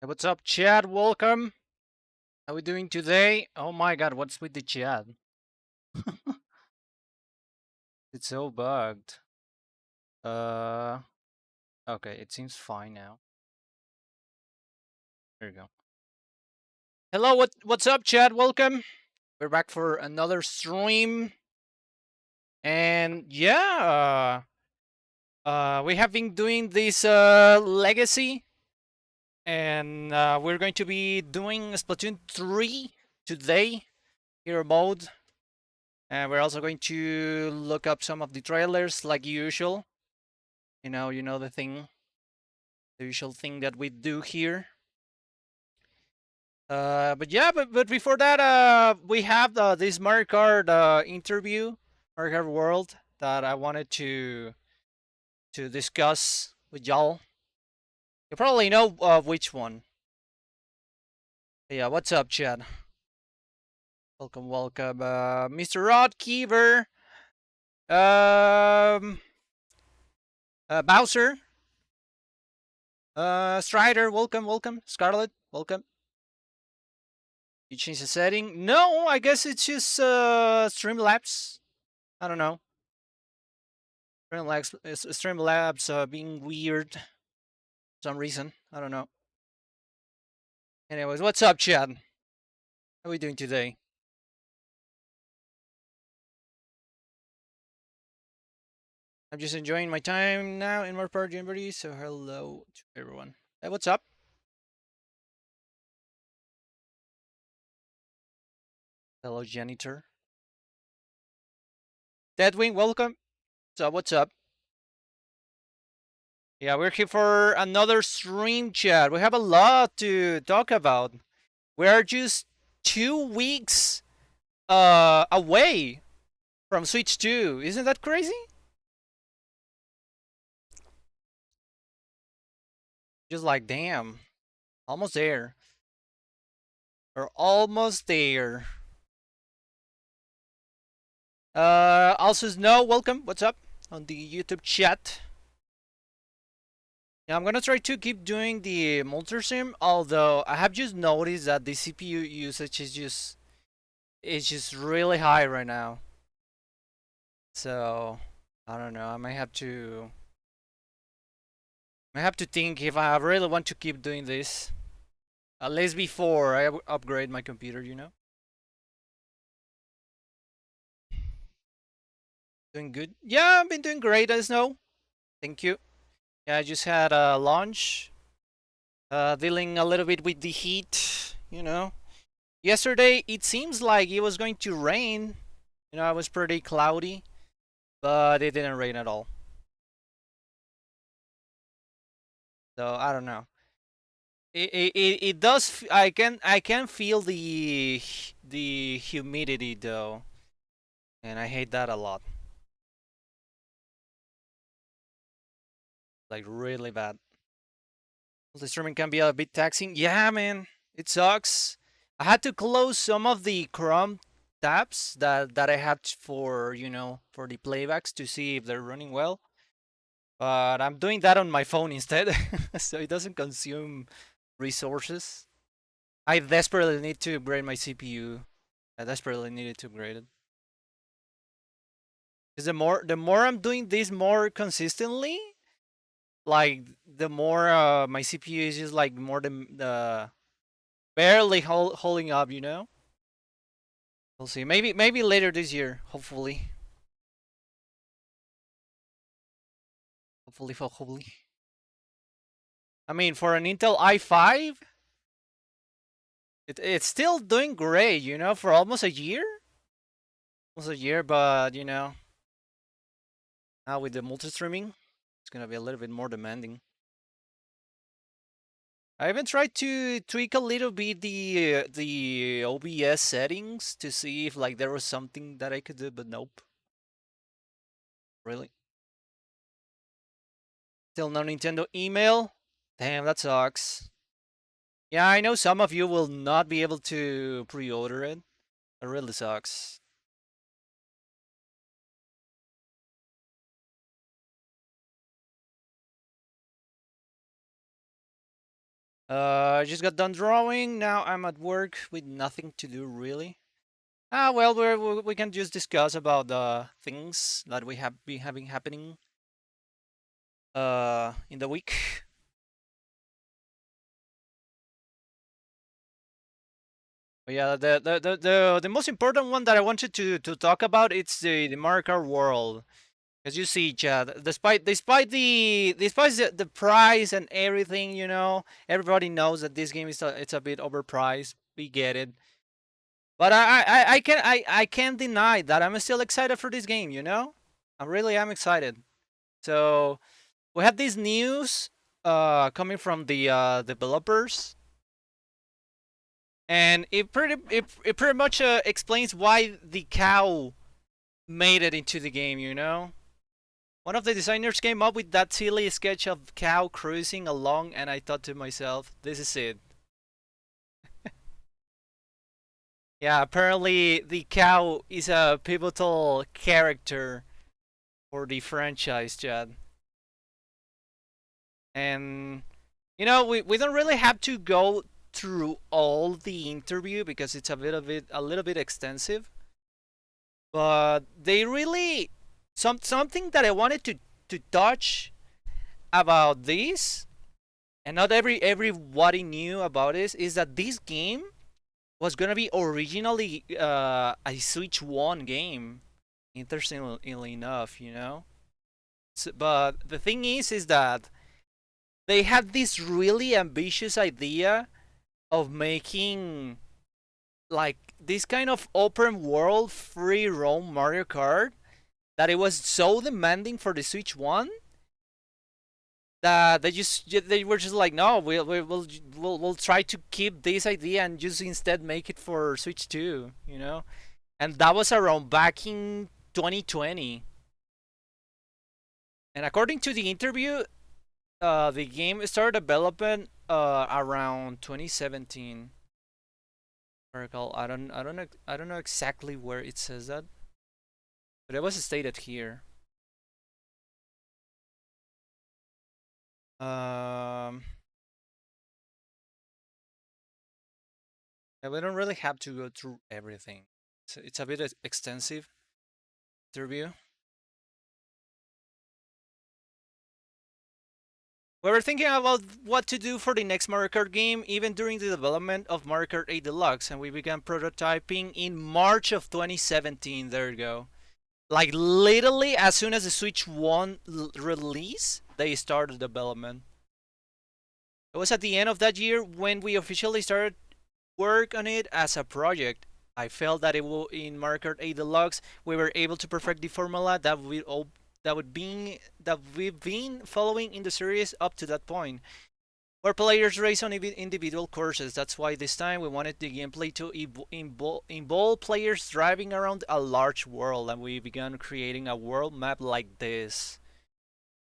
Hey, what's up, Chad? Welcome. How we doing today? Oh my god, what's with the chat? It's so bugged. Uh, okay, it seems fine now. There you go. Hello, what's up, Chad? Welcome. We're back for another stream, and yeah, we have been doing this legacy, and we're going to be doing Splatoon 3 today, hero mode, and we're also going to look up some of the trailers like usual. You know the usual thing that we do here. But yeah, but before that, we have this Mario Kart interview, Mario Kart World, that I wanted to discuss with y'all. You probably know which one. Yeah, what's up, Chad? Welcome, welcome, Mr. Rod Keever, um, Bowser, Strider, welcome, welcome, Scarlet, welcome. You change the setting? No, I guess it's just Streamlabs. I don't know. Streamlabs being weird for some reason. I don't know. Anyways, what's up, Chad? How are we doing today? I'm just enjoying my time now in more part Jamboree, so hello to everyone. Hey, what's up? Hello, janitor. Deadwing, welcome. So what's up? Yeah, we're here for another stream, chat. We have a lot to talk about. We are just 2 weeks away from Switch 2. Isn't that crazy? Just like damn. Almost there. We're almost there. Also Snow, welcome. What's up on the YouTube chat? Yeah, I'm gonna try to keep doing the multi-sim, although I have just noticed that the CPU usage is just really high right now. So I don't know. I might have to think if I really want to keep doing this. At least before I upgrade my computer, you know. Doing good. Yeah, I've been doing great, as Snow. Thank you. Yeah, I just had a lunch. Dealing a little bit with the heat, you know. Yesterday, it seems like it was going to rain. You know, it was pretty cloudy, but it didn't rain at all. So I don't know. It does. I can feel the humidity though, and I hate that a lot. Like really bad. The streaming can be a bit taxing. Yeah, man, it sucks. I had to close some of the Chrome tabs that I had for for the playbacks to see if they're running well. But I'm doing that on my phone instead, so it doesn't consume resources. I desperately need to upgrade my CPU. I desperately needed to upgrade it. Because the more I'm doing this more consistently, like the more my CPU is just like more the barely holding up, you know. We'll see. Maybe later this year, hopefully. Hopefully. I mean, for an Intel i5, it's still doing great, you know, for almost a year. Almost a year, but now with the multi-streaming, it's gonna be a little bit more demanding. I even tried to tweak a little bit the OBS settings to see if like there was something that I could do, but nope. Really? Still no Nintendo email? Damn, that sucks. Yeah, I know some of you will not be able to pre-order it. It really sucks. I just got done drawing. Now I'm at work with nothing to do really. Ah, well, we can just discuss about the things that we have been having happening in the week. But yeah, the most important one that I wanted to talk about it's the Mario Kart World. As you see, Chad, despite the price and everything, everybody knows that this game is it's a bit overpriced. We get it, but I can't deny that I'm still excited for this game. I really am excited. So we have this news coming from the developers, and it pretty much explains why the cow made it into the game. One of the designers came up with that silly sketch of cow cruising along, and I thought to myself, this is it. Yeah, apparently the cow is a pivotal character for the franchise, Chad. And we don't really have to go through all the interview because it's a little bit extensive. But they really something that I wanted to touch about this, and not everybody knew about this, is that this game was gonna be originally a Switch One game. Interestingly enough. But the thing is that they had this really ambitious idea of making like this kind of open world free roam Mario Kart that it was so demanding for the Switch One that they were just like, no, we'll try to keep this idea and just instead make it for Switch 2. And that was around back in 2020. And according to the interview, the game started development around 2017. I don't know exactly where it says that, but it was stated here. Um, yeah, we don't really have to go through everything. It's a bit extensive interview. We were thinking about what to do for the next Mario Kart game even during the development of Mario Kart 8 Deluxe, and we began prototyping in March of 2017. There you go. Like literally as soon as the Switch 1 release, they started development. It was at the end of that year when we officially started work on it as a project. I felt that in Mario Kart 8 Deluxe we were able to perfect the formula that we've been following in the series up to that point, where players race on individual courses. That's why this time we wanted the gameplay to involve players driving around a large world, and we began creating a world map like this.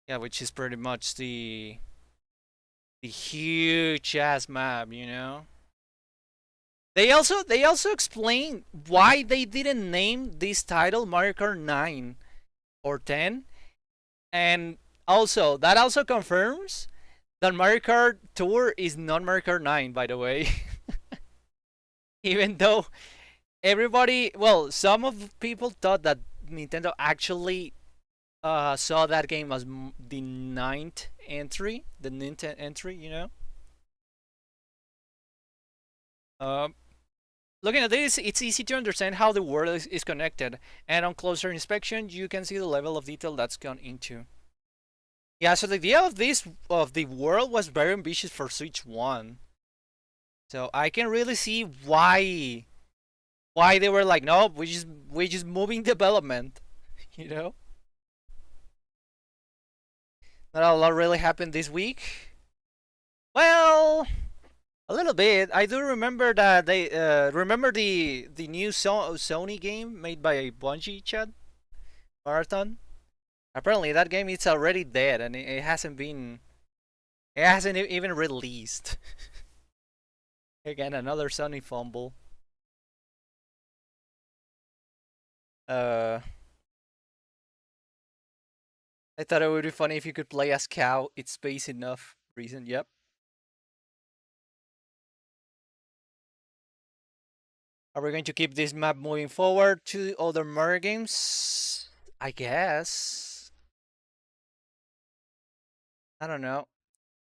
Yeah, which is pretty much the huge ass map. They also explain why they didn't name this title Mario Kart 9 or 10, and also that also confirms that Mario Kart Tour is not Mario Kart 9, by the way. Even though some of the people thought that Nintendo actually saw that game as the ninth entry, the Nintendo entry. Um, Looking at this, it's easy to understand how the world is connected, and on closer inspection, you can see the level of detail that's gone into. Yeah, so the idea of the world was very ambitious for Switch One. So I can really see why they were like, no, we just moving development, you know. Not a lot really happened this week. Well, a little bit. I do remember that they remember the new Sony game made by Bungie, Chad Marathon. Apparently, that game is already dead, and it hasn't even released. Again, another Sony fumble. Uh, I thought it would be funny if you could play as Cow. It's space enough reason. Yep. Are we going to keep this map moving forward to other Mario games? I guess. I don't know.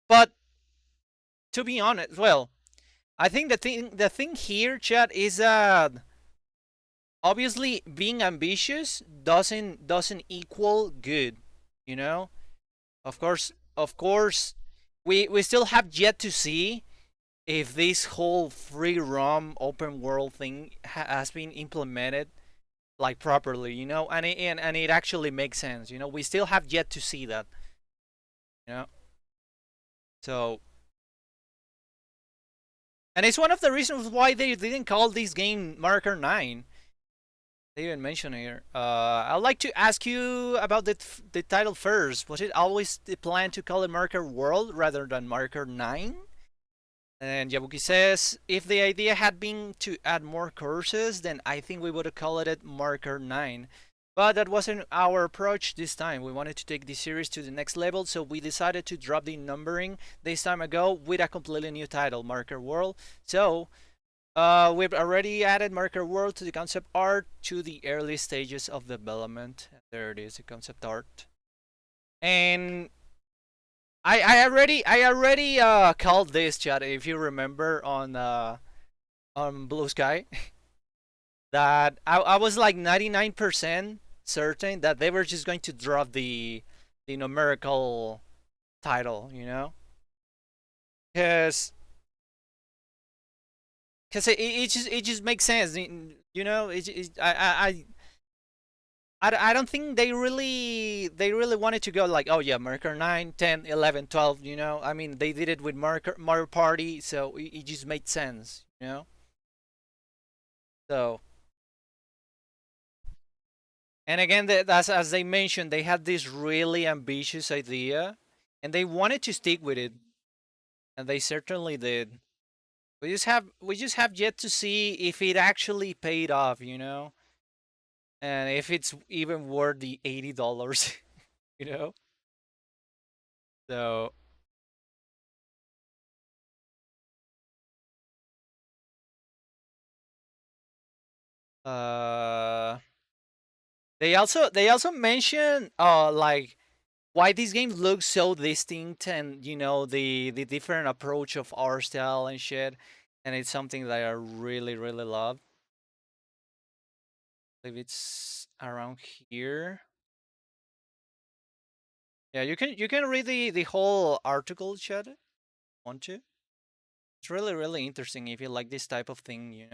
But to be honest, well, I think the thing here, chat, is that obviously being ambitious doesn't equal good. You know, of course, we still have yet to see if this whole free roam open world thing has been implemented like properly, and it actually makes sense. We still have yet to see that. You know, so and it's one of the reasons why they didn't call this game Marker 9. They even mention here. I'd like to ask you about the title first. Was it always the plan to call it Marker World rather than Marker 9? And Yabuki says, if the idea had been to add more courses, then I think we would have called it Marker 9. But that wasn't our approach this time. We wanted to take the series to the next level, so we decided to drop the numbering this time ago with a completely new title, Marker World. So, we've already added Marker World to the concept art to the early stages of development. There it is, the concept art. And I already called this, chat, if you remember, on Blue Sky, that I was like 99% certain that they were just going to drop the numerical title, because it just makes sense, I don't think they really wanted to go like, oh yeah, marker 9, 10, 11, 12. I mean, they did it with Mario Party, so it just made sense. So, and again, as they mentioned, they had this really ambitious idea, and they wanted to stick with it, and they certainly did. We just have yet to see if it actually paid off, and if it's even worth the $80, you know. So, uh, they also mention like why this game looks so distinct, and the different approach of art style and shit, and it's something that I really really love. I believe it's around here. Yeah, you can read the whole article, chat. Want to? It's really really interesting if you like this type of thing.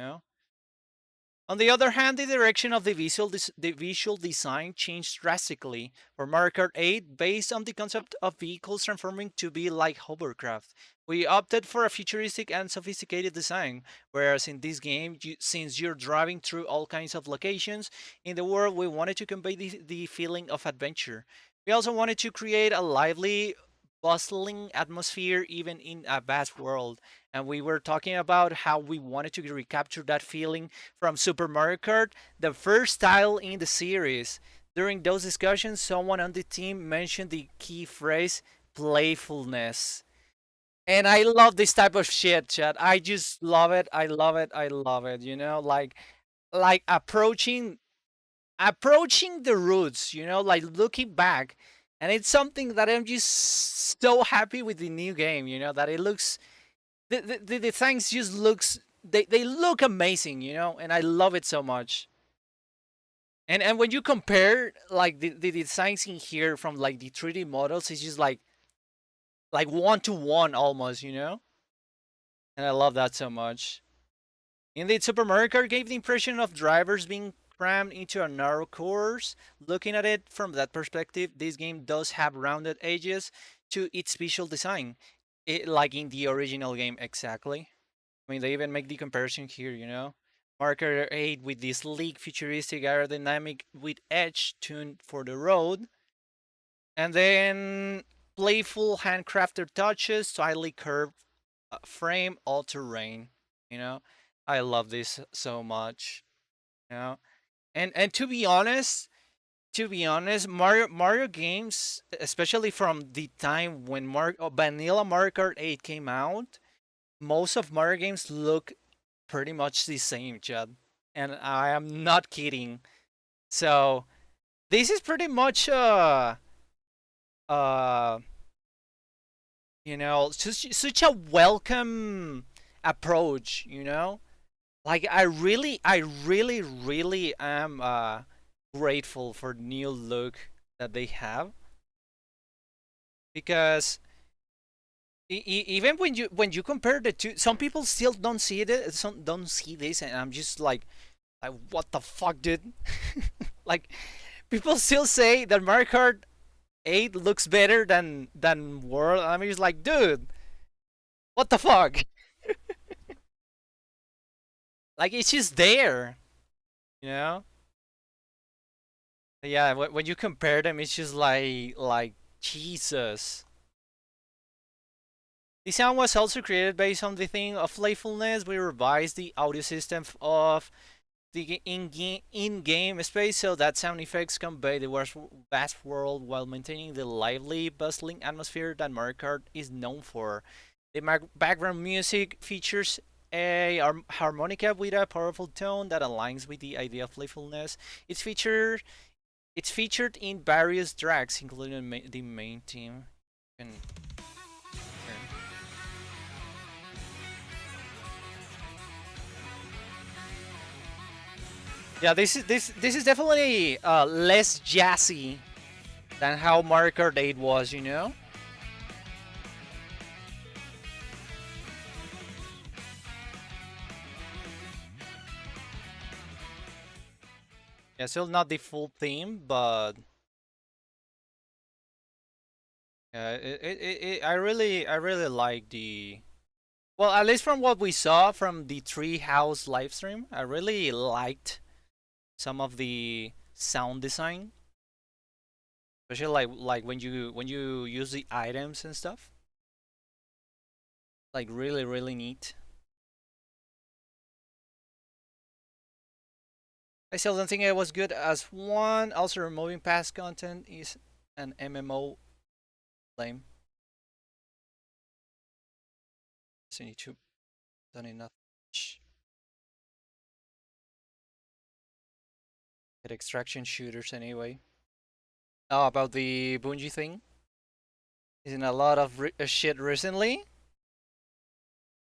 On the other hand, the direction of the visual design changed drastically for Mario Kart 8 based on the concept of vehicles transforming to be like hovercraft. We opted for a futuristic and sophisticated design, whereas in this game, since you're driving through all kinds of locations in the world, we wanted to convey the feeling of adventure. We also wanted to create a lively, bustling atmosphere even in a vast world. And we were talking about how we wanted to recapture that feeling from Super Mario Kart, the first title in the series. During those discussions, someone on the team mentioned the key phrase playfulness. And I love this type of shit, chat. I just love it. I love it. I love it. Like approaching the roots, like looking back. And it's something that I'm just so happy with the new game, that it looks the things just they look amazing, and I love it so much. And when you compare like the designs in here from like the 3D models, it's just like one to one almost. And I love that so much. Indeed, Super Mario Kart gave the impression of drivers being crammed into a narrow course. Looking at it from that perspective, this game does have rounded edges to its visual design, like in the original game exactly. I mean, they even make the comparison here. Marker 8 with this sleek, futuristic aerodynamic with edge tuned for the road. And then playful handcrafted touches, slightly curved frame, all terrain. You know, I love this so much. You know, and to be honest, Mario games, especially from the time when Vanilla Mario Kart 8 came out, most of Mario games look pretty much the same, Chad. And I am not kidding. So this is pretty much uh such a welcome approach, Like I really am grateful for the new look that they have because even when you compare the two, some people still don't see it, some don't see this, and I'm just like what the fuck, dude? Like people still say that Mario Kart 8 looks better than World. I mean, it's like, dude, what the fuck? Like it's just there, you know? Yeah, when you compare them, it's just like Jesus. The sound was also created based on the theme of playfulness. We revised the audio system of the in-game space so that sound effects convey the vast world while maintaining the lively, bustling atmosphere that Mario Kart is known for. The background music features a harmonica with a powerful tone that aligns with the idea of playfulness. It's featured it's featured in various tracks, including the main theme. Yeah, this is definitely less jazzy than how Mario Kart 8 was, Yeah, still not the full theme, but I really like the, well, at least from what we saw from the Treehouse live stream, I really liked some of the sound design, especially like when you use the items and stuff. Like really neat. I still don't think it was good as one. Also, removing past content is an MMO lame. Destiny 2 done enough. Get extraction shooters anyway. Oh, about the Bungie thing. Isn't a lot of shit recently.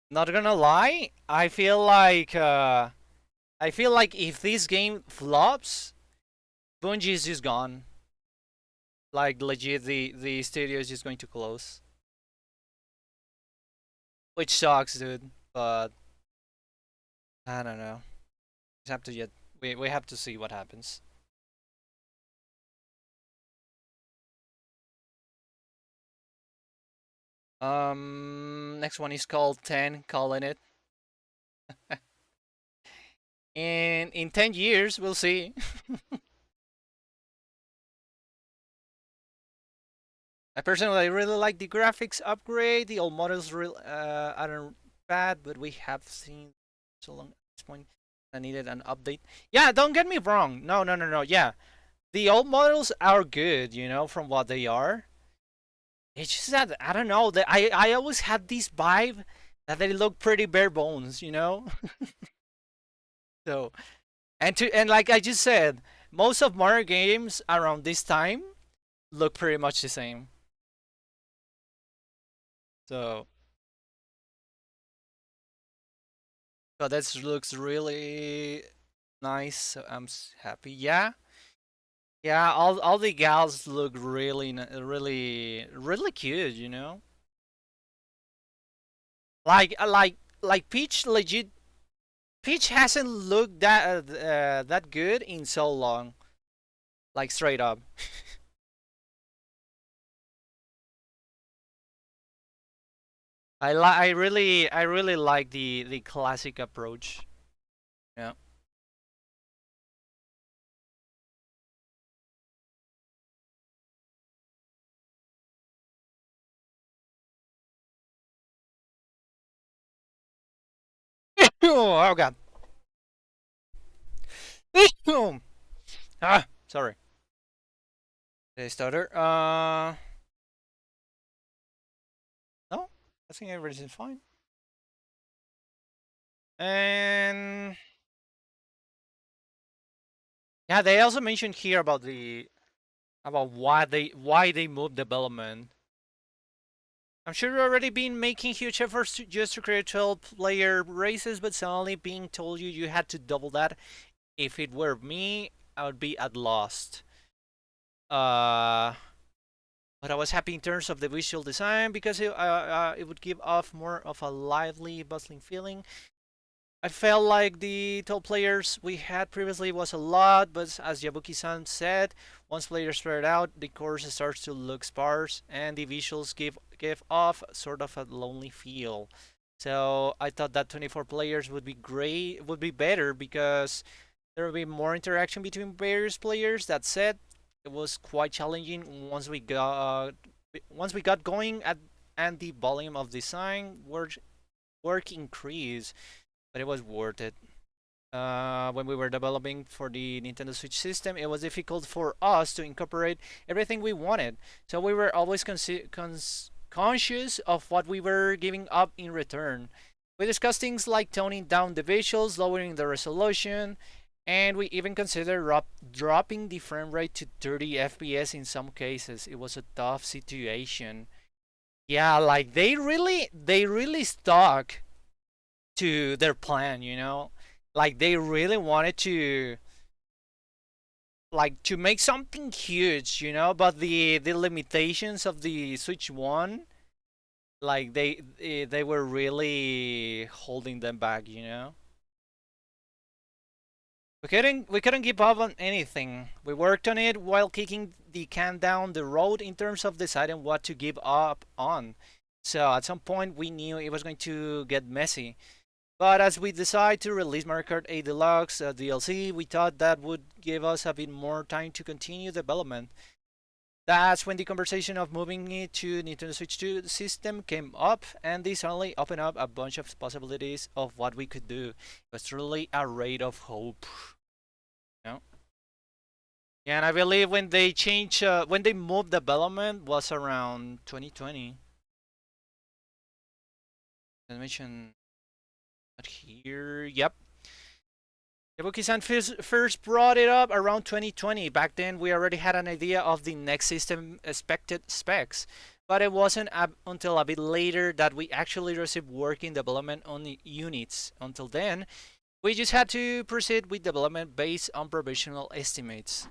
Not gonna lie, I feel like if this game flops, Bungie is just gone. Like legit, the studio is just going to close, which sucks, dude. But I don't know. We have to yet. We have to see what happens. Next one is called 10. Calling it. In 10 years, we'll see. I personally really like the graphics upgrade. The old models aren't bad, but we have seen so long at this point. I needed an update. Yeah, don't get me wrong. No, no, no, no. Yeah, the old models are good, from what they are. It's just that I don't know. That I always had this vibe that they look pretty bare bones. So and like I just said, most of Mario games around this time look pretty much the same. So but that looks really nice. So I'm happy. Yeah, yeah. All the gals look really cute. Like Peach legit. Peach hasn't looked that good in so long. Like straight up. I really like the classic approach. Yeah. Oh god. Sorry. Did I stutter? No. I think everything's fine. And yeah, they also mentioned here about why they moved development. I'm sure you've already been making huge efforts just to create 12-player races, but suddenly being told you had to double that. If it were me, I would be at lost. Uh, but I was happy in terms of the visual design because it would give off more of a lively, bustling feeling. I felt like the top players we had previously was a lot, but as Yabuki-san said, once players spread out, the course starts to look sparse, and the visuals give off sort of a lonely feel. So I thought that 24 players would be great, would be better because there would be more interaction between various players. That said, it was quite challenging once we got going and the volume of design work increased, but it was worth it. When we were developing for the Nintendo Switch system, it was difficult for us to incorporate everything we wanted. So we were always conscious of what we were giving up in return. We discussed things like toning down the visuals, lowering the resolution, and we even considered dropping the frame rate to 30 FPS in some cases. It was a tough situation. Yeah, like they really stuck to their plan. Like they really wanted to make something huge, but the limitations of the Switch 1, like they were really holding them back. We couldn't give up on anything. We worked on it while kicking the can down the road in terms of deciding what to give up on. So at some point we knew it was going to get messy. But as we decided to release Mario Kart 8 Deluxe DLC, we thought that would give us a bit more time to continue development. That's when the conversation of moving it to Nintendo Switch 2 system came up, and this only opened up a bunch of possibilities of what we could do. It was truly a ray of hope. You know? Yeah, and I believe when they moved development was around 2020. I mentioned that here. Yep. Yabuki-san first brought it up around 2020. Back then, we already had an idea of the next system expected specs, but it wasn't until a bit later that we actually received working development on the units. Until then, we just had to proceed with development based on provisional estimates,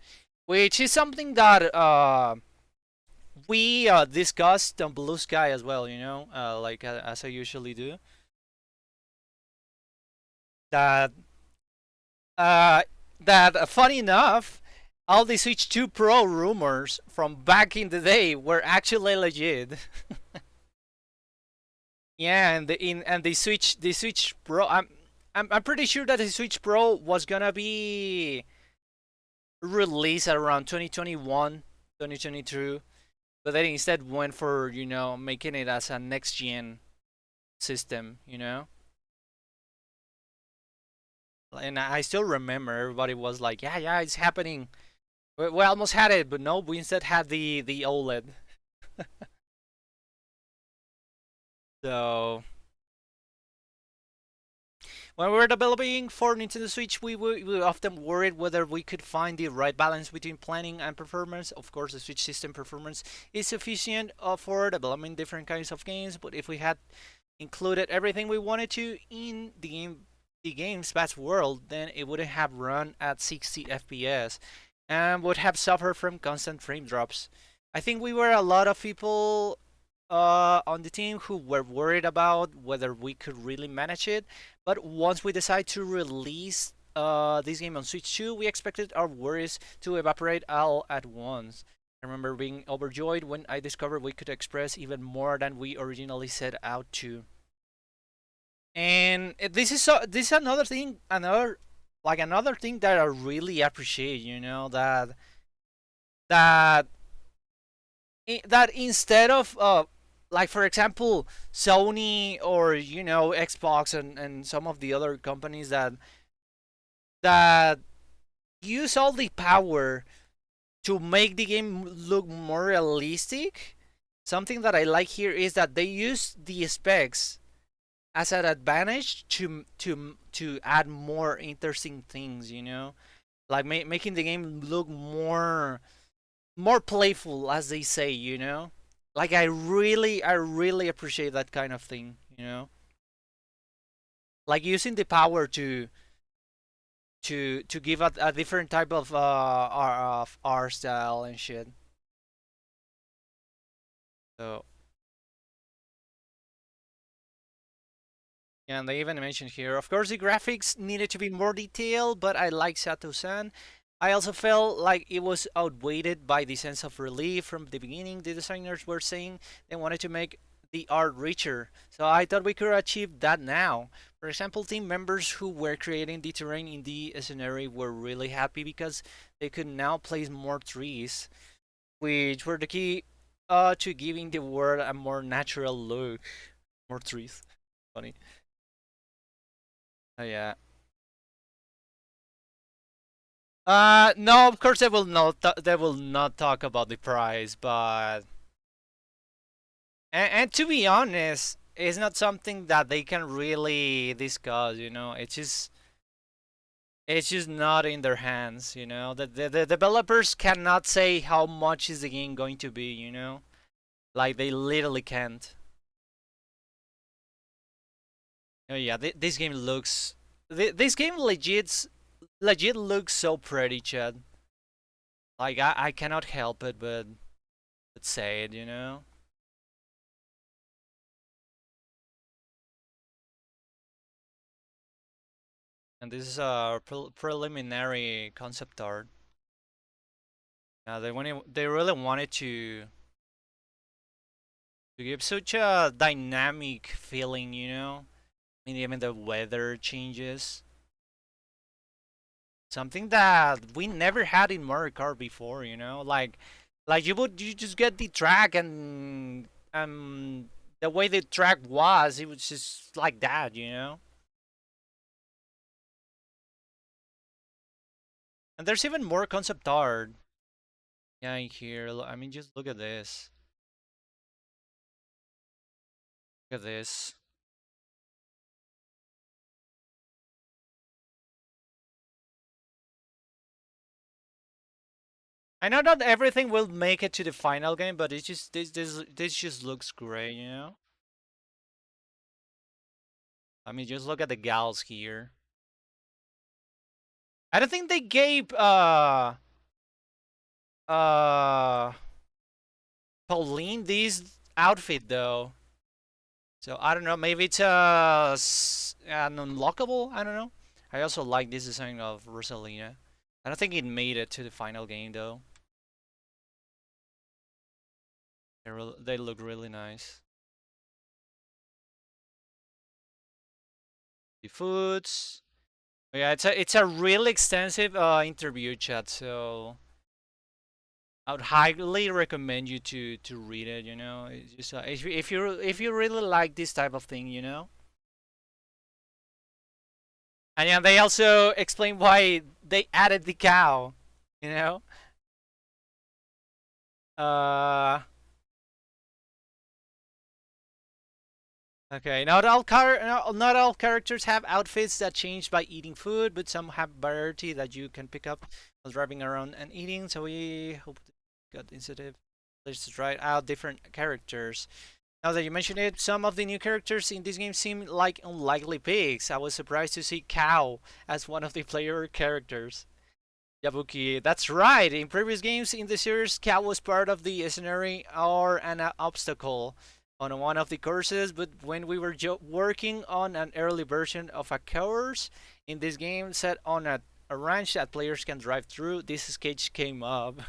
which is something that we discussed on Blue Sky as well, like as I usually do. That Uh, funny enough, all the Switch 2 Pro rumors from back in the day were actually legit. Yeah, and the Switch Pro, I'm pretty sure that the Switch Pro was gonna be released around 2021, 2022, but they instead went for making it as a next gen system. And I still remember everybody was like, yeah, yeah, it's happening. We almost had it, but no, we instead had the OLED. So when we were developing for Nintendo Switch, we often worried whether we could find the right balance between planning and performance. Of course, the Switch system performance is sufficient for developing different kinds of games, but if we had included everything we wanted to in the game's vast world, then it wouldn't have run at 60 FPS and would have suffered from constant frame drops. I think we were a lot of people on the team who were worried about whether we could really manage it. But once we decided to release this game on Switch 2, we expected our worries to evaporate all at once. I remember being overjoyed when I discovered we could express even more than we originally set out to. And this is another thing, another thing that I really appreciate. That that instead of like for example Sony or Xbox and some of the other companies that use all the power to make the game look more realistic. Something that I like here is that they use the specs as an advantage to add more interesting things, you know, like making the game look more playful, as they say, you know. Like I really appreciate that kind of thing, you know, like using the power to give a different type of art style and shit. So yeah, and they even mentioned here, of course, the graphics needed to be more detailed, but I like Sato-san. I also felt like it was outweighed by the sense of relief from the beginning. The designers were saying they wanted to make the art richer, so I thought we could achieve that now. For example, team members who were creating the terrain in the scenario were really happy because they could now place more trees, which were the key to giving the world a more natural look. More trees. Funny. Oh yeah. No, of course they will not. They will not talk about the price, but and to be honest, it's not something that they can really discuss. You know, it's just not in their hands. You know, the developers cannot say how much is the game going to be. You know, like they literally can't. Oh yeah, this game looks. This game legit looks so pretty, Chad. Like I cannot help it but say it. You know. And this is a preliminary concept art. They really wanted to give such a dynamic feeling, you know. I mean, even the weather changes. Something that we never had in Mario Kart before, you know. Like you just get the track and the way the track was, it was just like that, you know. And there's even more concept art. Yeah, in here. I mean, just look at this. Look at this. I know not everything will make it to the final game, but it's just this just looks great, you know. I mean, just look at the gals here. I don't think they gave uh Pauline this outfit though, so I don't know. Maybe it's an unlockable. I don't know. I also like this design of Rosalina. I don't think it made it to the final game though. They look really nice. The foods. Yeah, it's a really extensive interview chat, so I would highly recommend you to read it. You know, it's just if you really like this type of thing, you know. And yeah, they also explain why they added the cow. You know, uh, okay. Not all characters have outfits that change by eating food, but some have variety that you can pick up while driving around and eating. So we hope to get initiative. Let's try out different characters. Now that you mention it, some of the new characters in this game seem like unlikely picks. I was surprised to see Cow as one of the player characters. Yabuki, that's right. In previous games in the series, Cow was part of the scenario or an obstacle on one of the courses, but when we were working on an early version of a course in this game set on a ranch that players can drive through, this sketch came up.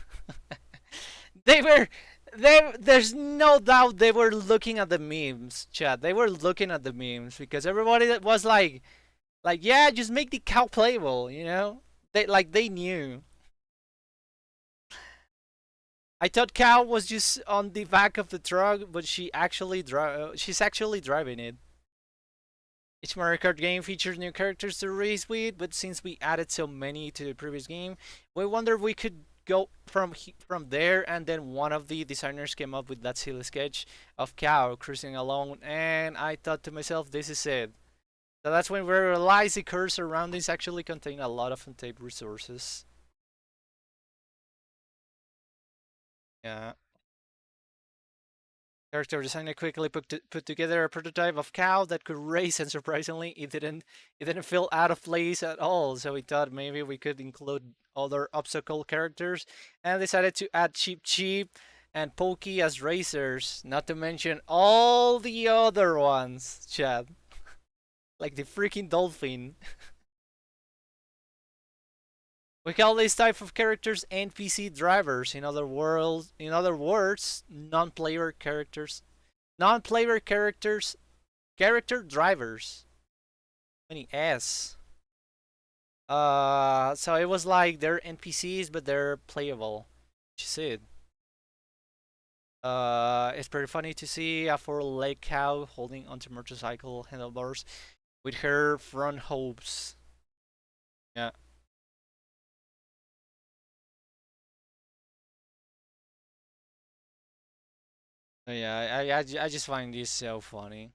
They were there's no doubt they were looking at the memes, chat. They were looking at the memes because everybody that was like yeah, just make the cow playable, you know? They knew. I thought cow was just on the back of the truck, but she's actually driving it. Each Mario Kart game features new characters to race with, but since we added so many to the previous game, we wonder if we could go from there, and then one of the designers came up with that silly sketch of Cow cruising alone, and I thought to myself, this is it. So that's when we realized the Kart surroundings actually contain a lot of untapped resources. Yeah. Character designer quickly put together a prototype of Cow that could race, and surprisingly, it didn't feel out of place at all. So we thought maybe we could include other obstacle characters, and decided to add Cheep and Pokey as racers, not to mention all the other ones, Chad, like the freaking dolphin. We call these type of characters NPC drivers. In other words, non-player characters. Non-player characters, character drivers. Many S. So it was like they're NPCs, but they're playable. Which is it. It's pretty funny to see a four-legged cow holding onto motorcycle handlebars with her front hopes. Yeah. Yeah, I just find this so funny.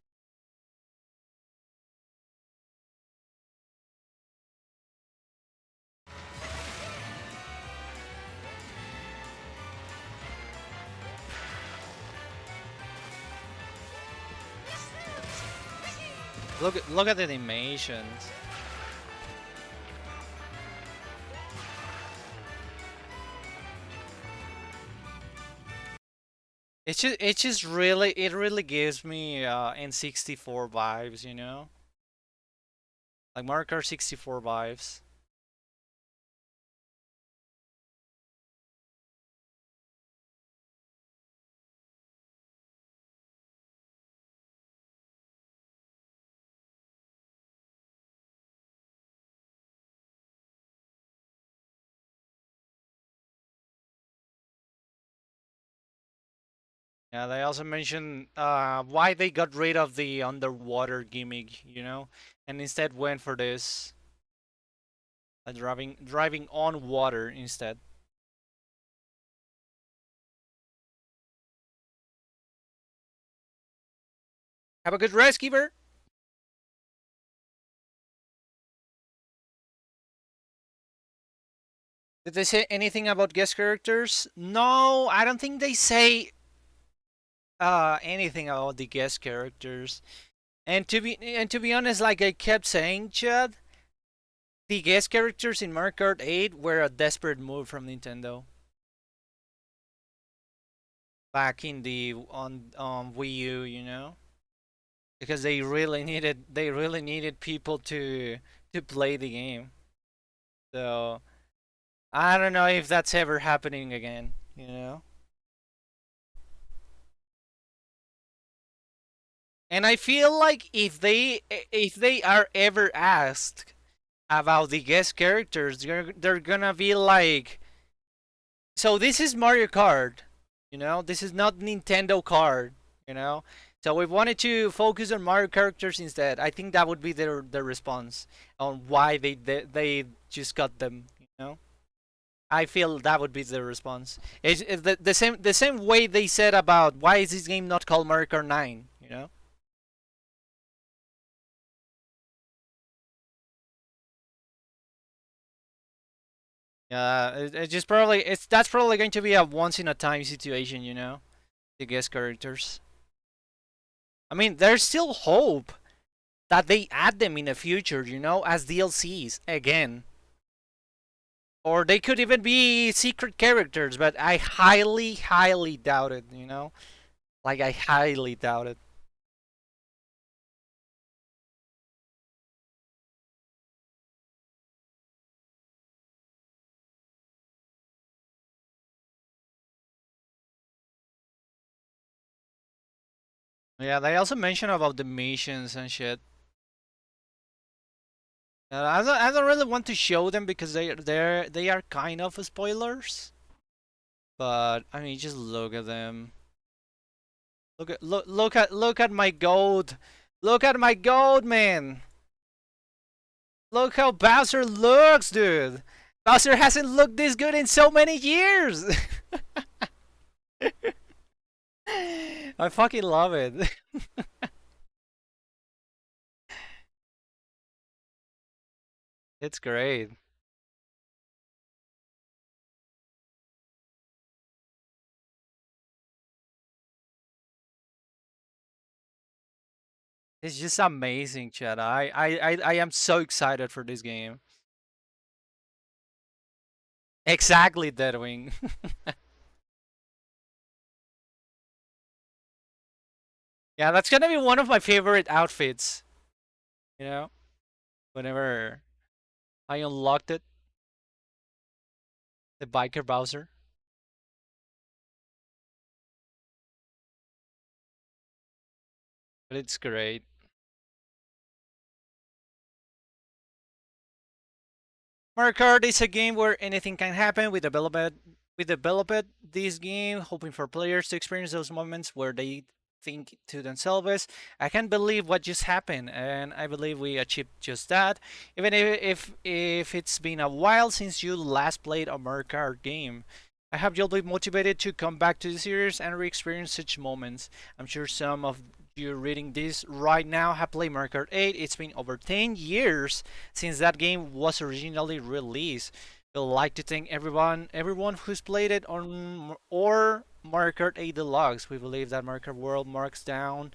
Look at the animations. It really gives me N64 vibes, you know? Like Mario Kart 64 vibes. Yeah, they also mentioned why they got rid of the underwater gimmick, you know, and instead went for this driving on water instead. Have a good rest, Keeper. Did they say anything about guest characters? No, I don't think they say anything about the guest characters. And to be honest, like I kept saying, Chad, the guest characters in Mario Kart 8 were a desperate move from Nintendo back in the on Wii U, you know, because they really needed people to play the game. So I don't know if that's ever happening again, you know. And I feel like if they are ever asked about the guest characters, they're gonna be like, so this is Mario Kart, you know, this is not Nintendo Kart, you know. So we wanted to focus on Mario characters instead. I think that would be their response on why they just got them, you know. I feel that would be the response. It's the same way they said about why is this game not called Mario Kart 9, you know. Yeah, it's just probably that's probably going to be a once in a time situation, you know, the guest characters. I mean, there's still hope that they add them in the future, you know, as DLCs again. Or they could even be secret characters, but I highly, highly doubt it, you know? Like, I highly doubt it. Yeah, they also mention about the missions and shit. I don't really want to show them because they are kind of spoilers. But I mean, just look at them. Look at my gold. Look at my gold, man. Look how Bowser looks, dude. Bowser hasn't looked this good in so many years. I fucking love it. It's great. It's just amazing, Chad. I am so excited for this game. Exactly, Deadwing. Yeah, that's gonna be one of my favorite outfits. You know, whenever I unlocked it, the biker Bowser. But it's great. Mario Kart is a game where anything can happen. We developed this game hoping for players to experience those moments where they think to themselves, "I can't believe what just happened," and I believe we achieved just that. Even if it's been a while since you last played a Mario Kart game, I hope you'll be motivated to come back to the series and re-experience such moments. I'm sure some of you reading this right now have played Mario Kart 8. It's been over 10 years since that game was originally released. We'd like to thank everyone who's played it on or Mario Kart 8 Deluxe. We believe that Mario Kart World marks down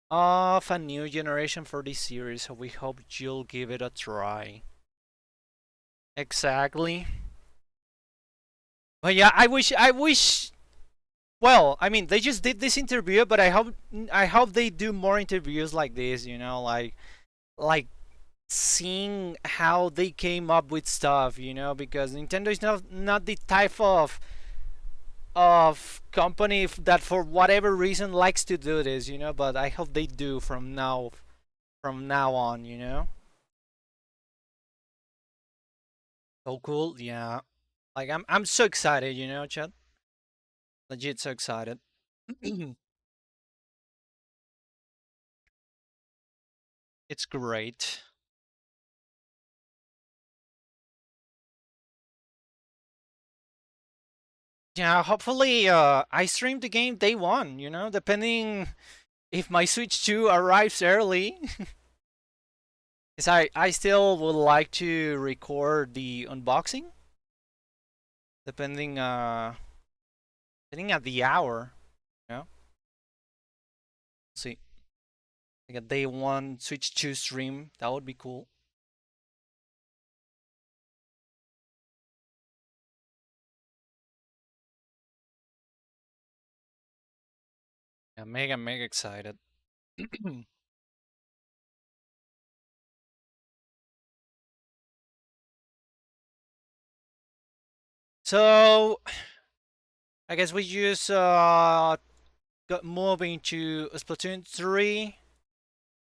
of a new generation for this series, so we hope you'll give it a try. Exactly. But yeah, I wish well, I mean, they just did this interview, but I hope they do more interviews like this, like seeing how they came up with stuff, because Nintendo is not the type of company that for whatever reason likes to do this, but I hope they do from now on. So cool, yeah. Like I'm so excited, Chad. Legit so excited. It's great. Yeah, hopefully I stream the game day one, depending if my Switch 2 arrives early. Because I still would like to record the unboxing, depending depending at the hour, you know. See, like a day one Switch 2 stream, that would be cool. Yeah, mega excited. So I guess we just got moving to Splatoon 3.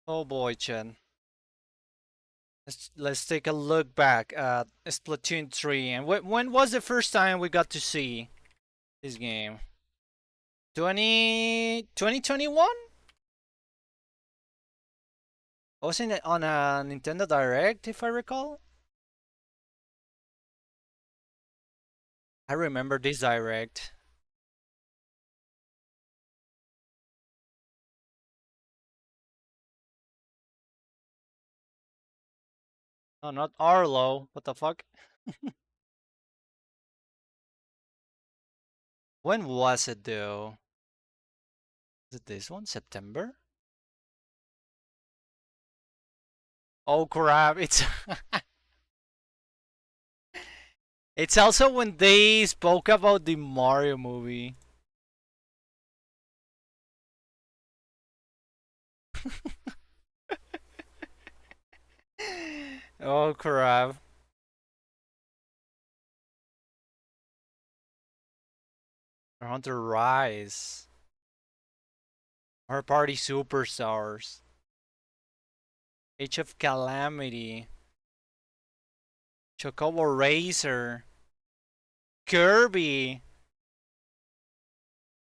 Oh boy, Chen. Let's take a look back at Splatoon 3. And when was the first time we got to see this game? 2021? Wasn't it on a Nintendo Direct, if I recall? I remember this Direct. Oh, not Arlo. What the fuck? When was it though? Is it this one? September? Oh crap! It's it's also when they spoke about the Mario movie. Oh crap! Hunter Rise. Our party superstars. Age of Calamity. Chocobo Racer. Kirby.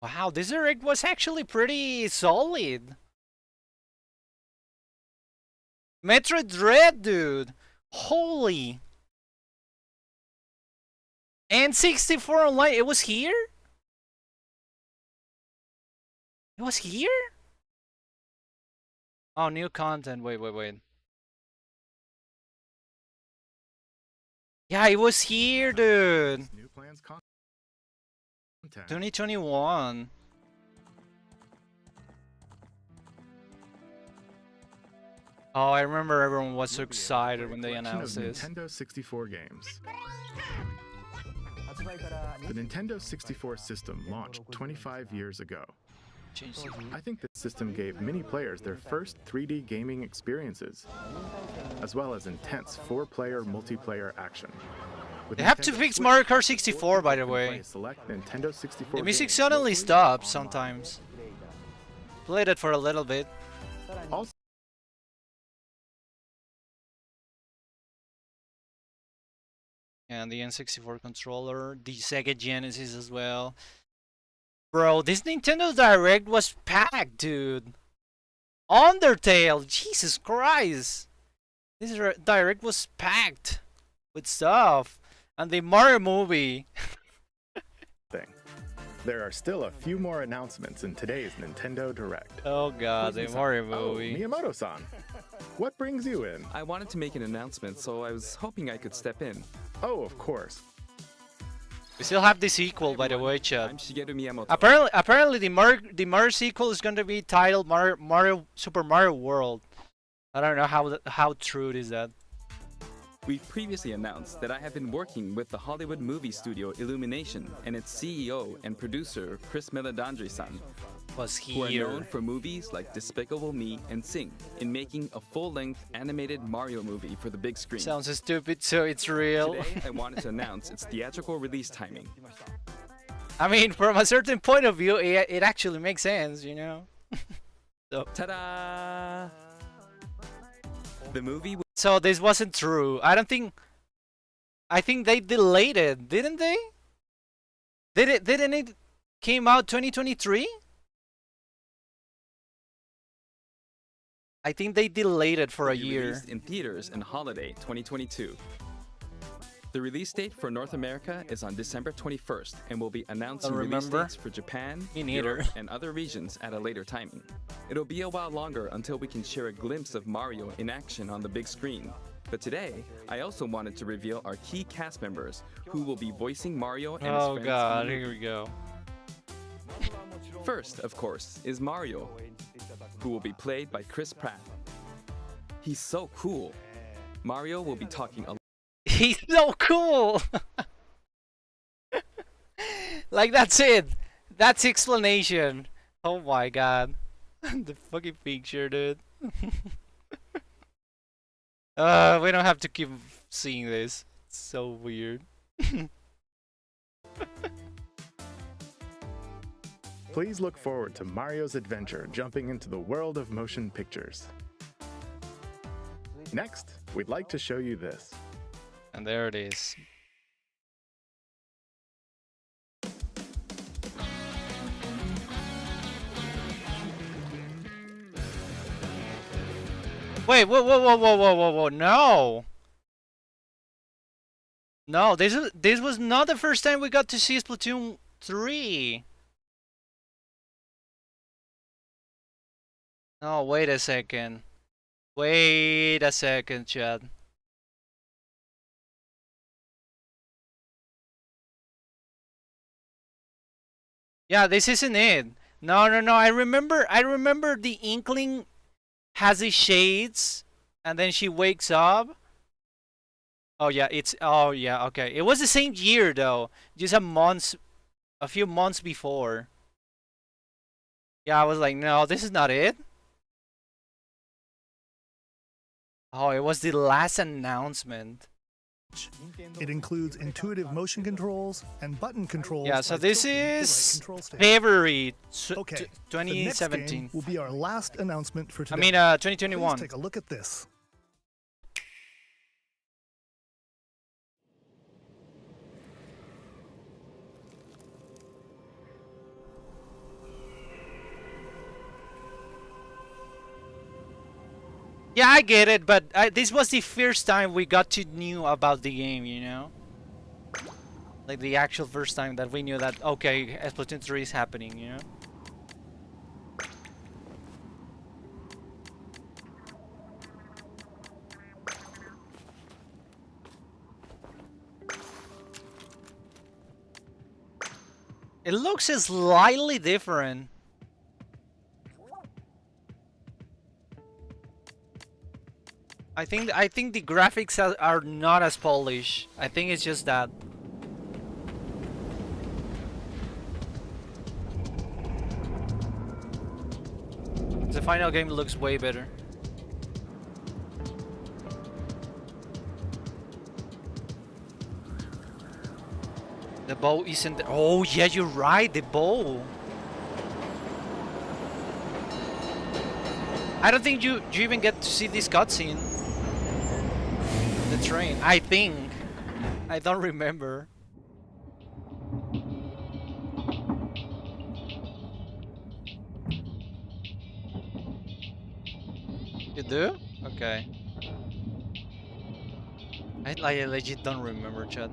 Wow, this direct was actually pretty solid. Metroid Dread, dude. Holy. And 64 online. It was here? It was here? Oh, new content. Wait. Yeah, it was here, dude. New plans content. 2021. Oh, I remember everyone was so excited when they announced this. Nintendo 64 games. The Nintendo 64 system launched 25 years ago. I think this system gave many players their first 3D gaming experiences, as well as intense 4-player multiplayer action. They have to fix Mario Kart 64, by the way. Nintendo 64 The music suddenly stops sometimes. Played it for a little bit. Also, And the N64 controller, the Sega Genesis as well. Bro, this Nintendo Direct was packed, dude. Undertale, Jesus Christ. This Direct was packed with stuff. And the Mario movie. there are still a few more announcements in today's Nintendo Direct. Oh god, the Mario movie. Oh, Miyamoto-san. What brings you in? I wanted to make an announcement, so I was hoping I could step in. Oh, of course. We still have the sequel, by the way, Chad. I'm Shigeru Miyamoto. Apparently, the Mario sequel is going to be titled Super Mario World. I don't know how true it is that. We've previously announced that I have been working with the Hollywood movie studio Illumination and its CEO and producer Chris Meledandri-san, Was who are here. known for movies like Despicable Me and Sing, in making a full-length animated Mario movie for the big screen. Sounds stupid, so it's real. Today, I wanted to announce its theatrical release timing. I mean, from a certain point of view, it actually makes sense, you know. So. Ta-da! The movie. So this wasn't true. I think they delayed it, didn't they? Didn't it came out 2023? I think they delayed it for a year. Released in theaters in holiday 2022. The release date for North America is on December 21st and will be announcing release dates for Japan, Me neither. Europe, and other regions at a later timing. It'll be a while longer until we can share a glimpse of Mario in action on the big screen. But today, I also wanted to reveal our key cast members who will be voicing Mario and his Oh friends. god, in the movie. here we go. First, of course, is Mario, who will be played by Chris Pratt. He's so cool. Mario will be talking a He's so cool. Like that's it. That's the explanation. Oh my god. The fucking picture, dude. We don't have to keep seeing this. It's so weird. Please look forward to Mario's adventure jumping into the world of motion pictures. Next, we'd like to show you this. And there it is. Wait, whoa, no! No, this was not the first time we got to see Splatoon 3. No, wait a second. Wait a second, Chad. Yeah, this isn't it. No. I remember the Inkling has the shades and then she wakes up. Oh yeah, okay. It was the same year though. Just a few months before. Yeah, I was like, no, this is not it. Oh, it was the last announcement. It includes intuitive motion controls and button controls. Yeah, so by this tilting the right is control stick. February Okay, the next 2017. game will be our last announcement for I today. mean, Please 2021. take a look at this. Yeah, I get it, but this was the first time we got to knew about the game, you know? Like the actual first time that we knew that, okay, Splatoon 3 is happening, you know? It looks slightly different. I think the graphics are not as polished. I think it's just that. The final game looks way better. The bow isn't. Oh yeah, you're right. The bow. I don't think you even get to see this cutscene. The train. I think. I don't remember. You do? Okay. I legit don't remember, chat.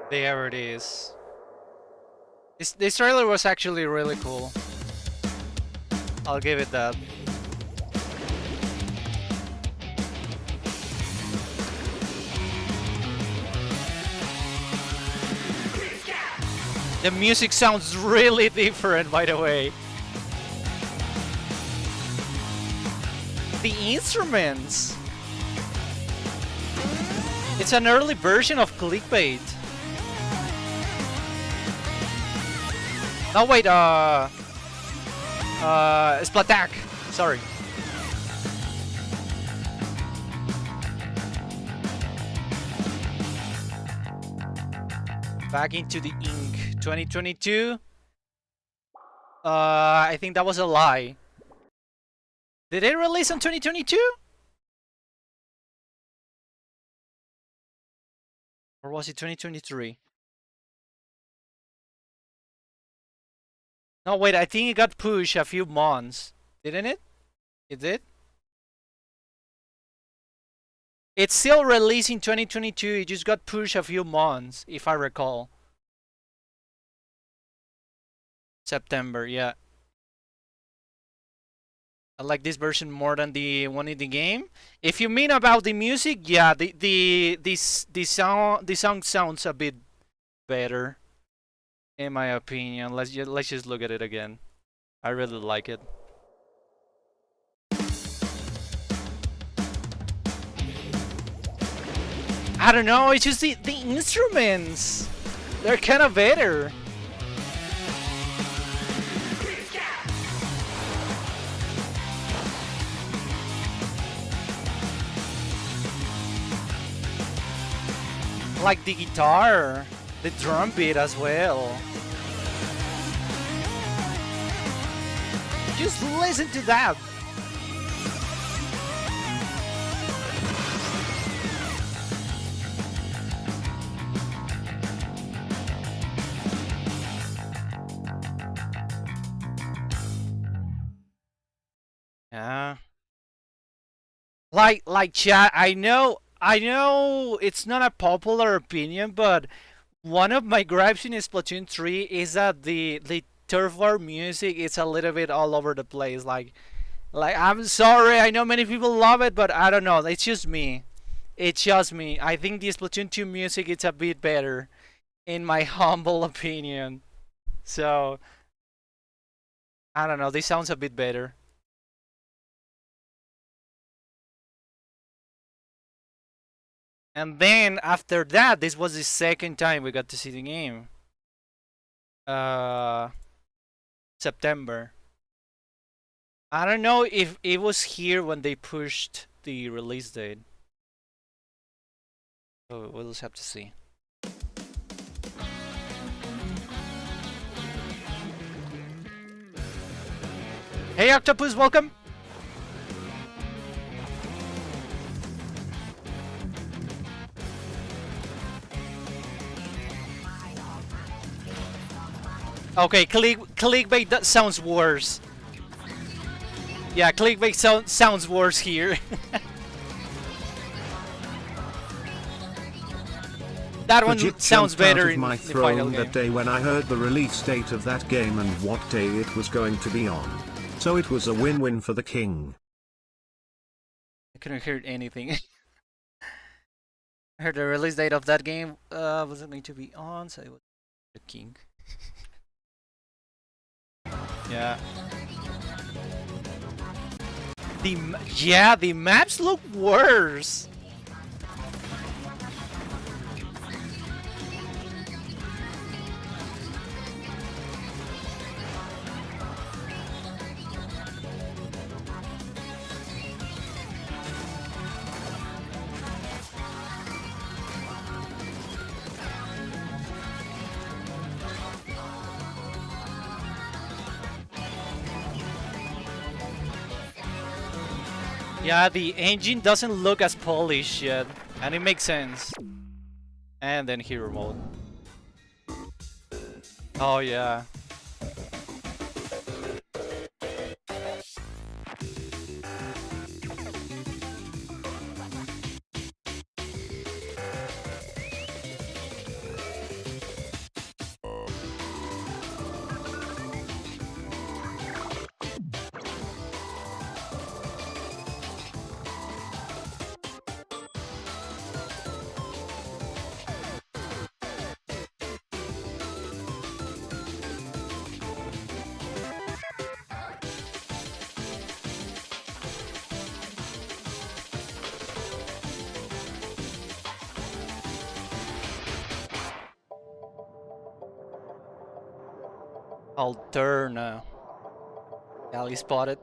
There it is. This trailer was actually really cool. I'll give it that. The music sounds really different, by the way. The instruments. It's an early version of clickbait. No, wait, Splatac. Sorry. Back into the ink. 2022. I think that was a lie. Did it release in 2022? Or was it 2023? No, wait, I think it got pushed a few months. Didn't it? It did? It's still releasing 2022, it just got pushed a few months, if I recall. September, yeah. I like this version more than the one in the game. If you mean about the music, yeah, the song sounds a bit better, in my opinion. Let's just look at it again. I really like it. I don't know. It's just the instruments. They're kind of better. Like the guitar, the drum beat as well. Just listen to that. Yeah. Like chat, I know it's not a popular opinion, but one of my gripes in Splatoon 3 is that the turf war music is a little bit all over the place. Like I'm sorry, I know many people love it, but I don't know. It's just me. It's just me. I think the Splatoon 2 music is a bit better, in my humble opinion. So I don't know. This sounds a bit better. And then after that, this was the second time we got to see the game. September. I don't know if it was here when they pushed the release date. So we'll just have to see. Hey, Octopus, welcome. Okay, clickbait, that sounds worse. Yeah, clickbait sounds worse here. That one Legit sounds jumped out better of in my the final throne game. that day when I heard the release date of that game and what day it was going to be on. So it was a win-win for the king. I couldn't hear anything. I heard the release date of that game wasn't going to be on, so it was the king. Yeah. The maps look worse. Yeah, the engine doesn't look as polished yet, and it makes sense. And then hero mode. Oh yeah. Alterna. Galley spotted.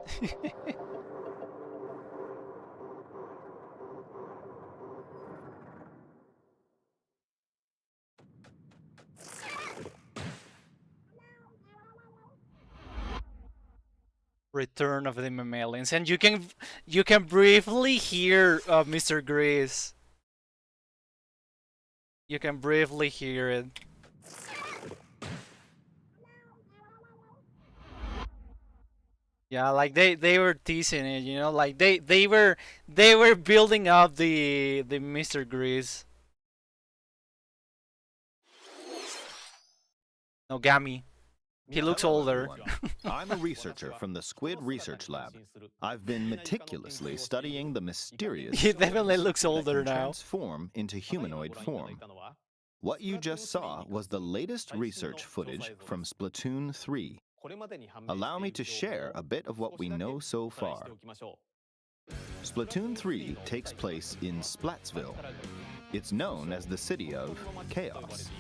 Return of the mammalians, and you can briefly hear Mr. Grease. You can briefly hear it. Yeah, like they were teasing it, you know, like they were building up the Mr. Grease. No, Gami. He looks Hello, older. everyone. I'm a researcher from the Squid Research Lab. I've been meticulously studying the mysterious He definitely stories looks that older can now. transform into humanoid form. What you just saw was the latest research footage from Splatoon 3. Allow me to share a bit of what we know so far. Splatoon 3 takes place in Splatsville. It's known as the city of chaos.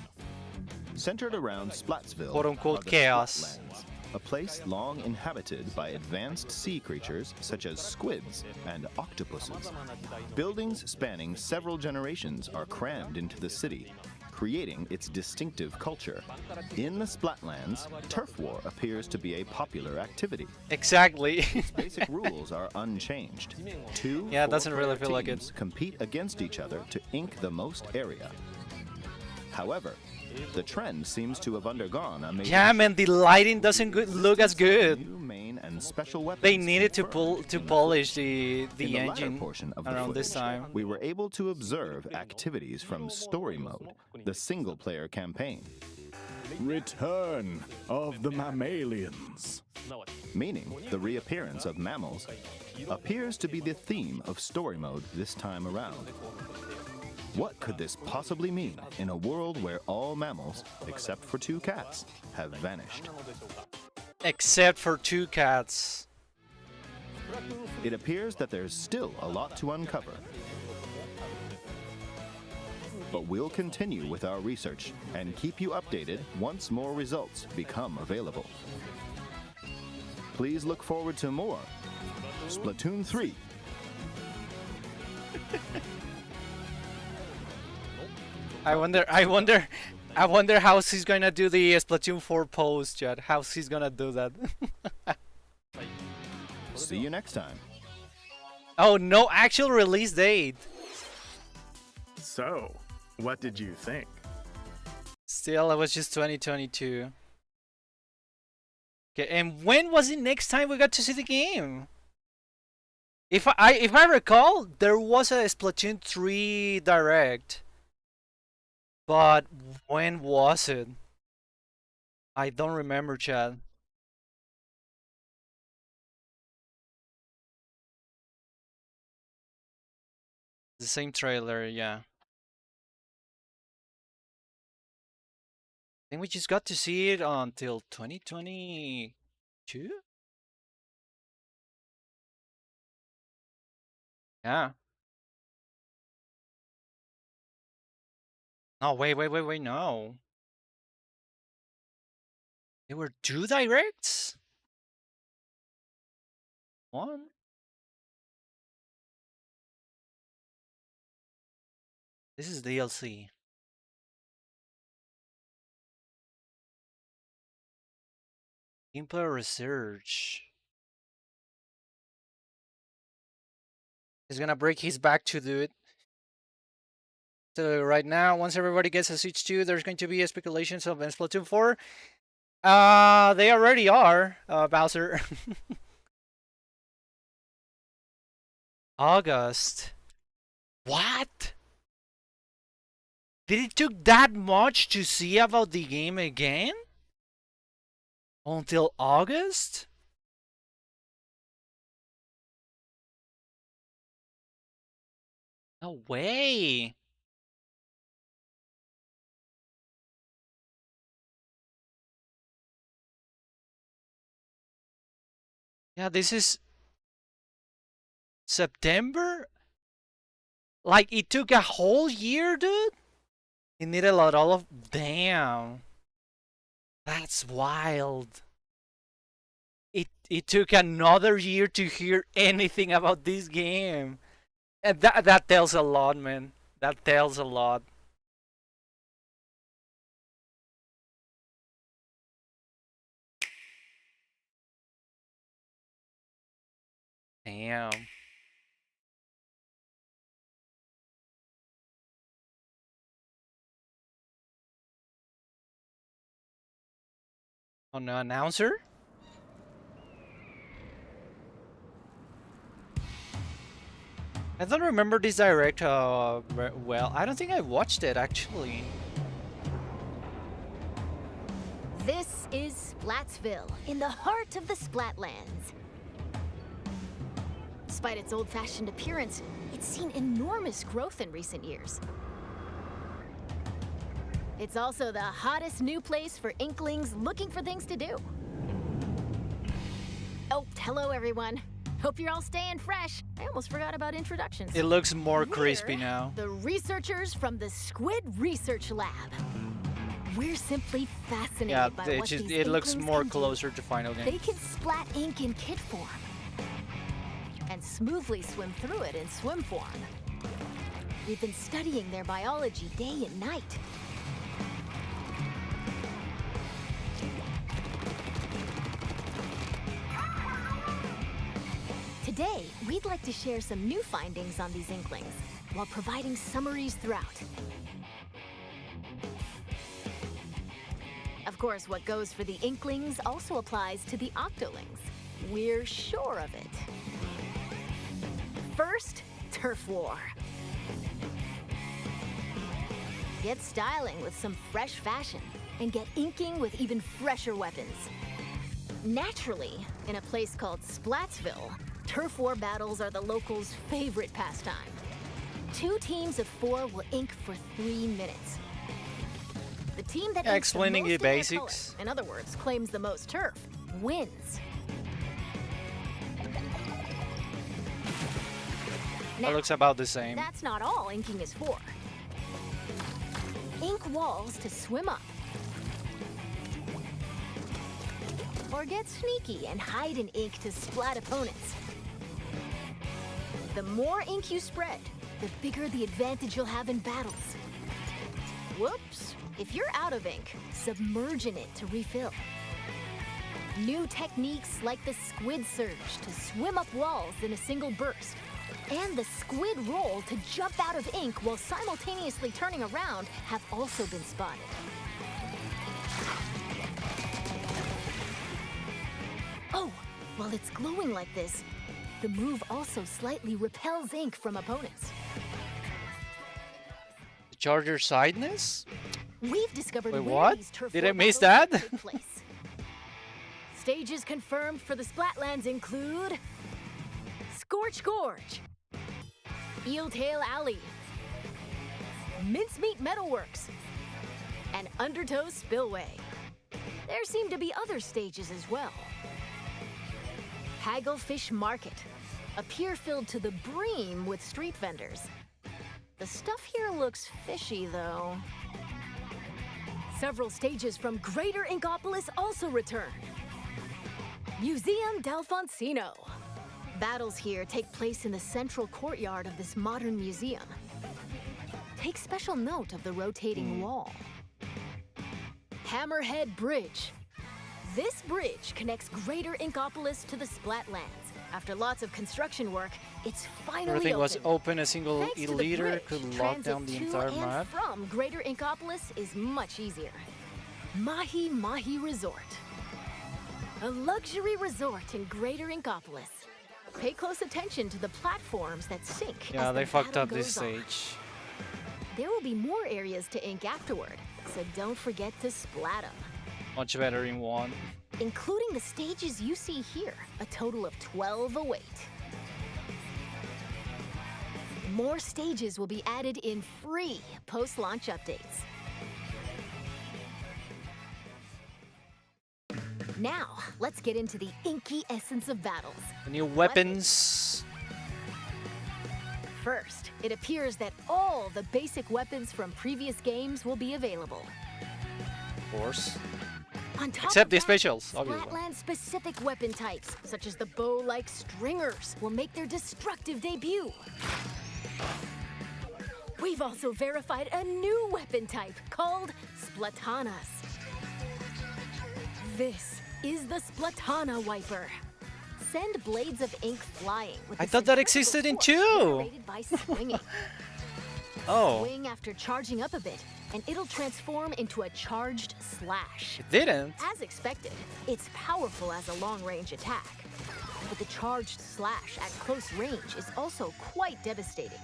Centered around Splatsville Quote-unquote are the chaos. Splatlands, a place long inhabited by advanced sea creatures such as squids and octopuses. Buildings spanning several generations are crammed into the city, creating its distinctive culture. In the Splatlands, turf war appears to be a popular activity. Exactly. Its basic rules are unchanged. Two Yeah, it doesn't really four-player feel like it. teams compete against each other to ink the most area. However, the trend seems to have undergone a major Yeah, man, the lighting doesn't look as good. new main and special weapons They needed to confirmed polish the in the latter engine portion of the around this footage, time. we were able to observe activities from Story Mode, the single-player campaign. Return of the mammalians. Meaning, the reappearance of mammals appears to be the theme of Story Mode this time around. What could this possibly mean in a world where all mammals, except for two cats, have vanished? Except for two cats. It appears that there's still a lot to uncover. But we'll continue with our research and keep you updated once more results become available. Please look forward to more Splatoon 3. I wonder how he's gonna do the Splatoon 4 pose, Chad. How he's gonna do that. See you next time. Oh, no actual release date. So, what did you think? Still, it was just 2022. Okay, and when was it next time we got to see the game? If I recall, there was a Splatoon 3 Direct. But when was it? I don't remember, Chad. The same trailer, yeah. I think we just got to see it until 2022? Yeah. Oh, wait, no. There were 2 directs? One? This is DLC. Gameplay research. He's gonna break his back to do it. So right now, once everybody gets a Switch 2, there's going to be a speculations of Splatoon 4. They already are, Bowser. August. What? Did it took that much to see about the game again? Until August? No way. Yeah, this is September? Like, it took a whole year, dude? It needed a lot of... Damn. That's wild. It took another year to hear anything about this game. And that tells a lot, man. That tells a lot. Damn. Oh, no announcer? I don't remember this direct well. I don't think I watched it, actually. This is Splatsville, in the heart of the Splatlands. Despite its old-fashioned appearance, it's seen enormous growth in recent years. It's also the hottest new place for Inklings looking for things to do. Oh, hello everyone. Hope you're all staying fresh. I almost forgot about introductions. It looks more crispy now. The researchers from the Squid Research Lab. We're simply fascinated by what these it looks Inklings more can do. closer to final game. They can splat ink in kit form and smoothly swim through it in swim form. We've been studying their biology day and night. Today, we'd like to share some new findings on these Inklings, while providing summaries throughout. Of course, what goes for the Inklings also applies to the Octolings. We're sure of it. First, Turf War. Get styling with some fresh fashion, and get inking with even fresher weapons. Naturally, in a place called Splatsville, Turf War battles are the locals' favorite pastime. 2 teams of 4 will ink for 3 minutes. The team that inks explaining the the most in their basics. color, in other words, claims the most turf, wins. Now, It looks about the same. that's not all inking is for. Ink walls to swim up. Or get sneaky and hide in ink to splat opponents. The more ink you spread, the bigger the advantage you'll have in battles. Whoops! If you're out of ink, submerge in it to refill. New techniques like the squid surge to swim up walls in a single burst, and the squid roll to jump out of ink while simultaneously turning around have also been spotted. Oh, while it's glowing like this, the move also slightly repels ink from opponents. The charger sideness? We've discovered Wait, where what? these turf Did war I miss battles that? take place. Stages confirmed for the Splatlands include Scorch Gorge, Eeltail Alley, Mincemeat Metalworks, and Undertow Spillway. There seem to be other stages as well. Hagglefish Market, a pier filled to the brim with street vendors. The stuff here looks fishy, though. Several stages from Greater Inkopolis also return. Museum d'Alfonsino. Battles here take place in the central courtyard of this modern museum. Take special note of the rotating wall. Hammerhead Bridge. This bridge connects Greater Inkopolis to the Splatlands. After lots of construction work, it's finally Everything was open. open. A single Thanks to the e-leader bridge, could lock transit down the to entire and map. from Greater Inkopolis is much easier. Mahi Mahi Resort. A luxury resort in Greater Inkopolis. Pay close attention to the platforms that sink. Yeah, as the they fucked battle up this goes on. stage. There will be more areas to ink afterward, so don't forget to splat them. Much better in one. Including the stages you see here, a total of 12 await. More stages will be added in free post-launch updates. Now, let's get into the inky essence of battles. The new weapons. First, it appears that all the basic weapons from previous games will be available. Of course. On top Except of the that, specials, obviously. Splatland-specific weapon types, such as the bow-like stringers, will make their destructive debut. We've also verified a new weapon type called Splatanas. This is the Splatana Wiper. Send blades of ink flying with I the thought that centrifugal existed in force 2. generated by swinging. Oh, Swing after charging up a bit, and it'll transform into a charged slash. it didn't. As expected, it's powerful as a long-range attack. But the charged slash at close range is also quite devastating.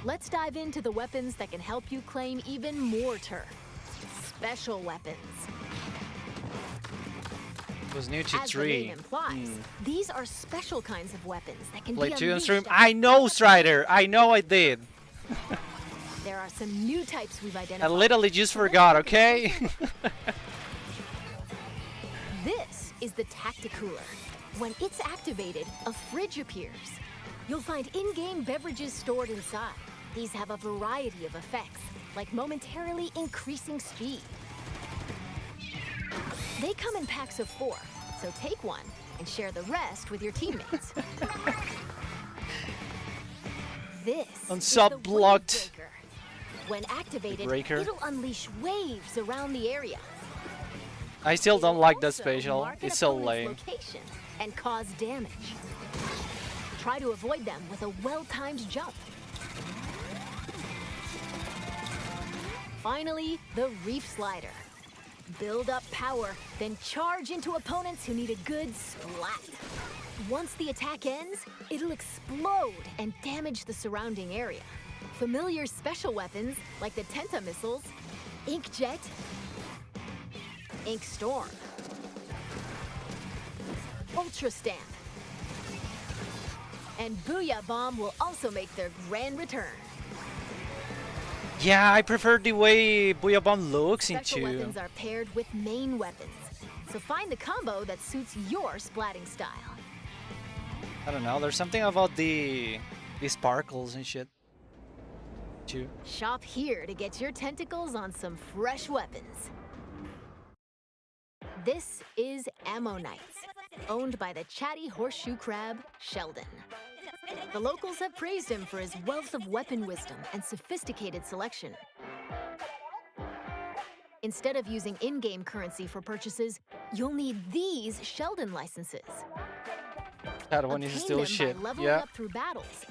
Let's dive into the weapons that can help you claim even more turf. Special weapons. It was new to As the name 3. implies, these are special kinds of weapons that can Play be 2 on unleashed stream. at I know, Strider. I know I did. There are some new types we've I identified. literally just forgot, okay? This is the Tacticooler. When it's activated, a fridge appears. You'll find in-game beverages stored inside. These have a variety of effects, like momentarily increasing speed. They come in packs of 4, so take one and share the rest with your teammates. This is the Wave Unsub-blocked. Breaker. When activated, Breaker. it'll unleash waves around the area. I still don't like that Also special. mark an It's so opponent's lame. location and cause damage. Try to avoid them with a well-timed jump. Finally, the Reef Slider. Build up power, then charge into opponents who need a good splat. Once the attack ends, it'll explode and damage the surrounding area. Familiar special weapons like the Tenta missiles, Inkjet, Ink Storm, Ultra Stamp, and Booyah Bomb will also make their grand return. Yeah, I prefer the way Booyah Bomb looks in Special 2. weapons are paired with main weapons, so find the combo that suits your splatting style. I don't know, there's something about the sparkles and shit. 2. Shop here to get your tentacles on some fresh weapons. This is Ammonites, owned by the chatty horseshoe crab, Sheldon. The locals have praised him for his wealth of weapon wisdom and sophisticated selection. Instead of using in-game currency for purchases, you'll need these Sheldon licenses. That one is Obtain still them shit. by leveling Yeah. up through battles,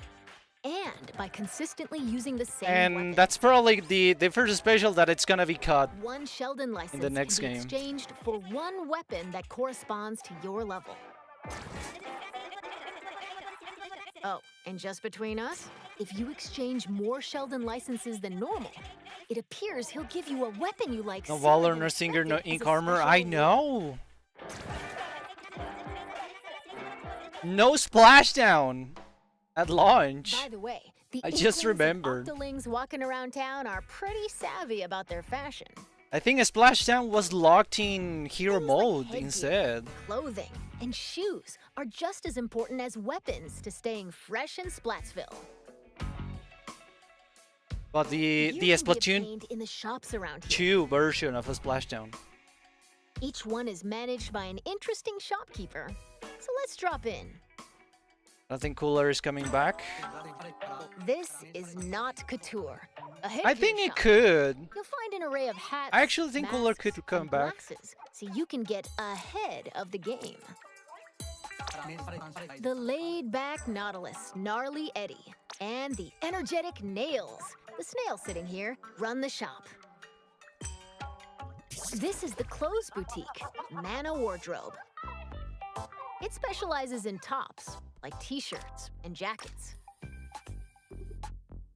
and by consistently using the same And weapon. that's probably the first special that it's gonna be cut. One Sheldon license the next can be game. exchanged for one weapon that corresponds to your level. Oh, and just between us, if you exchange more Sheldon licenses than normal, it appears he'll give you a weapon you like. No sooner Waller, than no Singer, no expected as Ink a Armor. special I reward. know. No splashdown at launch. By the way, the I just Inklings and remembered. Octolings walking around town are pretty savvy about their fashion. I think a splashdown was locked in hero Things like mode headgear, instead. Clothing and shoes are just as important as weapons to staying fresh in Splatsville. But the Gear can be Splatoon obtained in the shops around here. 2 version of a splashdown. Each one is managed by an interesting shopkeeper. So let's drop in. Nothing cooler is coming back. This is not couture. A I headgear think it shop. could. You'll find an array of hats. I actually think Cooler masks, could come and back. glasses, so you can get ahead of the game. The laid-back Nautilus, Gnarly Eddie, and the energetic Nails, the snail sitting here, run the shop. This is the clothes boutique, Mana Wardrobe. It specializes in tops, like t-shirts and jackets.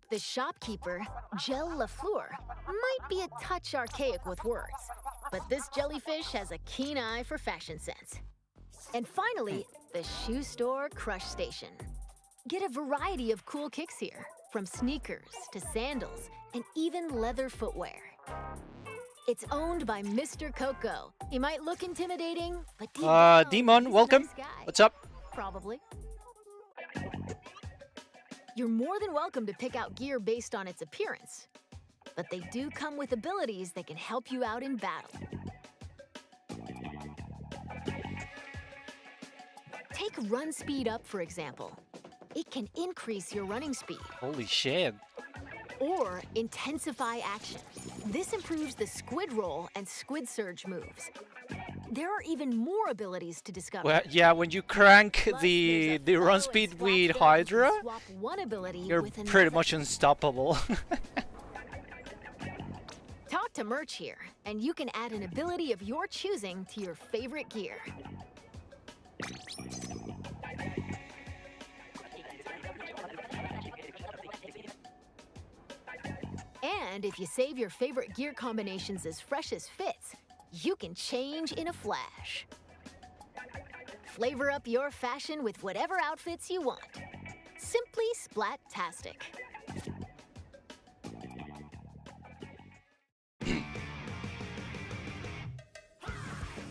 The shopkeeper, Gel Lafleur, might be a touch archaic with words, but this jellyfish has a keen eye for fashion sense. And finally, the shoe store Crush Station. Get a variety of cool kicks here, from sneakers to sandals and even leather footwear. It's owned by Mr. Coco. He might look intimidating, but deep down, Demon, he's a welcome. nice guy. What's up? Probably. You're more than welcome to pick out gear based on its appearance, but they do come with abilities that can help you out in battle. Take run speed up, for example. It can increase your running speed. Holy shit. Or intensify action. This improves the squid roll and squid surge moves. There are even more abilities to discover. Well, yeah, when you crank Plus, the there's a run fellow speed and with splash gun Hydra, to swap one ability you're with pretty another. much unstoppable. Talk to Merch here, and you can add an ability of your choosing to your favorite gear. And if you save your favorite gear combinations as fresh as fits, you can change in a flash. Flavor up your fashion with whatever outfits you want. Simply splat-tastic.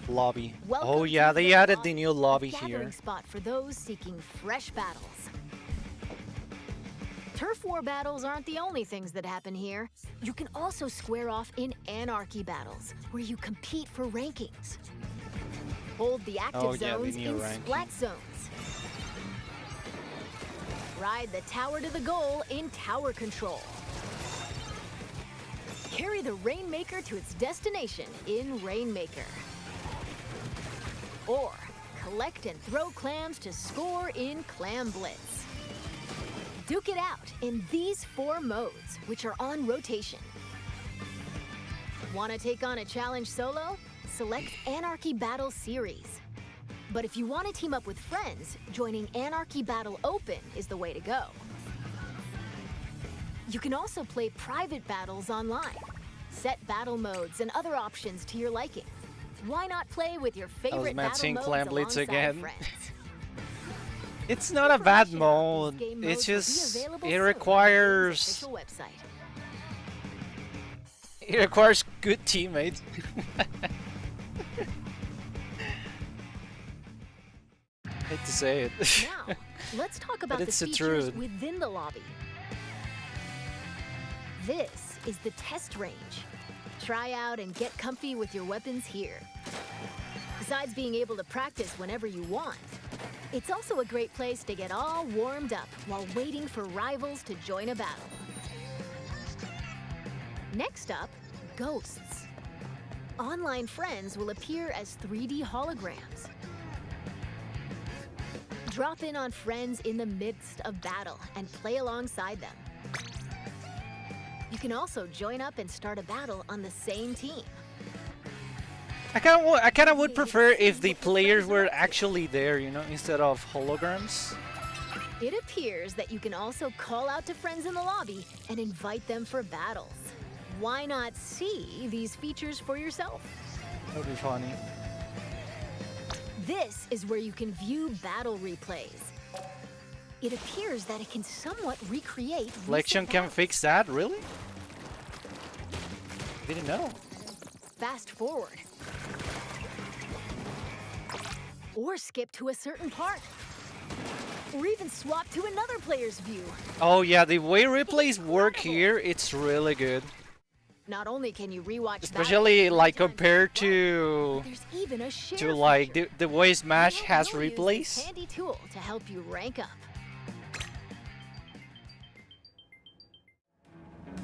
Lobby. Welcome Oh yeah, to they the added lobby, the new a lobby gathering here. spot for those seeking fresh battles. Turf war battles aren't the only things that happen here. You can also square off in anarchy battles, where you compete for rankings. Hold the active Oh, yeah, the zones new in ranking. splat zones. Ride the tower to the goal in tower control. Carry the Rainmaker to its destination in Rainmaker. Or collect and throw clams to score in Clam Blitz. Duke it out in these 4 modes, which are on rotation. Want to take on a challenge solo? Select Anarchy Battle Series. But if you want to team up with friends, joining Anarchy Battle Open is the way to go. You can also play private battles online. Set battle modes and other options to your liking. Why not play with your favorite Matt battle saying modes Clam Blitz alongside again. friends? It's not a bad Information about mode. these game It's modes will be just available it soon on the game's requires official website. it requires good teammates. Hate to say it. Now, let's talk about the it's the features truth. within the lobby. This is the test range. Try out and get comfy with your weapons here. Besides being able to practice whenever you want, it's also a great place to get all warmed up while waiting for rivals to join a battle. Next up, ghosts. Online friends will appear as 3D holograms. Drop in on friends in the midst of battle and play alongside them. You can also join up and start a battle on the same team. I kind of would prefer if the players were actually there, you know, instead of holograms. It appears that you can also call out to friends in the lobby and invite them for battles. Why not see these features for yourself? That would be funny. This is where you can view battle replays. It appears that it can somewhat recreate. Lection can fix that, really? Didn't know. Fast forward. Or skip to a certain part. Or even swap to another player's view. Oh yeah, the way replays work here, it's really good. Not only can you rewatch, especially like compared to even a like the way Smash has replays. Handy tool to help you rank up.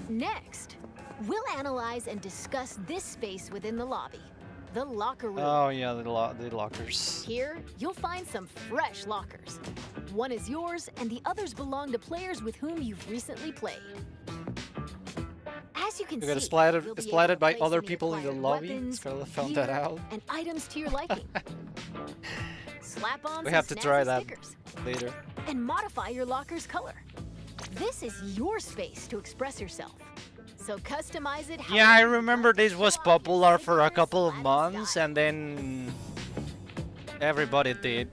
Next, we'll analyze and discuss this space within the lobby, the locker room. Oh yeah, the lockers. Here, you'll find some fresh lockers. One is yours, and the others belong to players with whom you've recently played. As you can You got see, splatted by other any people in the acquired lobby. weapons, Scarlet found gear, that out. and items to your liking. Slap on We some have to try snazzy that stickers later. and modify your locker's color. This is your space to express yourself. So customize it. Yeah, I however you remember like to this was show off your popular for a signature couple of Latin months, style. and then everybody did.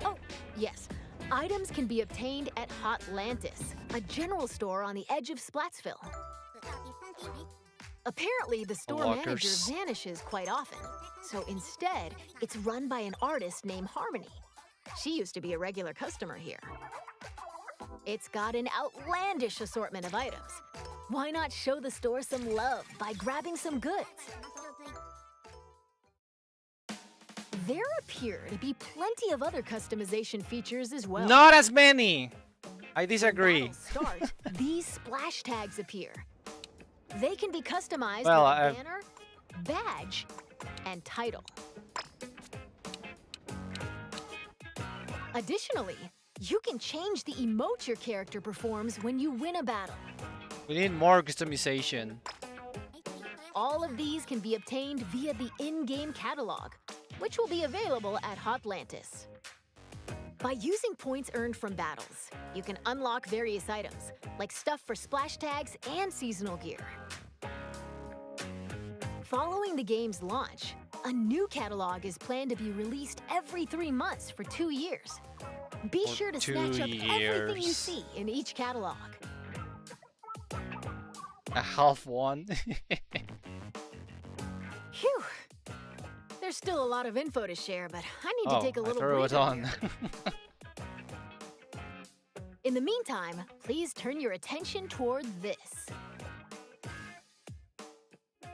Oh, yes. Items can be obtained at Hotlantis, a general store on the edge of Splatsville. Apparently, the store manager lockers. vanishes quite often, so instead, it's run by an artist named Harmony. She used to be a regular customer here. It's got an outlandish assortment of items. Why not show the store some love by grabbing some goods? There appear to be plenty of other customization features as well. Not as many. I When disagree. battles start, these splash tags appear. They can be customized Well, with a banner, badge, and title. Additionally, you can change the emote your character performs when you win a battle. We need more customization. All of these can be obtained via the in-game catalog, which will be available at Hotlantis. By using points earned from battles, you can unlock various items, like stuff for splash tags and seasonal gear. Following the game's launch, a new catalog is planned to be released every 3 months for 2 years. Be For sure to 2 snatch up everything you years. see in each catalog. A half one. Phew! There's still a lot of info to share, but I need to Oh, take a I little thought it was breather on. here. In the meantime, please turn your attention toward this.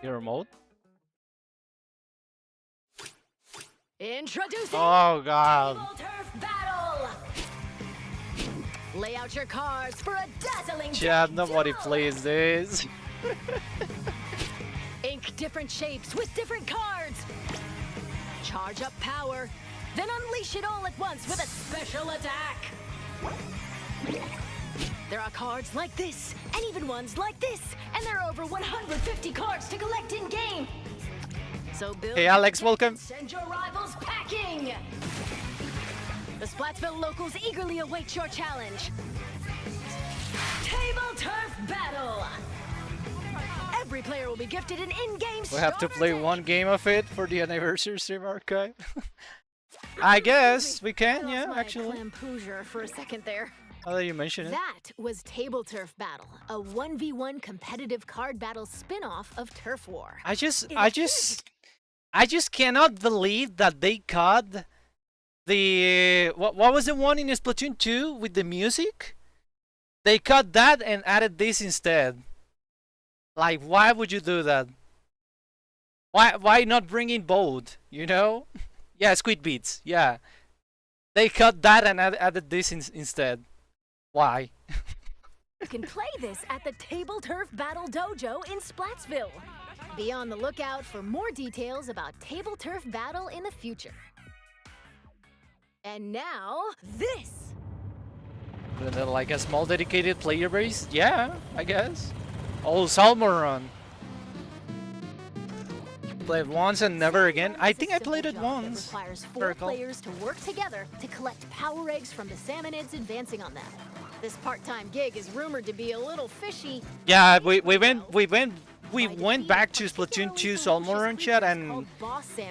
Your remote? Introducing Oh god. Table Turf Battle! Lay out your cards for a dazzling Chad, deck nobody duel! plays this. Ink different shapes with different cards. Charge up power, then unleash it all at once with a special attack. There are cards like this, and even ones like this, and there are over 150 cards to collect in game. So build. Hey Alex, welcome. Send your rivals packing. The Splatsville locals eagerly await your challenge. Table Turf Battle. Every player will be gifted an in-game. We have to starter play deck. one game of it for the anniversary stream archive. I guess we can, I yeah, lost my actually. Clampoosier for a second there. Now that you mention it. That was Table Turf Battle, a 1v1 competitive card battle spin-off of Turf War. I just cannot believe that they cut the what was the one in Splatoon 2 with the music? They cut that and added this instead. Like, why would you do that? Why not bring in both? You know? Yeah, Squid Beats. Yeah, they cut that and added this instead. Why? You can play this at the Table Turf Battle Dojo in Splatsville. Be on the lookout for more details about Table Turf Battle in the future. And now, this! Like a small dedicated player base? Yeah, I guess. Oh, Salmoron. Played once and never again. I think I played it once. It requires 4 players to work together to collect power eggs from the salmonids advancing on them. This part-time gig is rumored to be a little fishy. Yeah, we went back to Splatoon 2 Salmoron chat and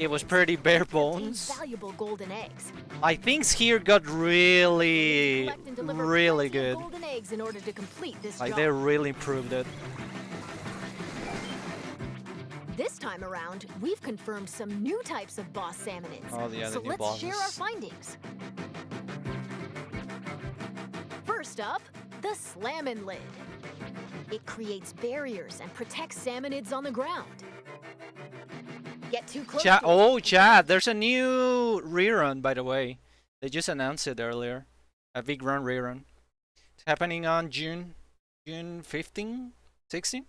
it was pretty bare bones. Golden eggs. I think here got really good. Golden eggs in order to complete this like job. they really improved it. This time around, we've confirmed some new types of boss salmonids. Oh, yeah, so the new let's bosses. share our findings. First up, the Slammin' Lid. It creates barriers and protects salmonids on the ground. Get too close. Chat, there's a new rerun, by the way. They just announced it earlier. A big run rerun. It's happening on June 15, 16?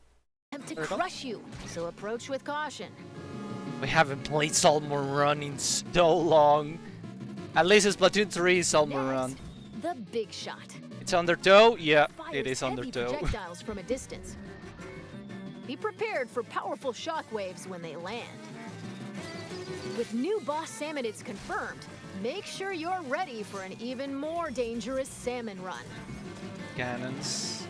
To crush you, so approach with caution. We haven't played Salmoron in so long. At least it's Splatoon 3 Salmoron. The big shot. It's undertow? Yeah, Fires it is heavy undertow. projectiles from a distance. Be prepared for powerful shockwaves when they land. With new boss salmonids confirmed, make sure you're ready for an even more dangerous salmon run. Cannons.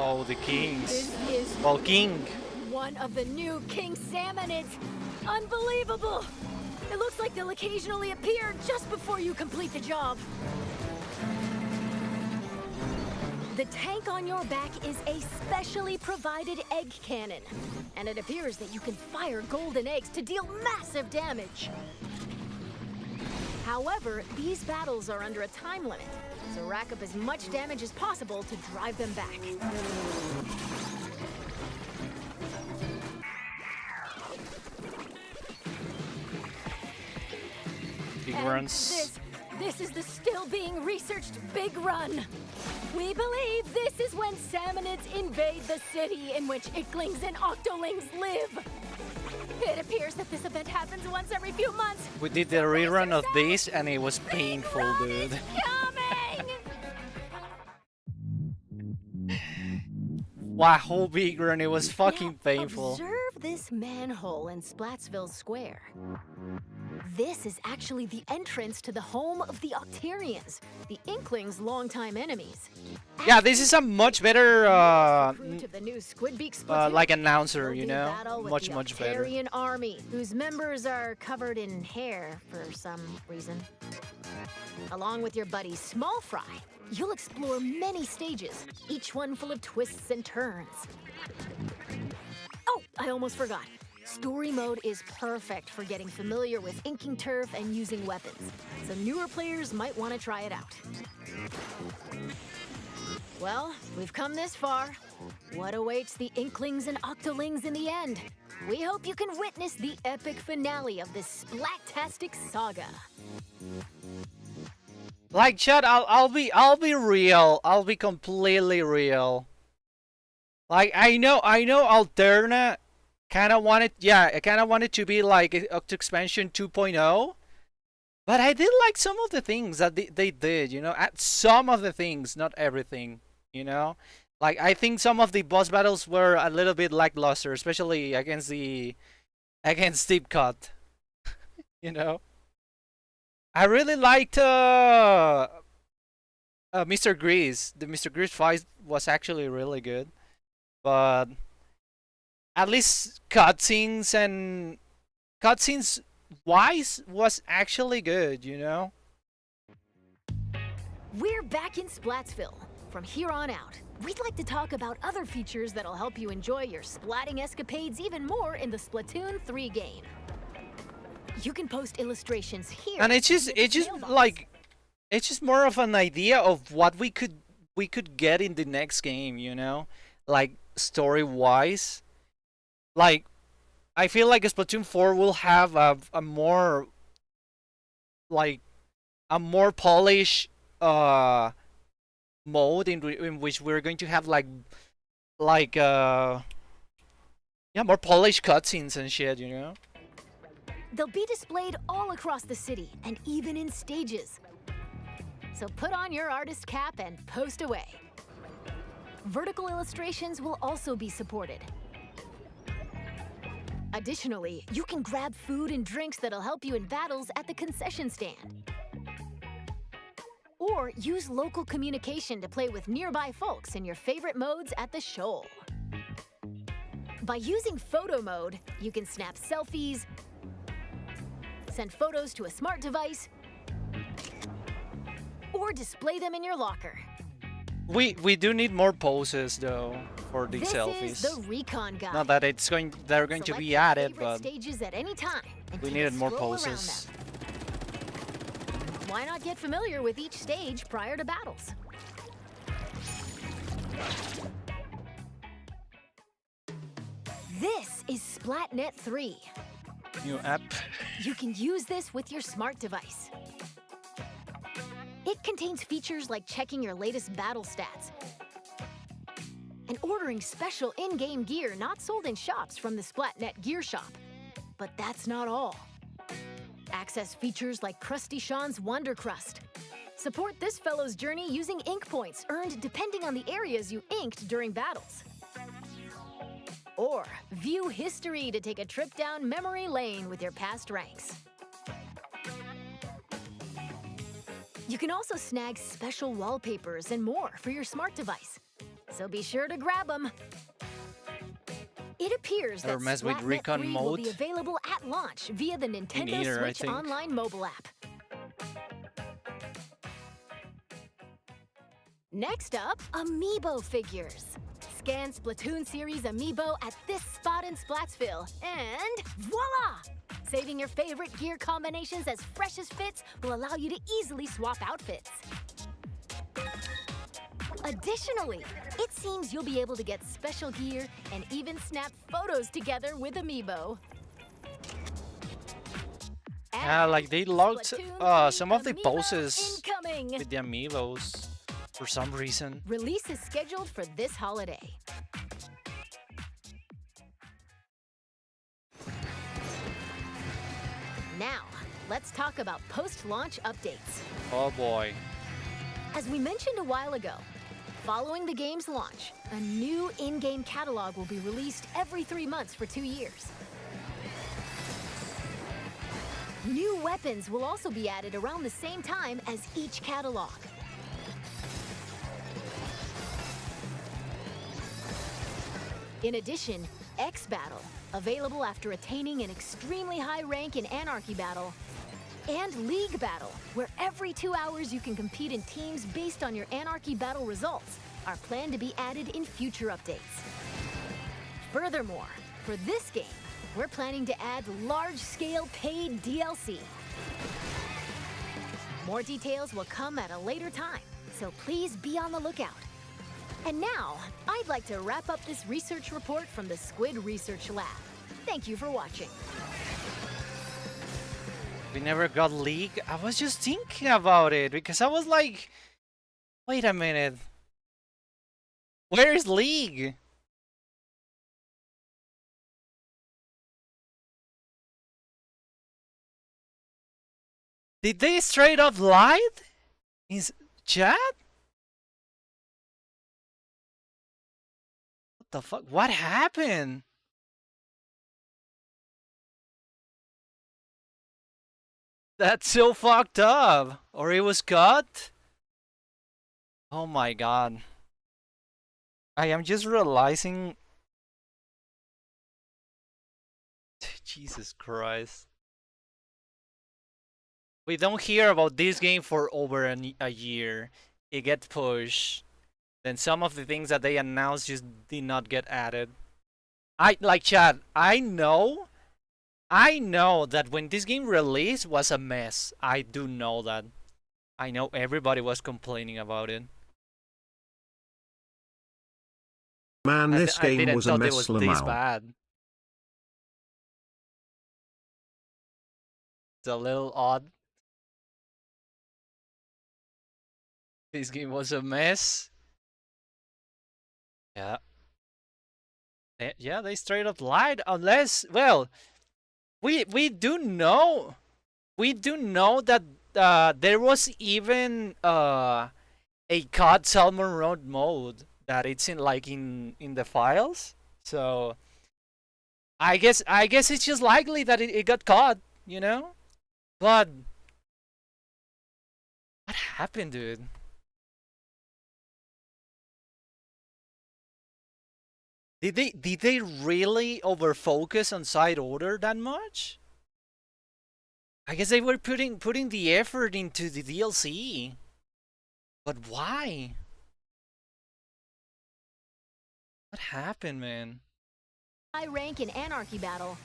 Oh, the kings. This is King. one of the new king salmonids. Unbelievable! It looks like they'll occasionally appear just before you complete the job. The tank on your back is a specially provided egg cannon, and it appears that you can fire golden eggs to deal massive damage. However, these battles are under a time limit, so rack up as much damage as possible to drive them back. Big And runs. This is the still being researched big run. We believe this is when salmonids invade the city in which icklings and octolings live. It appears that this event happens once every few months. We did the rerun of this and it was painful, dude. Coming! Wow, whole big run, it was fucking painful. Observe this manhole in Splatsville Square. This is actually the entrance to the home of the Octarians, the Inklings' longtime enemies. Yeah, this is a much better, Recruit of the new Squidbeak Splatoon. like announcer, you You'll do know? battle with Much the better. Octarian army, whose members are covered in hair for some reason. Along with your buddy Small Fry, you'll explore many stages, each one full of twists and turns. Oh, I almost forgot. Story mode is perfect for getting familiar with inking turf and using weapons, so newer players might want to try it out. Well, we've come this far. What awaits the Inklings and Octolings in the end? We hope you can witness the epic finale of this splat-tastic saga. Like, Chad, I'll be real. I'll be completely real. Like, I know Alterna kind of wanted, I kind of wanted to be like Octo Expansion 2.0, but I did like some of the things that they did, you know, at some of the things, not everything, you know. Like, I think some of the boss battles were a little bit lackluster, especially against Deep Cut, you know. I really liked Mr. Grease. The Mr. Grease fight was actually really good, but at least cutscenes wise was actually good, you know? We're back in Splatsville. From here on out, we'd like to talk about other features that'll help you enjoy your splatting escapades even more in the Splatoon 3 game. You can post illustrations here. And it's just like, it's just more of an idea of what we could get in the next game, you know? Like, story-wise. Like, I feel like Splatoon 4 will have a more like a more polished mode in which we're going to have like yeah, more polished cutscenes and shit, you know? They'll be displayed all across the city and even in stages. So put on your artist cap and post away. Vertical illustrations will also be supported. Additionally, you can grab food and drinks that'll help you in battles at the concession stand. Or use local communication to play with nearby folks in your favorite modes at the shoal. By using photo mode, you can snap selfies, send photos to a smart device, or display them in your locker. We do need more poses though for these selfies. This is the Recon Guide. Not that they're going to be added, but stages at any time and we take needed a more stroll around poses. them. Why not get familiar with each stage prior to battles? This is Splatnet 3. New app. You can use this with your smart device. It contains features like checking your latest battle stats and ordering special in-game gear not sold in shops from the Splatnet Gear Shop. But that's not all. Access features like Krusty Sean's Wonder Crust. Support this fellow's journey using ink points earned depending on the areas you inked during battles. Or view history to take a trip down memory lane with your past ranks. You can also snag special wallpapers and more for your smart device. So be sure to grab them. It appears that Or mess with Splatnet Recon 3 will mode. be available at launch via the Nintendo Neither, I Switch think. Online mobile app. Next up, Amiibo figures. Scan Splatoon series Amiibo at this spot in Splatsville, and voila! Saving your favorite gear combinations as fresh as fits will allow you to easily swap outfits. Additionally, it seems you'll be able to get special gear and even snap photos together with Amiibo. Yeah, like they logged Splatoon 3 some of the Amiibo poses incoming. with the amiibos for some reason. Release is scheduled for this holiday. Now, let's talk about post-launch updates. Oh boy. As we mentioned a while ago, following the game's launch, a new in-game catalog will be released every 3 months for 2 years. New weapons will also be added around the same time as each catalog. In addition, X Battle, available after attaining an extremely high rank in Anarchy Battle, and League Battle, where every 2 hours you can compete in teams based on your Anarchy Battle results, are planned to be added in future updates. Furthermore, for this game, we're planning to add large-scale paid DLC. More details will come at a later time, so please be on the lookout. And now, I'd like to wrap up this research report from the Squid Research Lab. Thank you for watching. We never got League. I was just thinking about it because I was like, wait a minute. Where is League? Did they straight up lie? Is chat? What the fuck? What happened? That's so fucked up. Or it was cut? Oh my god. I am just realizing. Jesus Christ. We don't hear about this game for over a year. It gets pushed. Then some of the things that they announced just did not get added. Chad, I know that when this game released was a mess. I do know that. I know everybody was complaining about it. Man, this I game didn't was a thought it mess, was this Lamau. bad. a little odd. This game was a mess. Yeah. Yeah, they straight up lied. Unless, well, we do know that there was even a COD Salmon Road mode that it's in like in the files. So I guess it's just likely that it got caught, you know? But what happened, dude? Did they really overfocus on side order that much? I guess they were putting the effort into the DLC. But why? What happened, man? High rank in Anarchy Battle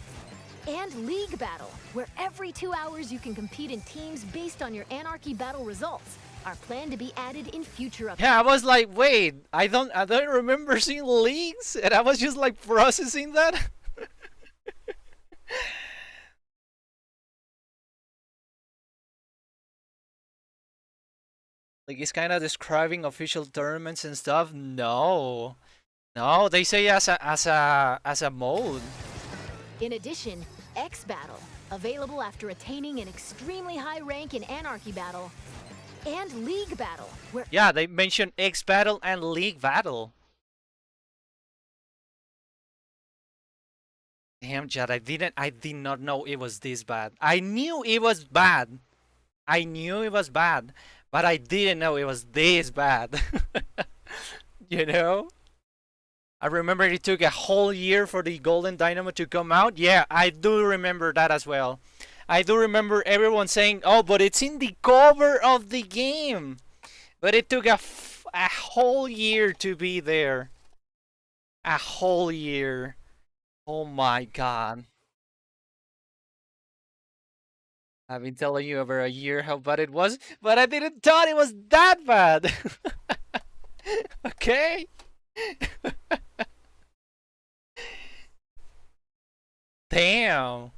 and League Battle, where every 2 hours you can compete in teams based on your Anarchy Battle results, are planned to be added in future updates. Yeah, I was like, wait, I don't remember seeing leagues, and I was just like processing that. Like it's kind of describing official tournaments and stuff. No, they say as a mode. In addition, X Battle, available after attaining an extremely high rank in Anarchy Battle, and League Battle, where Yeah, they mentioned X Battle and League Battle. Damn, Chad, I did not know it was this bad. I knew it was bad. But I didn't know it was this bad. You know? I remember it took a whole year for the Golden Dynamo to come out. Yeah, I do remember that as well. I do remember everyone saying, oh, but it's in the cover of the game. But it took a whole year to be there. A whole year. Oh my god. I've been telling you over a year how bad it was, but I didn't thought it was that bad. Okay? Damn.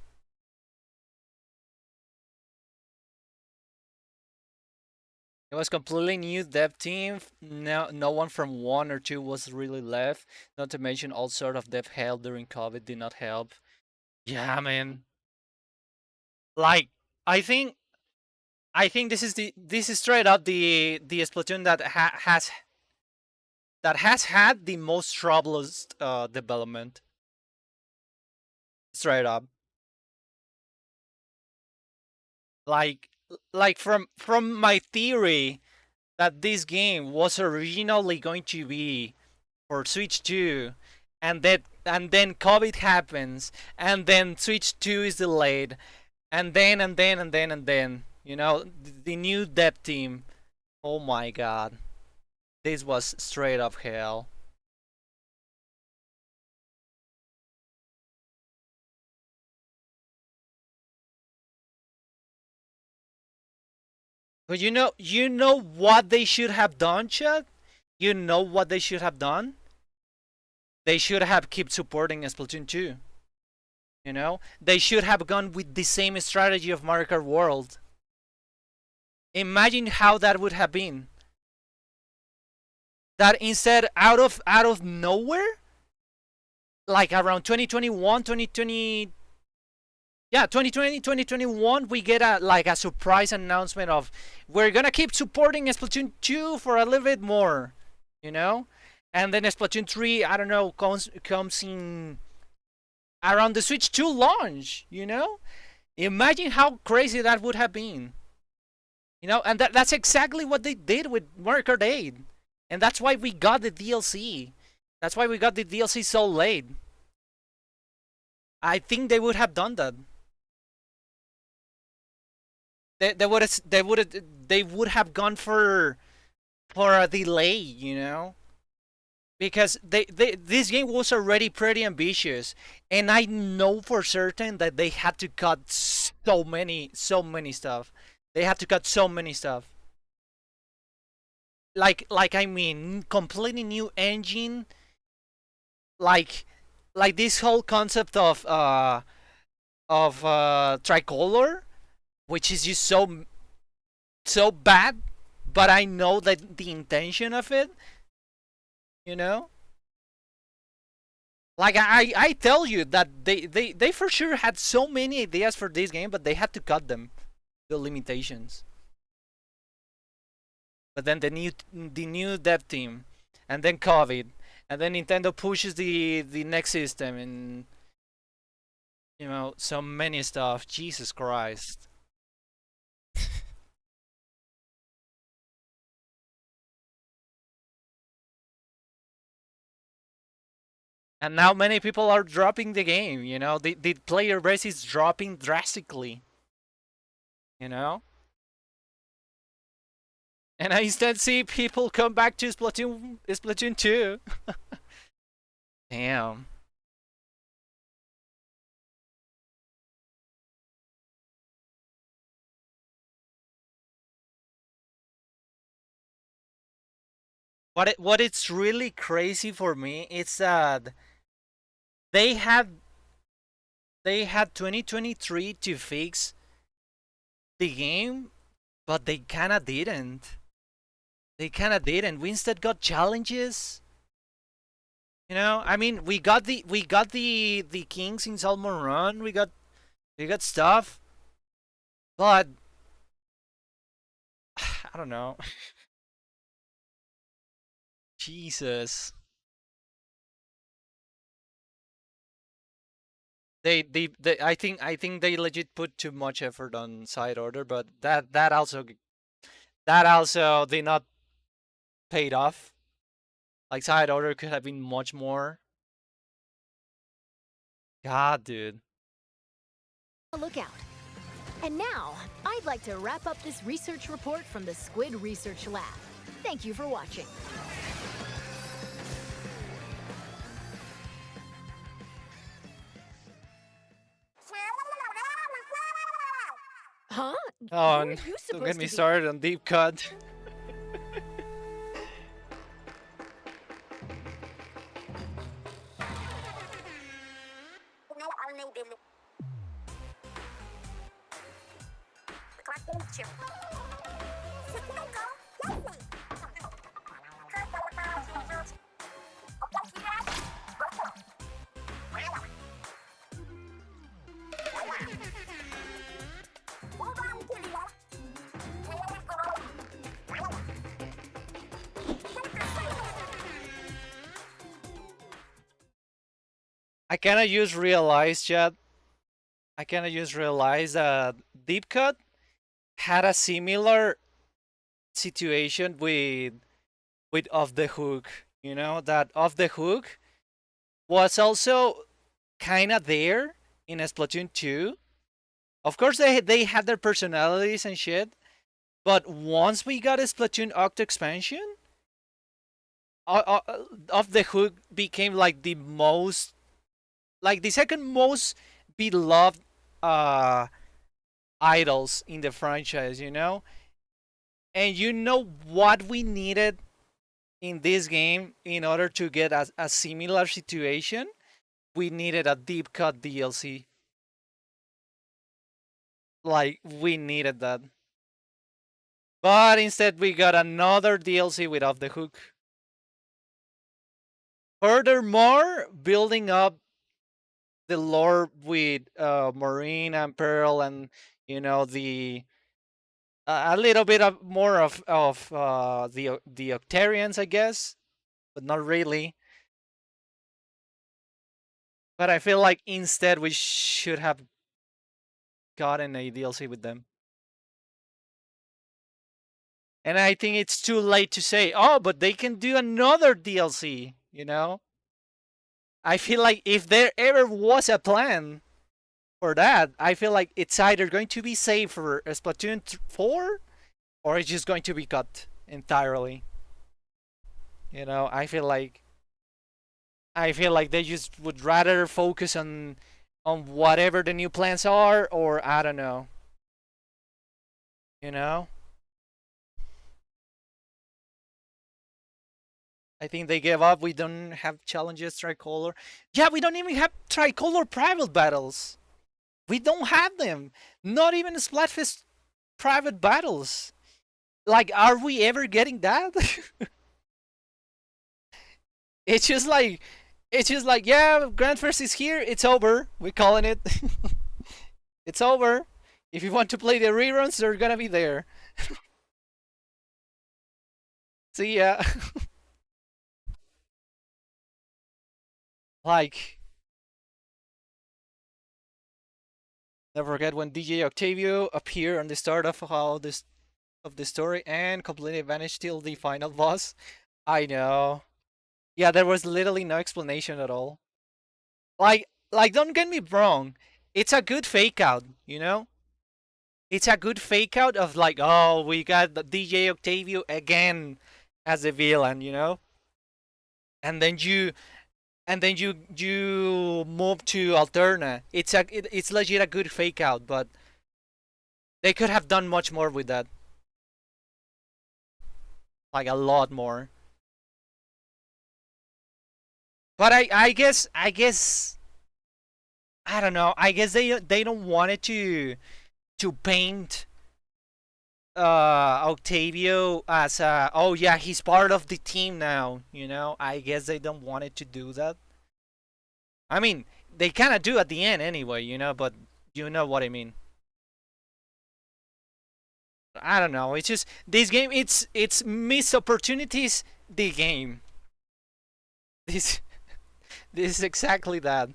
It was completely new dev team. No one from 1 or 2 was really left. Not to mention all sort of dev hell during COVID did not help. Yeah, man. Like I think this is straight up the Splatoon that has had the most troublous development. Straight up. Like from my theory that this game was originally going to be for Switch 2, and then COVID happens, and then Switch 2 is delayed, and then you know, the new dev team. Oh my god, this was straight up hell. But you know what they should have done, Chad? You know what they should have done? They should have kept supporting Splatoon 2. You know? They should have gone with the same strategy of Mario Kart World. Imagine how that would have been. That instead, out of nowhere, like around 2021, 2020, yeah, 2020, 2021, we get a surprise announcement of we're gonna keep supporting Splatoon 2 for a little bit more, you know, and then Splatoon 3, I don't know, comes in around the Switch 2 launch, you know. Imagine how crazy that would have been, you know, and that's exactly what they did with Mario Kart 8, and that's why we got the DLC. That's why we got the DLC so late. I think they would have done that. They would have gone for a delay, you know, because this game was already pretty ambitious, and I know for certain that they had to cut so many stuff. They had to cut so many stuff. Like I mean, completely new engine. Like this whole concept of tricolor. which is just so bad. But I know that the intention of it, you know. Like I tell you that they for sure had so many ideas for this game, but they had to cut them, the limitations. But then the new dev team, and then COVID, and then Nintendo pushes the next system, and you know, so many stuff. Jesus Christ. And now many people are dropping the game, you know, the player base is dropping drastically, you know. And I instead see people come back to Splatoon 2. Damn. What it's really crazy for me is that they had 2023 to fix the game, but they kinda didn't. They kinda didn't. We instead got challenges. You know, I mean, we got the Kings in Salmon Run. We got stuff, but I don't know. Jesus. I think they legit put too much effort on side order, but that also did not paid off. Like side order could have been much more. God, dude. Look out. And now, I'd like to wrap up this research report from the Squid Research Lab. Thank you for watching. Huh? Oh, Who are and you don't supposed get me to be? started on deep cut. I kinda just realized, Chad. I kinda just realized that deep cut had a similar situation with off the hook. You know that off the hook was also kind of there in Splatoon 2. Of course, they had their personalities and shit, but once we got a Splatoon Octo expansion, off the hook became like the most, like the second most beloved idols in the franchise. You know, and you know what we needed in this game in order to get a similar situation, we needed a deep cut DLC. Like, we needed that. But instead, we got another DLC with Off the Hook. Furthermore, building up the lore with Marine and Pearl, and you know a little bit of more of the Octarians, I guess, but not really. But I feel like instead we should have gotten a DLC with them. And I think it's too late to say, oh, but they can do another DLC, you know? I feel like if there ever was a plan for that, I feel like it's either going to be saved for Splatoon 4 or it's just going to be cut entirely. You know, I feel like they just would rather focus on whatever the new plans are, or I don't know. You know? I think they gave up. We don't have challenges tricolor. Yeah, we don't even have tricolor private battles. We don't have them. Not even Splatfest private battles. Like, are we ever getting that? it's just like, yeah, Grand First is here. It's over. We're calling it. It's over. If you want to play the reruns, they're gonna be there. See ya. Like, never forget when DJ Octavio appeared on the start of how this of the story and completely vanished till the final boss. I know. Yeah, there was literally no explanation at all. Like, don't get me wrong. It's a good fake out, you know? It's a good fake out of like, oh, we got the DJ Octavio again as a villain, you know? And then you move to Alterna. It's legit a good fake out, but they could have done much more with that. Like a lot more. But I guess I don't know. I guess they don't want it to paint Octavio as oh yeah, he's part of the team now, you know? I guess they don't want it to do that. I mean, they kind of do at the end anyway, you know, but you know what I mean. I don't know. It's just this game. It's missed opportunities. The game. This this is exactly that.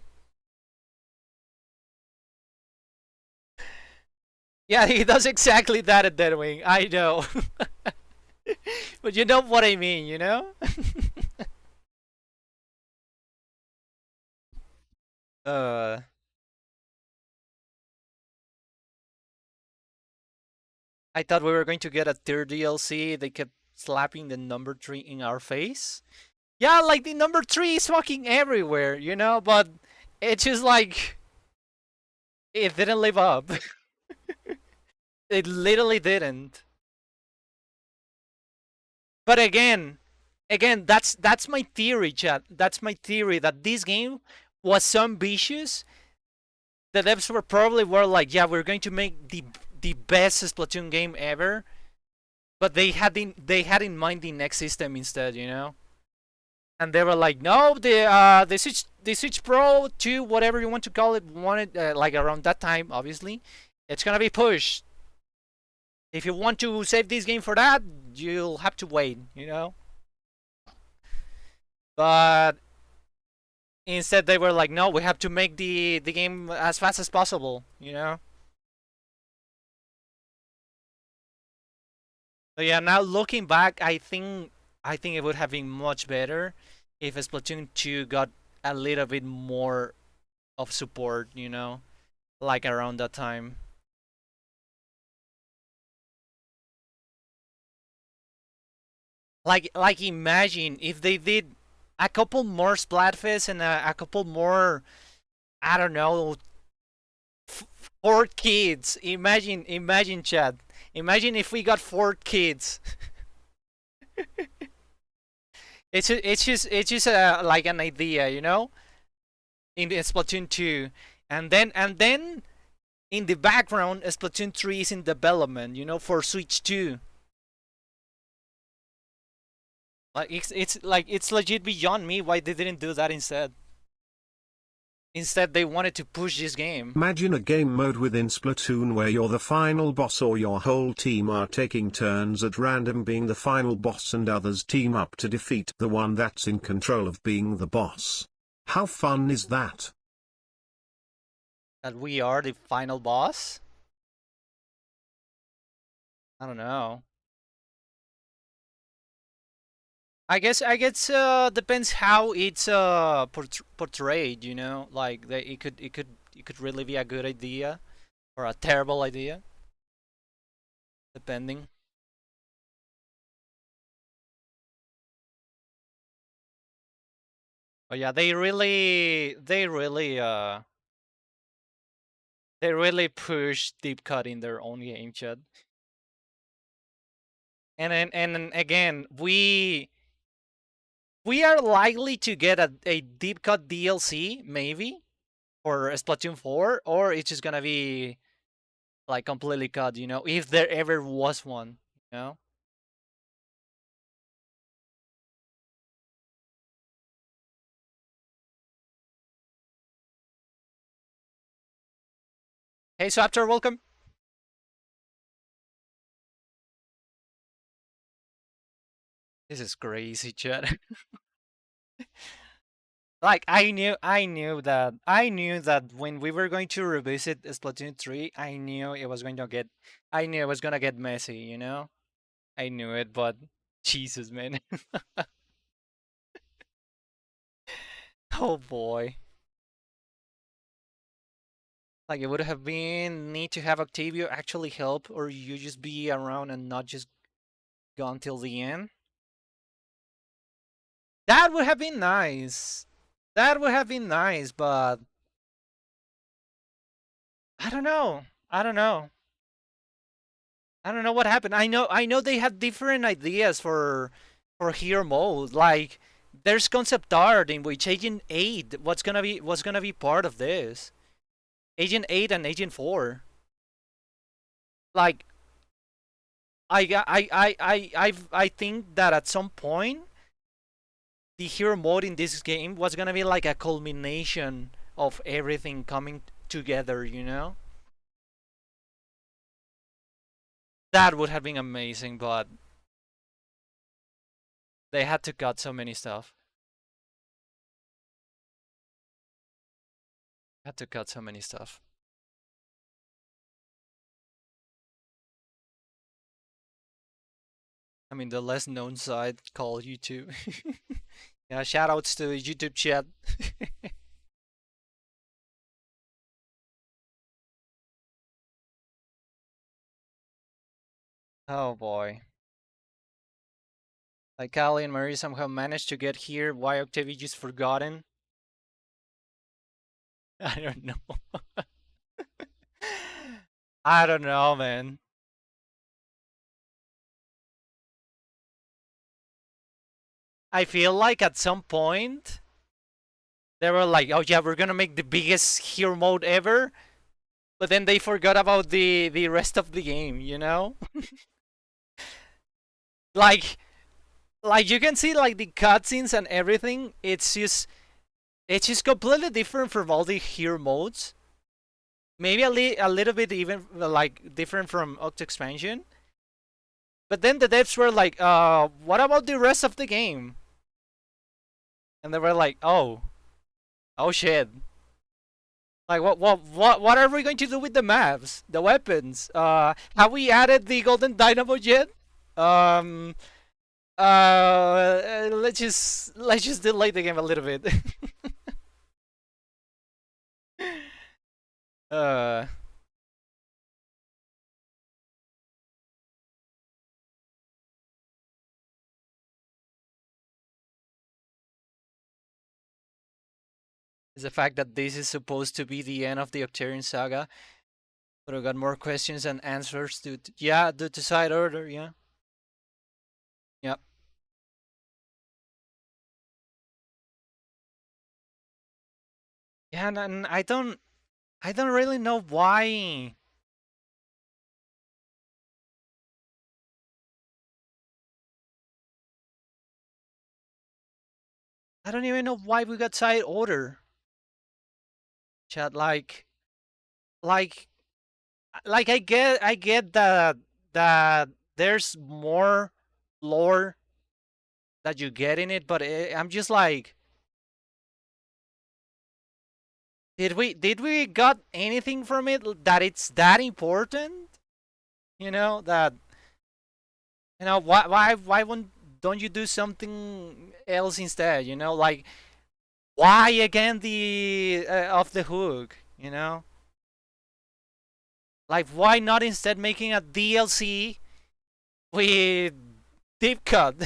Yeah, he does exactly that at Deadwing. I know. But you know what I mean, you know? uh I thought we were going to get a third DLC. They kept slapping the number 3 in our face. Yeah, like the number 3 is fucking everywhere, you know, but it's just like it didn't live up. It literally didn't. But again, that's my theory, chat. That's my theory that this game was so ambitious. The devs were like, yeah, we're going to make the best Splatoon game ever. But they had in mind the next system instead, you know. And they were like, no, the Switch Pro 2, whatever you want to call it, wanted like around that time, obviously, it's gonna be pushed. If you want to save this game for that, you'll have to wait, you know. But instead, they were like, no, we have to make the game as fast as possible, you know. So yeah, now looking back, I think it would have been much better if Splatoon 2 got a little bit more of support, you know, like around that time. Like imagine if they did a couple more Splatfests and a couple more, I don't know, 4 kids. Imagine, Chad. Imagine if we got 4 kids. It's just like an idea, you know, in the Splatoon 2, and then in the background, Splatoon 3 is in development, you know, for Switch 2. Like it's legit beyond me why they didn't do that instead. Instead, they wanted to push this game. Imagine a game mode within Splatoon where you're the final boss or your whole team are taking turns at random being the final boss and others team up to defeat the one that's in control of being the boss. How fun is that? That we are the final boss. I don't know. I guess depends how it's portrayed, you know, like it could really be a good idea or a terrible idea, depending. But yeah, they really push deep cut in their own game, chat. And then again, we are likely to get a deep cut DLC, maybe. for Splatoon 4, or it's just gonna be like completely cut, you know, if there ever was one, you know. Hey, Swaptor, welcome. This is crazy, chat. Like I knew that when we were going to revisit Splatoon 3, I knew it was gonna get messy, you know? I knew it, but Jesus, man. Oh boy. Like it would have been neat to have Octavio actually help, or you just be around and not just gone till the end. That would have been nice. That would have been nice, but I don't know. I don't know. I don't know what happened. I know they had different ideas for hero mode. Like there's concept art in which Agent 8 what's gonna be part of this. Agent 8 and Agent 4. Like I think that at some point the hero mode in this game was gonna be like a culmination of everything coming together, you know? That would have been amazing, but they had to cut so many stuff. Had to cut so many stuff. I mean, the less known side called YouTube. Yeah, shoutouts to the YouTube chat. Oh boy. Like Callie and Marie somehow managed to get here. Why Octavia just forgotten? I don't know. I don't know, man. I feel like at some point they were like, "Oh yeah, we're gonna make the biggest hero mode ever," but then they forgot about the rest of the game. You know, like like you can see like the cutscenes and everything. It's just completely different from all the hero modes. Maybe a little bit even like different from Octo Expansion. But then the devs were like, what about the rest of the game? And they were like, oh shit. Like what are we going to do with the maps, the weapons? Have we added the golden dynamo yet? Um, let's just delay the game a little bit. uh, is the fact that this is supposed to be the end of the Octarian saga, but I got more questions and answers yeah, to decide order, yeah. Yep. Yeah, and I don't really know why. I don't even know why we got side order. Chat like I get that there's more lore that you get in it, but I'm just like, did we got anything from it that it's that important? You know that why won't don't you do something else instead? You know, like why again the off the hook? You know, like why not instead making a DLC with deep cut?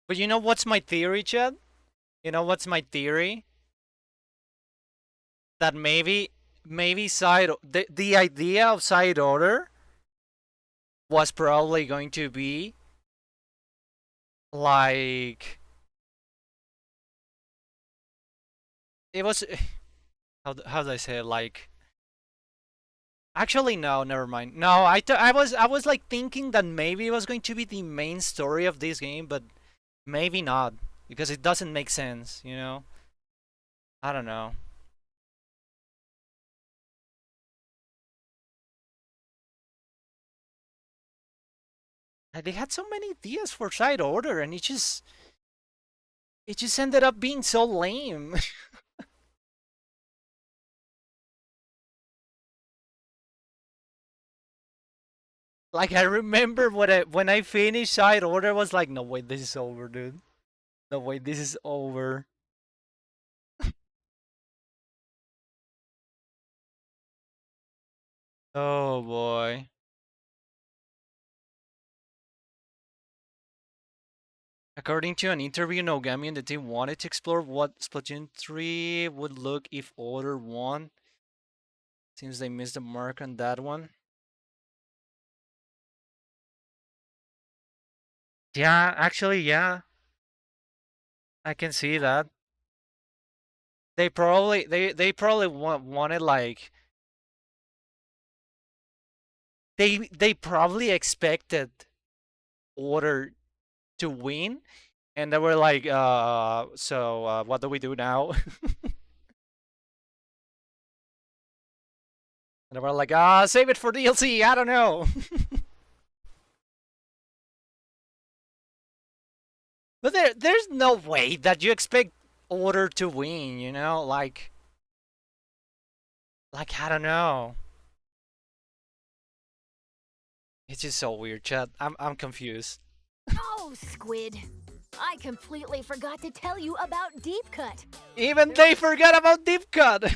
But you know what's my theory, Chad? You know what's my theory? That maybe maybe the idea of side order was probably going to be like it was how do I say it, like actually no, never mind. No, I was like thinking that maybe it was going to be the main story of this game, but maybe not because it doesn't make sense, you know? I don't know. They had so many ideas for side order and it just ended up being so lame. Like I remember when I finished side order, I was like, no wait, this is over, dude. No wait, this is over. Oh boy. According to an interview, Nogami and the team wanted to explore what Splatoon 3 would look if Order won. Seems they missed the mark on that one. Yeah, actually, yeah. I can see that. They probably wanted like they probably expected Order to win, and they were like, so what do we do now? And they were like, save it for DLC. I don't know. But there's no way that you expect Order to win, you know? Like I don't know. It's just so weird, chat. I'm confused. Oh, Squid. I completely forgot to tell you about Deep Cut. Even they forgot about Deep Cut.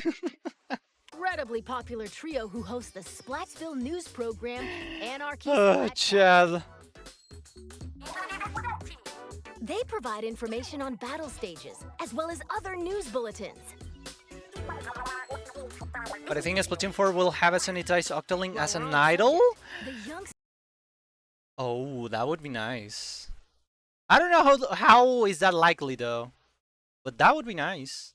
Incredibly popular trio who host the Splatsville news program Anarchy Oh, Splat. Chad. They provide information on battle stages, as well as other news bulletins. But I think Splatoon 4 will have a sanitized Octoling as an idol? The young Oh, that would be nice. I don't know how is that likely though, but that would be nice.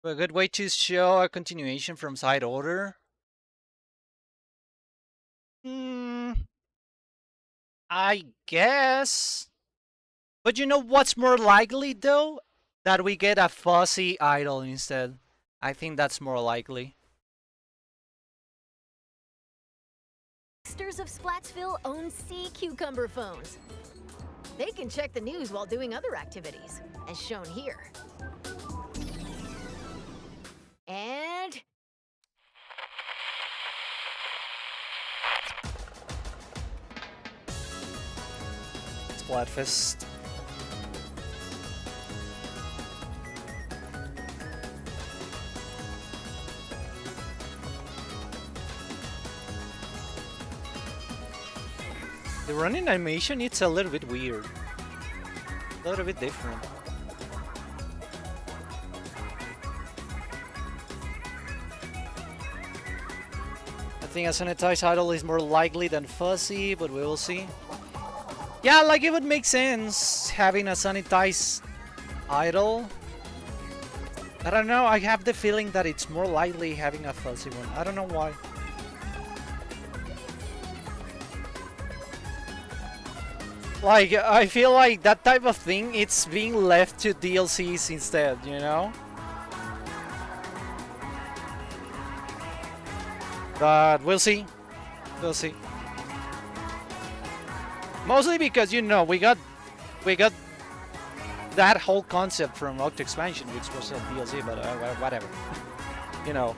A good way to show a continuation from side order. I guess. But you know what's more likely though? That we get a fuzzy idol instead. I think that's more likely. youngsters of Splatsville own sea cucumber phones. They can check the news while doing other activities, as shown here. And Splatfest. The running animation, it's a little bit weird. A little bit different. I think a sanitized idol is more likely than fuzzy, but we will see. Yeah, like it would make sense having a sanitized idol. I don't know, I have the feeling that it's more likely having a fuzzy one. I don't know why. Like, I feel like that type of thing, it's being left to DLCs instead, you know? But we'll see. We'll see. Mostly because, you know, we got that whole concept from Octo Expansion, which was a DLC, but whatever. You know.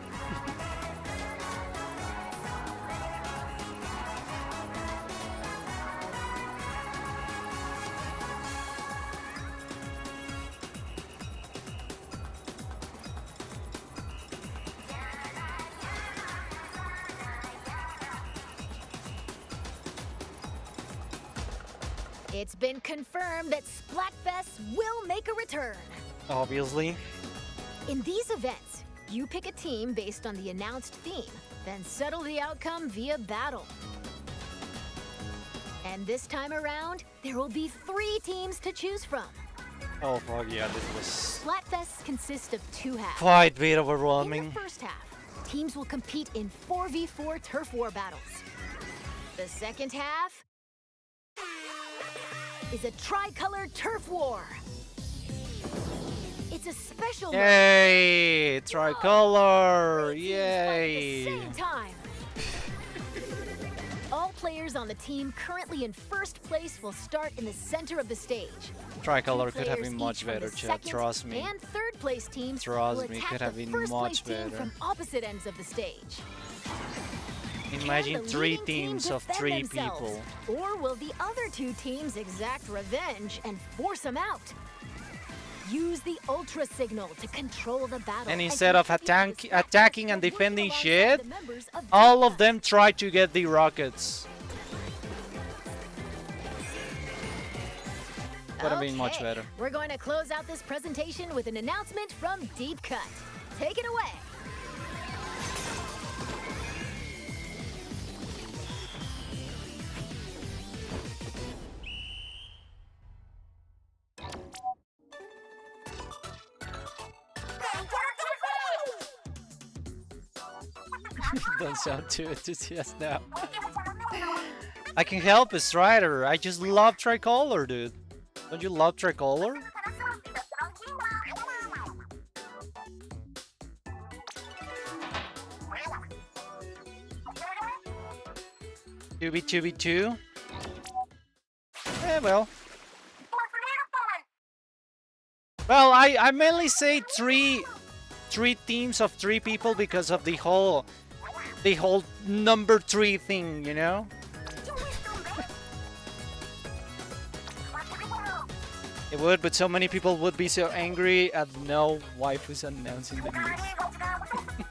it's been confirmed that Splatfest will make a return. Obviously. In these events, you pick a team based on the announced theme, then settle the outcome via battle. And this time around, there will be 3 teams to choose from. Oh fuck yeah, this was Splatfests consist of 2 halves. quite a bit In overwhelming. the first half, teams will compete in 4v4 turf war battles. The second half is a tricolor turf war. It's a special Yay! mode. Tricolor! Three teams fight at the Yay! same time. All players on the team currently in first place will start in the center of the stage. Tricolor Two could have players been much each from better, the chat. second Trust me. And third place teams Trust will me, attack could have the been first place much team better. from opposite ends of the stage. Imagine Can the 3 leading team teams of defend 3 themselves? people. Or will the other 2 teams exact revenge and force them out? Use the ultra signal to control the battle. And instead of compete with the attacking and Splatfests working defending alongside shit, the members of all Team of them try to get the rockets. Would have been much Okay, better. We're going to close out this presentation with an announcement from Deep Cut. Take it away. Don't sound too enthusiastic now. I can help a Strider. I just love Tricolor, dude. Don't you love Tricolor? Two v two v two. Well. Well, I mainly say three teams of 3 people because of the whole number 3 thing, you know? It would, but so many people would be so angry at no waifus announcing the news.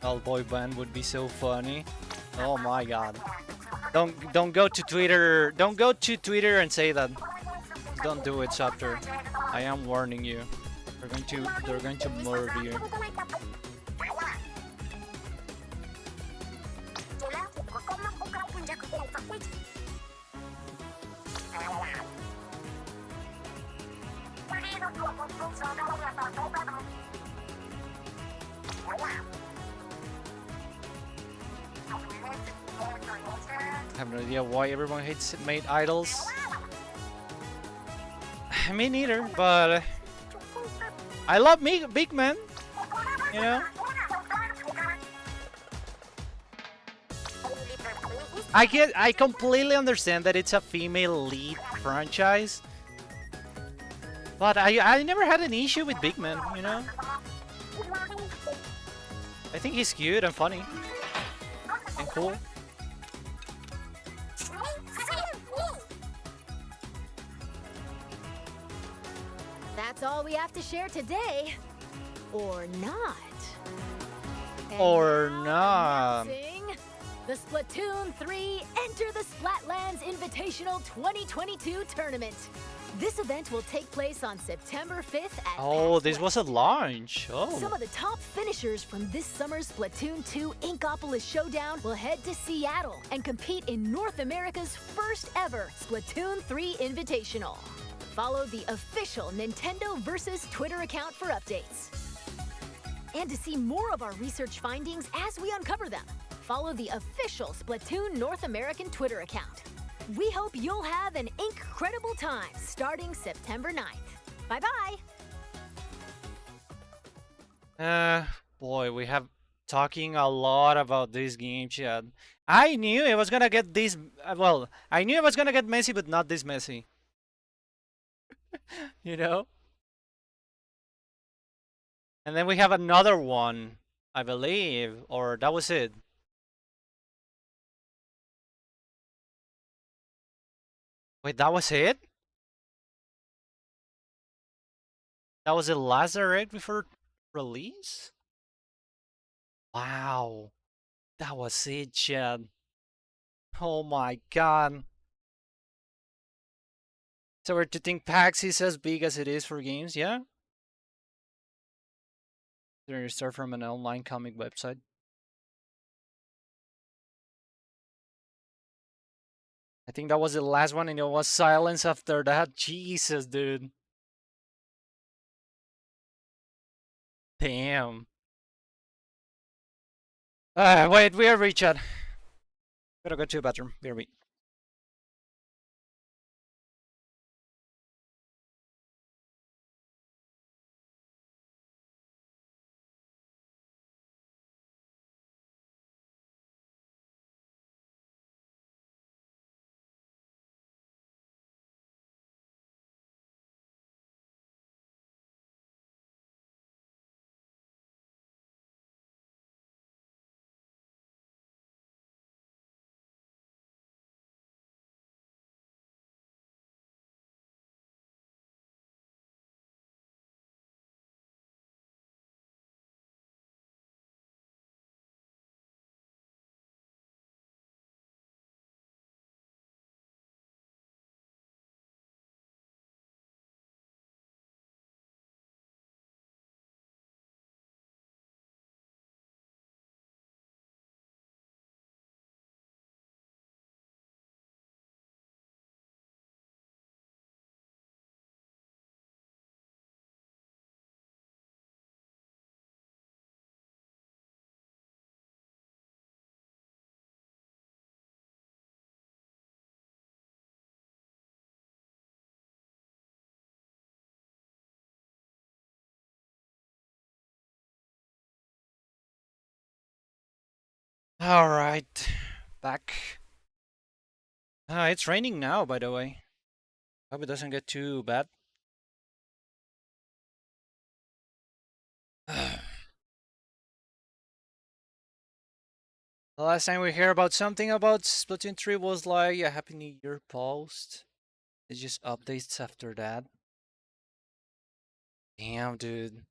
All boy band would be so funny. Oh my god. Don't go to Twitter. Don't go to Twitter and say that. Don't do it, Chapter. I am warning you. They're going to murder you. I have no idea why everyone hates made idols. Me neither, but I love me big men. You know. I completely understand that it's a female lead franchise, but I never had an issue with big men. You know. I think he's cute and funny and cool. That's all we have to share today. Or not. And Or now, not. announcing the Splatoon 3 Enter the Splatlands Invitational 2022 tournament. This event will take place on September 5th at Oh, PAX this was a West. launch. Some Oh. of the top finishers from this summer's Splatoon 2 Inkopolis Showdown will head to Seattle and compete in North America's first ever Splatoon 3 Invitational. Follow the official Nintendo Versus Twitter account for updates. And to see more of our research findings as we uncover them, follow the official Splatoon North American Twitter account. We hope you'll have an incredible time starting September 9th. Bye-bye! Boy, we have talking a lot about this game, chat. I knew it was gonna get this. Well, I knew it was gonna get messy, but not this messy. You know. And then we have another one, I believe, or that was it. Wait, that was it? That was the last direct before release? Wow. That was it, chat. Oh my god. So we're to think PAX is as big as it is for games, yeah? Then you start from an online comic website. I think that was the last one and it was silence after that. Jesus, dude. Damn. Wait, we are Richard. Gotta go to the bathroom. BRB. Alright. Back. It's raining now, by the way. Hope it doesn't get too bad. The last time we hear about something about Splatoon 3 was like a Happy New Year post. It's just updates after that. Damn, dude.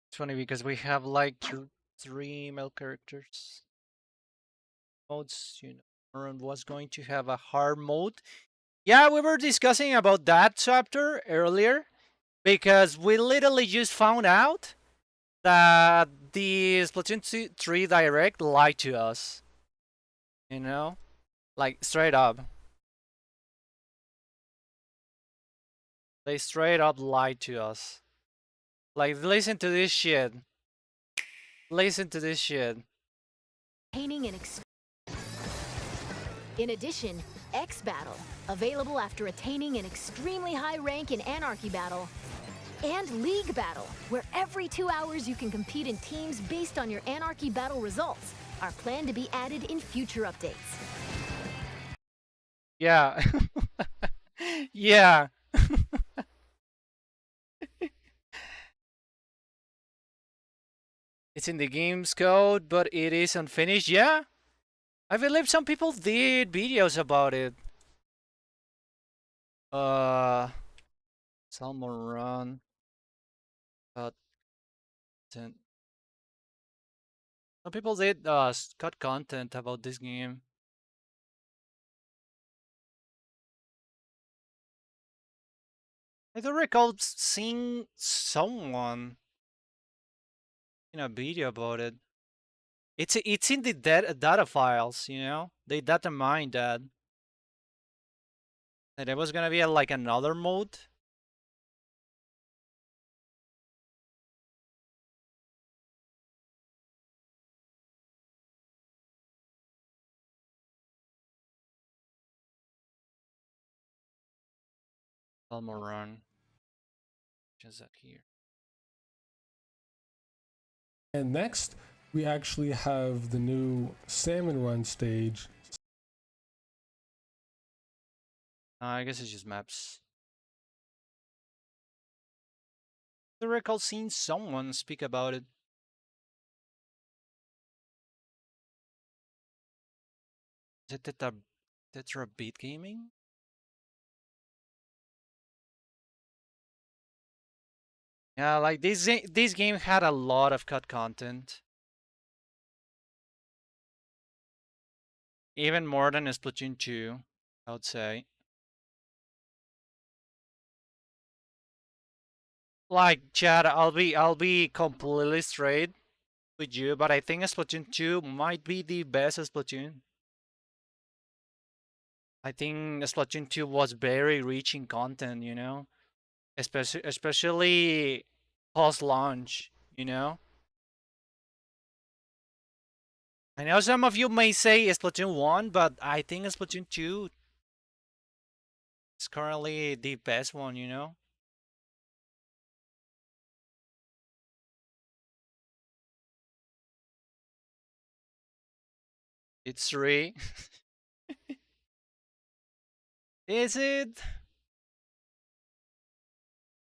It's funny because we have like three male characters. Modes, you know. Aaron was going to have a hard mode. Yeah, we were discussing about that chapter earlier because we literally just found out that the Splatoon 3 Direct lied to us. You know? Like, straight up. They straight up lied to us. Like, listen to this shit. Listen to this shit. In addition, X Battle, available after attaining an extremely high rank in Anarchy Battle, and League Battle, where every 2 hours you can compete in teams based on your Anarchy Battle results, are planned to be added in future updates. Yeah. Yeah. It's in the game's code, but it is unfinished. Yeah. I believe some people did videos about it. Salmon Run. Cut. Some people did cut content about this game. I don't recall seeing someone in a video about it. It's in the data files, you know. They data mined that. And it was gonna be like another mode. Elmo Run. Just that here. And next, we actually have the new Salmon Run stage. I guess it's just maps. I recall seeing someone speak about it. Is it Tetra Beat Gaming? Yeah, like this game had a lot of cut content, even more than Splatoon 2, I would say. Like Chad, I'll be completely straight with you, but I think Splatoon 2 might be the best Splatoon. I think Splatoon 2 was very rich in content, you know, especially post launch, you know. I know some of you may say Splatoon 1, but I think Splatoon 2 is currently the best one, you know. It's 3. Is it?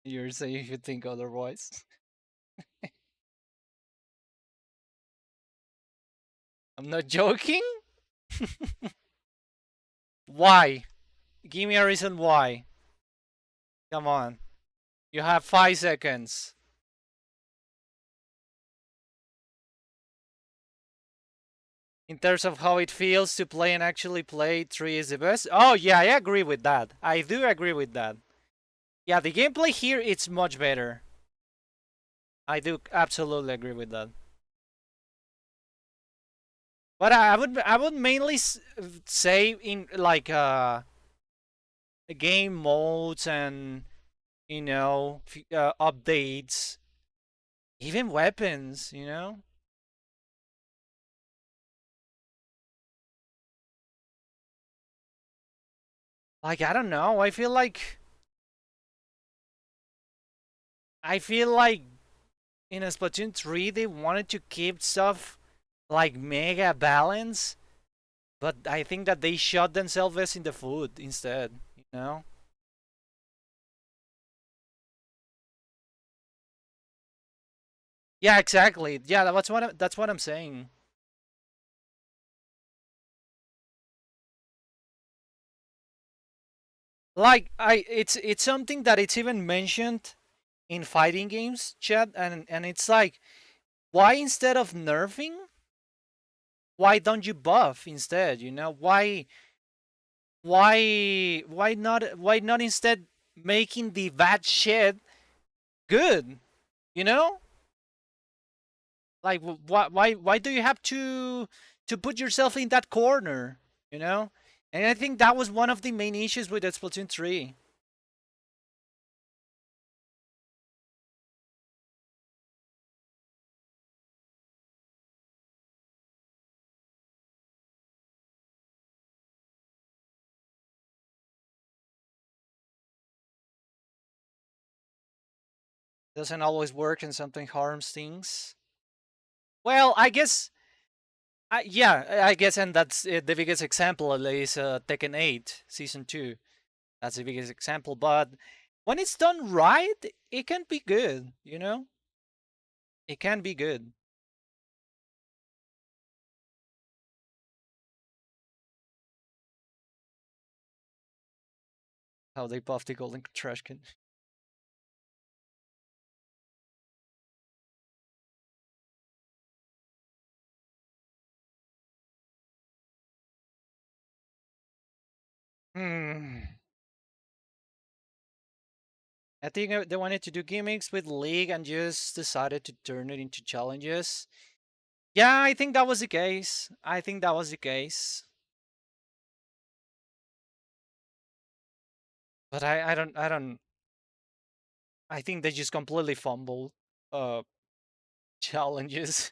You're saying you think otherwise. I'm not joking. Why? Give me a reason why. Come on. You have 5 seconds. In terms of how it feels to play and actually play, 3 is the best. Oh, yeah, I agree with that. I do agree with that. Yeah, the gameplay here, it's much better. I do absolutely agree with that. But I would mainly say in like game modes and you know updates, even weapons, you know. Like I don't know. I feel like in a Splatoon 3 they wanted to keep stuff like mega balance, but I think that they shot themselves in the foot instead, you know? Yeah, exactly. Yeah, that's what I'm saying. Like it's something that it's even mentioned in fighting games, chat, and it's like why instead of nerfing, why don't you buff instead, you know? Why not instead making the bad shit good, you know? Like why do you have to put yourself in that corner, you know? And I think that was one of the main issues with the Splatoon 3. Doesn't always work and something harms things. Well, I guess yeah, I guess, and that's the biggest example is Tekken 8 Season 2. That's the biggest example. But when it's done right, it can be good, you know? It can be good. How they buff the golden trash can. Hmm. I think they wanted to do gimmicks with League and just decided to turn it into challenges. Yeah, I think that was the case. I think that was the case. But I think they just completely fumbled uh challenges.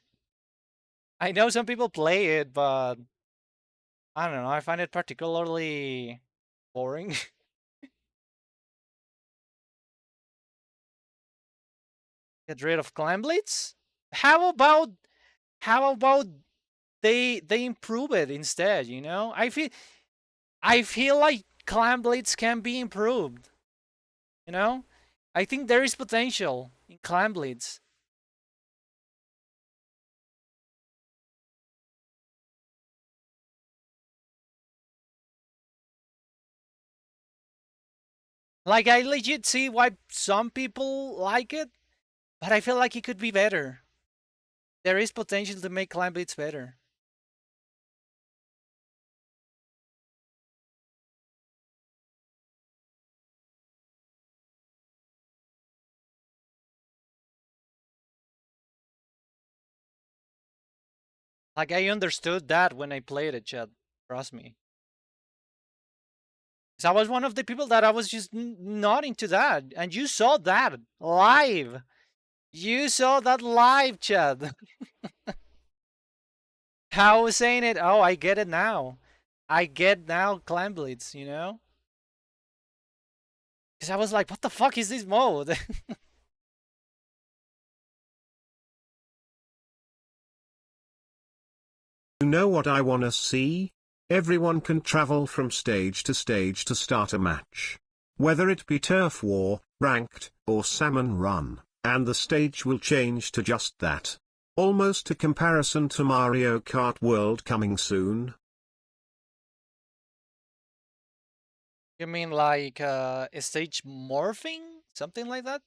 I know some people play it, but I don't know. I find it particularly boring. Get rid of clan blitz? How about how about they improve it instead, you know? I feel like clan blitz can be improved, you know? I think there is potential in clan blitz. Like I legit see why some people like it, but I feel like it could be better. There is potential to make Climb Blitz better. Like, I understood that when I played it, Chad. Trust me. Because I was one of the people that I was just not into that. And you saw that live. You saw that live, Chad. I was saying it. Oh, I get it now. I get now Climb Blitz, you know? Because I was like, what the fuck is this mode? You know what I wanna see? Everyone can travel from stage to start a match. Whether it be Turf War, Ranked, or Salmon Run, and the stage will change to just that. Almost a comparison to Mario Kart World coming soon. You mean like stage morphing? Something like that?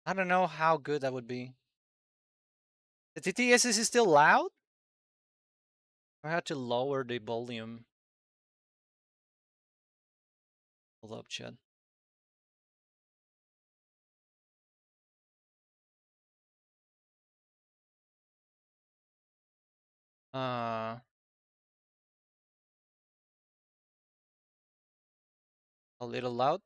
I don't know how good that would be. The TTS is still loud? I had to lower the volume. Hold up, Chad. A little loud.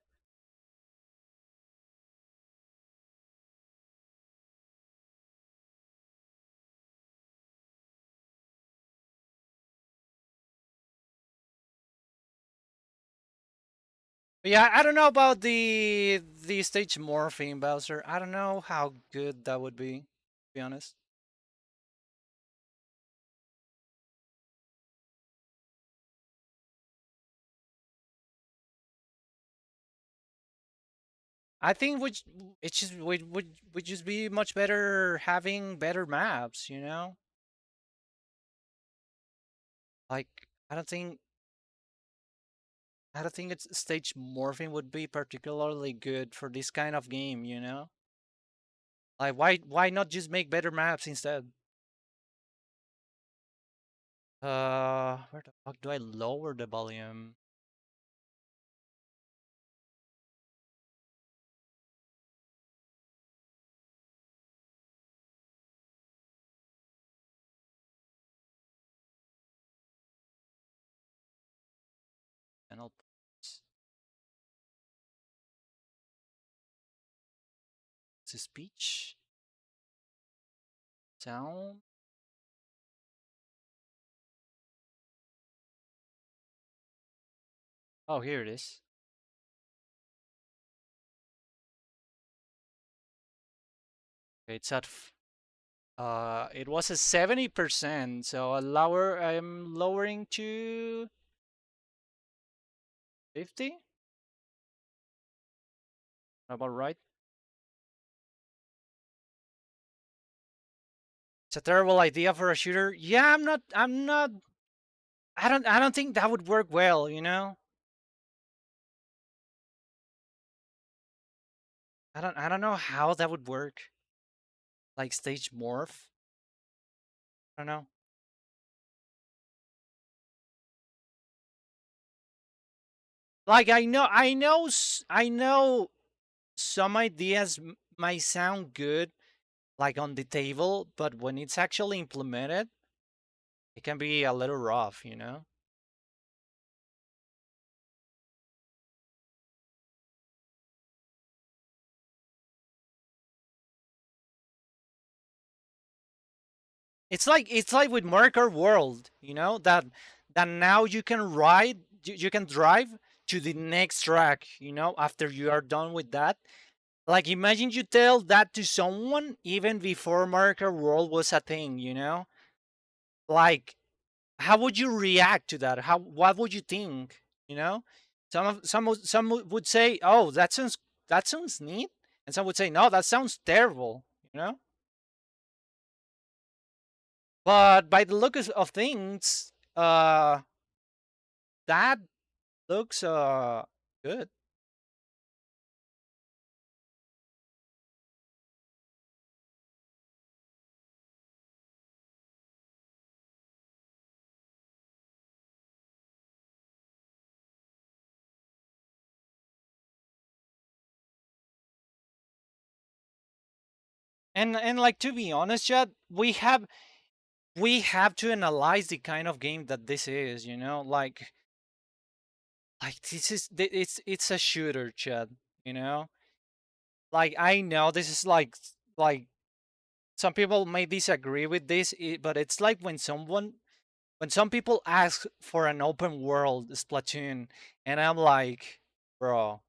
But yeah, I don't know about the stage morphing, Bowser. I don't know how good that would be, to be honest. I think it just would just be much better having better maps, you know? Like I don't think it's stage morphing would be particularly good for this kind of game, you know? Like why not just make better maps instead? Where the fuck do I lower the volume? Channel speech sound. Oh, here it is. Okay, it's at it was a 70%, so I'm lowering to 50. About right? It's a terrible idea for a shooter. Yeah, I don't think that would work well, you know? I don't know how that would work. Like stage morph. I don't know. Like I know some ideas might sound good like on the table, but when it's actually implemented, it can be a little rough, you know? It's like with Marker World, you know, that now you can you can drive to the next track, you know, after you are done with that. Like imagine you tell that to someone even before Marker World was a thing, you know? Like how would you react to that? How what would you think, you know? Some would say, "Oh, that sounds neat." And some would say, "No, that sounds terrible," you know? But by the look of things, that looks good. And like, to be honest, Chad, we have to analyze the kind of game that this is, you know, like this is it's a shooter, Chad, you know? Like, I know this is like some people may disagree with this, but it's like when some people ask for an open world Splatoon, and I'm like, bro,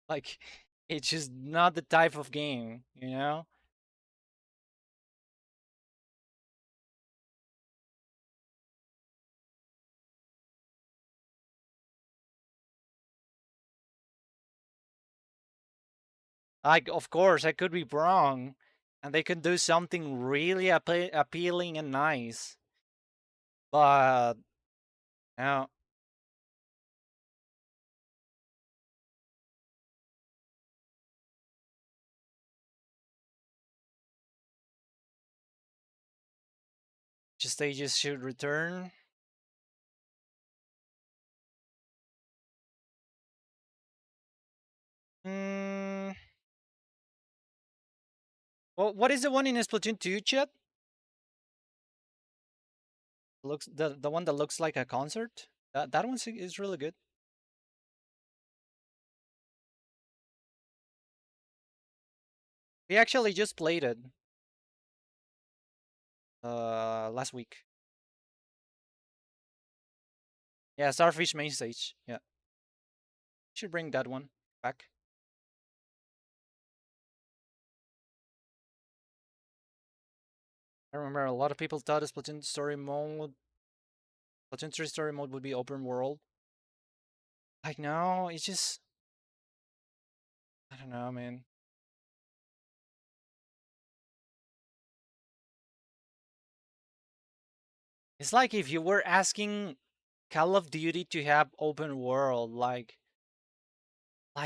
like, it's just not the type of game, you know? Like, of course, I could be wrong, and they can do something really appealing and nice, but you just they just should return. Mm, well, what is the one in Splatoon 2, Chet? Looks the one that looks like a concert. That one is really good. We actually just played it last week. Yeah, Starfish main stage. Yeah, should bring that one back. I remember a lot of people thought Splatoon 3 story mode would be open world. Like, no, it's just, I don't know, man. It's like if you were asking Call of Duty to have open world, like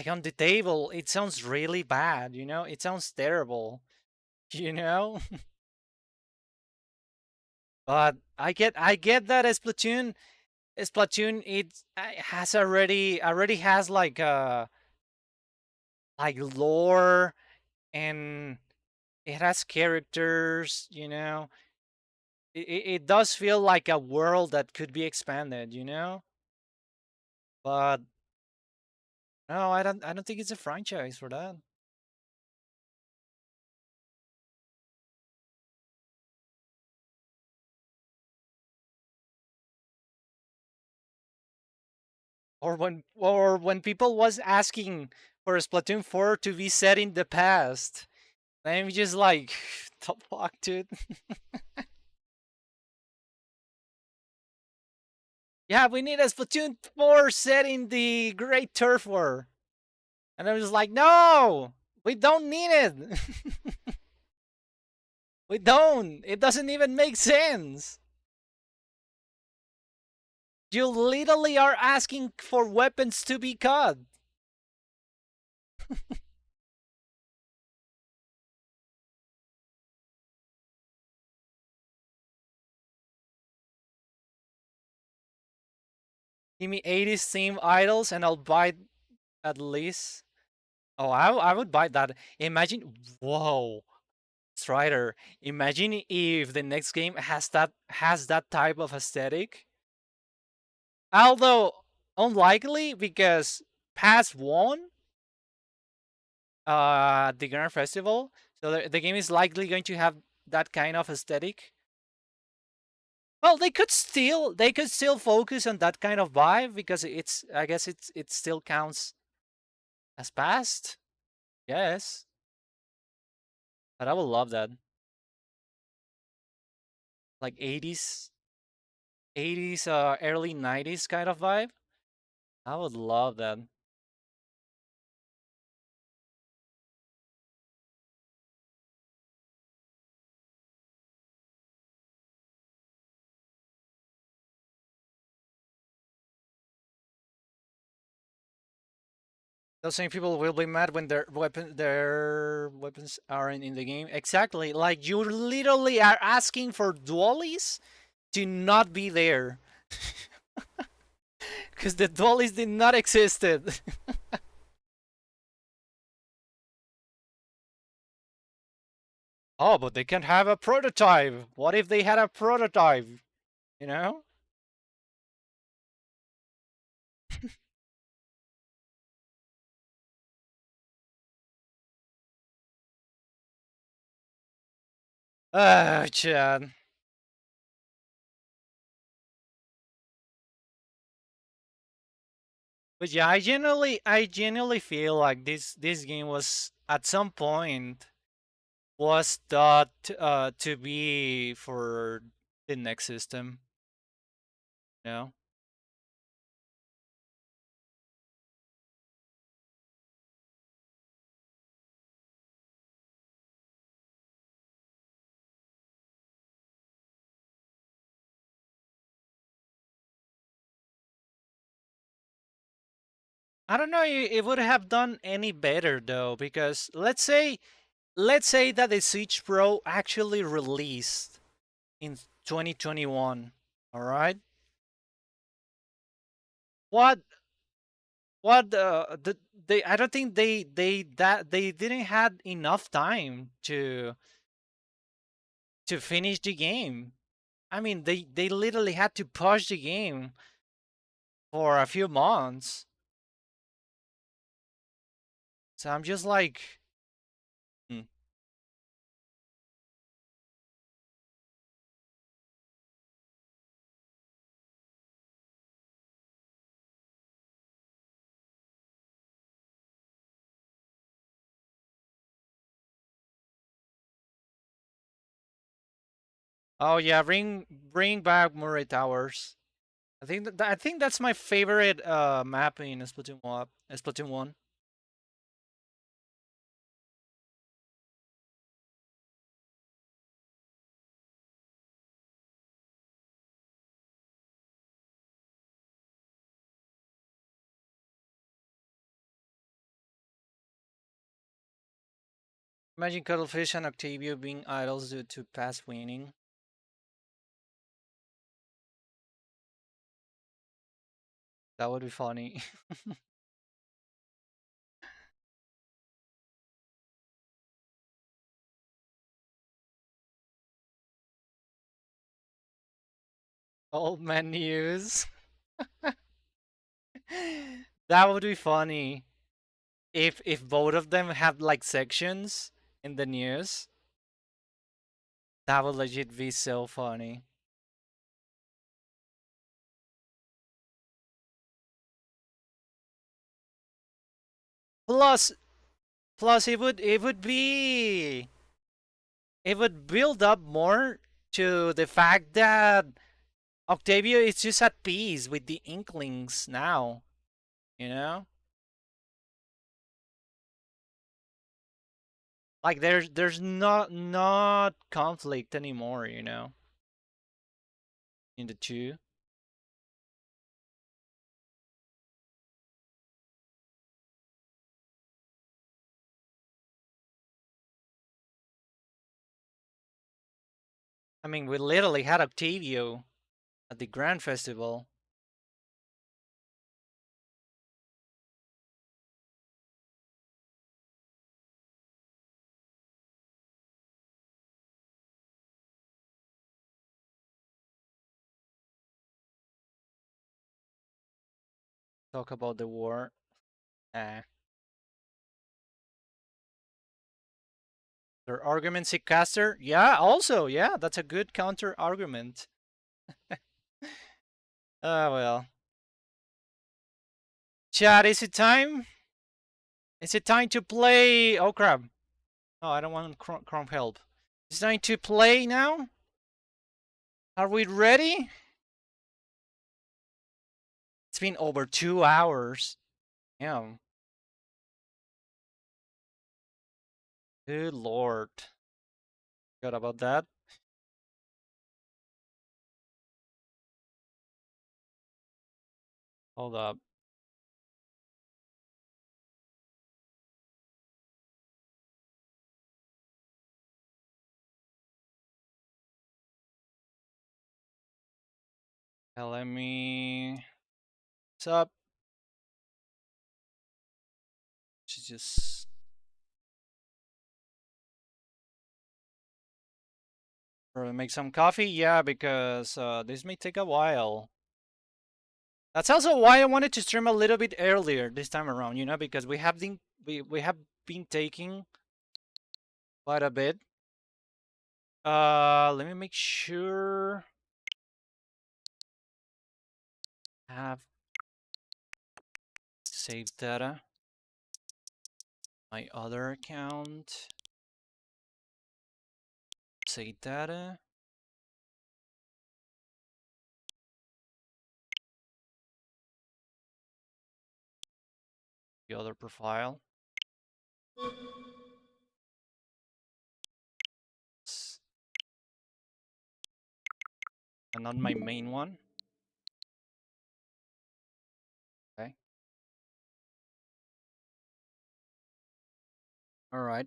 on the table, it sounds really bad, you know? It sounds terrible, you know? But I get that Splatoon it has already has like lore, and it has characters, you know? It does feel like a world that could be expanded, you know? But no, I don't think it's a franchise for that. Or when people was asking for Splatoon 4 to be set in the past. I'm just like, the fuck, dude. Yeah, we need a Splatoon 4 set in the Great Turf War. And I was like, no, we don't need it. We don't. It doesn't even make sense. You literally are asking for weapons to be cut. Give me 80s theme idols and I'll buy at least. Oh, I would buy that. Imagine, whoa, Strider. Imagine if the next game has that type of aesthetic. Although unlikely because Pass won the Grand Festival, so the game is likely going to have that kind of aesthetic. Well, they could still focus on that kind of vibe because I guess it still counts as past. Yes, but I would love that. Like 80s, early 90s kind of vibe. I would love that. Those same people will be mad when their weapons aren't in the game. Exactly. Like, you literally are asking for dualies to not be there. Because the dualies did not existed. Oh, but they can have a prototype. What if they had a prototype? You know? Oh, Chad. But yeah, I genuinely feel like this game was at some point was thought to be for the next system. You know? I don't know. It would have done any better though, because let's say that the Switch Pro actually released in 2021. All right. What they I don't think they didn't had enough time to finish the game. I mean, they literally had to push the game for a few months. So I'm just like, hmm. Oh yeah, bring back Murray Towers. I think that's my favorite map in Splatoon 1. Imagine Cuttlefish and Octavio being idols due to past winning. That would be funny. Old man news. That would be funny if both of them had like sections in the news. That would legit be so funny. Plus, plus it would build up more to the fact that Octavio is just at peace with the Inklings now. You know, like there's not conflict anymore. In the two. I mean, we literally had Octavio at the Grand Festival. Talk about the war. Eh. Their argument seek caster? Yeah, also, yeah, that's a good counter argument. Ah, well. Chat, is it time? Is it time to play? Oh, crap. No, I don't want Chrome help. It's time to play now? Are we ready? It's been over 2 hours. Yeah. Good lord. Forgot about that. Hold up. Let me. What's up? She's just. Or make some coffee? Yeah, because this may take a while. That's also why I wanted to stream a little bit earlier this time around, you know, because we have been taking quite a bit. Let me make sure I have saved data. My other account. Save data. The other profile. And not my main one. Okay. All right.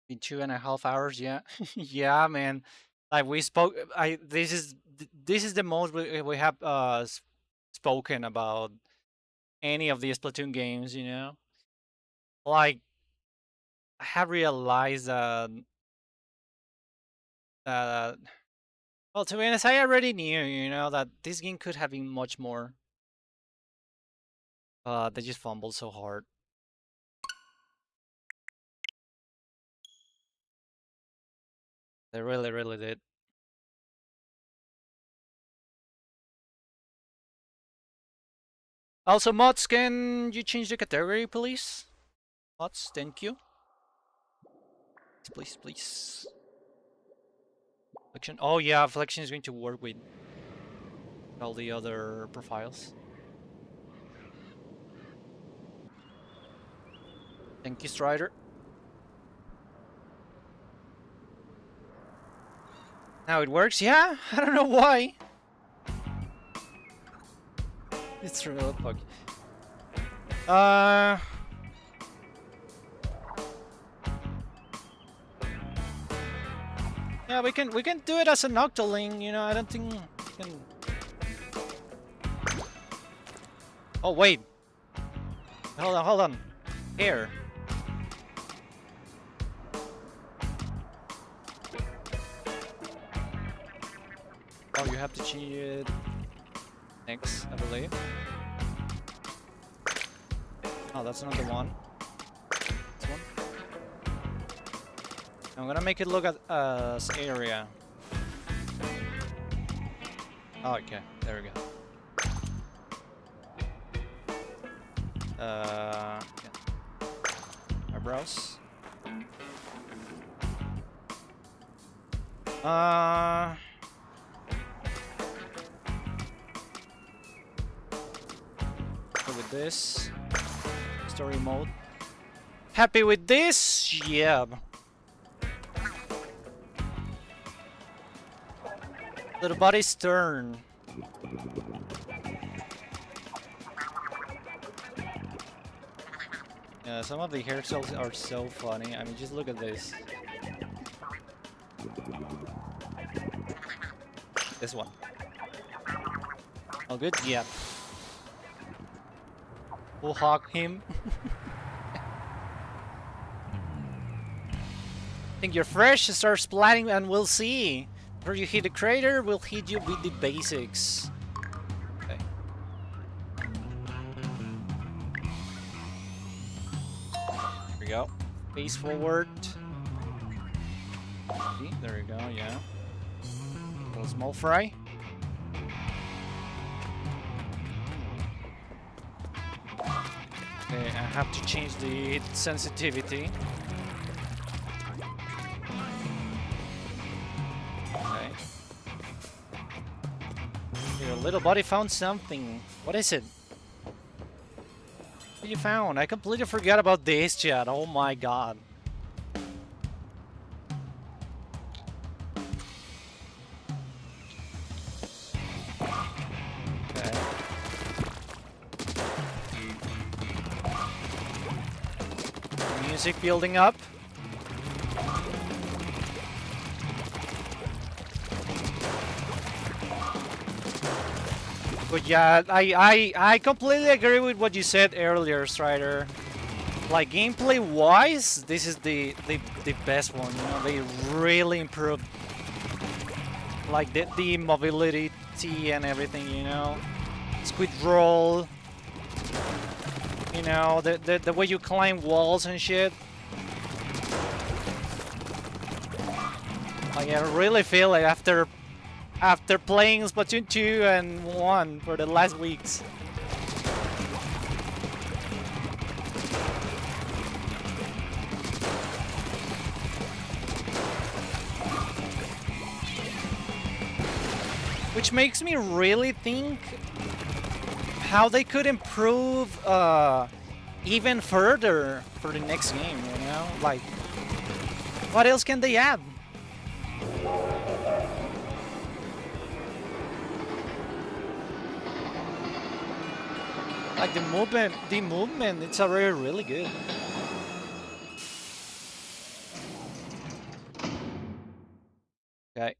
In 2.5 hours, yeah. Yeah, man. Like we spoke this is the most we have spoken about any of the Splatoon games, you know? Like I have realized that well, to be honest, I already knew, you know, that this game could have been much more. They just fumbled so hard. They really, really did. Also, mods, can you change the category, please? Mods, thank you. Please, please. Flexion. Oh yeah, Flexion is going to work with all the other profiles. Thank you, Strider. Now it works? Yeah, I don't know why. It's real bug. Yeah, we can do it as an Octoling, you know, I don't think we can. Oh wait. Hold on. Here. Oh, you have to change it next, I believe. Oh, that's not the one. This one. I'm gonna make it look at area. Oh, okay, there we go. Yeah. Eyebrows. With this story mode. Happy with this? Yeah. Little body's turn. Yeah, some of the hairstyles are so funny. I mean, just look at this. This one. All good? Yeah. We'll hog him. Think you're fresh? Start splatting and we'll see. Before you hit the crater, we'll hit you with the basics. Okay. Here we go. Face forward. See? There we go, yeah. A little small fry. Okay, I have to change the sensitivity. Okay. Your little buddy found something. What is it? What you found? I completely forgot about this, chat. Oh my god. Music building up. But yeah, I completely agree with what you said earlier, Strider. Like gameplay wise, this is the best one. You know, they really improved like the mobility and everything. You know, squid roll. You know, the way you climb walls and shit. Like I really feel like after playing Splatoon 2 and 1 for the last weeks. Which makes me really think how they could improve even further for the next game, you know? Like, what else can they add? Like the movement, it's already really good. Okay.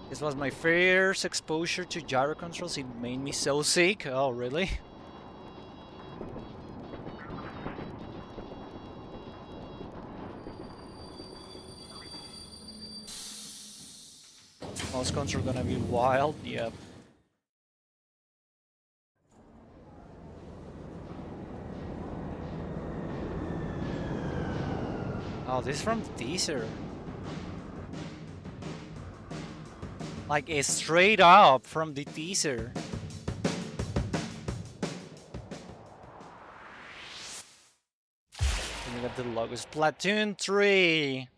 This was my first exposure to gyro controls. It made me so sick. Oh, really? Mouse control gonna be wild. Yep. Oh, this is from the teaser. Like a straight up from the teaser. And you got the logo. Splatoon 3.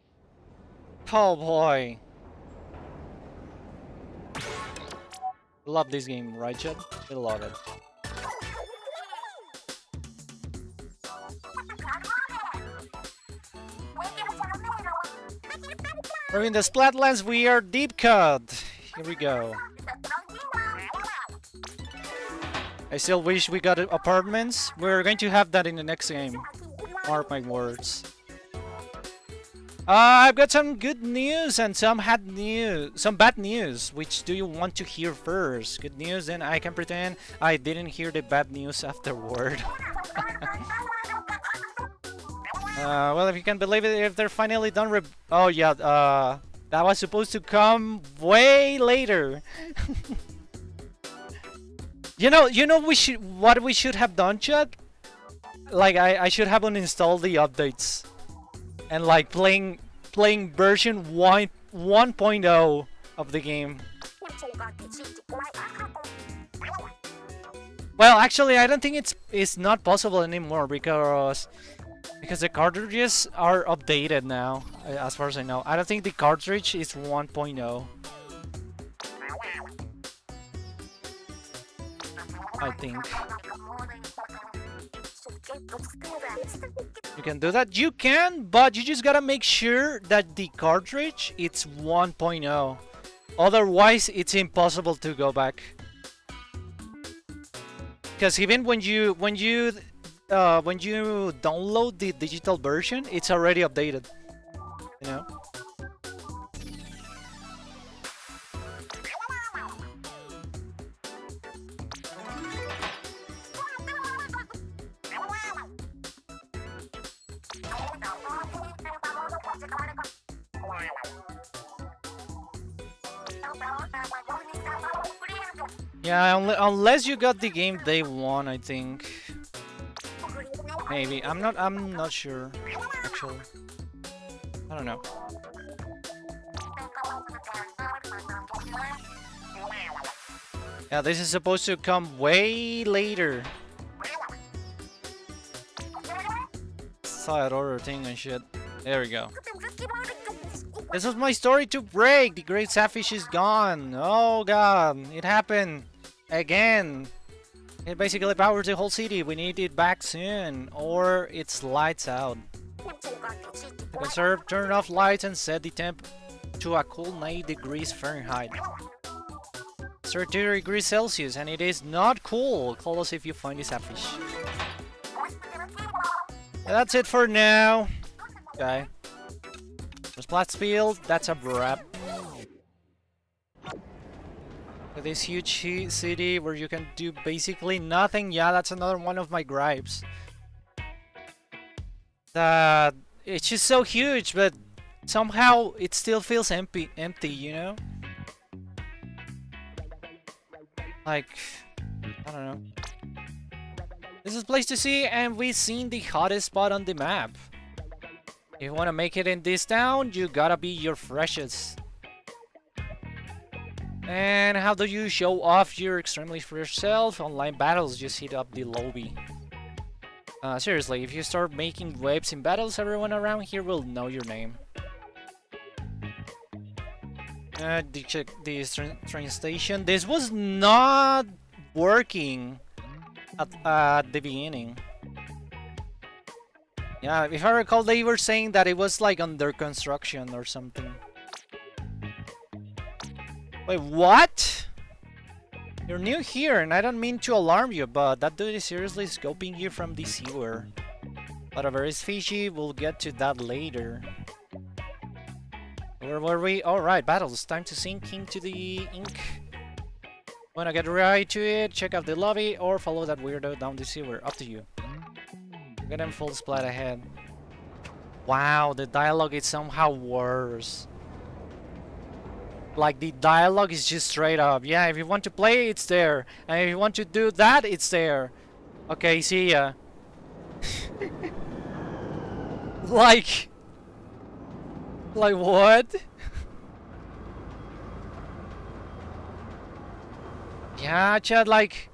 Oh boy. Love this game, right, Chad? I love it. We're in the Splatlands, we are deep cut. Here we go. I still wish we got apartments. We're going to have that in the next game. Mark my words. I've got some good news and some bad news. Which do you want to hear first? Good news, then I can pretend I didn't hear the bad news afterward. Well, if you can believe it, if they're finally done oh yeah, that was supposed to come way later. you know, what we should have done, Chad? Like, I should have uninstalled the updates. And like playing version 1.0 of the game. Well, actually, I don't think it's not possible anymore because the cartridges are updated now, as far as I know. I don't think the cartridge is 1.0. I think. You can do that? You can, but you just gotta make sure that the cartridge it's 1.0. Otherwise, it's impossible to go back. Because even when you download the digital version, it's already updated. You know? Yeah, unless you got the game day one, I think. Maybe. I'm not sure, actually. I don't know. Yeah, this is supposed to come way later. Side order thing and shit. There we go. This was my story to break. The great Safish is gone. Oh god, it happened again. It basically powers the whole city. We need it back soon, or it's lights out. Conserve, turn off lights and set the temp to a cool 90 degrees Fahrenheit. 32 degrees Celsius, and it is not cool. Call us if you find this Safish. That's it for now. Okay. Splatsfield, that's a wrap. This huge city where you can do basically nothing. Yeah, that's another one of my gripes. That it's just so huge, but somehow it still feels empty, you know? Like, I don't know. This is a place to see, and we've seen the hottest spot on the map. If you want to make it in this town, you gotta be your freshest. And how do you show off your extremely fresh self? Online battles, just hit up the lobby. Seriously, if you start making waves in battles, everyone around here will know your name. Check the train station. This was not working at the beginning. Yeah, if I recall, they were saying that it was like under construction or something. Wait, what? You're new here, and I don't mean to alarm you, but that dude is seriously scoping you from the sewer. Whatever is fishy, we'll get to that later. Where were we? Alright, battles. Time to sink into the ink. Wanna get right to it? Check out the lobby, or follow that weirdo down the sewer. Up to you. Get him full splat ahead. Wow, the dialogue is somehow worse. Like, the dialogue is just straight up. Yeah, if you want to play, it's there. And if you want to do that, it's there. Okay, see ya. Like what? Yeah, Chad, like,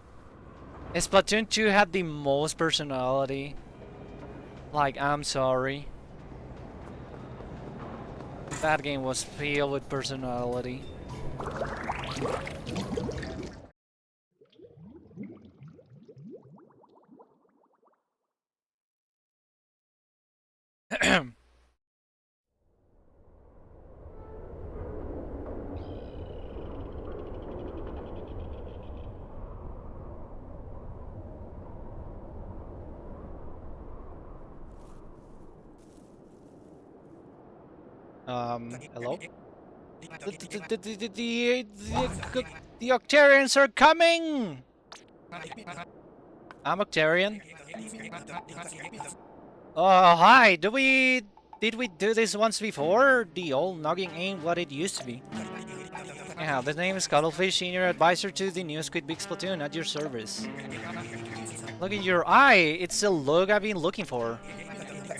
Splatoon 2 had the most personality. Like, I'm sorry. That game was filled with personality. Hello? The Octarians are coming! I'm Octarian. Oh, hi! Did we do this once before? The old noggin ain't what it used to be. Yeah, the name is Cuttlefish, Senior Advisor to the new Squid Big Splatoon at your service. Look at your eye! It's the look I've been looking for.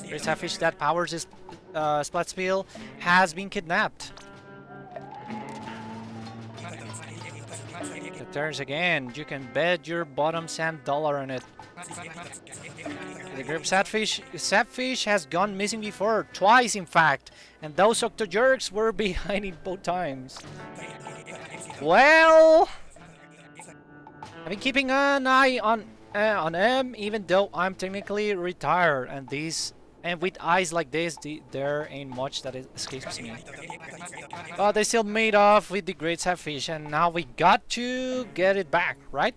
There's a fish that powers this Splatspiel has been kidnapped. The turns again. You can bet your bottom sand dollar on it. The group Sapfish has gone missing before, twice in fact, and those Octojerks were behind it both times. Well, I've been keeping an eye on them, even though I'm technically retired, and with eyes like this, there ain't much that escapes me. But they still made off with the great Sapfish, and now we got to get it back, right?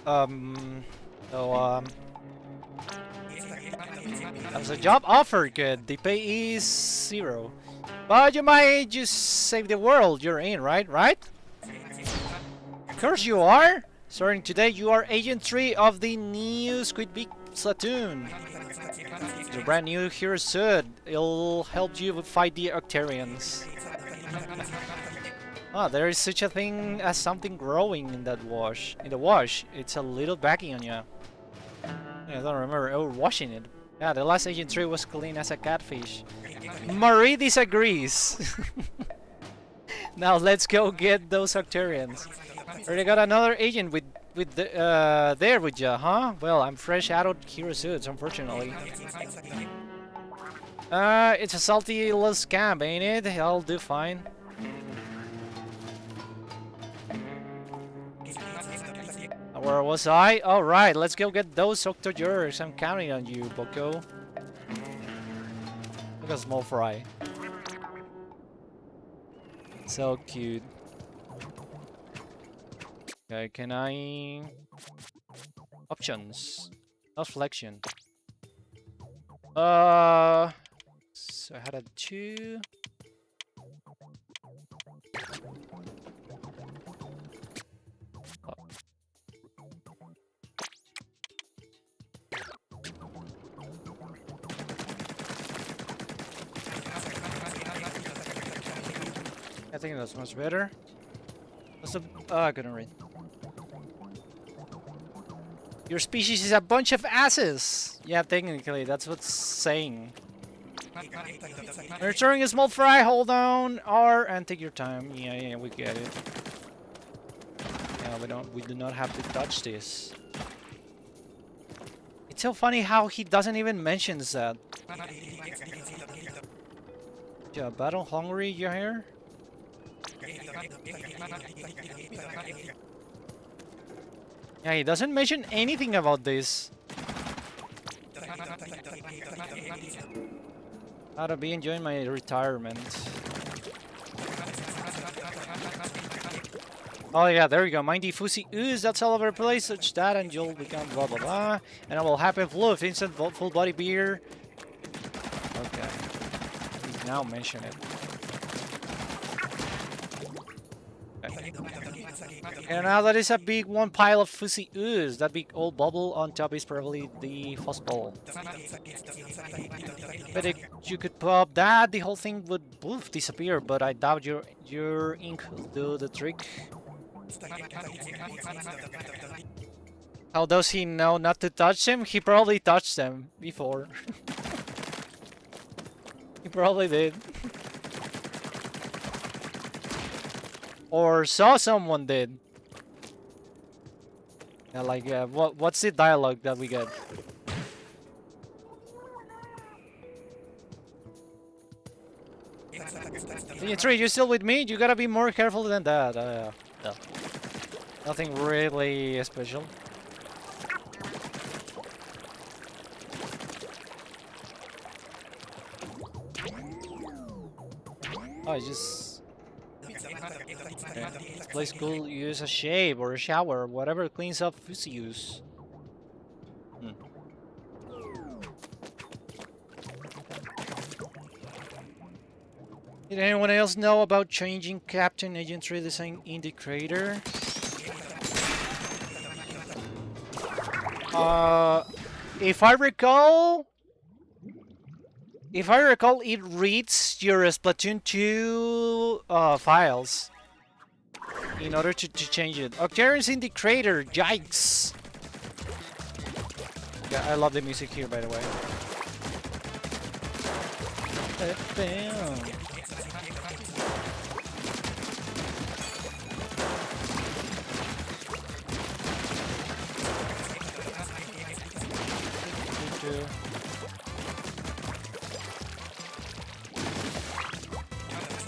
That was a job offer, good. The pay is 0. But you might just save the world you're in, right? Of course you are! Starting today, you are Agent 3 of the new Squid Big Splatoon. It's a brand new hero suit. It'll help you fight the Octarians. Ah, there is such a thing as something growing in that wash. In the wash, it's a little baggy on you. I don't remember ever washing it. Yeah, the last Agent 3 was clean as a catfish. Marie disagrees. Now let's go get those Octarians. Already got another agent there with ya, huh? Well, I'm fresh out of hero suits, unfortunately. It's a salty little scam, ain't it? I'll do fine. Where was I? Alright, let's go get those Octojerks. I'm counting on you, Boko. Look at small fry. So cute. Okay, can I... Options. Not flexion. So I had a 2. Oh. I think that's much better. What's the... I couldn't read. Your species is a bunch of asses! Yeah, technically, that's what's saying. Returning a small fry, hold down R and take your time. Yeah, we get it. Yeah, we do not have to touch this. It's so funny how he doesn't even mention that. Yeah, battle hungry, you here? Yeah, he doesn't mention anything about this. How to be enjoying my retirement. Oh yeah, there we go. Mind the Fussy ooze that's all over the place, such that and you'll become blah blah blah. And I will happen fluff, instant full body beer. Okay. He's now mentioned it. Okay. And now that is a big one pile of Fussy ooze. That big old bubble on top is probably the fuzzball. But if you could pop that, the whole thing would poof disappear, but I doubt your ink will do the trick. How does he know not to touch them? He probably touched them before. He probably did. Or saw someone did. Yeah, like, what's the dialogue that we get? Three, you still with me? You gotta be more careful than that. No. Nothing really special. Oh, it's just... Okay. This place could use a shave or a shower, whatever cleans up Fussy use. Did anyone else know about changing Captain Agent 3 design in the creator? If I recall, it reads your Splatoon 2 files in order to change it. Octarian's in the crater, yikes! Yeah, I love the music here, by the way.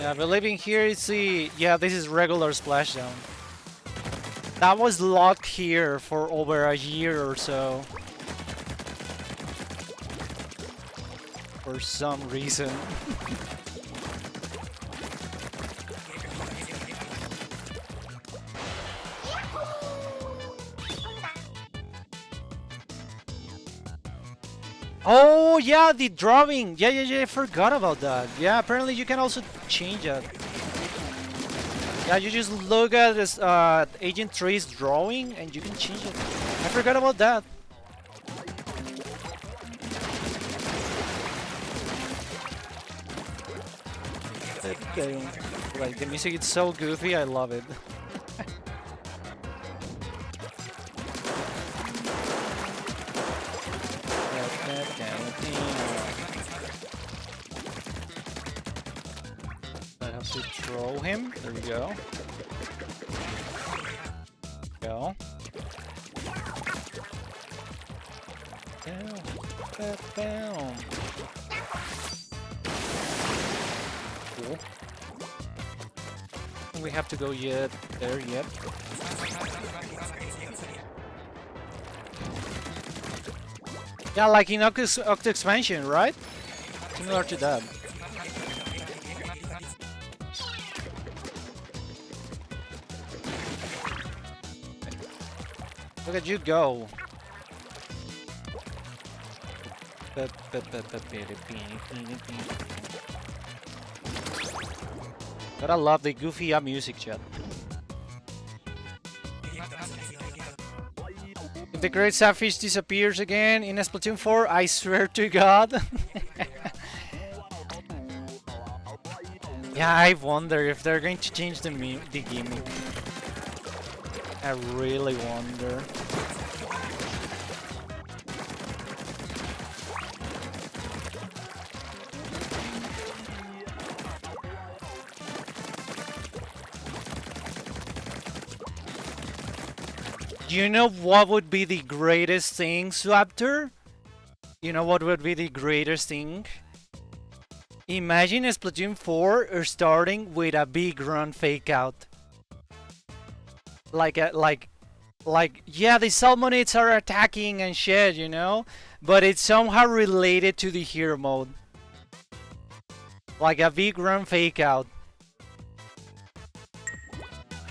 Yeah, but living here is the... Yeah, this is regular splashdown. That was locked here for over a year or so. For some reason. Oh yeah, the drawing. Yeah, I forgot about that. Yeah, apparently you can also change it. Yeah, you just look at this Agent 3's drawing and you can change it. I forgot about that. Like, the music is so goofy, I love it. I have to throw him. There we go. Go. Down. Cool. We have to go yet there yet. Yeah, like in Octo Expansion, right? Similar to that. Look at you go. Gotta love the goofy music, chat. If the Great Sapfish disappears again in Splatoon 4, I swear to God. Yeah, I wonder if they're going to change the gimmick. I really wonder. You know what would be the greatest thing, Swapter? You know what would be the greatest thing? Imagine Splatoon 4 starting with a big run fake out. Like, yeah, the Salmonids are attacking and shit, you know? But it's somehow related to the hero mode. Like a big run fake out.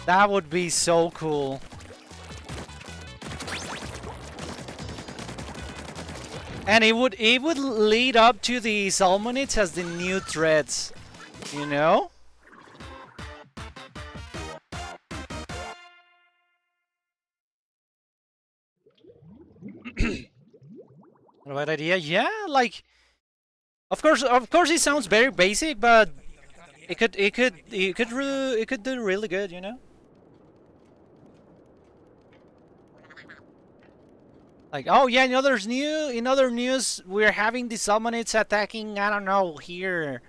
That would be so cool. And it would lead up to the Salmonids as the new threats, you know? Right idea? Yeah, like of course it sounds very basic, but it could do really good, you know? Like, oh yeah, in other news, we're having the Salmonids attacking, I don't know, here.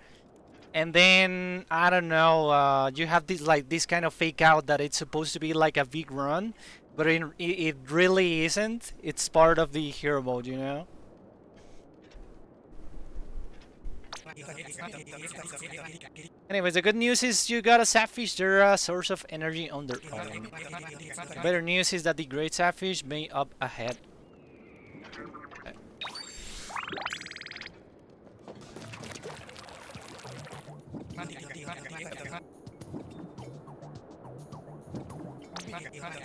And then, I don't know, you have this kind of fake out that it's supposed to be like a big run, but it really isn't. It's part of the hero mode, you know? Anyways, the good news is you got a Sapfish. They're a source of energy on their own. The better news is that the Great Sapfish may up ahead.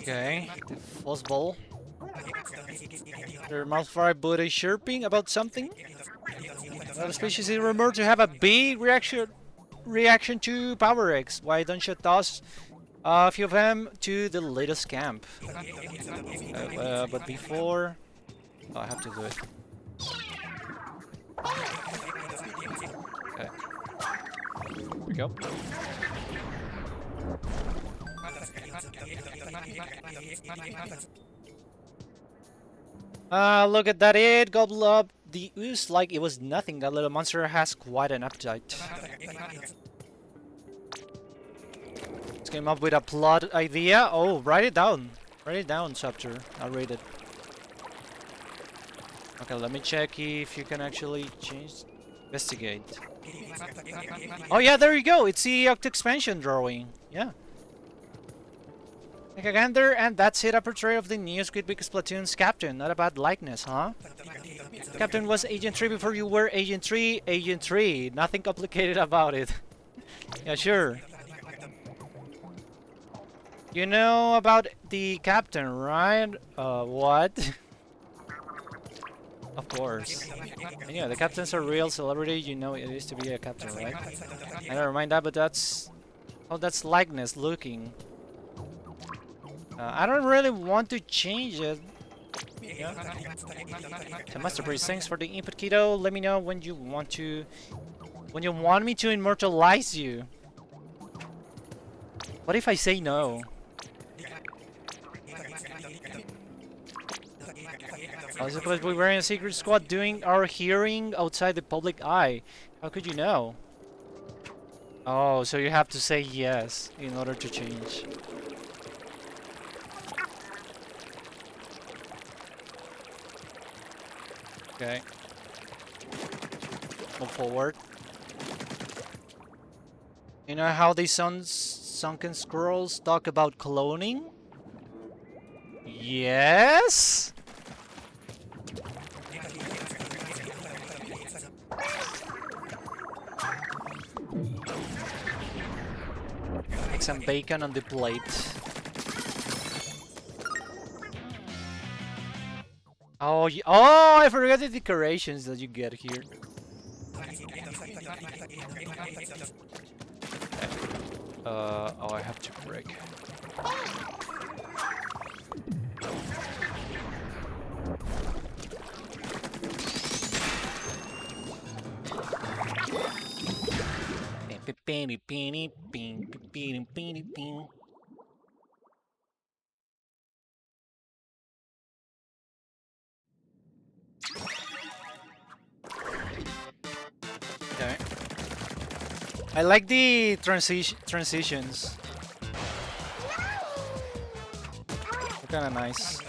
Okay, the fuzzball. Their mouth fried booty chirping about something. Another species is rumored to have a big reaction to Power X. Why don't you toss a few of them to the latest camp? But before, I have to do it. Okay. Here we go. Look at that, it gobbled up the ooze like it was nothing. That little monster has quite an appetite. Let's came up with a plot idea. Oh, write it down. Write it down, chapter. I'll read it. Okay, let me check if you can actually change. Investigate. Oh yeah, there you go. It's the Octo expansion drawing. Yeah. Take a gander, and that's it. A portrait of the new Squid Big Splatoon's captain. Not a bad likeness, huh? Captain was Agent 3 before you were Agent 3. Agent 3. Nothing complicated about it. Yeah, sure. You know about the captain, right? What? Of course. And yeah, the captain's a real celebrity. You know it is to be a captain, right? I never mind that, but that's... Oh, that's likeness looking. I don't really want to change it. Yeah. So Masterpiece, thanks for the input, kiddo. Let me know when you want me to immortalize you. What if I say no? I suppose we were in a secret squad doing our hearing outside the public eye. How could you know? Oh, so you have to say yes in order to change. Okay. Move forward. You know how these sunken squirrels talk about cloning? Yes? Make some bacon on the plate. Oh, oh, I forgot the decorations that you get here. Oh, I have to break. Okay. I like the transitions. They're kind of nice.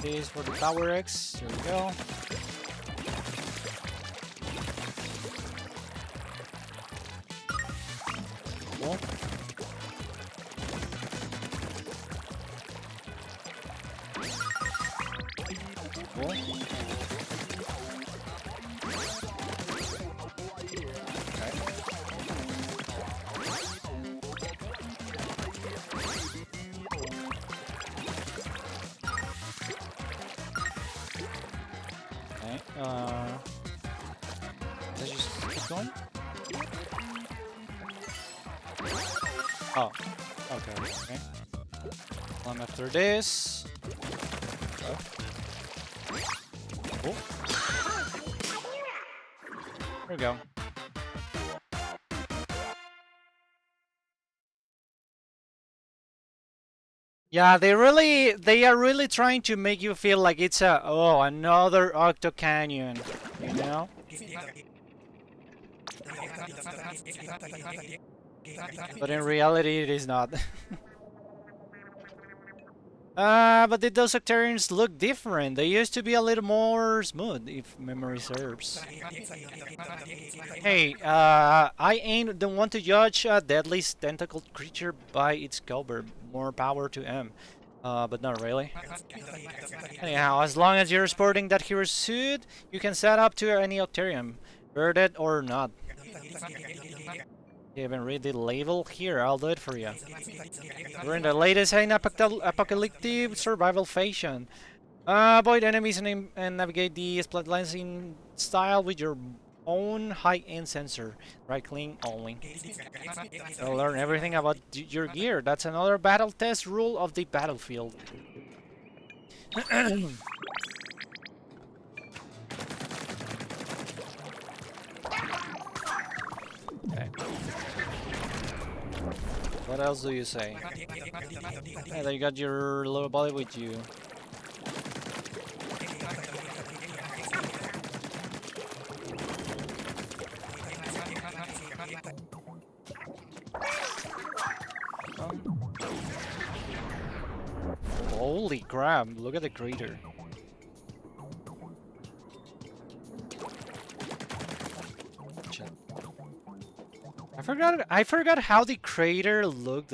This for the Power X. Here we go. Cool. Cool. Let's just keep going. Oh, okay, okay. One after this. Oh. Cool. There we go. Yeah, they are really trying to make you feel like it's another Octo Canyon, you know? But in reality, it is not. But those Octarians look different. They used to be a little more smooth, if memory serves. Hey, I ain't the one to judge a deadly tentacled creature by its cover. More power to M. But not really. Anyhow, as long as you're sporting that hero suit, you can set up to any Octarian, birded or not. You haven't read the label? Here, I'll do it for you. We're in the latest apocalyptic survival fashion. Avoid enemies and navigate the Splatoon in style with your own high-end sensor. Right-click only. You'll learn everything about your gear. That's another battle test rule of the battlefield. Okay. What else do you say? Hey, there you got your little body with you. Holy crap, look at the crater. I forgot how the crater looked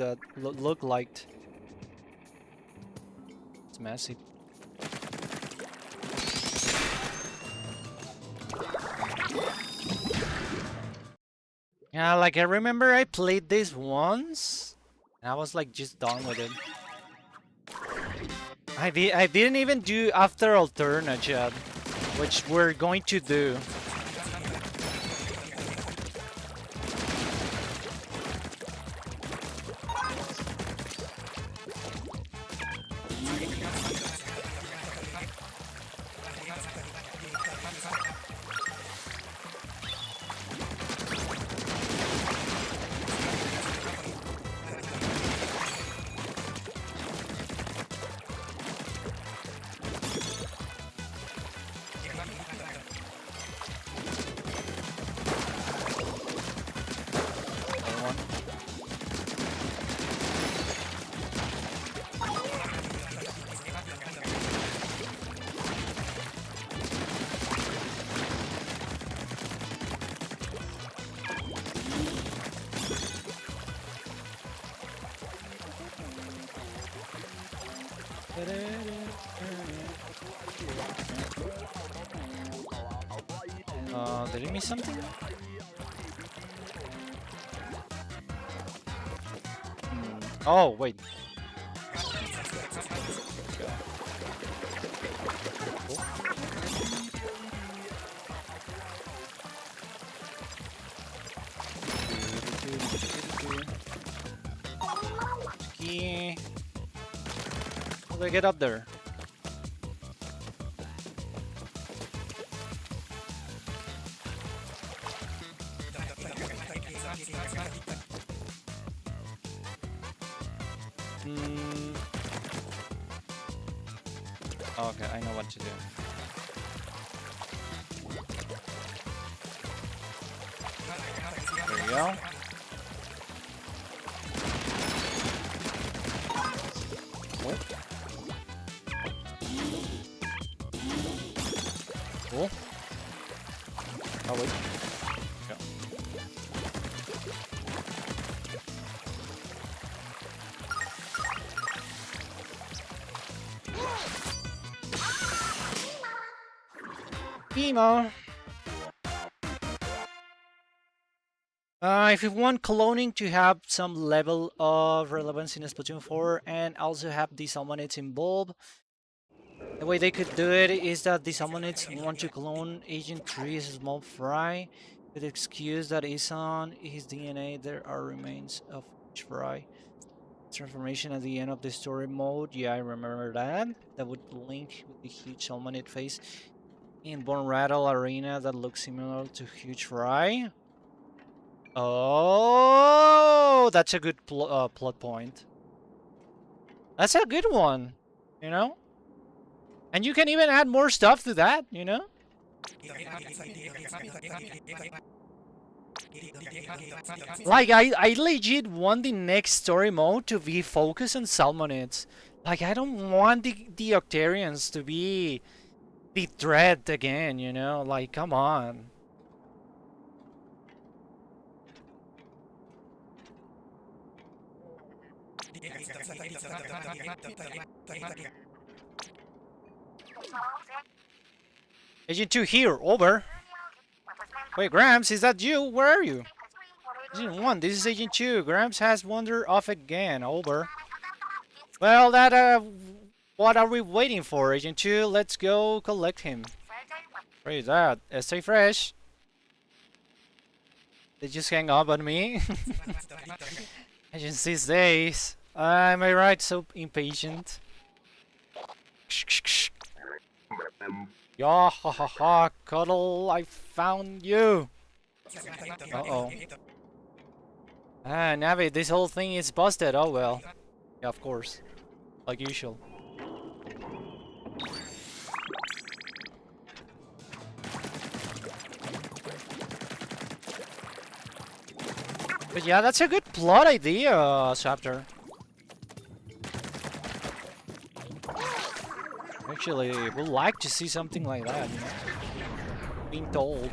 like. It's massive. Yeah, like I remember I played this once and I was like just done with it. I didn't even do after Alterna yet, which we're going to do. Did he miss something? Oh, wait. Okay. How do I get up there? Okay, I know what to do. There we go. Oh. Cool. Oh wait. Go. Emo. If you want cloning to have some level of relevance in Splatoon 4 and also have the summonites involved, the way they could do it is that the summonites want to clone Agent 3's small fry with the excuse that is on his DNA there are remains of each fry. Transformation at the end of the story mode, yeah, I remember that. That would link with the huge salmonid face in Bone Rattle Arena that looks similar to Huge Fry. Oh, that's a good plot point. That's a good one, you know? And you can even add more stuff to that, you know? Like, I legit want the next story mode to be focused on Salmonids. Like, I don't want the Octarians to be the threat again, you know? Like, come on. Agent 2 here, over. Wait, Gramps, is that you? Where are you? Agent 1, this is Agent 2. Gramps has wandered off again, over. Well, what are we waiting for, Agent 2? Let's go collect him. Where is that? Stay fresh. They just hang up on me. Agent 6 days. Am I right? So impatient. Yeah, ha ha ha, Cuddle, I found you. Uh-oh. Ah, Navi, this whole thing is busted. Oh well. Yeah, of course. Like usual. But yeah, that's a good plot idea, Chapter. Actually, would like to see something like that, you know? Being told.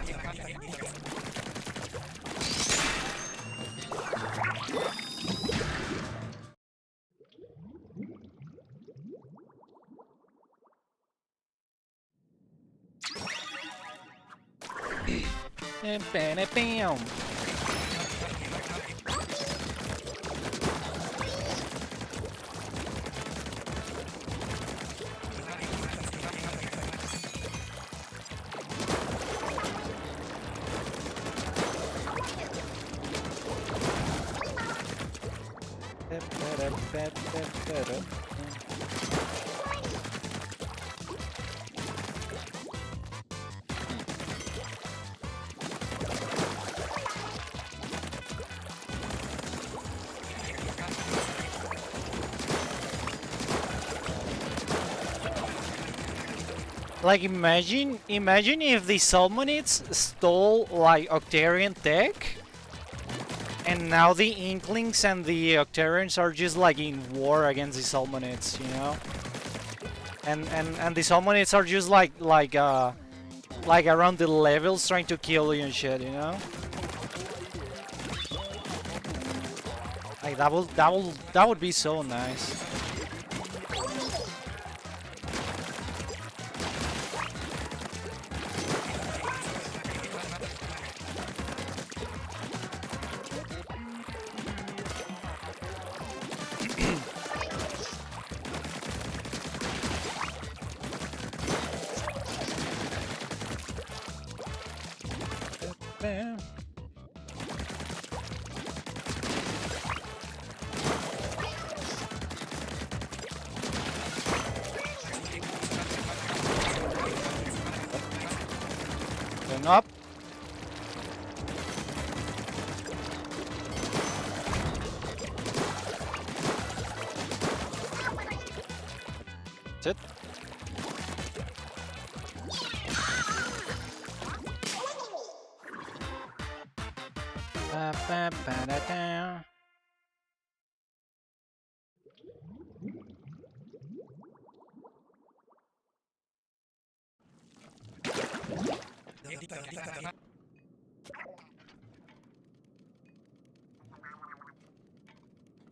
Bam. Like imagine if the Salmonids stole like Octarian tech, and now the Inklings and the Octarians are just like in war against the Salmonids, you know? And the Salmonids are just like around the levels trying to kill you and shit, you know? Like that would be so nice. bam. Going up. That's it. Ba-ba-ba-da-da.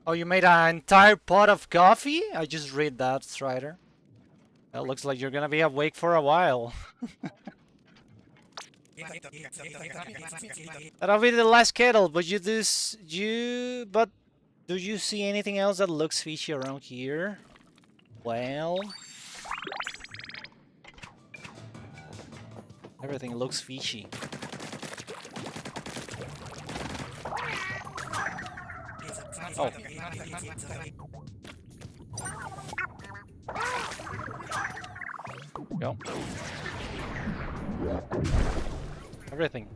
Oh, you made an entire pot of coffee? I just read that, Strider. It looks like you're gonna be awake for a while. That'll be the last kettle, but do you see anything else that looks fishy around here? Well, everything looks fishy. Oh. Go. Everything.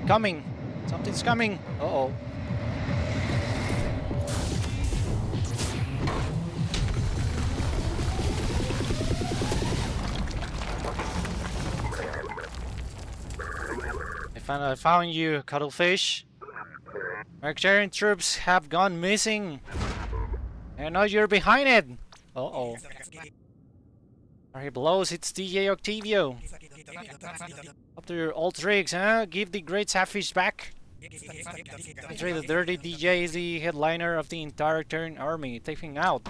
Coming. Something's coming. Uh-oh. I found you, cuttlefish. Arcturian troops have gone missing. And now you're behind it. Uh-oh. He blows, it's DJ Octavio. Up to your old tricks, huh? Give the great Sapfish back. Actually, the dirty DJ is the headliner of the entire Arcturian army. Taking out.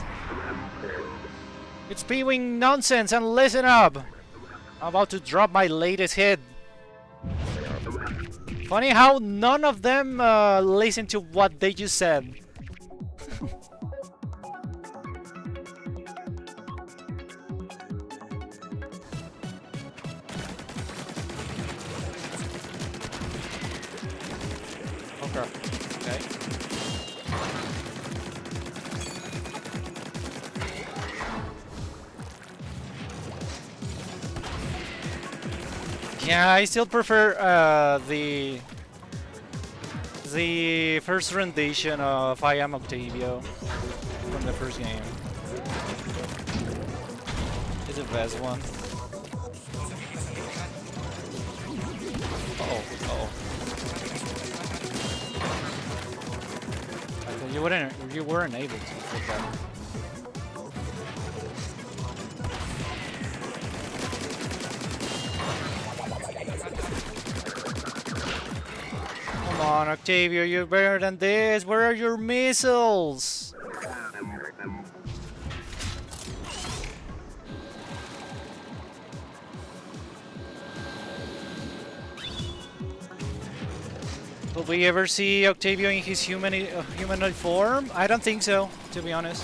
It's spewing nonsense and listen up. I'm about to drop my latest hit. Funny how none of them listen to what they just said. Okay. Yeah, I still prefer the first rendition of I Am Octavio from the first game. It's the best one. Uh-oh, uh-oh. You weren't able to hit that. Come on, Octavio, you're better than this. Where are your missiles? Will we ever see Octavio in his humanoid form? I don't think so, to be honest.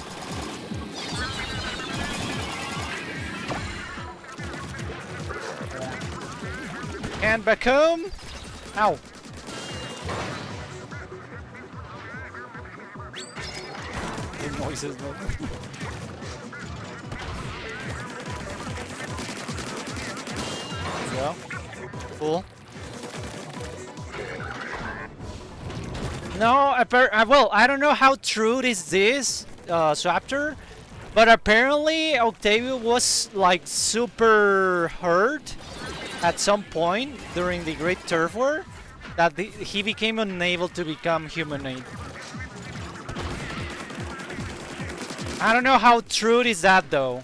And back home. Ow. The noises, though. There we go. Cool. No, well, I don't know how true it is this, Swapter, but apparently Octavio was like super hurt at some point during the Great Turf War that he became unable to become humanoid. I don't know how true it is that though.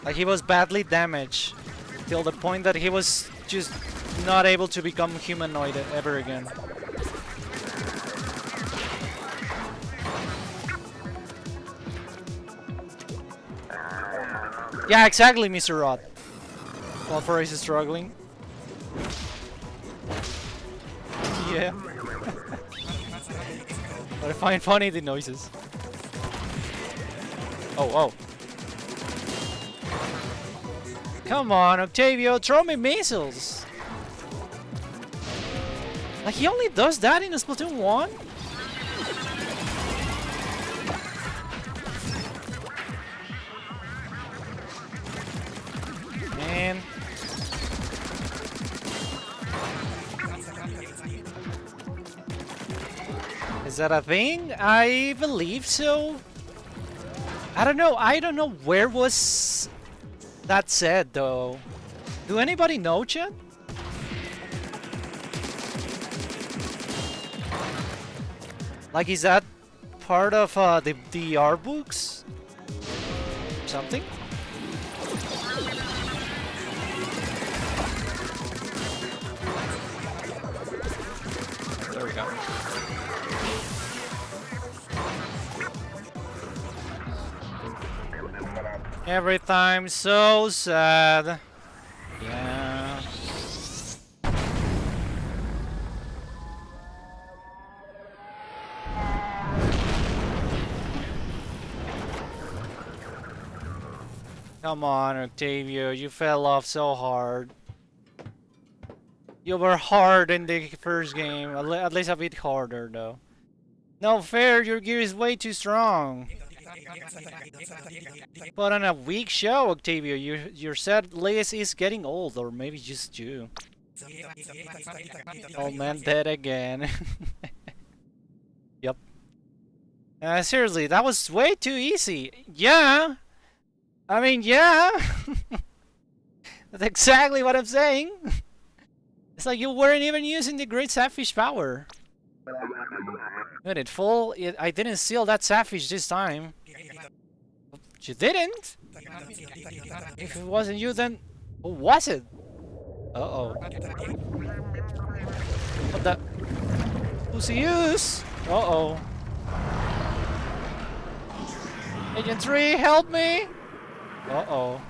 Like he was badly damaged till the point that he was just not able to become humanoid ever again. Yeah, exactly, Mr. Rod. Walfar is struggling. Yeah. But I find funny the noises. Oh. Come on, Octavio, throw me missiles! Like, he only does that in a Splatoon 1? Man. Is that a thing? I believe so. I don't know where was that said though. Do anybody know, chat? Like, is that part of the art books? Something? There we go. Every time so sad. Yeah. Come on, Octavio, you fell off so hard. You were hard in the first game, at least a bit harder though. No fair, your gear is way too strong. Put on a weak show, Octavio. Your set list is getting old, or maybe just you. Old man dead again. Yep. Seriously, that was way too easy. Yeah. I mean, yeah. That's exactly what I'm saying. It's like you weren't even using the Great Sapfish power. When it fall, I didn't seal that Sapfish this time. You didn't? If it wasn't you, then who was it? Uh-oh. What the? Who's the use? Uh-oh. Agent 3, help me! Uh-oh.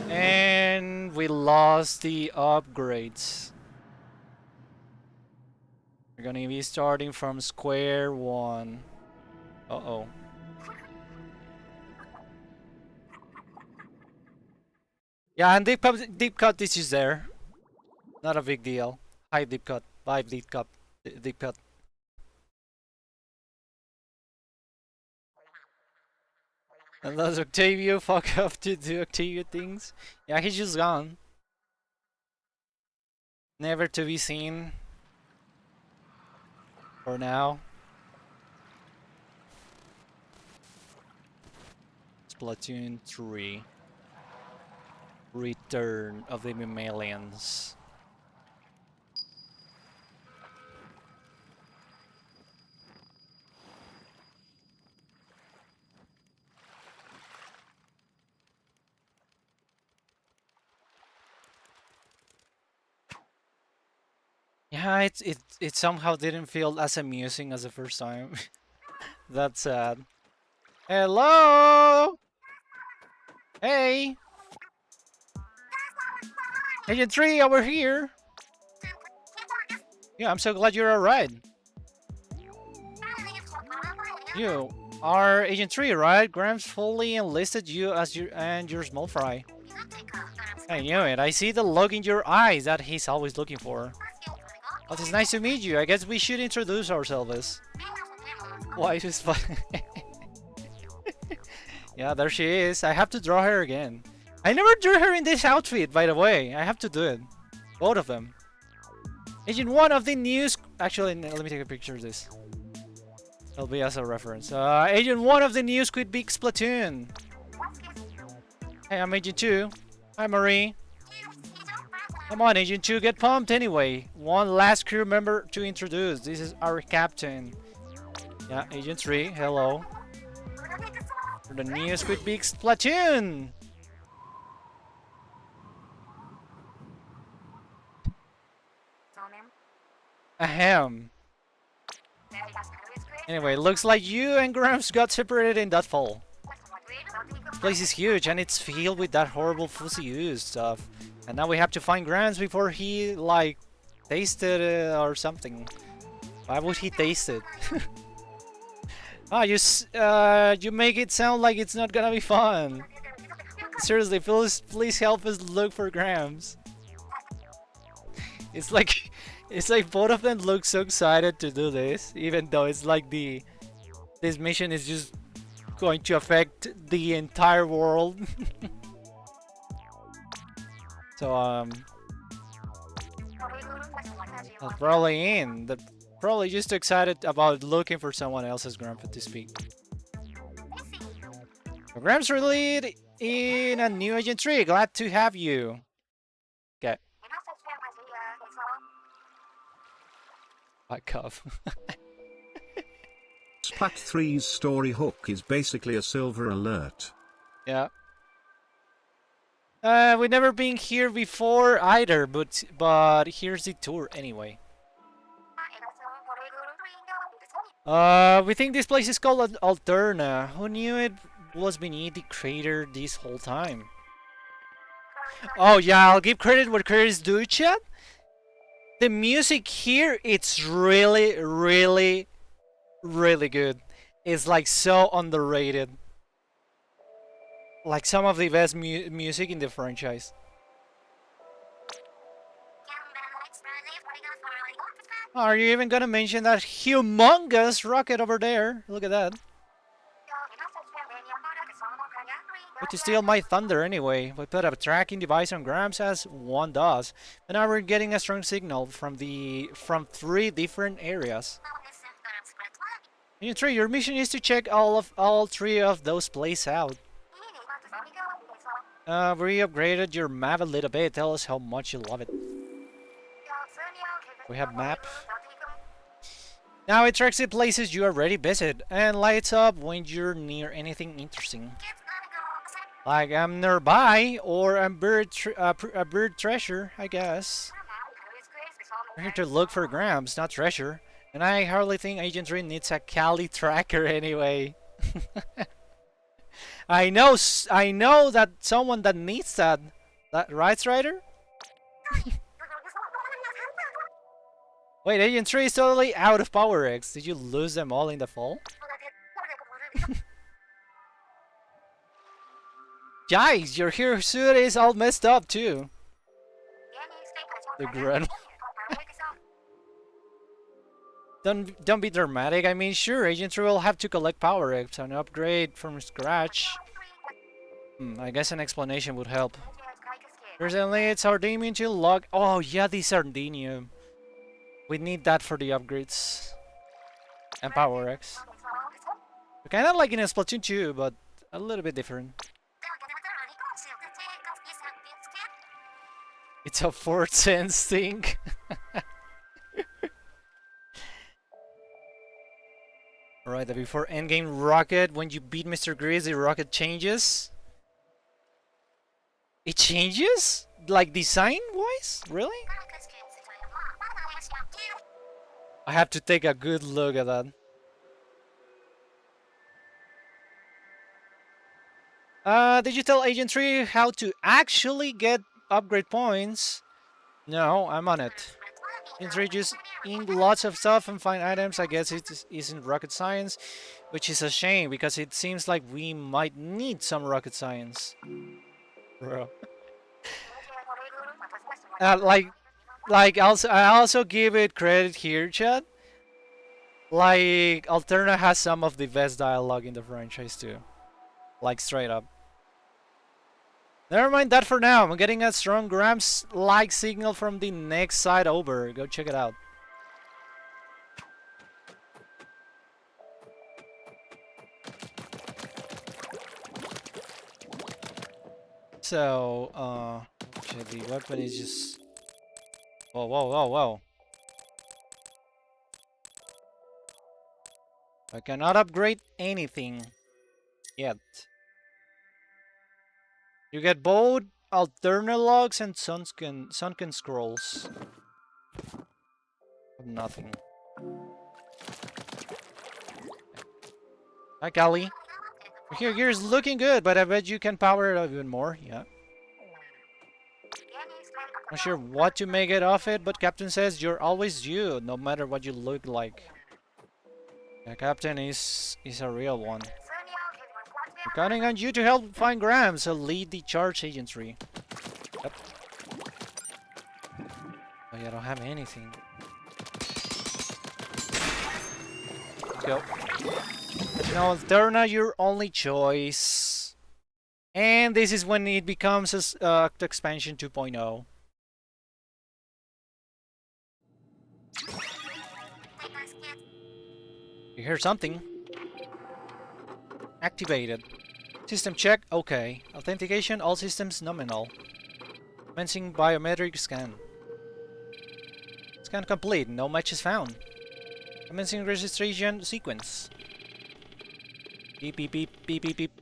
And we lost the upgrades. We're gonna be starting from square one. Uh-oh. Yeah, and deep cut this is there. Not a big deal. High deep cut. 5 deep cut. Deep cut. And does Octavio fuck up to do Octavio things? Yeah, he's just gone. Never to be seen. For now. Splatoon 3. Return of the Mammalians. Yeah, it somehow didn't feel as amusing as the first time. That's sad. Hello! Hey! Agent 3 over here! Yeah, I'm so glad you're alright. You are Agent 3, right? Gramps fully enlisted you as your small fry. I knew it. I see the look in your eyes that he's always looking for. Well, it's nice to meet you. I guess we should introduce ourselves. Why is fun? Yeah, there she is. I have to draw her again. I never drew her in this outfit, by the way. I have to do it. Both of them. Agent 1 of the new... Actually, let me take a picture of this. It'll be as a reference. Agent 1 of the new Squid Big Splatoon. Hey, I'm Agent 2. Hi, Marie. Come on, Agent 2, get pumped anyway. One last crew member to introduce. This is our captain. Yeah, Agent 3, hello. For the new Squid Big Splatoon. Ahem. Anyway, looks like you and Gramps got separated in that fall. This place is huge and it's filled with that horrible fuzzy ooze stuff. And now we have to find Gramps before he, like, tasted it or something. Why would he taste it? Ah, you make it sound like it's not gonna be fun. Seriously, please help us look for Grams. It's like both of them look so excited to do this, even though it's like this mission is just going to affect the entire world. So that's probably in. They're probably just excited about looking for someone else's grandpa to speak. Grams released in a new Agent 3. Glad to have you. Okay. Back off. Splat 3's story hook is basically a silver alert. Yeah. We've never been here before either, but here's the tour anyway. We think this place is called Alterna. Who knew it was beneath the crater this whole time? Oh yeah, I'll give credit where credit is due, chat. The music here, it's really, really, really good. It's like so underrated. Like some of the best music in the franchise. Are you even gonna mention that humongous rocket over there? Look at that. But to steal my thunder anyway. We put a tracking device on Grams as one does. And now we're getting a strong signal from 3 different areas. Unit 3, your mission is to check all 3 of those places out. We upgraded your map a little bit. Tell us how much you love it. We have map. Now it tracks the places you already visited and lights up when you're near anything interesting. Like I'm nearby or a bird treasure, I guess. We're here to look for Grams, not treasure. And I hardly think Agent 3 needs a Cali tracker anyway. I know that someone that needs that. Right, Strider? Wait, Agent 3 is totally out of Power X. Did you lose them all in the fall? Guys, your hero suit is all messed up too. The grunt. Don't be dramatic. I mean, sure, Agent 3 will have to collect Power X and upgrade from scratch. I guess an explanation would help. Personally, it's Sardinium to log. Oh yeah, the Sardinium. We need that for the upgrades. And Power X. Kind of like in a Splatoon 2, but a little bit different. It's a 4th sense thing. Alright, the before endgame rocket, when you beat Mr. Grizz, the rocket changes. It changes? Like design-wise? Really? I have to take a good look at that. Did you tell Agent 3 how to actually get upgrade points? No, I'm on it. Agent 3 just ink lots of stuff and find items. I guess it isn't rocket science, which is a shame because it seems like we might need some rocket science. Bro. I also give it credit here, chat. Like, Alterna has some of the best dialogue in the franchise too. Like, straight up. Never mind that for now. I'm getting a strong Grams-like signal from the next side over. Go check it out. So, actually, the weapon is just... Whoa, whoa, whoa, whoa. I cannot upgrade anything yet. You get both Alterna logs and sunken scrolls. Nothing. Hi, Kali. Your gear is looking good, but I bet you can power it up even more. Yeah. Not sure what to make it of it, but Captain says you're always you, no matter what you look like. Yeah, Captain is a real one. I'm counting on you to help find Graham, so lead the charge agency. Yep. Oh yeah, I don't have anything. Let's go. Now, Alterna, your only choice. And this is when it becomes a expansion 2.0. You hear something? Activated. System check, okay. Authentication, all systems nominal. Commencing biometric scan. Scan complete, no matches found. Commencing registration sequence. Beep beep beep beep beep beep.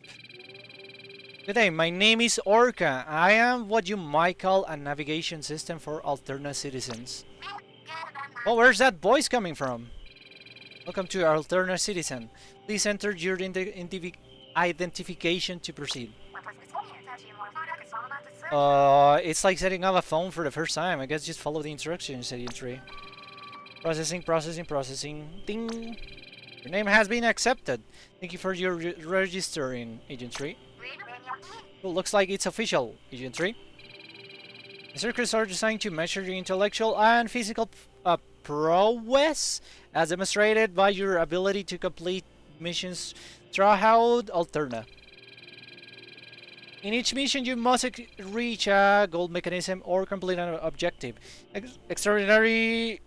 Good day, my name is Orca. I am what you might call a navigation system for Alterna citizens. Oh, where's that voice coming from? Welcome to Alterna Citizen. Please enter your identification to proceed. It's like setting up a phone for the first time. I guess just follow the instructions, Agent 3. Processing, processing, processing. Ding! Your name has been accepted. Thank you for your registering, Agent 3. Well, looks like it's official, Agent 3. The circuits are designed to measure your intellectual and physical prowess, as demonstrated by your ability to complete missions throughout Alterna. In each mission, you must reach a goal mechanism or complete an objective. Extraordinary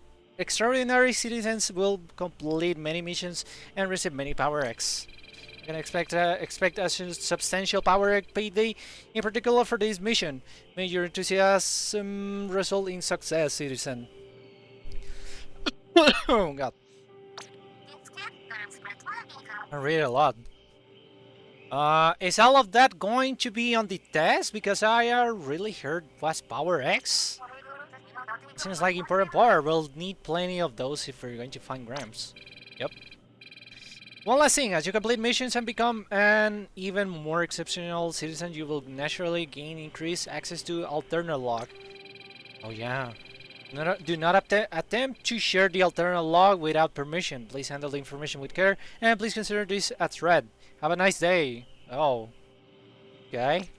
citizens will complete many missions and receive many Power X. You can expect a substantial Power X payday, in particular for this mission. May your enthusiasm result in success, citizen. Oh god. I read a lot. Is all of that going to be on the test? Because I really heard was Power X. Seems like important part. We'll need plenty of those if we're going to find Grams. Yep. One last thing, as you complete missions and become an even more exceptional citizen, you will naturally gain increased access to Alterna log. Oh yeah. Do not attempt to share the Alterna log without permission. Please handle the information with care, and please consider this a threat. Have a nice day. Oh. Okay.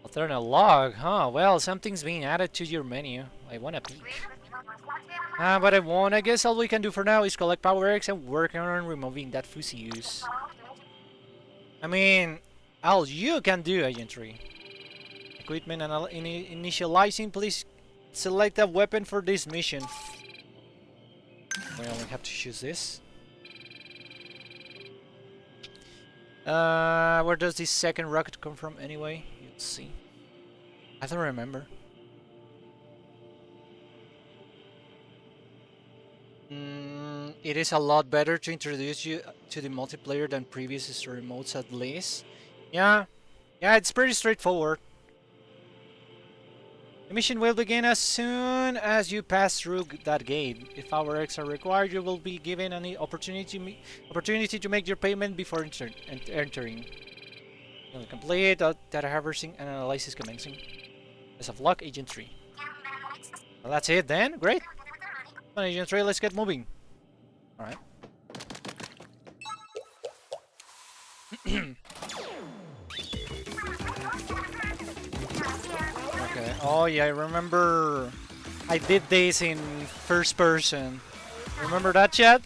Alterna log, huh? Well, something's being added to your menu. I wanna peek. But I won't. I guess all we can do for now is collect Power X and work on removing that fuzzy use. I mean, all you can do, Agent 3. Equipment and initializing, please select a weapon for this mission. We only have to choose this. Where does this second rocket come from anyway? Let's see. I don't remember. It is a lot better to introduce you to the multiplayer than previous story modes at least. Yeah, it's pretty straightforward. The mission will begin as soon as you pass through that gate. If Power X are required, you will be given an opportunity to make your payment before entering. Complete data harvesting and analysis commencing. Best of luck, Agent 3. Well, that's it then. Great. Come on, Agent 3, let's get moving. Alright. Okay. Oh yeah, I remember I did this in first person. Remember that, chat?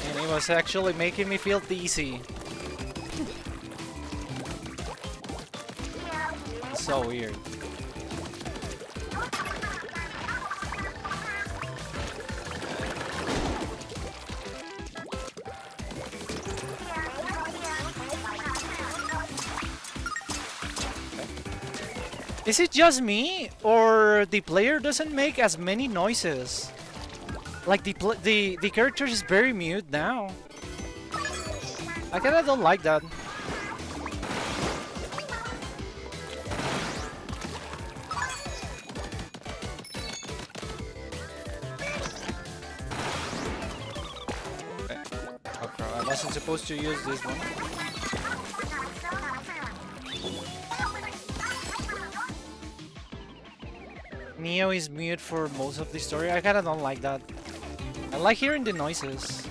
And it was actually making me feel dizzy. So weird. Is it just me, or the player doesn't make as many noises? Like the character is very mute now. I kinda don't like that. Okay. Oh crap, I wasn't supposed to use this one. Neo is mute for most of the story. I kinda don't like that. I like hearing the noises.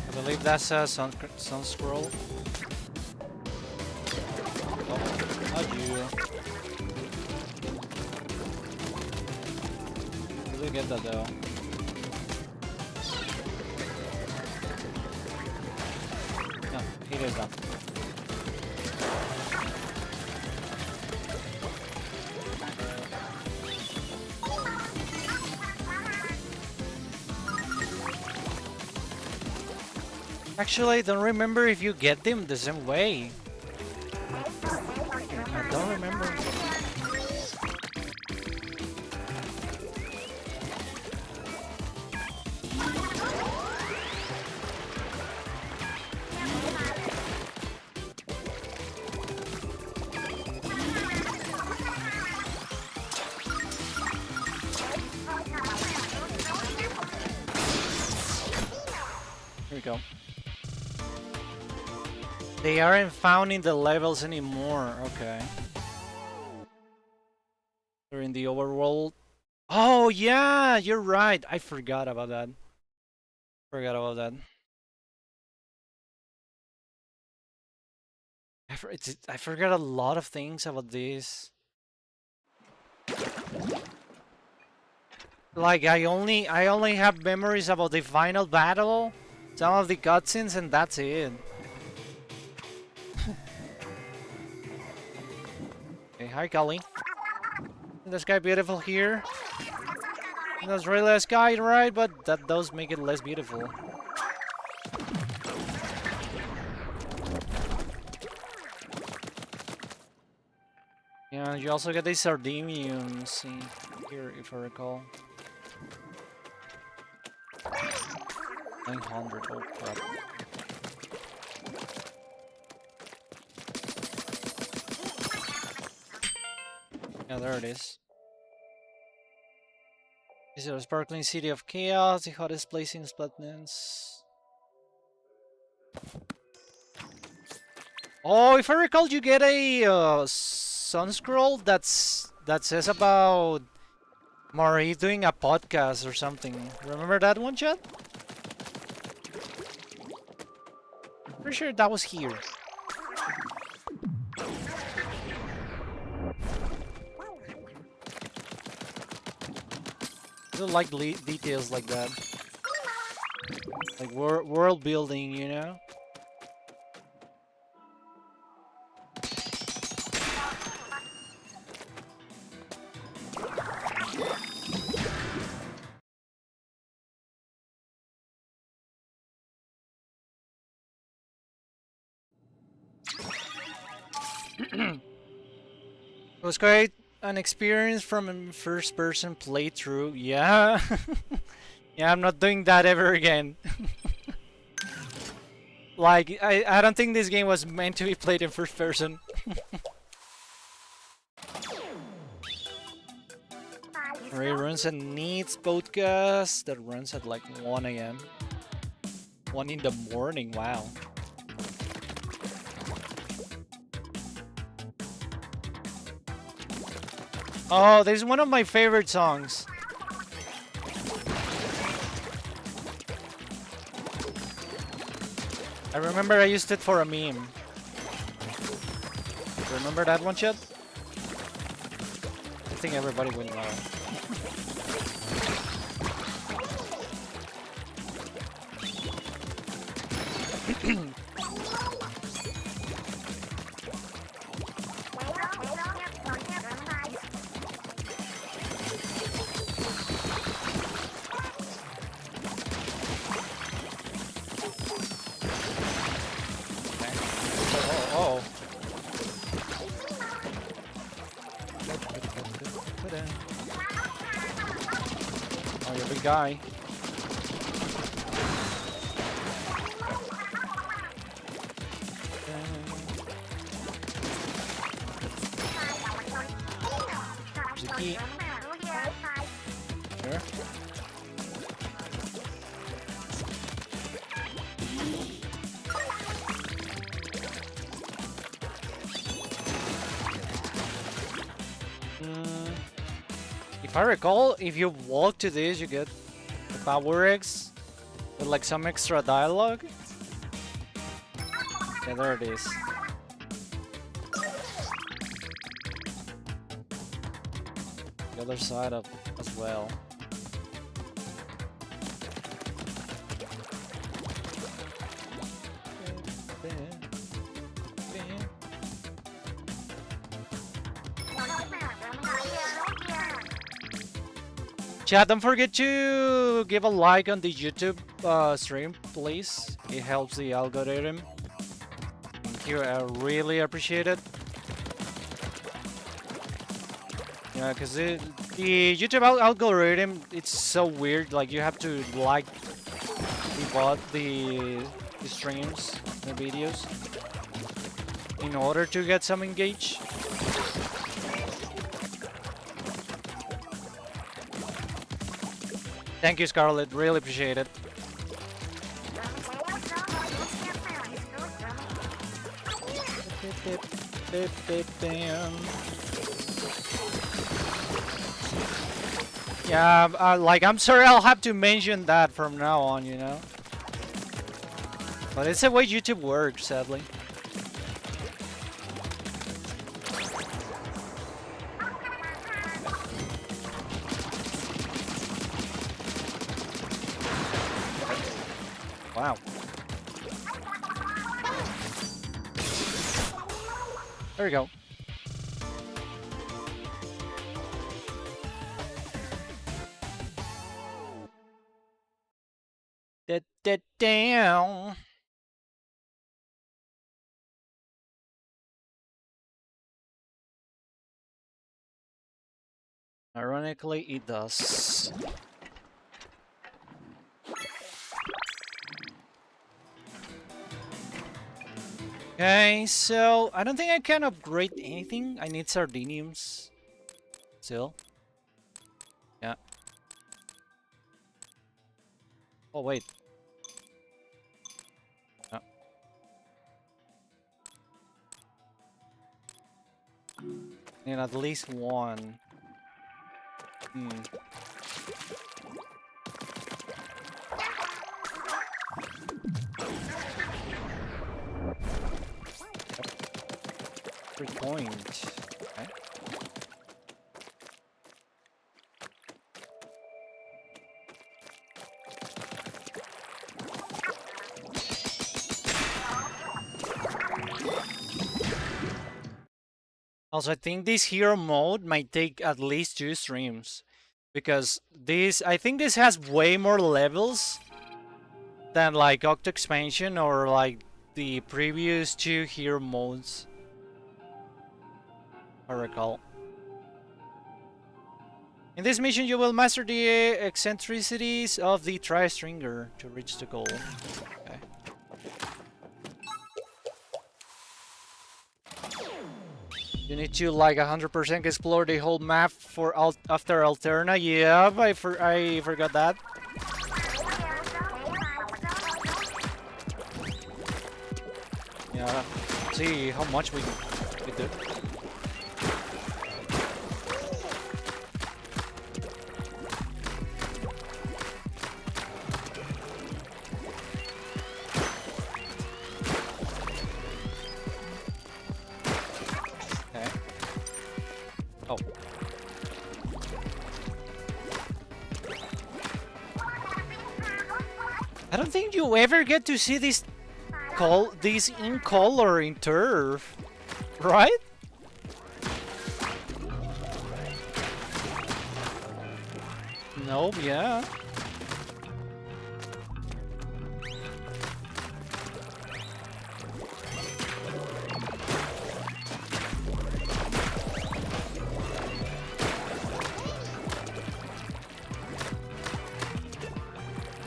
I believe that's a sun scroll. Oh, not you. Really get that though. No, he does that. Actually, I don't remember if you get them the same way. I don't remember. Here we go. They aren't found in the levels anymore. Okay. They're in the overworld. Oh yeah, you're right. I forgot about that. Forgot about that. I forgot a lot of things about this. Like I only have memories about the final battle, some of the cutscenes, and that's it. Hey, hi, Kali. Isn't the sky beautiful here? That's really a sky, right? But that does make it less beautiful. Yeah, you also get these sardiniums in here, if I recall. 900, oh crap. Yeah, there it is. This is a sparkling city of chaos, the hottest place in Splatoon. Oh, if I recall, you get a sun scroll that says about Marie doing a podcast or something. Remember that one, chat? Pretty sure that was here. I don't like details like that. Like world building, you know? It was quite an experience from a first-person playthrough. Yeah. Yeah, I'm not doing that ever again. Like, I don't think this game was meant to be played in first person. Ray runs a needs podcast that runs at like 1 AM. 1 in the morning, wow. Oh, this is one of my favorite songs. I remember I used it for a meme. Remember that one, Chet? I think everybody will know. Oh, you're a big guy. There's a key. Here. If I recall, if you walk to this, you get the power X with like some extra dialogue. Yeah, there it is. The other side of as well. Chat, don't forget to give a like on the YouTube stream, please. It helps the algorithm. Thank you, I really appreciate it. Yeah, because the YouTube algorithm, it's so weird. Like, you have to like the streams, the videos, in order to get some engage. Thank you, Scarlett. Really appreciate it. Yeah, like, I'm sorry, I'll have to mention that from now on, you know? But it's the way YouTube works, sadly. Wow. There we go. Down. Ironically, it does. Okay, so I don't think I can upgrade anything. I need sardiniums still. Yeah. Oh, wait. Oh. Need at least one. Point. Okay. Also, I think this hero mode might take at least 2 streams, because I think this has way more levels than like Octo Expansion or like the previous 2 hero modes. I recall. In this mission, you will master the eccentricities of the tri-stringer to reach the goal. Okay. You need to like 100% explore the whole map for after Alterna. Yeah, I forgot that. Yeah, see how much we do. Oh. I don't think you ever get to see this in color in turf, right? Nope, yeah.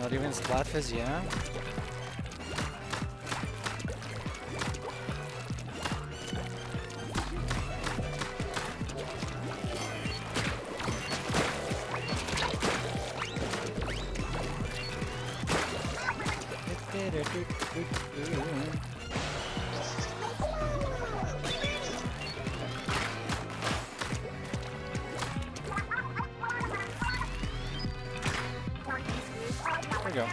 Not even Splatfest, yeah. There we go.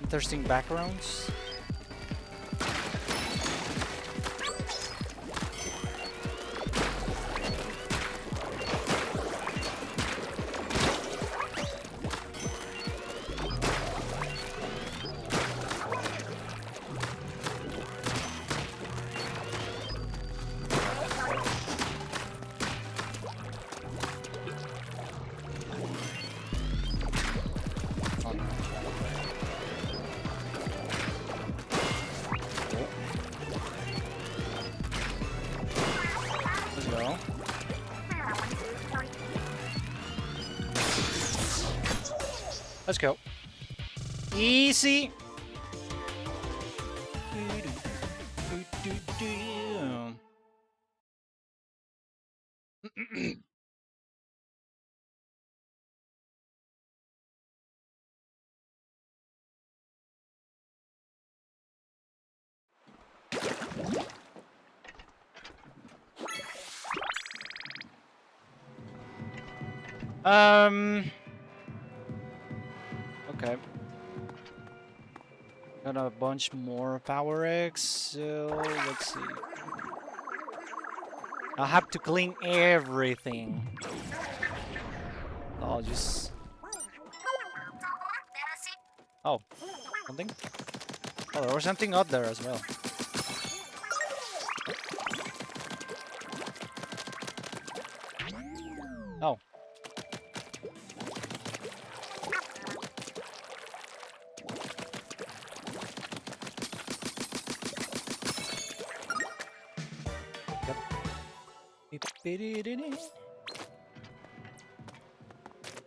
Interesting backgrounds. Oh, no. Let's go. Let's go. Easy. Okay. Got a bunch more Power X, so let's see. I'll have to clean everything. I'll just... Oh, something? Oh, there was something up there as well. Oh.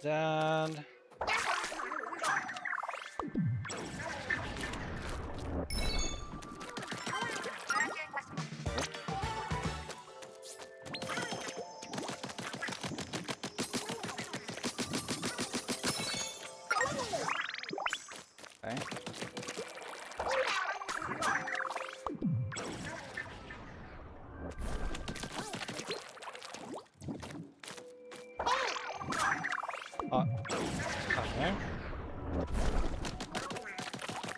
Down. Okay. Okay.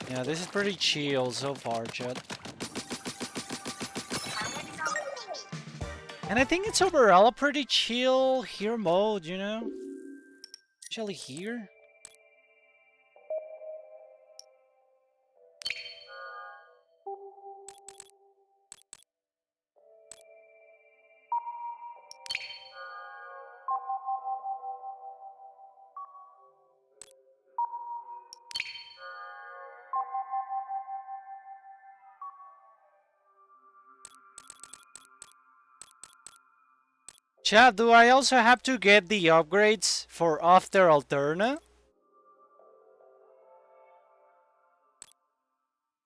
Yeah, this is pretty chill so far, chat. And I think it's overall a pretty chill hero mode, you know? Especially here. Chat, do I also have to get the upgrades for after Alterna?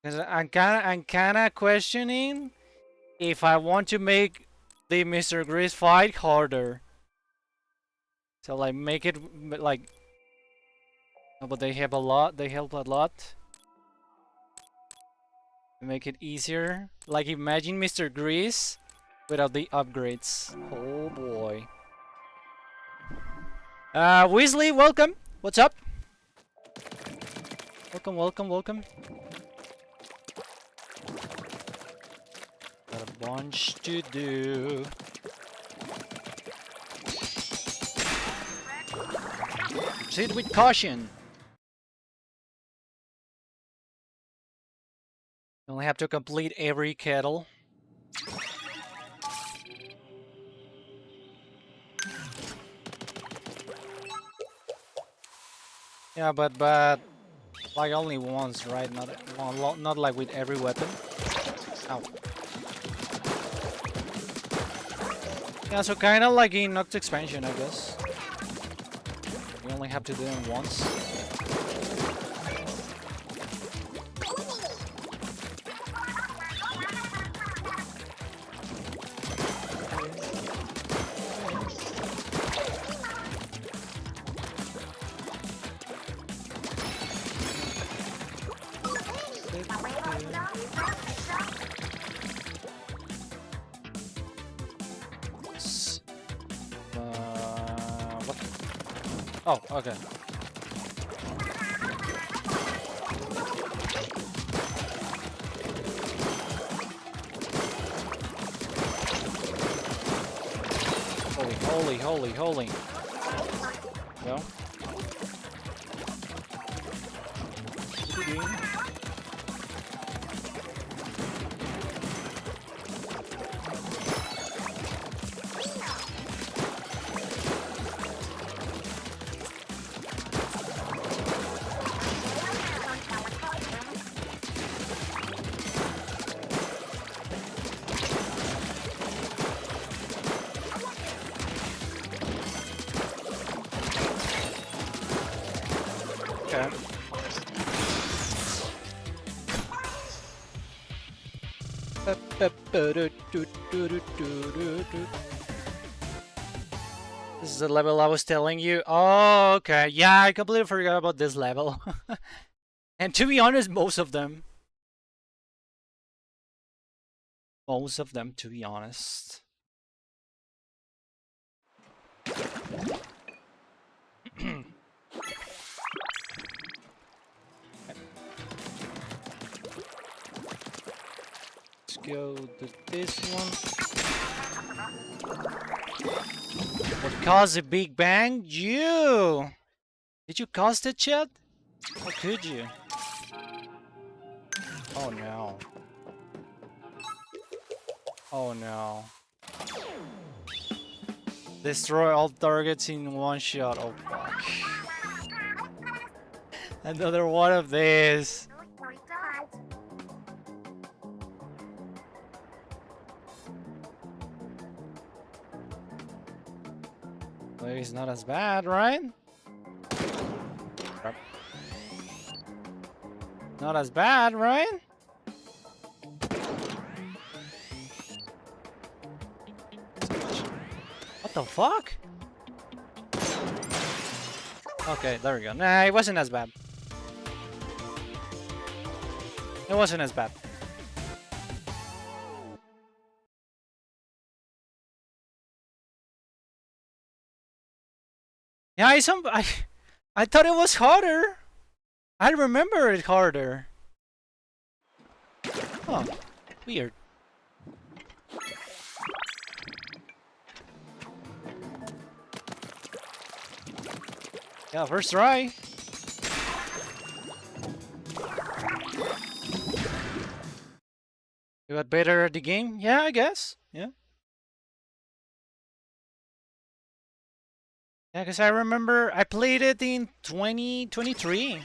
Because I'm kinda questioning if I want to make the Mr. Grease fight harder. So like make it like, oh, but they help a lot. They help a lot. Make it easier. Like imagine Mr. Grease without the upgrades. Oh boy. Weasley, welcome. What's up? Welcome, welcome, welcome. bunch to do. Proceed with caution. You only have to complete every kettle. Yeah, but like only once, right? Not like with every weapon. Ow. Yeah, so kind of like in Noct expansion, I guess. You only have to do it once. What? Oh, okay. Holy. Go. Okay. This is the level I was telling you. Oh, okay. Yeah, I completely forgot about this level. And to be honest, most of them, to be honest. Let's go to this one. What caused the Big Bang? You! Did you cause it, Chet? How could you? Oh no. Oh no. Destroy all targets in one shot. Oh fuck. Another one of these. Well, it's not as bad, right? Not as bad, right? What the fuck? Okay, there we go. Nah, it wasn't as bad. It wasn't as bad. Yeah, I thought it was harder. I remember it harder. Oh, weird. Yeah, first try. You got better at the game? Yeah, I guess. Yeah. Yeah, because I remember I played it in 2023.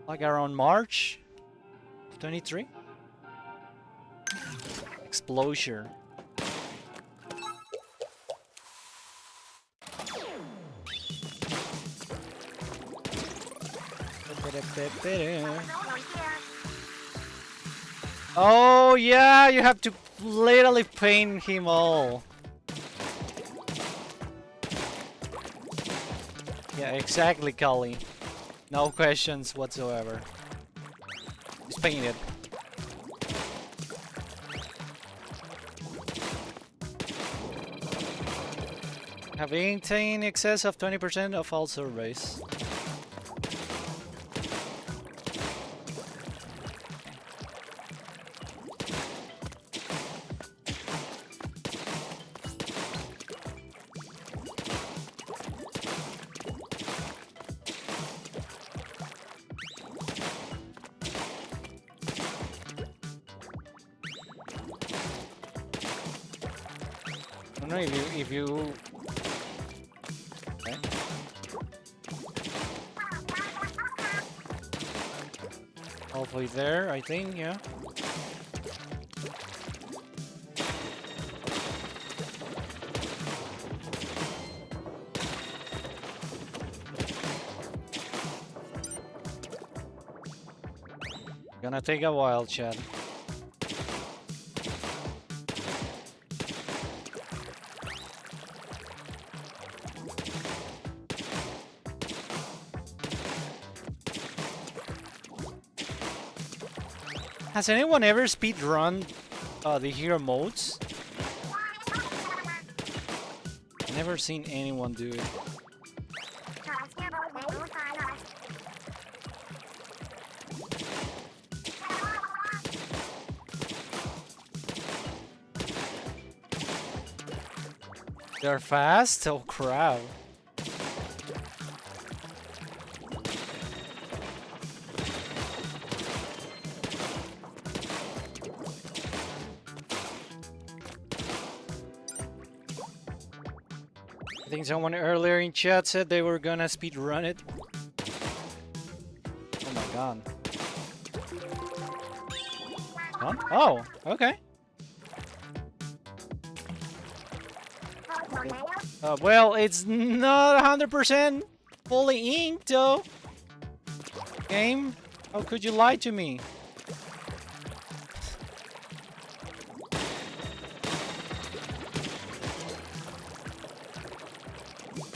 Like around March 23. Explosion. Oh yeah, you have to literally paint him all. Yeah, exactly, Cully. No questions whatsoever. Just paint it. Have maintained excess of 20% of all surveys. don't know if you. Okay. Halfway there, I think. Yeah. Gonna take a while, Chad. Has anyone ever speedrun the hero modes? I've never seen anyone do it. They're fast? Oh crap. I think someone earlier in chat said they were gonna speed run it. Oh my god. Huh? Oh, okay. Well, it's not 100% fully inked though. Game, how could you lie to me?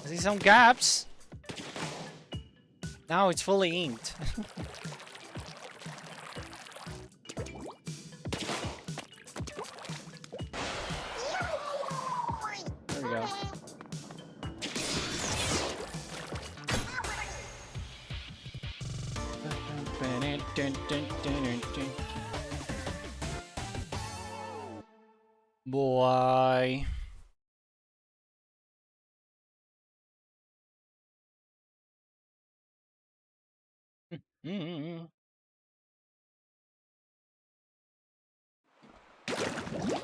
I see some gaps. Now it's fully inked. There we go. Boy.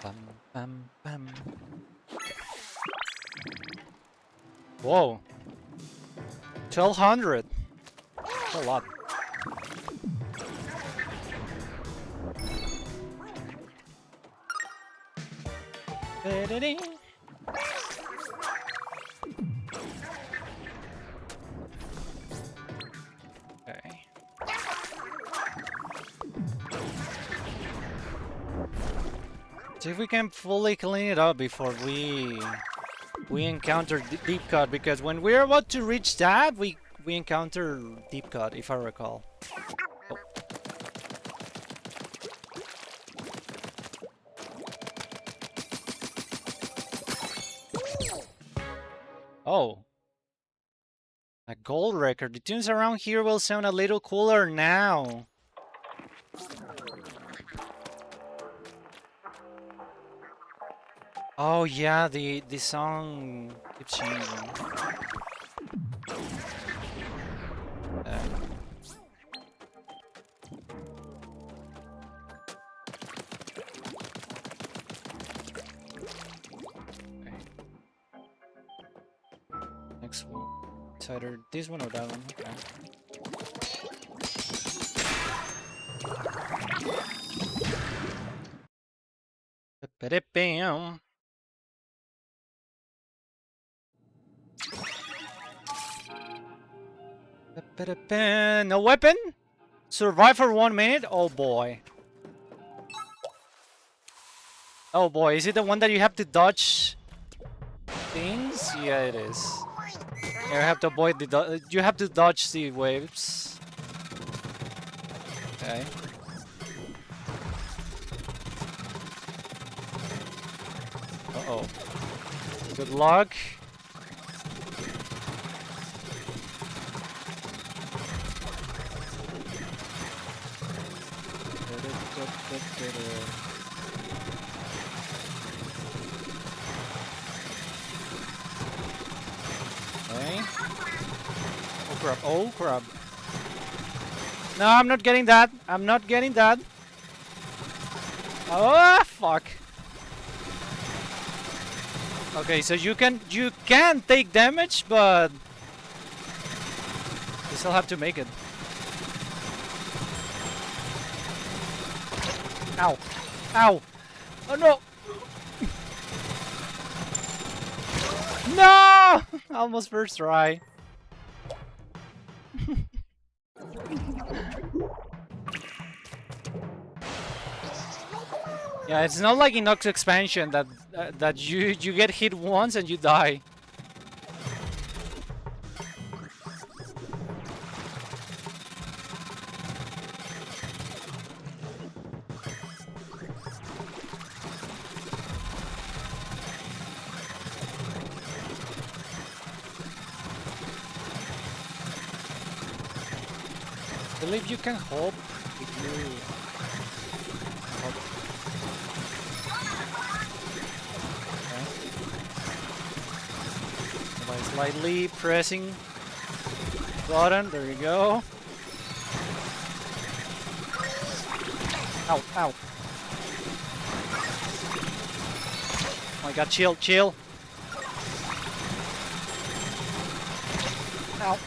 Bum, bum, bum. Whoa. 1200. That's a lot. Da-da-ding. Okay. See if we can fully clean it up before we encounter deep cut, because when we're about to reach that, we encounter deep cut, if I recall. Oh. A gold record. The tunes around here will sound a little cooler now. Oh yeah, the song keeps changing. Next one. It's either this one or that one. Okay. Bam. No weapon? Survive for 1 minute? Oh boy. Oh boy, is it the one that you have to dodge things? Yeah, it is. You have to avoid the you have to dodge the waves. Okay. Uh-oh. Good luck. Okay. Oh crap, oh crap. No, I'm not getting that. I'm not getting that. Oh, fuck. Okay, so you can take damage, but you still have to make it. Ow! Ow! Oh no! No! Almost first try. Yeah, it's not like in Nox expansion that you get hit once and you die. I believe you can hope if you hope. Okay. By slightly pressing button, there you go. Ow, ow. Oh my god, chill, chill. Ow.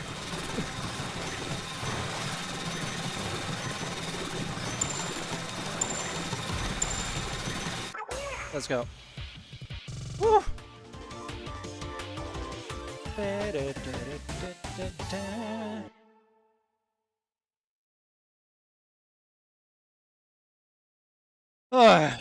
Let's go. Woo! Ah.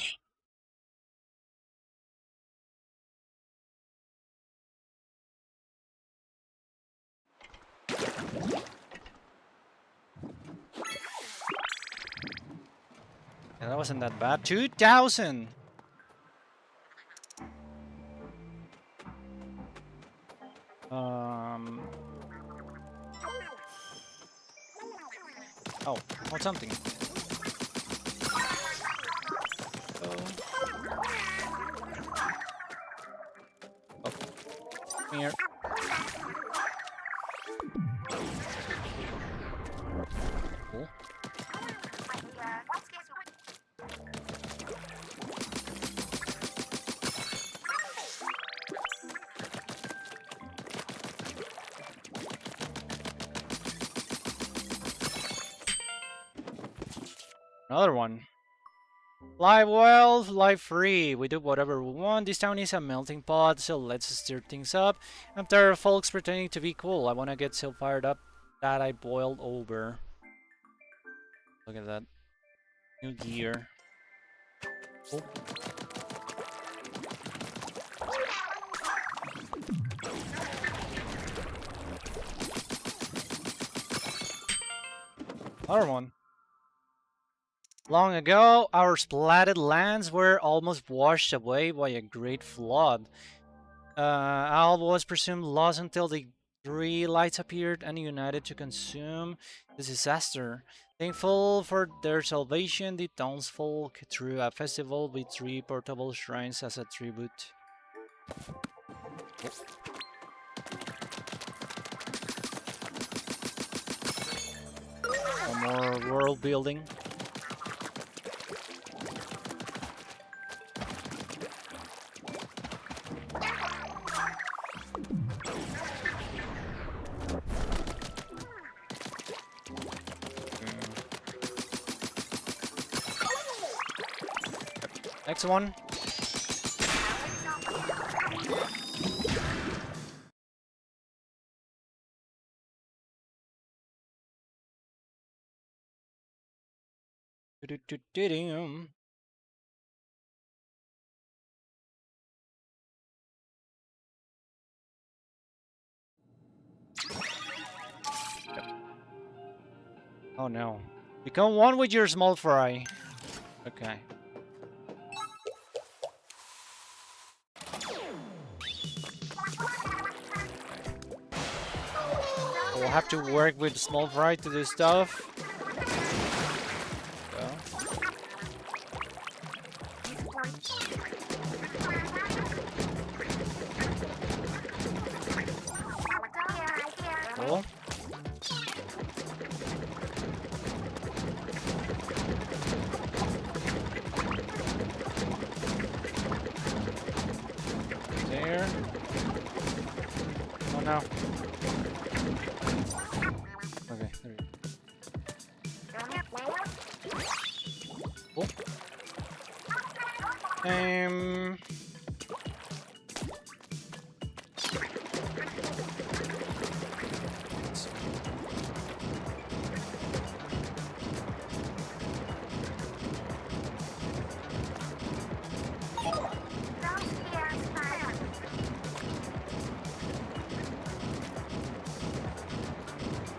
Yeah, that wasn't that bad. 2,000. Oh, want something. Oh, come here. Cool. Another one. Live well, live free. We do whatever we want. This town is a melting pot, so let's stir things up. I'm tired of folks pretending to be cool. I want to get so fired up that I boiled over. Look at that. New gear. Oh. Another one. Long ago, our splatted lands were almost washed away by a great flood. All was presumed lost until the three lights appeared and united to consume the disaster. Thankful for their salvation, the townsfolk threw a festival with 3 portable shrines as a tribute. Some more world building. Next one. Oh no. Become one with your small fry. Okay. We'll have to work with small fry to do stuff. Cool. There. Okay, there you go. Cool.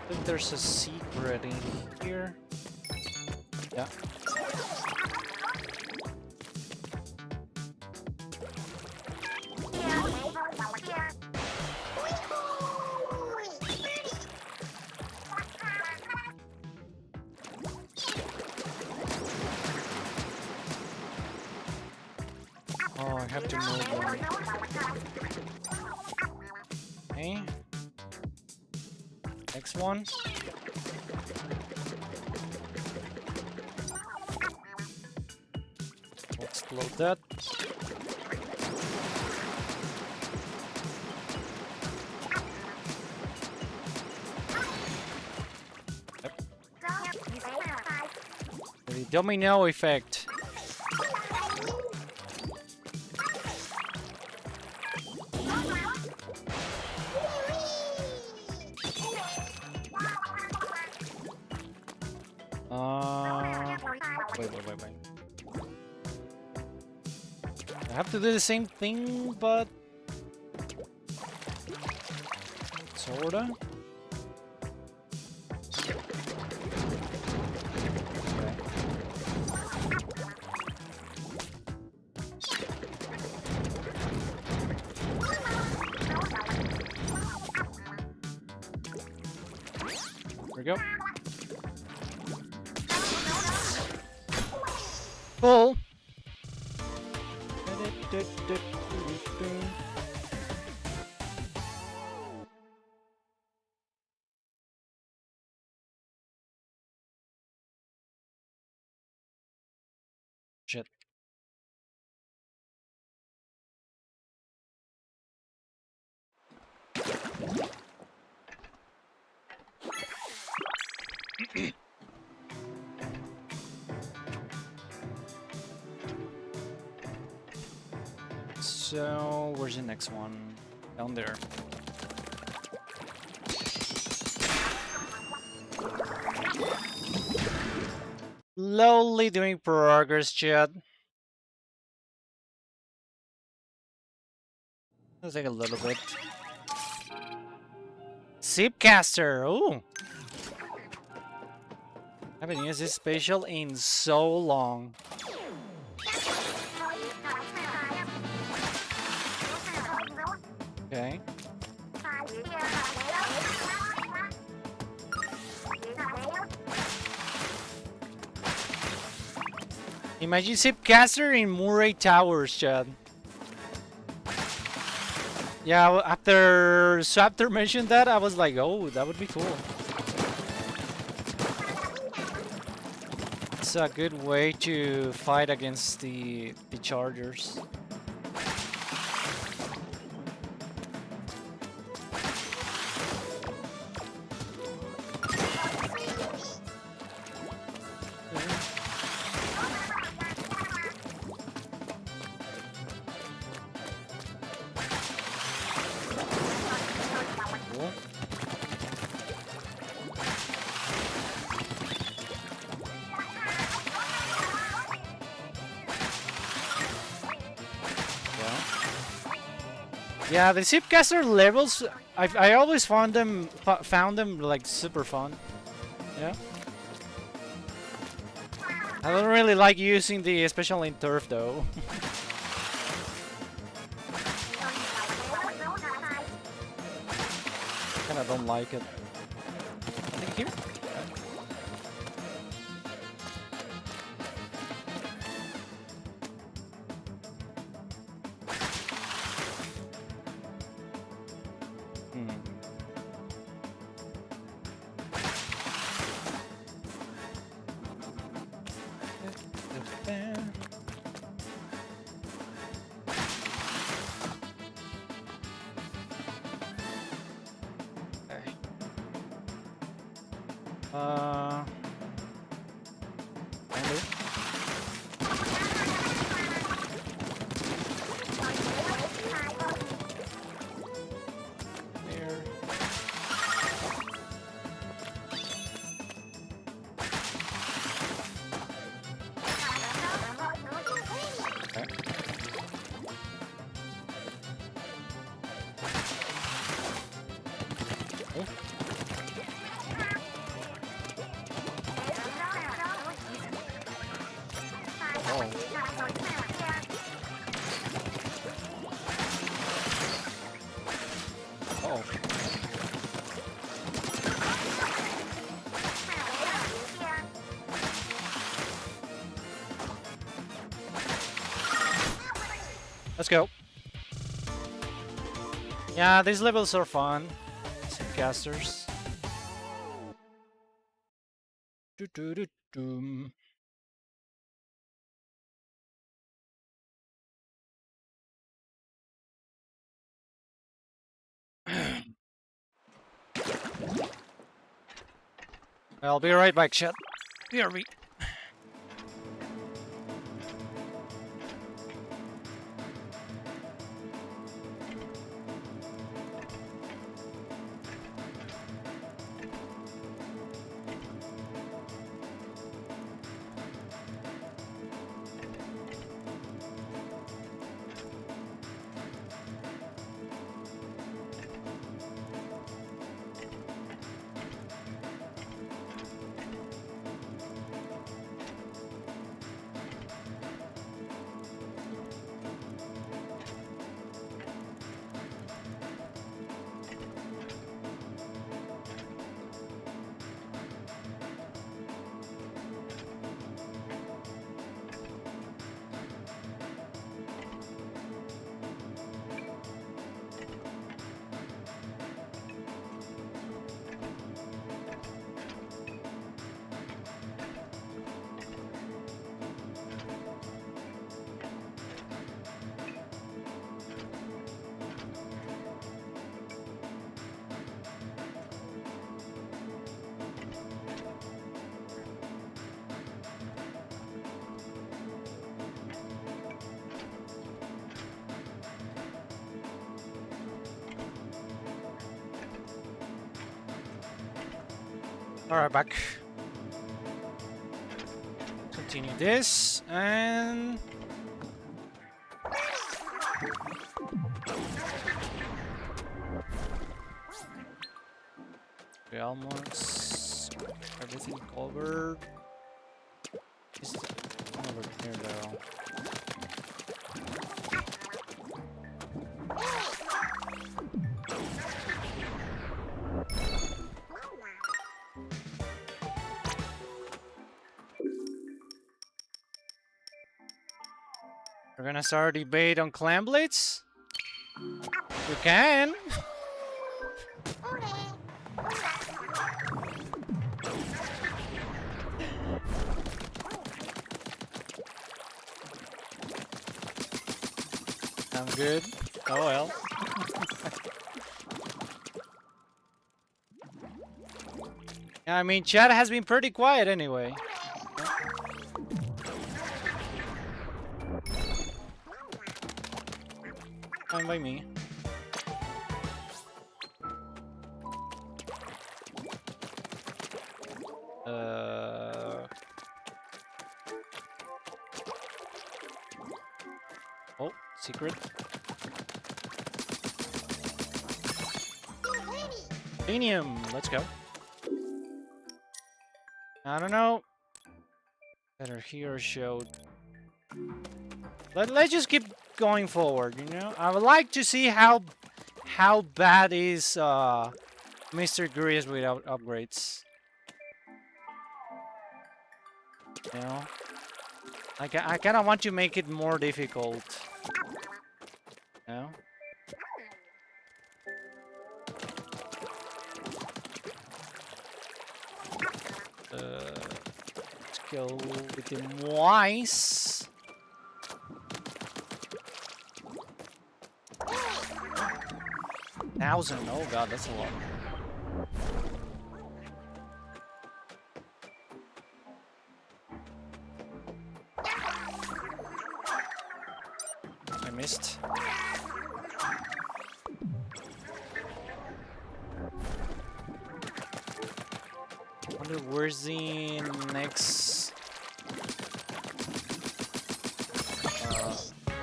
I think there's a secret in here. Yeah. Oh, I have to move one. Okay. Next one. Explode that. Yep. The domino effect. Wait. I have to do the same thing, but sorta. Okay. There we go. Cool. Shit. So, where's the next one? Down there. Slowly doing progress, Chad. It'll take a little bit. Zipcaster! Ooh! I haven't used this special in so long. Okay. Imagine Zipcaster in Murray Towers, Chad. Yeah, after Swapter mentioned that, I was like, oh, that would be cool. It's a good way to fight against the Chargers. Yeah, the Zipcaster levels, I always found them like super fun. Yeah. I don't really like using the special in turf though. Kinda don't like it. I think here? Uh. Kinda. There. Okay. Oh. Oh. Let's go. Yeah, these levels are fun. Casters. Do. I'll be right back, chat. BRB. Alright, back. Continue this, and... we almost... everything covered. It's over here though. We're gonna start a debate on clam blades? You can! I'm good. Oh well. Yeah, I mean, chat has been pretty quiet anyway. Fine by me. Oh, secret. Titanium, let's go. I don't know. Better here showed. Let's just keep going forward, you know? I would like to see how bad is Mr. Grease without upgrades. You know? I kind of want to make it more difficult. You know? Let's go with the wise. $1,000. Oh god, that's a lot. missed. Wonder where's the next.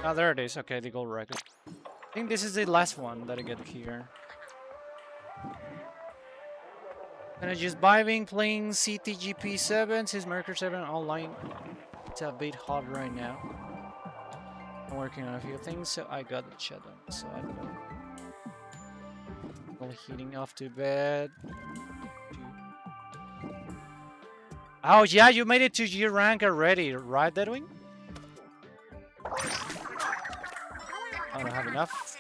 Oh, there it is. Okay, the gold record. I think this is the last one that I get here. And I just vibing, playing CTGP7 since Mercury 7 online. It's a bit hot right now. I'm working on a few things, so I got the chat on the side. Well, heating off to bed. Oh yeah, you made it to G rank already, right, Edwin? I don't have enough.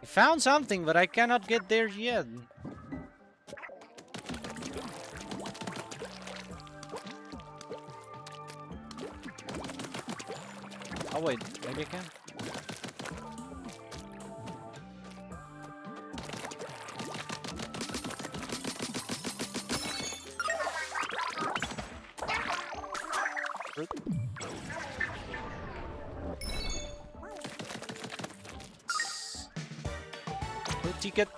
I found something, but I cannot get there yet. Oh wait, maybe I can. Ticket.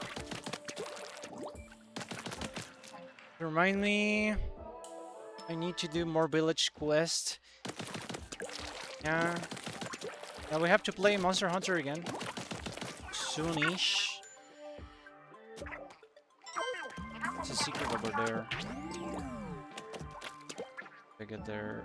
Remind me, I need to do more village quest. Yeah. Now we have to play Monster Hunter again. Soonish. It's a secret over there. I get there.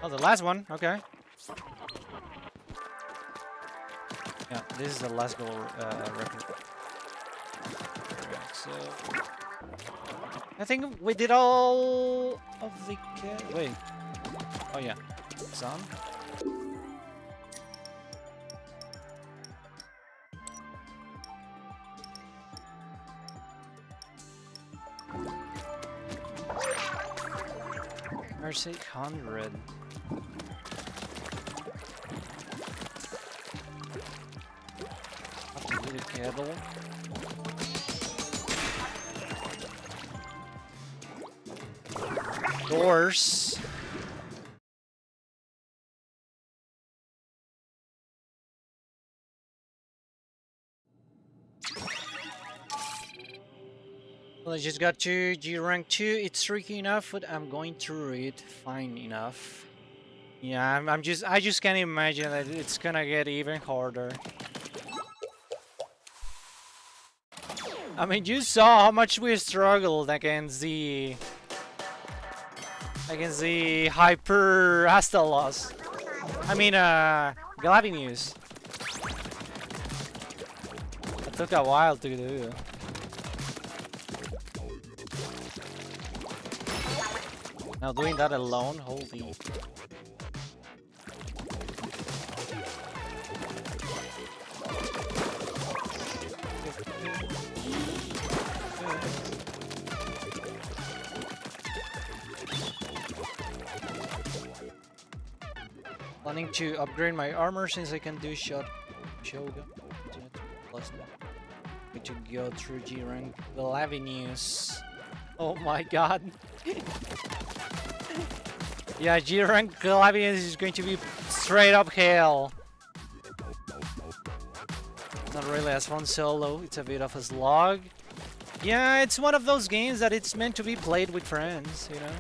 Oh, the last one. Okay. Yeah, this is the last goal record. So I think we did all of the. Wait. Oh yeah, some. There's 800. Kettle. Doors. Well, I just got to G rank 2. It's tricky enough, but I'm going through it fine enough. Yeah, I just can't imagine that it's gonna get even harder. I mean, you saw how much we struggled against the Hyper Astalos. I mean, Glavinius. It took a while to do. Now doing that alone, holy. Planning to upgrade my armor since I can do Shoga. Plus need to go through G rank Glavinius. Oh my god. Yeah, G rank Glavinius is going to be straight up hell. Not really as fun solo, it's a bit of a slog. Yeah, it's one of those games that it's meant to be played with friends, you know?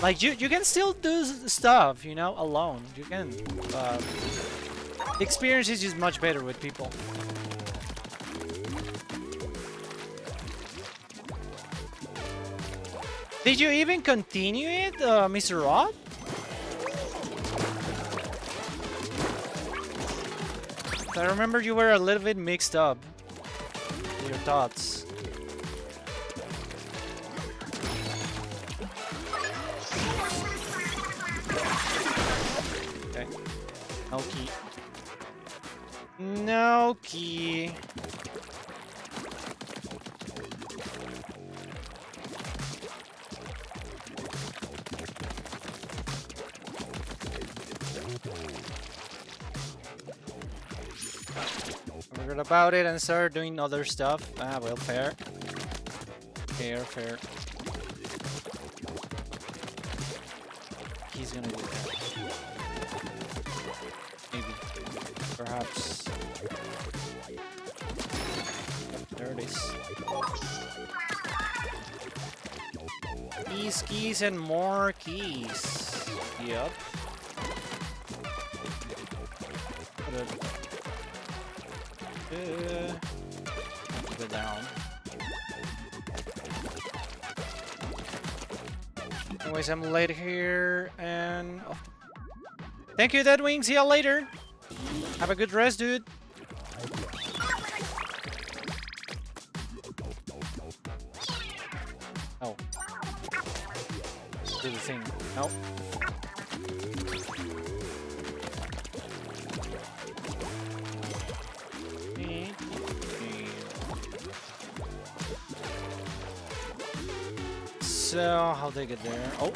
Like, you can still do stuff, you know, alone. You can. The experience is just much better with people. Did you even continue it, Mr. Rod? I remember you were a little bit mixed up. Your thoughts. Okay. No key. No key. Forget about it and start doing other stuff. Ah, well, fair. Fair. He's gonna do that. Maybe. Perhaps. There it is. Keys, and more keys. Yep. Go down. Anyways, I'm late here, and oh. Thank you, Deadwing. See you later. Have a good rest, dude. Oh. Do the thing. Nope. So, how'd they get there? Oh!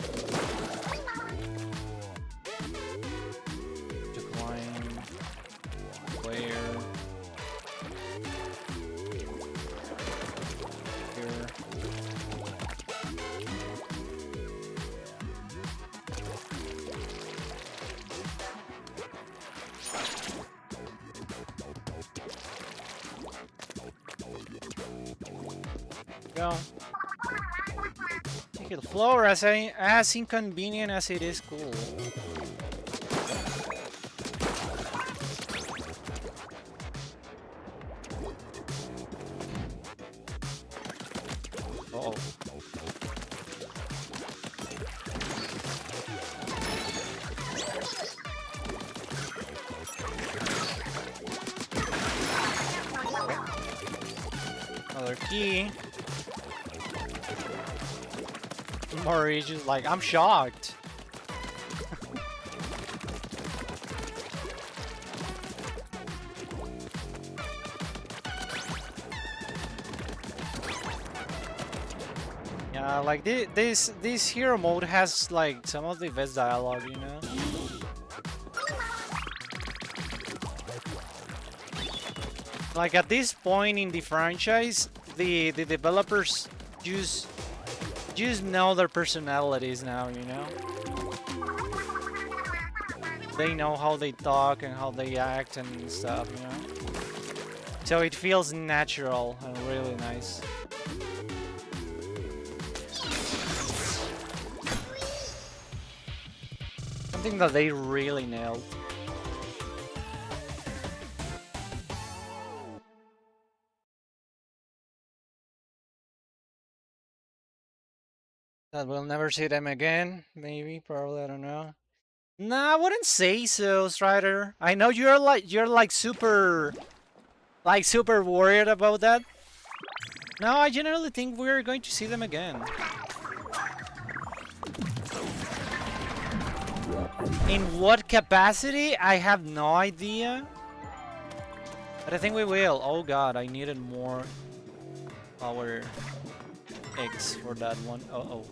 To climb. Where? Here. Go. Take the floor, as inconvenient as it is cool. Uh-oh. Another key. Murray's just like, I'm shocked. Yeah, like this hero mode has like some of the best dialogue, you know. Like at this point in the franchise, the developers just know their personalities now, you know? They know how they talk and how they act and stuff, you know? So it feels natural and really nice. Something that they really nailed. That we'll never see them again. Maybe, probably, I don't know. Nah, I wouldn't say so, Strider. I know you're like super worried about that. No, I generally think we're going to see them again. In what capacity? I have no idea. But I think we will. Oh god, I needed more power eggs for that one. Uh-oh.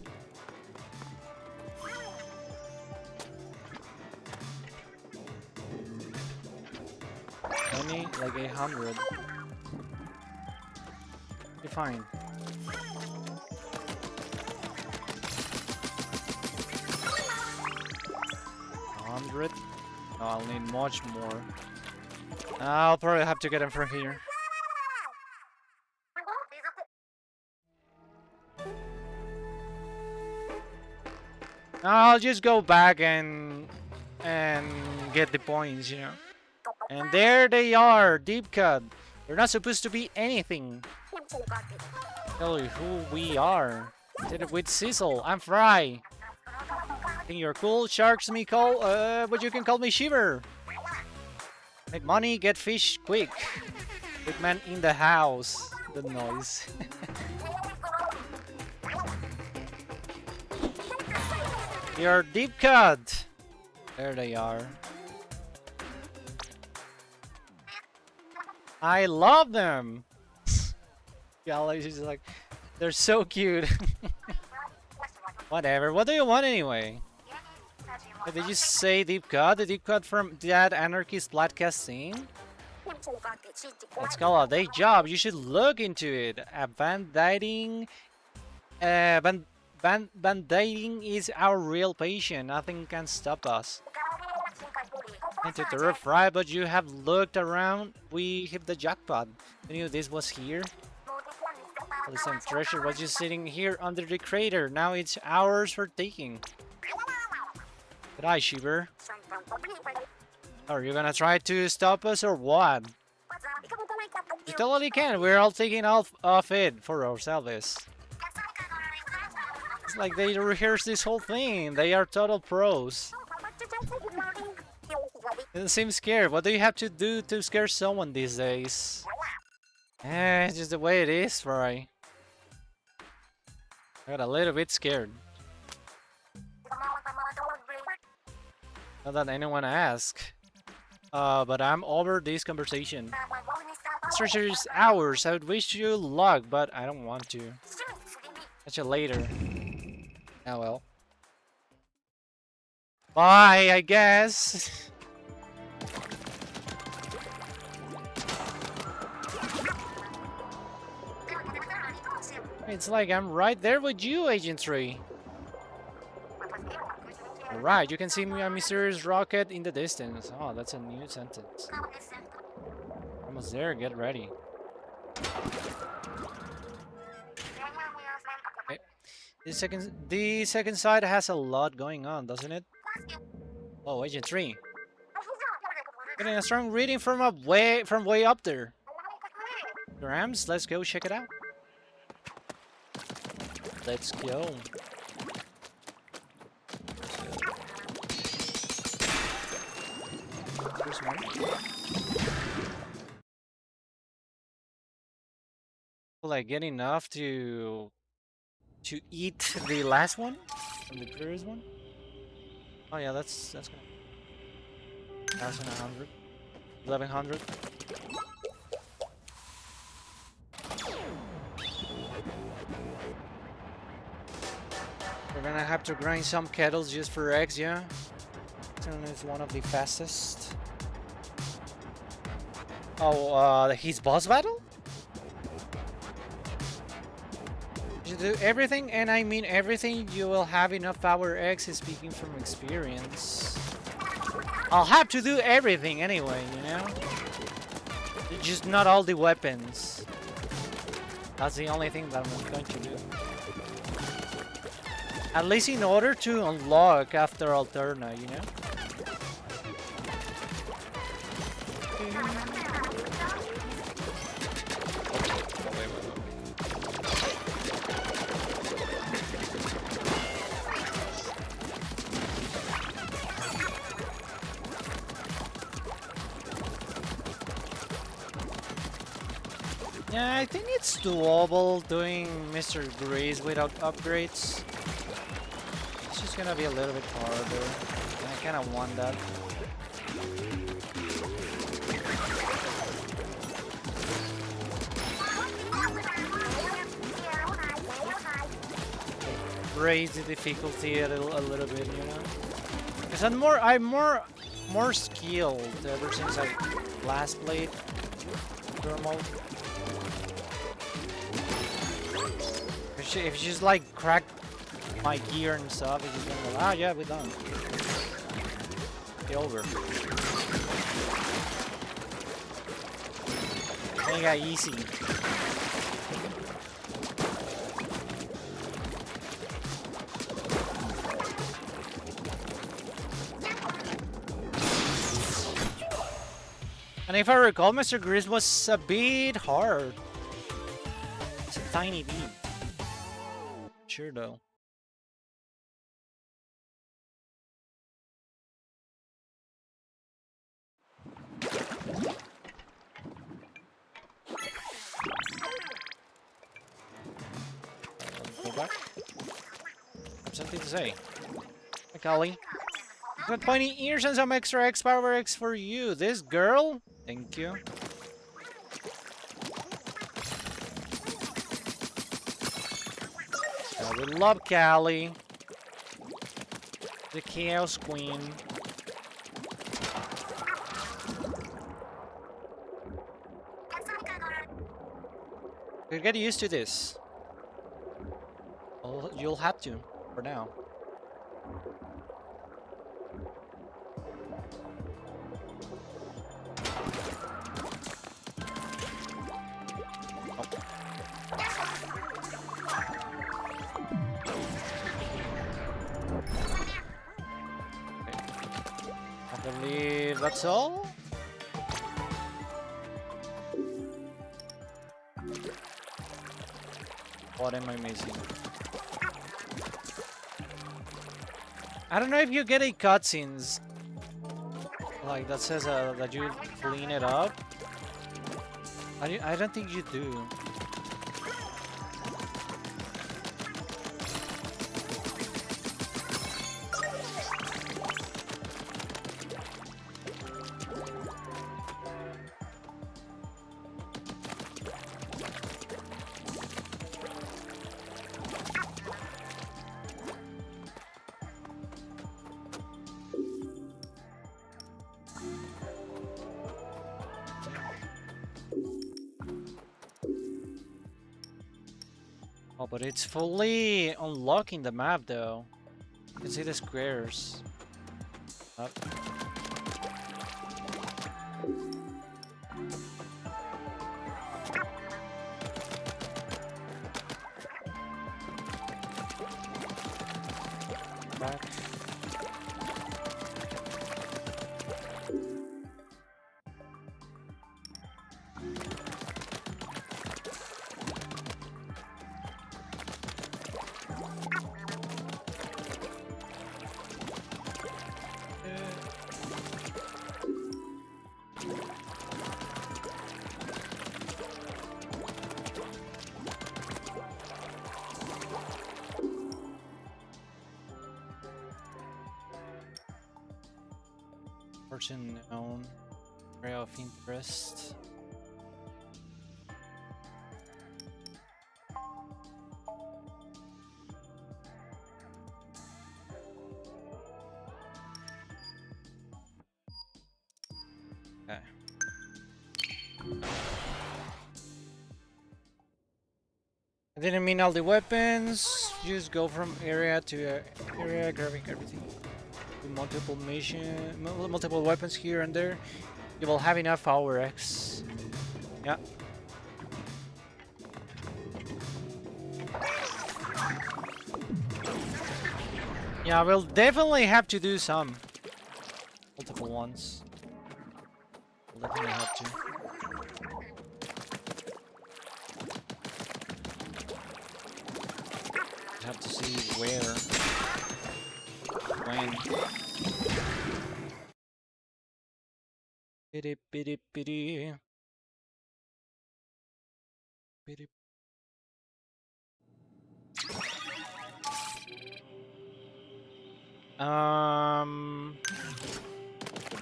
Only like 800. Be fine. 100. No, I'll need much more. I'll probably have to get him from here. I'll just go back and get the points, you know. And there they are, deep cut. They're not supposed to be anything. Tell you who we are. Did it with Cecil. I'm Fry. Think you're cool? Sharks me call, but you can call me Shiver. Make money, get fish quick. Big man in the house. The noise. You're deep cut. There they are. I love them. Yeah, she's like, they're so cute. Whatever. What do you want anyway? Did you say deep cut? The deep cut from that Anarchy Splatcast scene? Let's call a day job. You should look into it. Band-aiding is our real passion. Nothing can stop us. Into the roof, right? But you have looked around. We hit the jackpot. You knew this was here. Some treasure was just sitting here under the crater. Now it's ours for taking. Good eye, Shiver. Are you gonna try to stop us or what? You totally can. We're all taking off it for ourselves. It's like they rehearse this whole thing. They are total pros. Doesn't seem scared. What do you have to do to scare someone these days? It's just the way it is, right? I got a little bit scared. Not that anyone asked. But I'm over this conversation. This treasure is ours. I would wish you luck, but I don't want to. Catch you later. Oh well. Bye, I guess. It's like I'm right there with you, Agent 3. Alright, you can see a mysterious rocket in the distance. Oh, that's a new sentence. Almost there, get ready. Okay. The second side has a lot going on, doesn't it? Oh, Agent 3. Getting a strong reading from way up there. Grams, let's go check it out. Let's go. There's one. Will I get enough to eat the last one? And the previous one? Oh yeah, that's good. 1,100. 1,100. We're gonna have to grind some kettles just for eggs, yeah? Splatoon is one of the fastest. Oh, his boss battle? You do everything, and I mean everything. You will have enough power eggs, speaking from experience. I'll have to do everything anyway, you know? Just not all the weapons. That's the only thing that I'm going to do. At least in order to unlock after Alterna, you know? Yeah, I think it's doable doing Mr. Grease without upgrades. It's just gonna be a little bit harder. I kinda want that. Raise the difficulty a little bit, you know? Because I'm more skilled ever since I last played Thermal. If you just like crack my gear and stuff, it's just gonna go, ah yeah, we're done. Get over. Mega easy. And if I recall, Mr. Grizz was a bit hard. It's a tiny bit. Sure though. Go back. Something to say. Hi, Callie. Got pointy ears and some extra X power X for you. This girl? Thank you. I would love Callie. The Chaos Queen. You get used to this. Well, you'll have to for now. I believe that's all. What am I missing? I don't know if you get a cutscenes like that says that you clean it up. I don't think you do. Oh, but it's fully unlocking the map though. You can see the squares. Up. Back. Person known, area of interest. Okay. I didn't mean all the weapons. Just go from area to area, grabbing everything. Multiple weapons here and there. You will have enough power X. Yeah. Yeah, we'll definitely have to do some. Multiple ones. We'll definitely have to. Have to see where. When. Bitty bitty bitty. Bitty.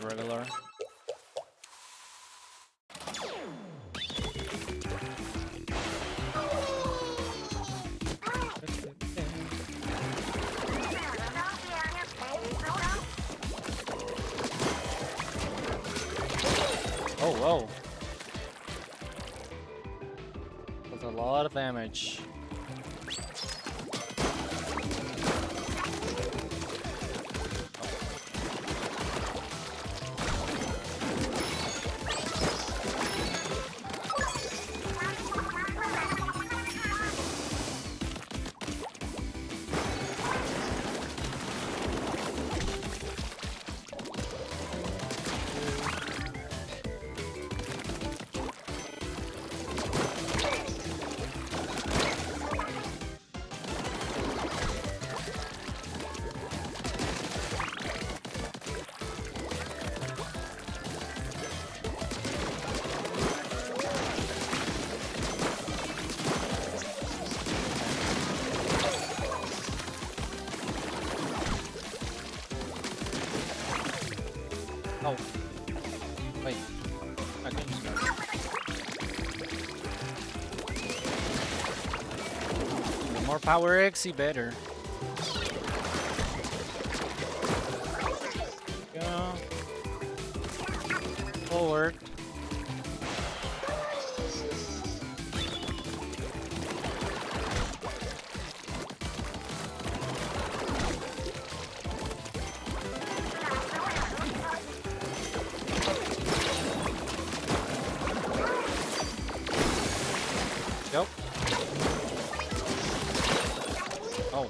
Regular. Oh, whoa. That's a lot of damage. Oh. Wait. I can just go. The more power X, the better. Go. Forward. Oh.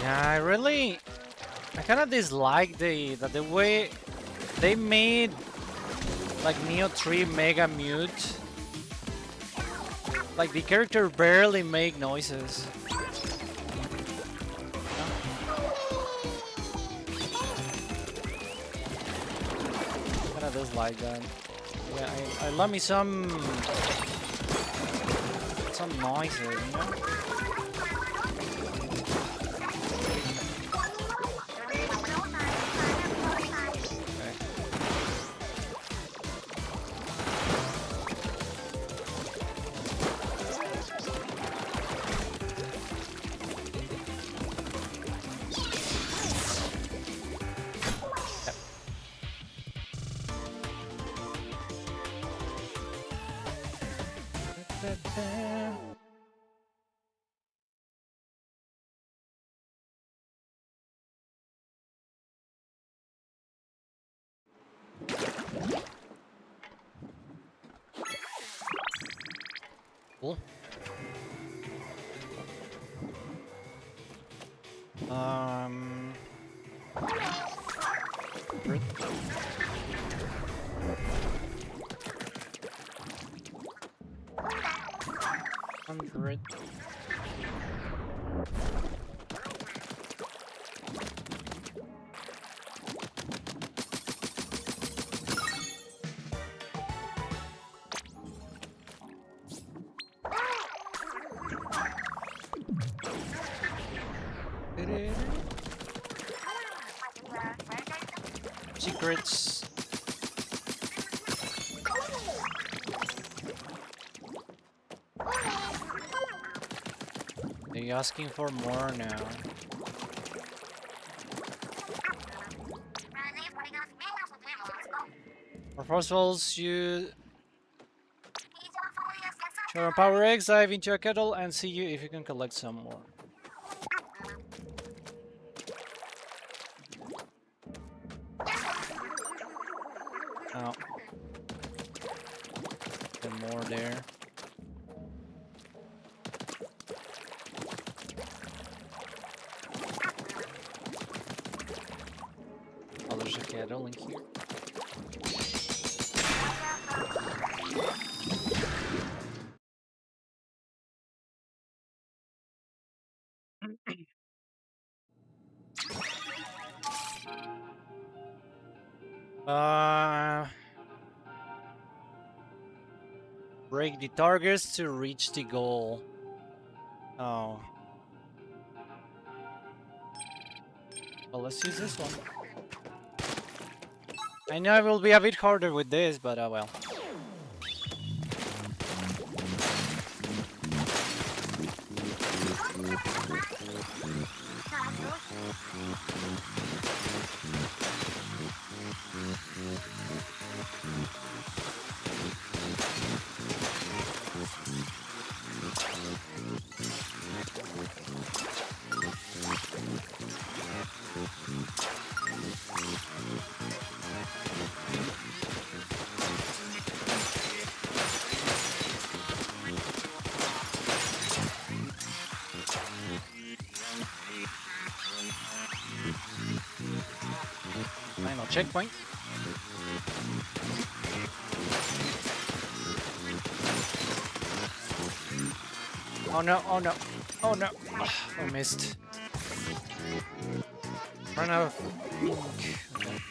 Yeah, I kind of dislike the way they made like Neo 3 Mega Mute. Like the character barely make noises. Kinda dislike that. Yeah, I love me some noises, you know? Cool. Red. 100. Secrets. Are you asking for more now? For fossils, you sure Power X, dive into a kettle and see you if you can collect some more. Oh. And more there. Oh, there's a kettle in here. Break the targets to reach the goal. Oh. Well, let's use this one. I know it will be a bit harder with this, but well. Final checkpoint. Oh no, oh no, oh no. Ugh, I missed. Run out of ink. Okay.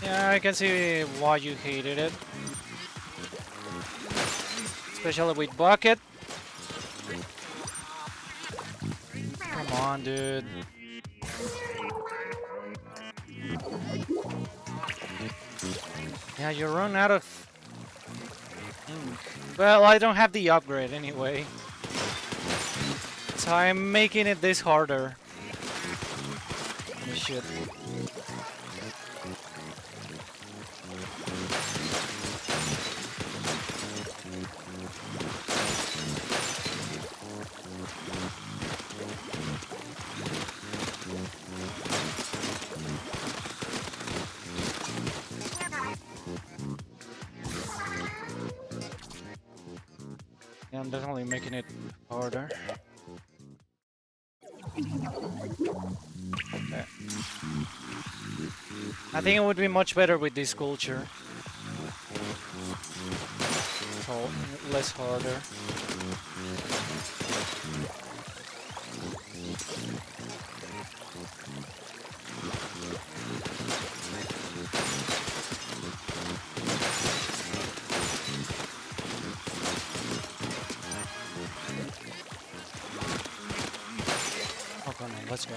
Yeah, I can see why you hated it. Especially with Bucket. Come on, dude. Yeah, you run out of ink. Well, I don't have the upgrade anyway. So I'm making it this harder. Shit. Yeah, I'm definitely making it harder. Okay. I think it would be much better with this culture. So less harder. Oh, come on, let's go.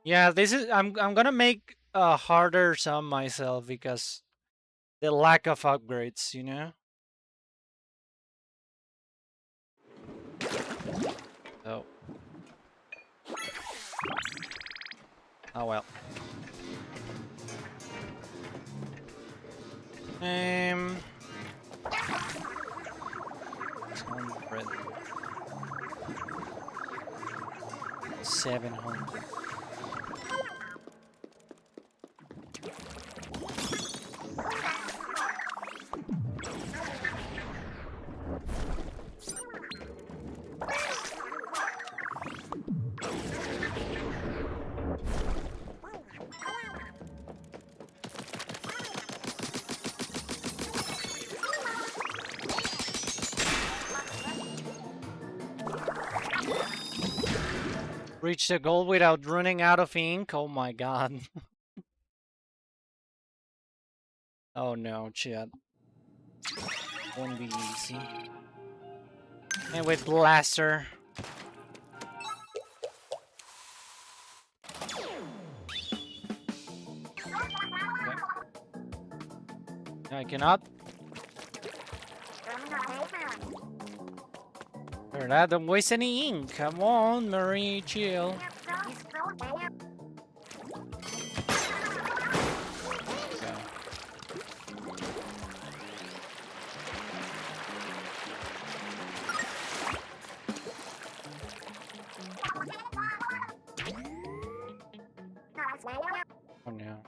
Yeah, this is I'm gonna make harder some myself because the lack of upgrades, you know? Oh. Oh well. Um 600. 700. Reach the goal without running out of ink? Oh my god. Oh no, chat. Won't be easy. And with Blaster. Okay. I cannot. Alright, don't waste any ink. Come on, Marie, chill. Okay. Oh no.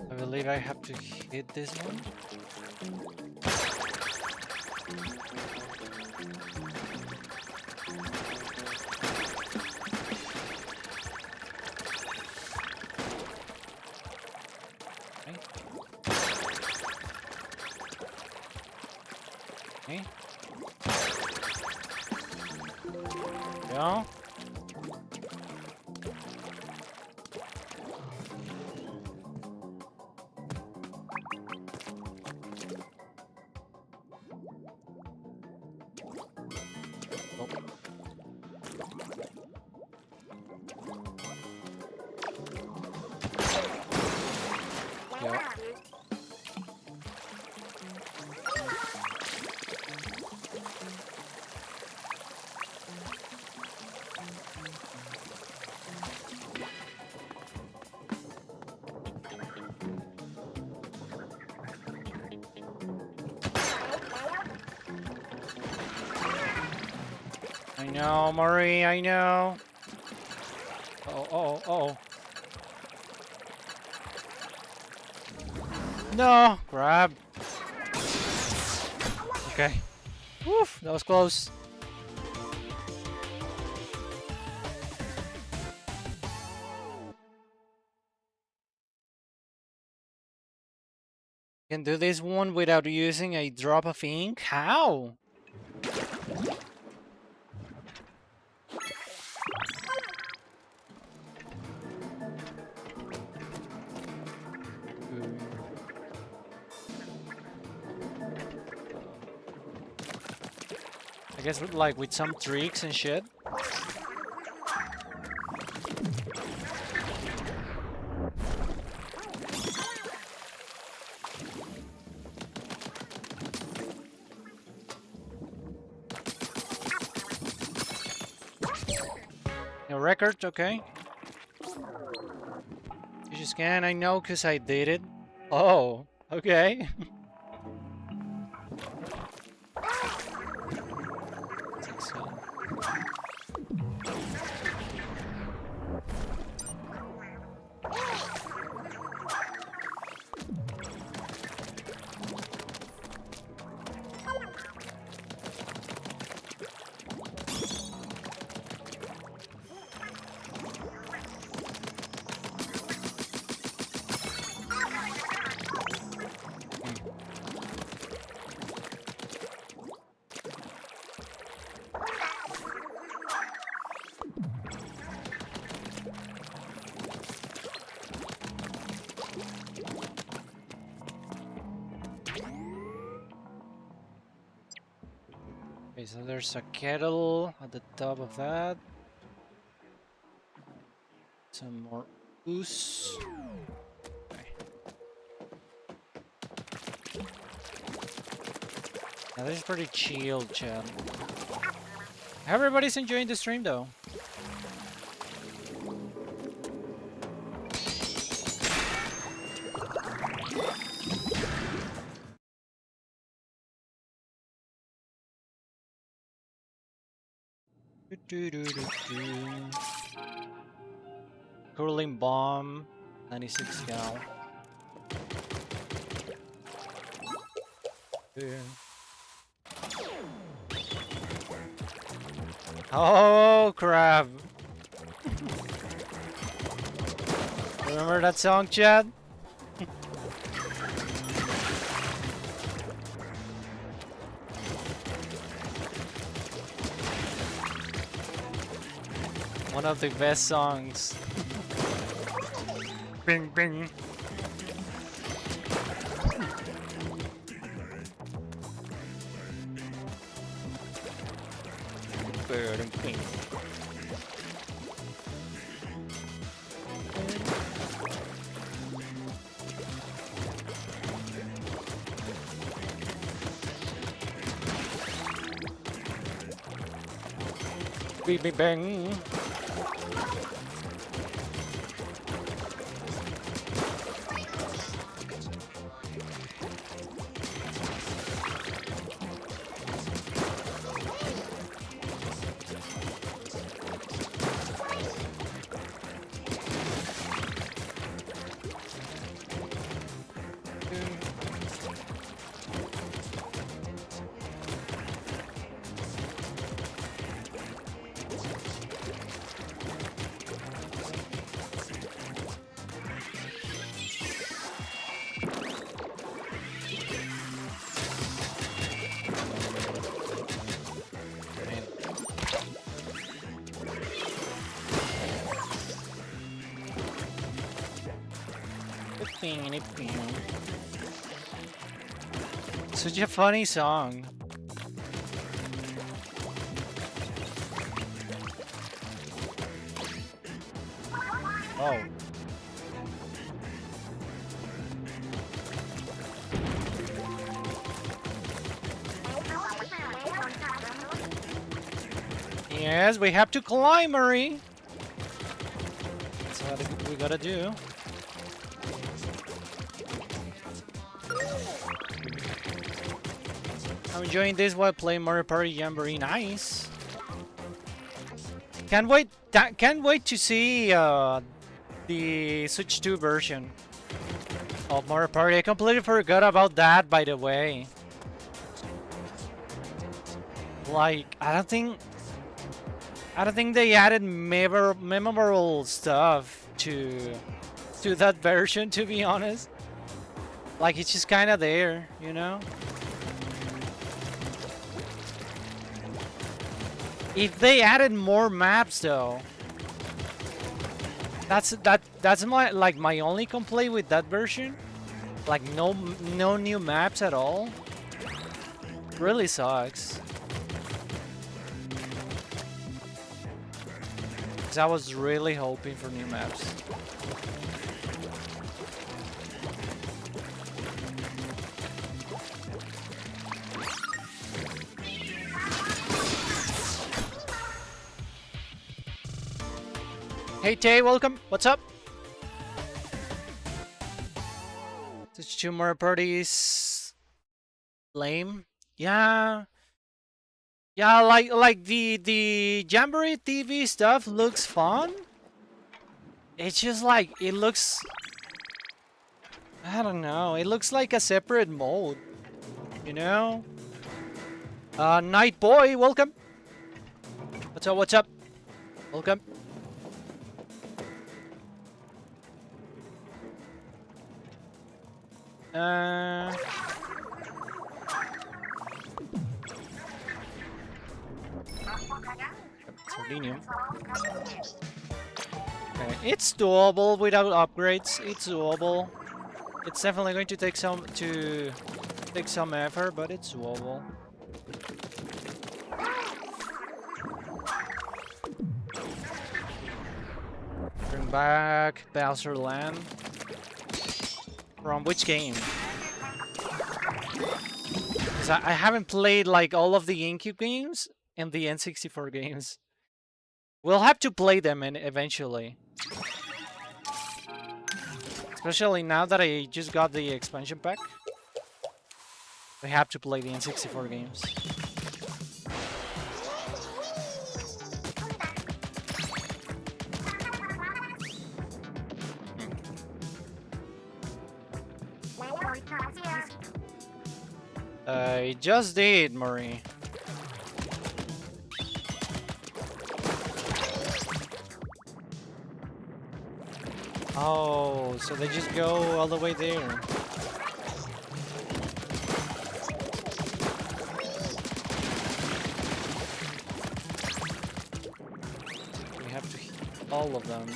I believe I have to hit this one. Okay. Go. Yeah. I know, Marie, I know. Oh. No, grab. Okay. Woof, that was close. Can do this one without using a drop of ink? How? guess like with some tricks and shit. A record, okay. You just can, I know, because I did it. Oh, okay. Okay, so there's a kettle at the top of that. Some more ooze. Okay. Now this is pretty chill, chat. Everybody's enjoying the stream though. Curling bomb, 96 gal. Yeah. Oh crap! Remember that song, Chad? One of the best songs. Bing bing. Bird and ping. Bing bing bang. Such a funny song. Oh. Yes, we have to climb, Marie. That's what we gotta do. I'm enjoying this while playing Mario Party Jamboree. Nice. Can't wait to see the Switch 2 version of Mario Party. I completely forgot about that, by the way. Like, I don't think they added memorable stuff to that version, to be honest. Like, it's just kind of there, you know? If they added more maps, though, that's my only complaint with that version. Like no new maps at all. Really sucks. Because I was really hoping for new maps. Hey Tay, welcome. What's up? Just 2 more parties. Lame. Yeah. Yeah, like the Jamboree TV stuff looks fun. It's just like it looks, I don't know, it looks like a separate mode, you know? Night Boy, welcome. What's up, what's up? Welcome. Selenium. Okay, it's doable without upgrades. It's doable. It's definitely going to take some effort, but it's doable. Bring back Bowser Land. From which game? Because I haven't played like all of the GameCube games and the N64 games. We'll have to play them eventually. Especially now that I just got the expansion pack. We have to play the N64 games. I just did, Marie. Oh, so they just go all the way there. We have to hit all of them.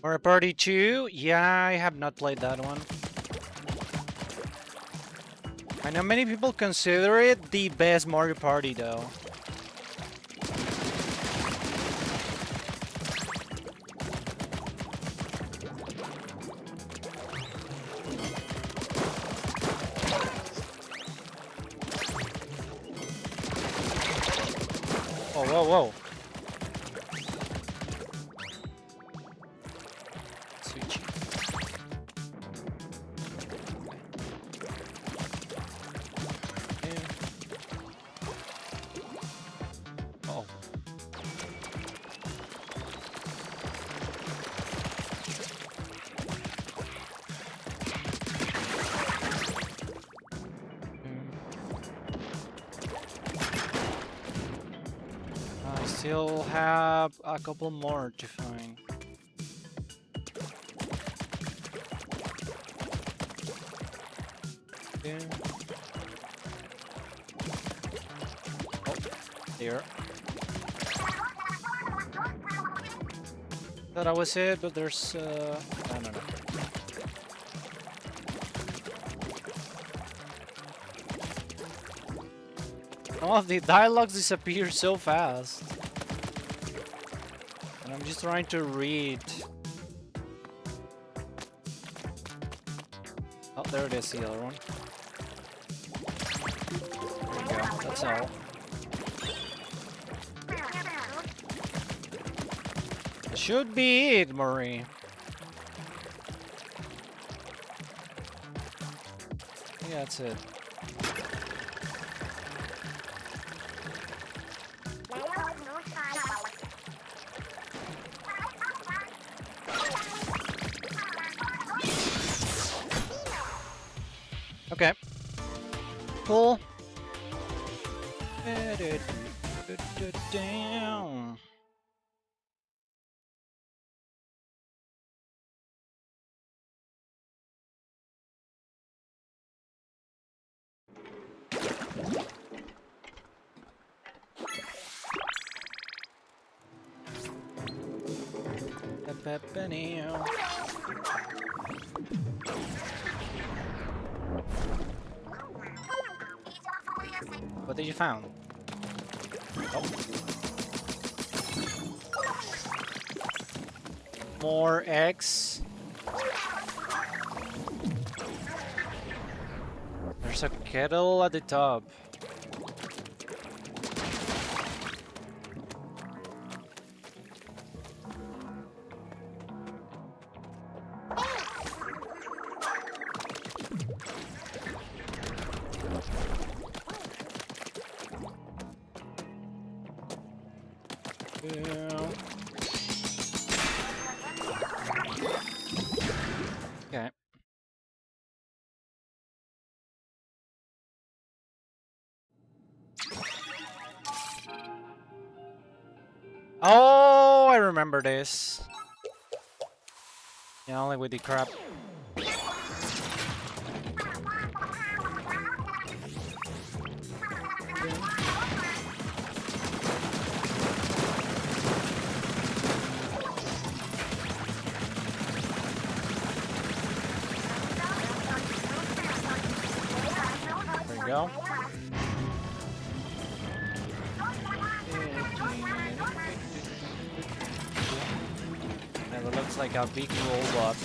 Mario Party 2? Yeah, I have not played that one. I know many people consider it the best Mario Party though. Oh, whoa, whoa. Still have a couple more to find. Yeah. Oh, there. Thought I was it, but there's I don't know. Some of the dialogues disappear so fast. And I'm just trying to read. Oh, there it is, the other one. There we go, that's all. That should be it, Marie. Yeah, that's it. Okay. Cool. Down. What did you found? Oh. More eggs. There's a kettle at the top. Yeah. Okay. Oh, I remember this. Yeah, only with the crab. There you go. And it looks like a big robot.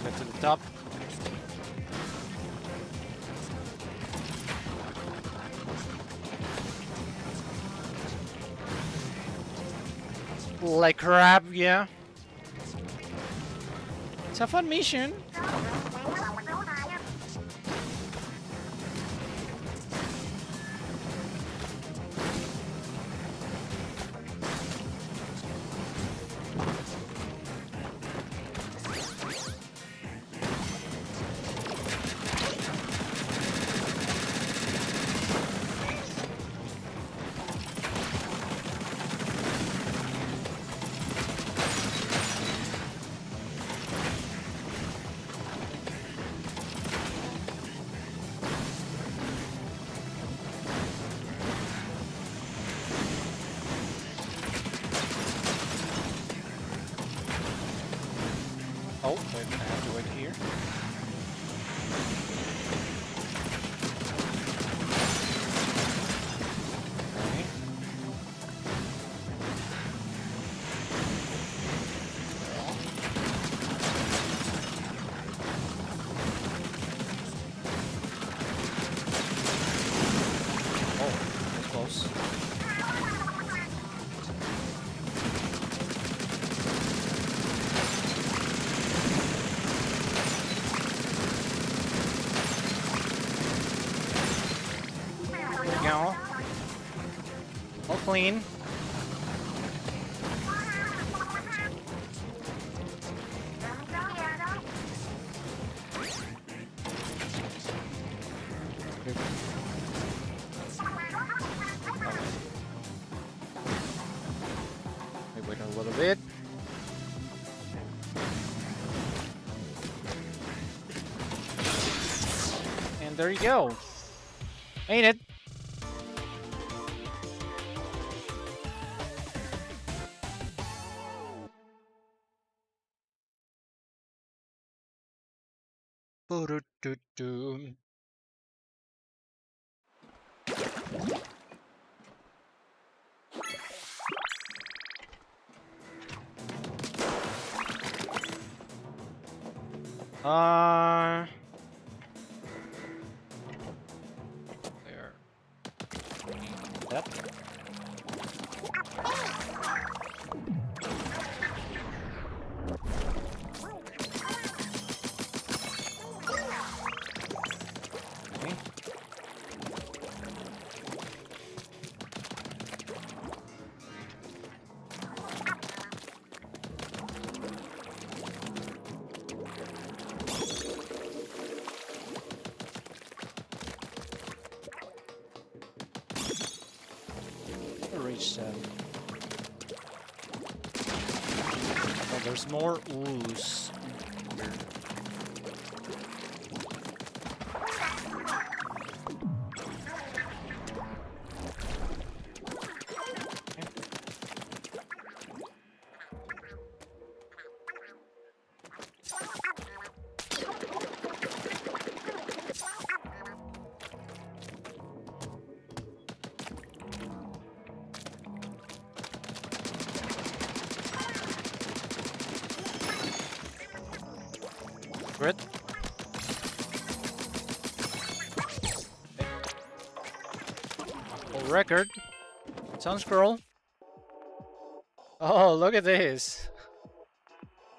Get to the top. Like crab, yeah. It's a fun mission. Oh, wait, I have to wait here. Okay. Oh, that's close. Go. All clean. Good. Wait a little bit. And there you go. Made it. Boo-doo-doo-doo. There. That. Okay. Reach 7. Oh, there's more ooze. Grit. Full record. Sound scroll. Oh, look at this.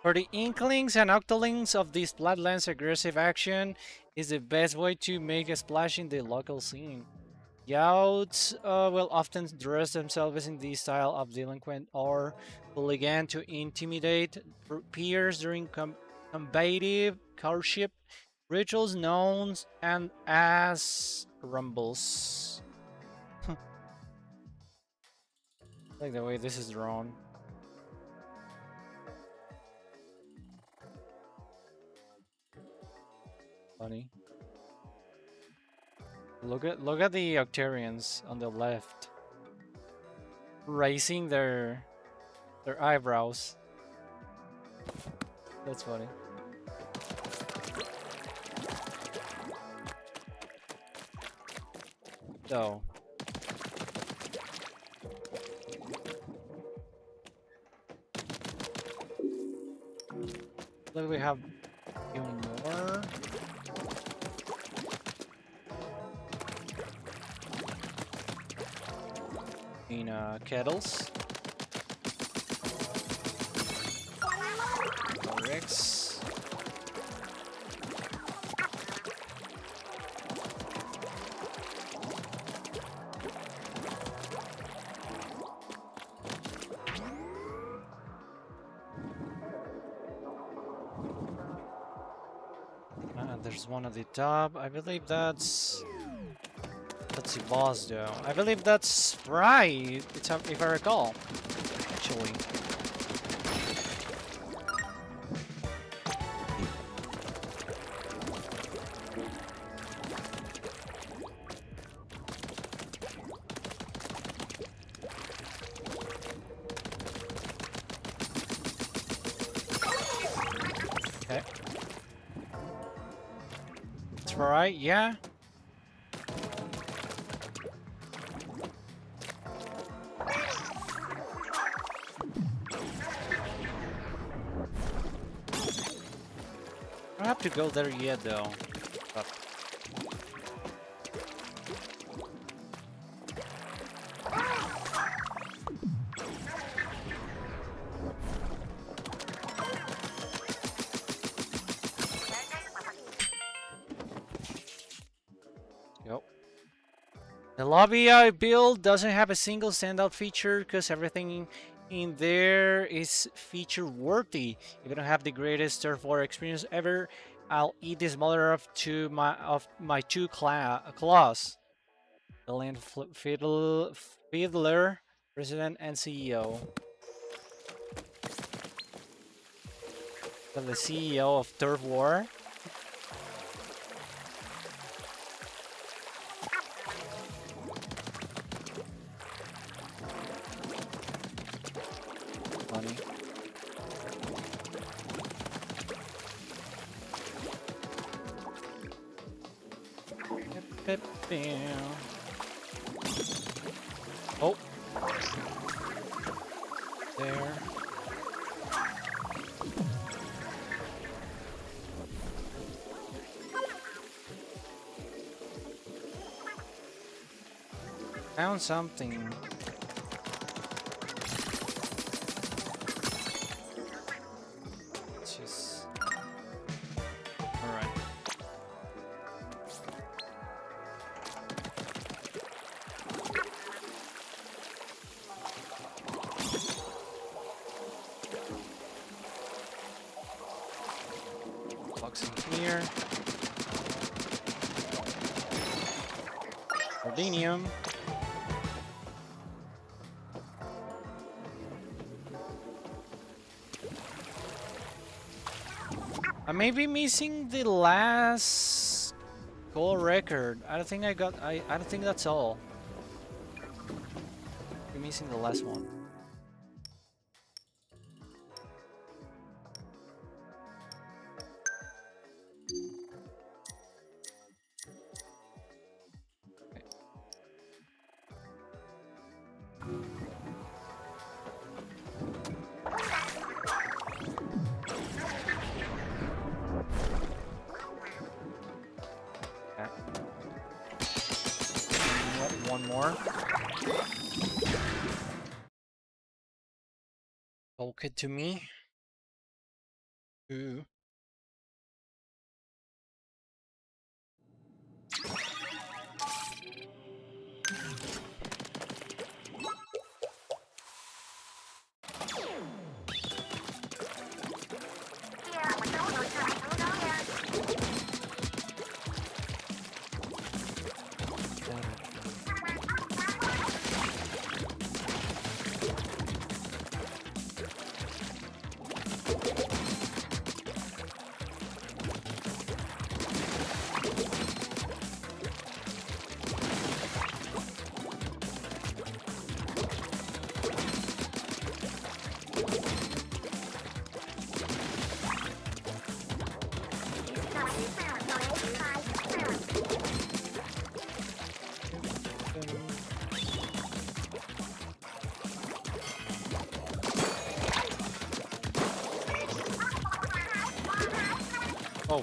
For the Inklings and Octolings of this Flatlands, aggressive action is the best way to make a splash in the local scene. Youths will often dress themselves in this style of delinquent or hooligan to intimidate peers during combative courtship rituals known and as rumbles. Like the way this is drawn. Funny. Look at the Octarians on the left, raising their eyebrows. That's funny. So look, we have a few more. In kettles. Rex. There's one at the top. I believe that's the boss, though. I believe that's right. It's if I recall, actually. Okay. That's right. Yeah. I don't have to go there yet, though. But yep. The lobby I built doesn't have a single standout feature because everything in there is feature worthy. If you don't have the greatest turf war experience ever, I'll eat the smaller of my two claws. The land fiddler, president and CEO. The CEO of Turf War. Funny. Oh. There. Found something. Just all right. Box in here. Ordinium. I may be missing the last goal record. I don't think I got. I don't think that's all. You're missing the last one. One more. Okay, to me. Ooh. Oh.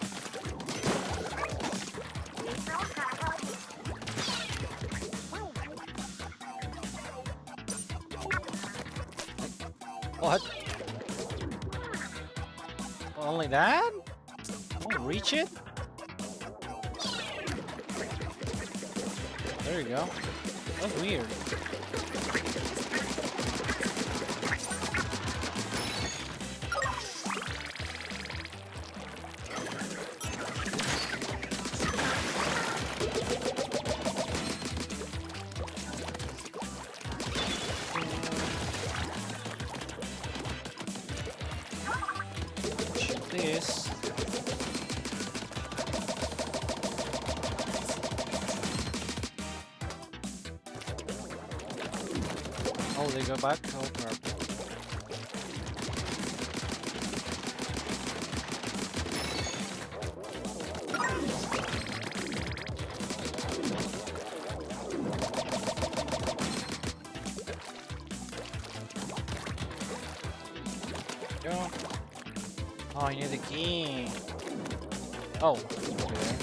What? Only that? Won't reach it? There you go. That's weird. This. Oh, they go back? Oh, crap. Go. Oh, I need the key. Oh, okay.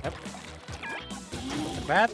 Yep. Bad.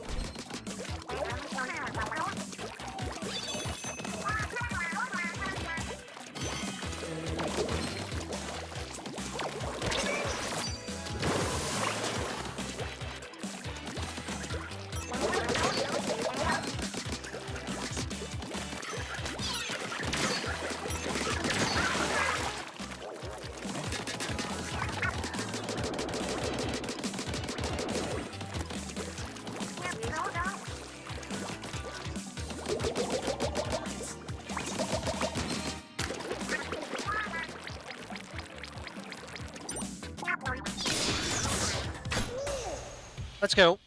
Let's go.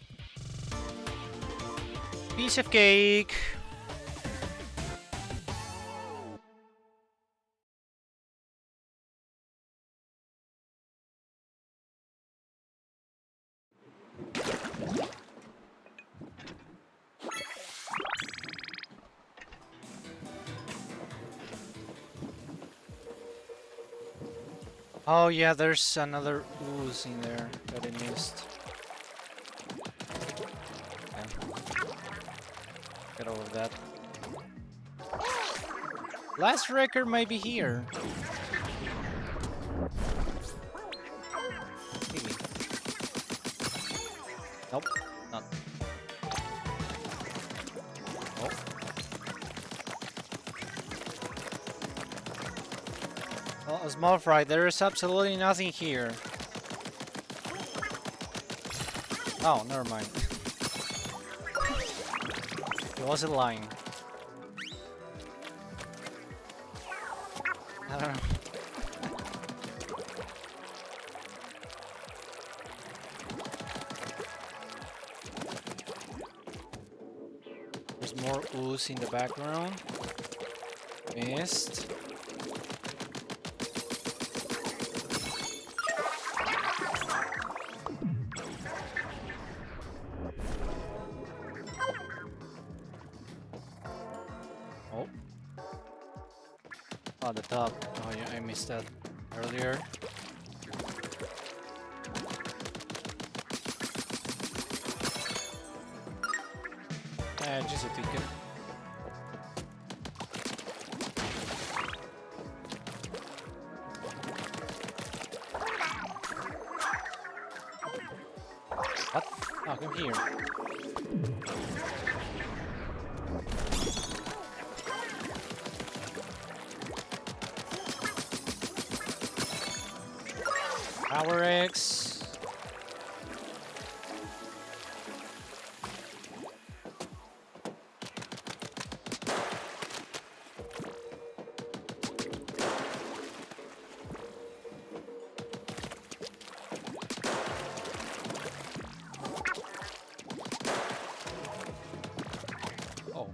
Piece of cake. Oh yeah, there's another ooze in there that I missed. Get over that. Last record might be here. Maybe. Nope, not. Oh. Small fry, there is absolutely nothing here. Oh, never mind. It wasn't lying. I don't know. There's more ooze in the background. Missed. Oh. Oh, the top. Oh yeah, I missed that earlier. Just a ticket. What? Oh, come here. Power X. Oh.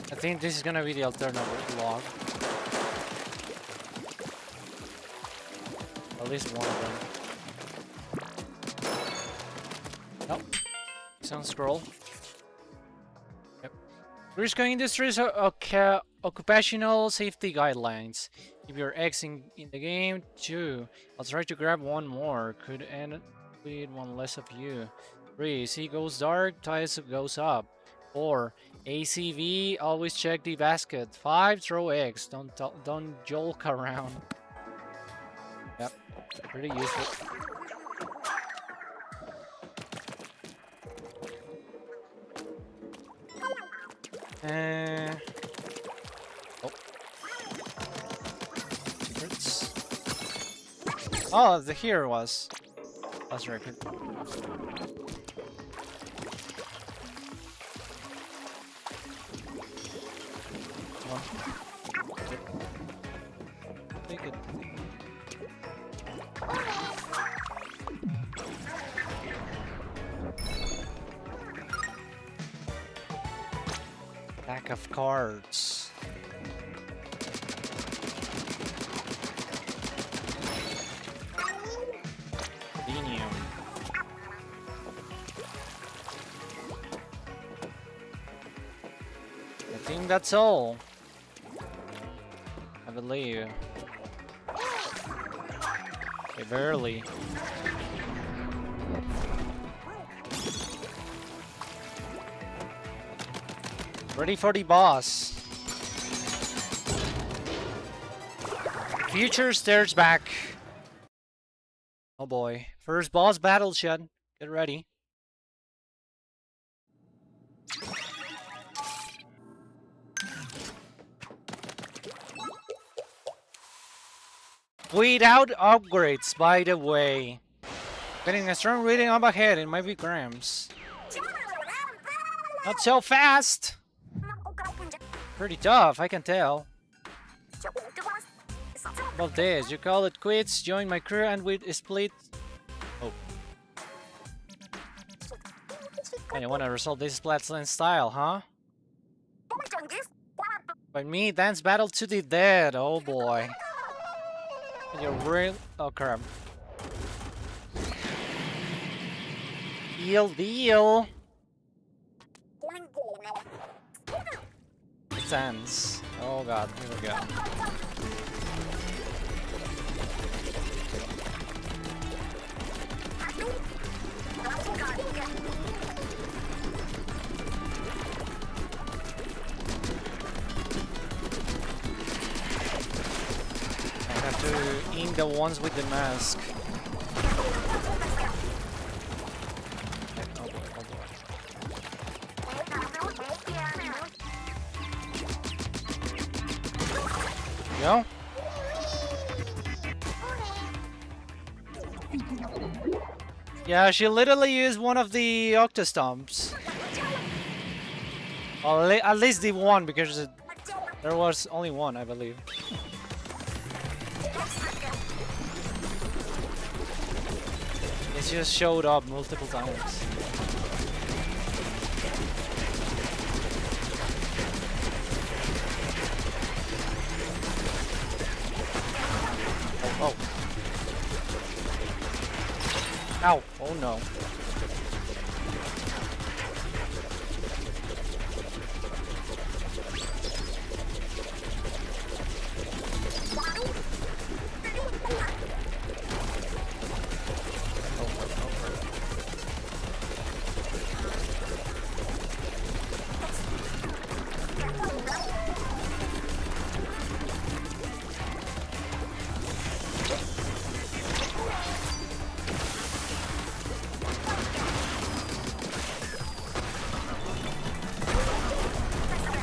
I think this is gonna be the alternative log. At least one of them. Nope. Sound scroll. Yep. Risk Industries occupational safety guidelines. If you're Xing in the game, 2. I'll try to grab one more. Could end with one less of you. 3. Sea goes dark, tide goes up. 4. ACV, always check the basket. 5. Throw eggs. Don't jolt around. Yep, pretty useful. Oh. Secrets. Oh, here was. That's record. Take it. Pack of cards. Selenium. I think that's all. I believe. Okay, barely. Ready for the boss. Future stares back. Oh boy. First boss battle, Shed. Get ready. Without upgrades, by the way. Getting a strong reading up ahead, it might be grams. Not so fast! Pretty tough, I can tell. About this, you call it quits, join my crew and we split. Oh. And you wanna resolve this Splatoon style, huh? By me, dance battle to the dead, oh boy. You're real. Oh crap. Deal. Sense. Oh god, here we go. I have to aim the ones with the mask. know? Yeah, she literally used one of the Octostomps. Well, at least the one, because there was only one, I believe. It just showed up multiple times. Oh. Ow. Oh no.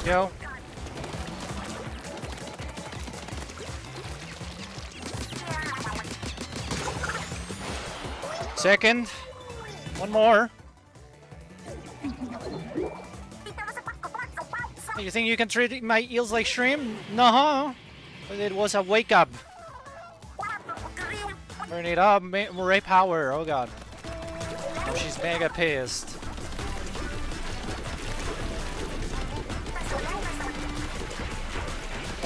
Go. Second. One more. You think you can treat my eels like shrimp? No, but it was a wake up. Turn it up, Ray power. Oh god. Oh, she's mega pissed.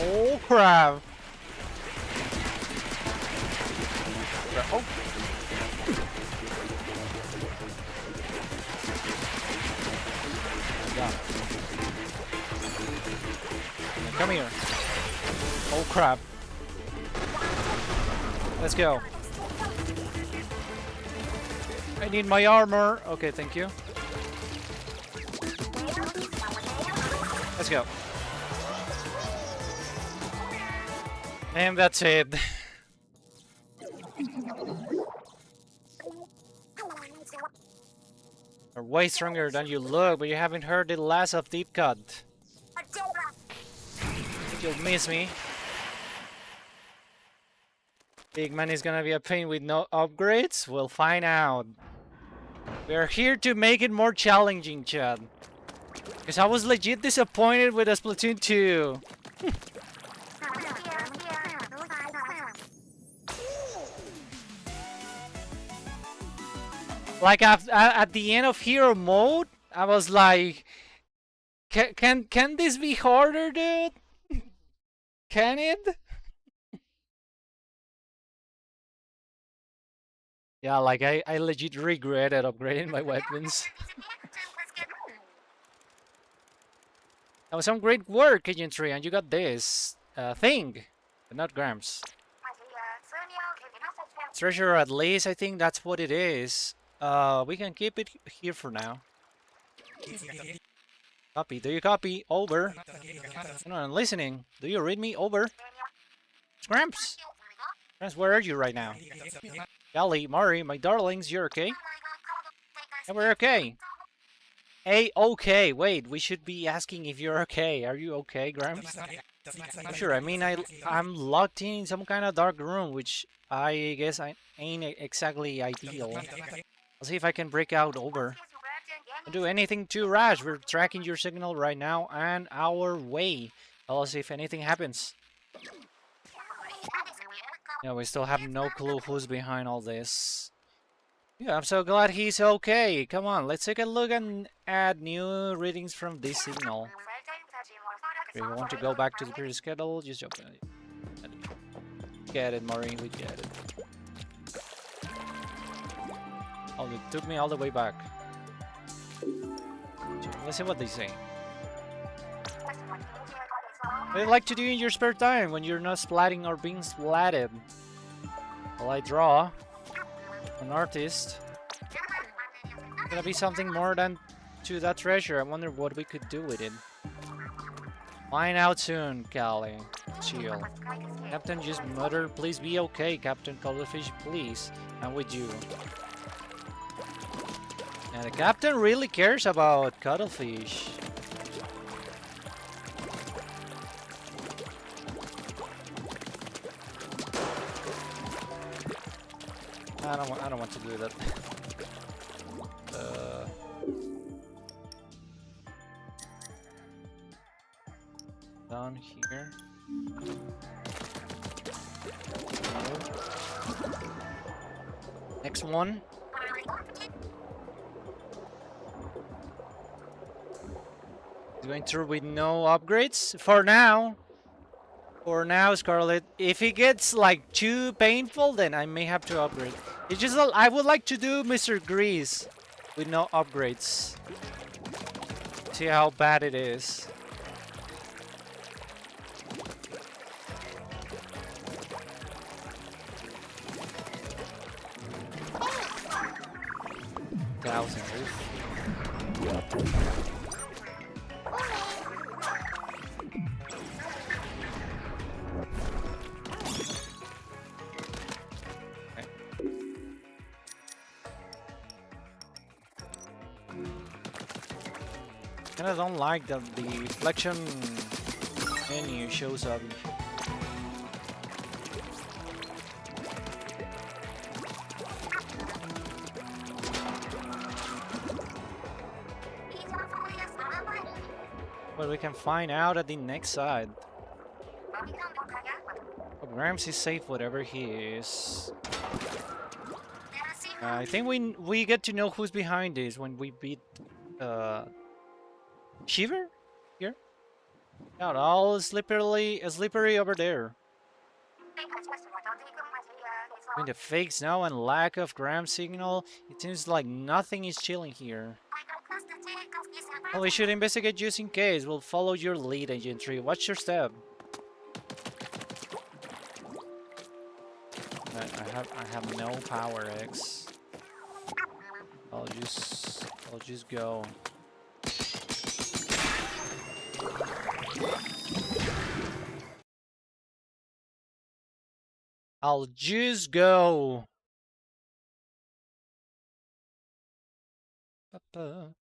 Oh crap! Oh. Yeah. Come here. Oh crap! Let's go. I need my armor. Okay, thank you. Let's go. And that's it. You're way stronger than you look, but you haven't heard the last of Deep Cut. Think you'll miss me. Big Man is gonna be a pain with no upgrades? We'll find out. We're here to make it more challenging, Chad. Because I was legit disappointed with the Splatoon 2. Like at the end of hero mode, I was like, can this be harder, dude? Can it? Yeah, like I legit regretted upgrading my weapons. That was some great work, Agent 3, and you got this thing, but not grams. Treasure at least, I think that's what it is. We can keep it here for now. Copy. Do you copy? Over. No, I'm listening. Do you read me? Over. Scramps. Scramps, where are you right now? Golly, Mari, my darlings, you're okay? Yeah, we're okay. Okay. Wait, we should be asking if you're okay. Are you okay, Grams? I'm sure. I mean, I'm locked in some kind of dark room, which I guess I ain't exactly ideal. I'll see if I can break out. Over. Don't do anything too rash. We're tracking your signal right now and our way. Tell us if anything happens. Yeah, we still have no clue who's behind all this. Yeah, I'm so glad he's okay. Come on, let's take a look and add new readings from this signal. If we want to go back to the previous schedule, just jump in. Get it, Maureen, we get it. Oh, it took me all the way back. Let's see what they say. What do you like to do in your spare time when you're not splatting or being splatted? Well, I draw. An artist. It's gonna be something more than to that treasure. I wonder what we could do with it. Find out soon, Callie. Chill. Captain just muttered, please be okay, Captain Cuttlefish, please. I'm with you. And the captain really cares about I don't want to do that. Down here. Next one. Going through with no upgrades for now. For now, Scarlet. If it gets like too painful, then I may have to upgrade. It's just I would like to do Mr. Grease with no upgrades. See how bad it is. Thousand. I don't like that the reflection menu shows up. Well, we can find out at the next side. Oh, Grimes is safe whatever he is. I think we get to know who's behind this when we beat Shiver here. Not all slippery over there. Between the fakes now and lack of ground signal, it seems like nothing is chilling here. Well, we should investigate just in case. We'll follow your lead, Agent 3. Watch your step. I have no power X. I'll just go. I'll just go. Papa.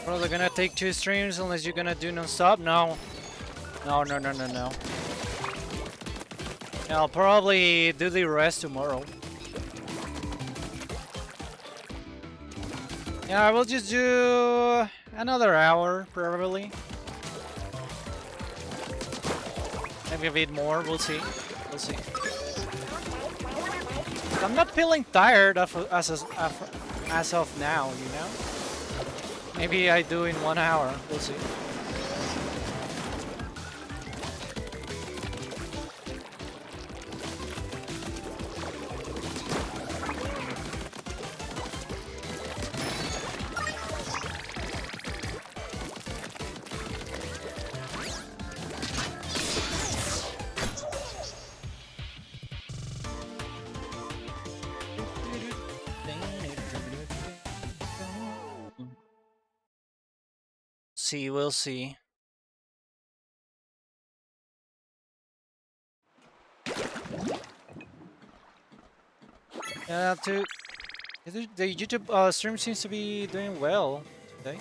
Well, they're gonna take 2 streams unless you're gonna do non-stop? No. No. I'll probably do the rest tomorrow. Yeah, I will just do another hour, probably. Maybe a bit more, we'll see. We'll see. I'm not feeling tired as of now, you know? Maybe I do in 1 hour, we'll see. We'll see. Yeah, The YouTube stream seems to be doing well today.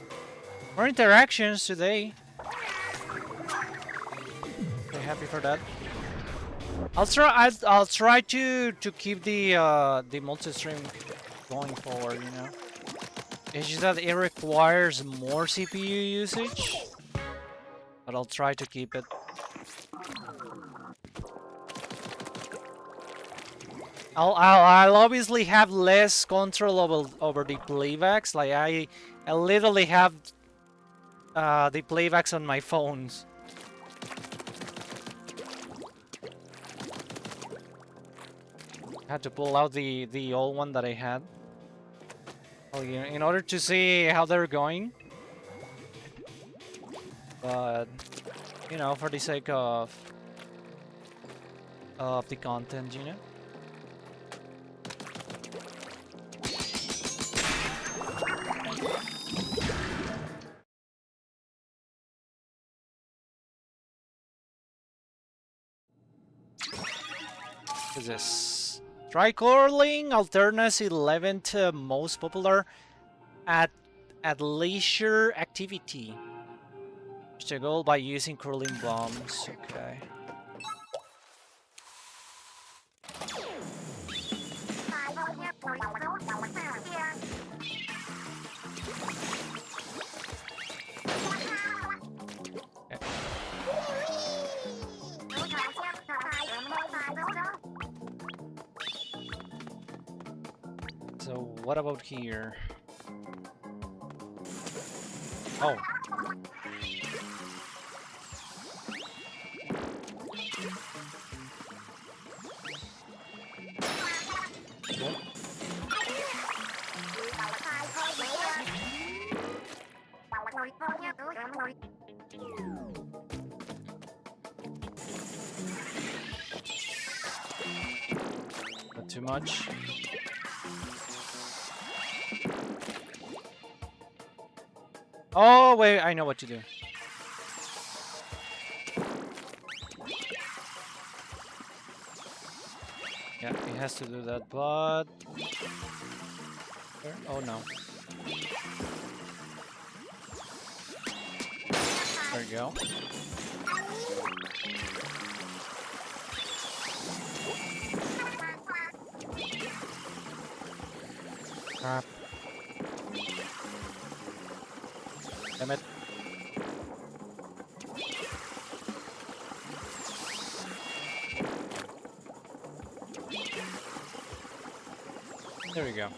More interactions today. Okay, happy for that. I'll try to keep the multi-stream going forward. You know, it's just that it requires more CPU usage, but I'll try to keep it. I'll obviously have less control over the playbacks. Like I literally have the playbacks on my phones. I had to pull out the old one that I had. Well, yeah, in order to see how they're going. But you know, for the sake of the content, you know. What is this? Tricorling Alterna's 11th most popular at leisure activity. Reach the goal by using curling bombs. Okay. So what about here? Oh. Cool. Not too much. Oh, wait, I know what to do. Yeah, he has to do that, but... Oh, no. There you go. Crap. Damn it. There we go.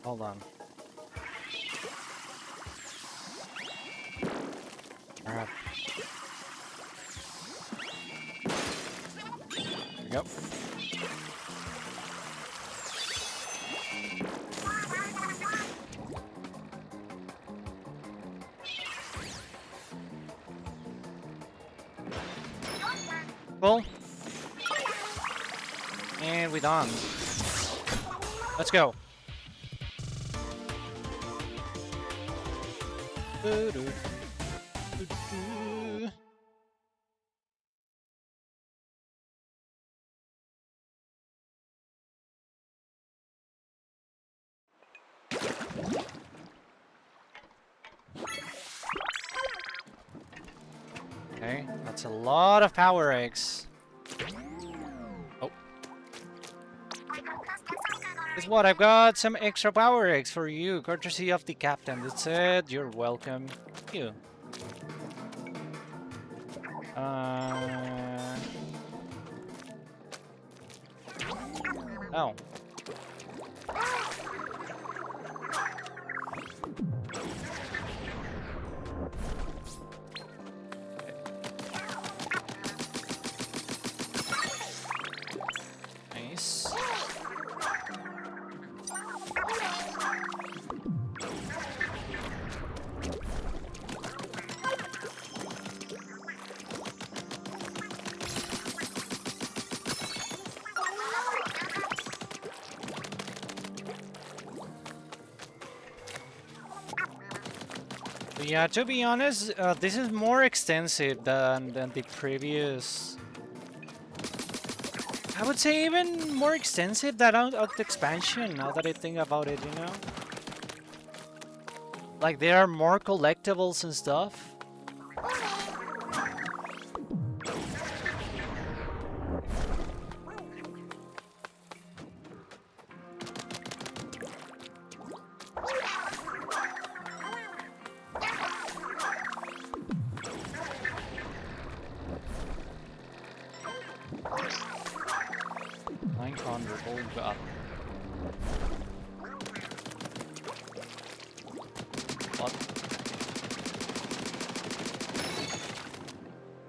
Hold on. All right. There we go. Cool. And we're done. Let's go. Okay, that's a lot of power eggs. Oh. Guess what? I've got some extra power eggs for you, courtesy of the captain. That said, you're welcome. Thank you. Oh. Nice. Yeah, to be honest, this is more extensive than the previous. I would say even more extensive than out the expansion, now that I think about it, you know? Like, there are more collectibles and stuff. Oh god. What?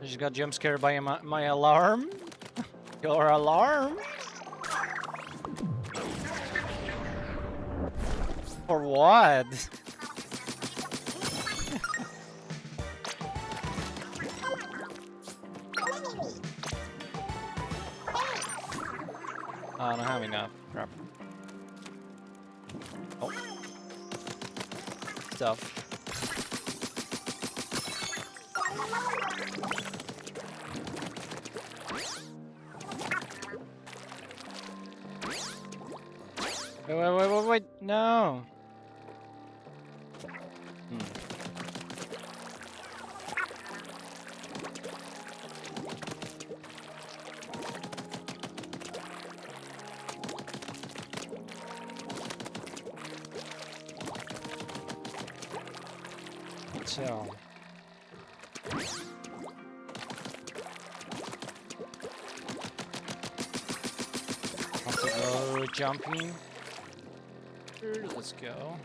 I just got jump scared by my alarm. Your alarm? For what? I don't have enough. Crap. Oh. Stuff. Wait. No. So. Have to go jumping. Let's go.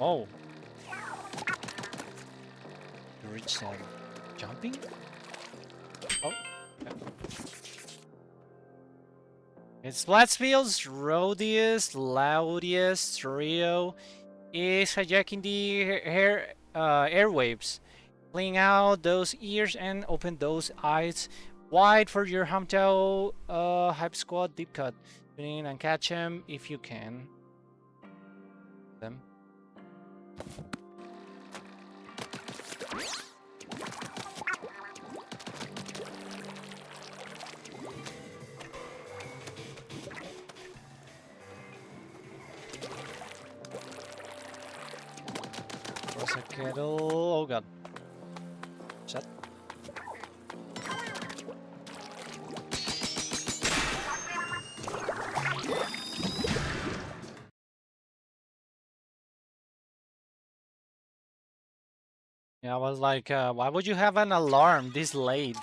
Oh. You reached that. Jumping? Oh. Okay. It's Splatfield's roadiest, loudest trio is hijacking the airwaves. Clean out those ears and open those eyes wide for your hometown hype squad deep cut. Tune in and catch them if you can. Them. There's a kettle. Oh god. Shut. Yeah, I was like, why would you have an alarm this late?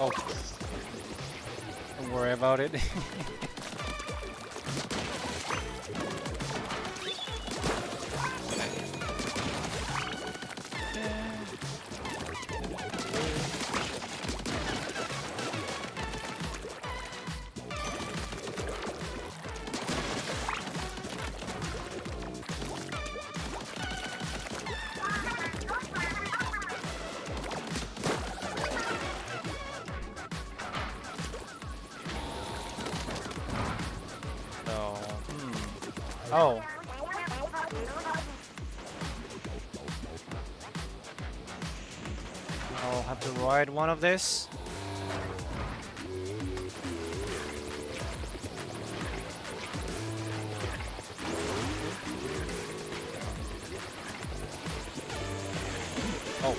Oh, don't worry about it. Oh. I'll have to ride one of this. Oh.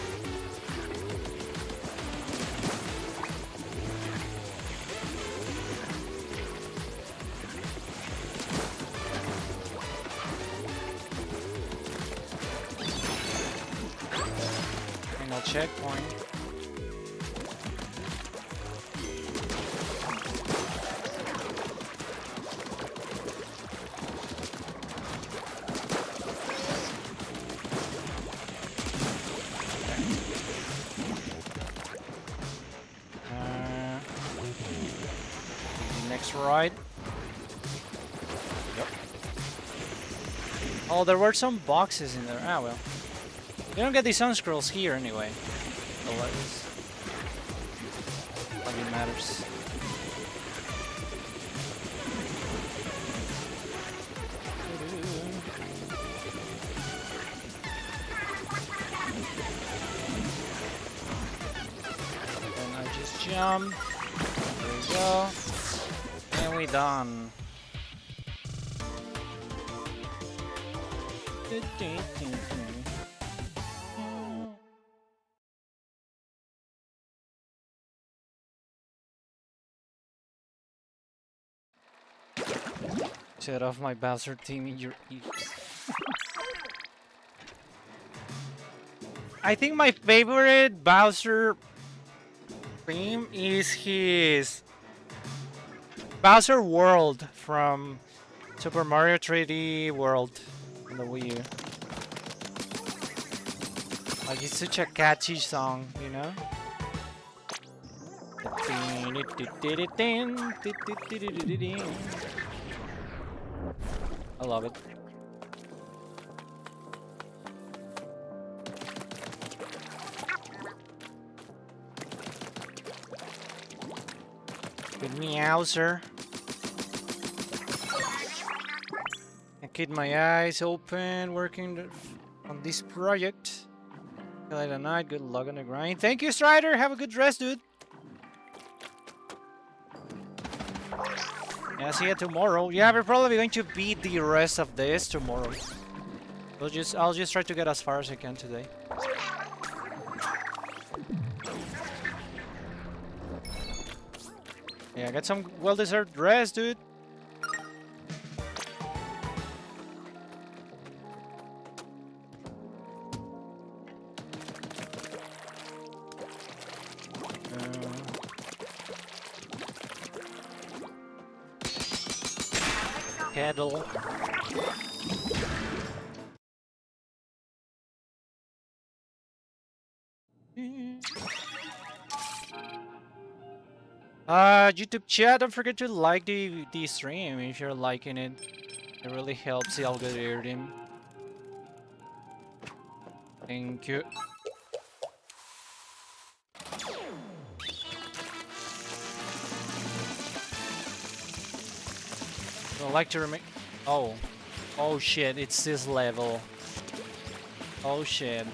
Checkpoint. next ride. Yep. Oh, there were some boxes in there. Ah, well. You don't get the sun scrolls here anyway. So that's all that matters. And I just jump. There we go. And we done. Set off my Bowser team in your ears. I think my favorite Bowser theme is his Bowser World from Super Mario 3D World on the Wii U. Like, it's such a catchy song, you know? I love it. Good meowser. I keep my eyes open, working on this project. Till the night, good luck on the grind. Thank you, Strider. Have a good rest, dude. Yeah, see you tomorrow. Yeah, we're probably going to beat the rest of this tomorrow. I'll just try to get as far as I can today. Yeah, get some well-deserved rest, dude. Kettle. YouTube chat, don't forget to like the stream if you're liking it. It really helps the algorithm. Thank you. Don't like to remain. Oh. Oh shit, it's this level. Oh shit.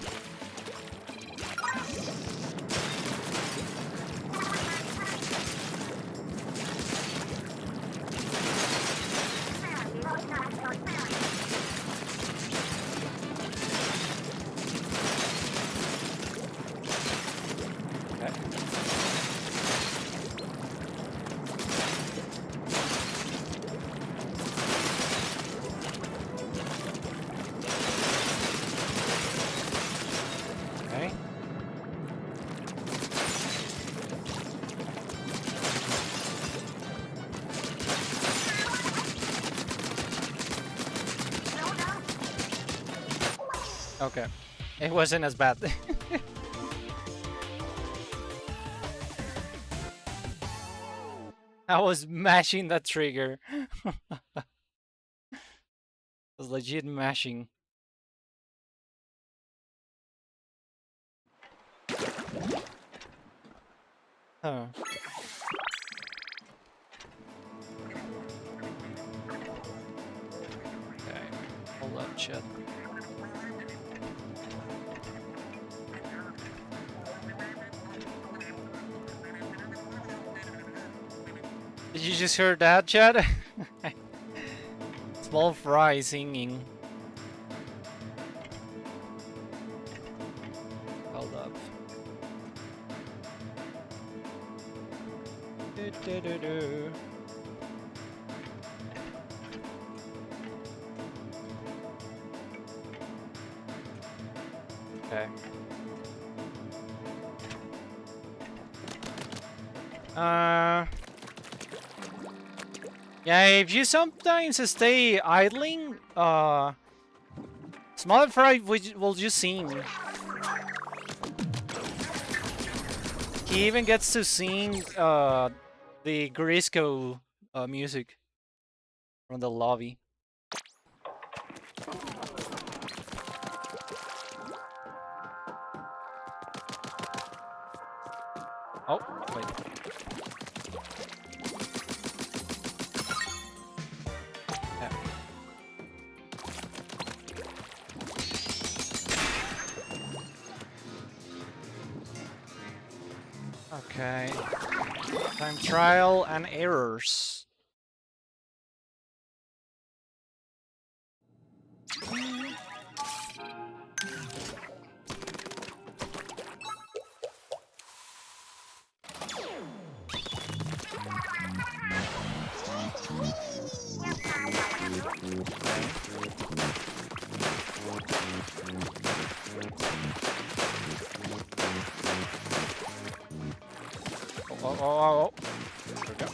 Okay. It wasn't as bad. I was mashing that trigger. I was legit mashing. Huh. Okay. Hold up, chat. Did you just hear that, chat? Small fry singing. Hold up. Do. Okay. Yeah, if you sometimes stay idling, Small Fry will just sing. He even gets to sing the Grisco music from the lobby. Oh, wait. Yeah. Okay. Time trial and errors. Oh. There we go.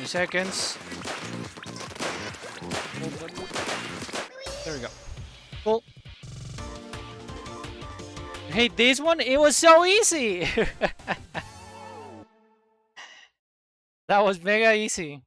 Seconds. There we go. Cool. Hey, this one, it was so easy. That was mega easy.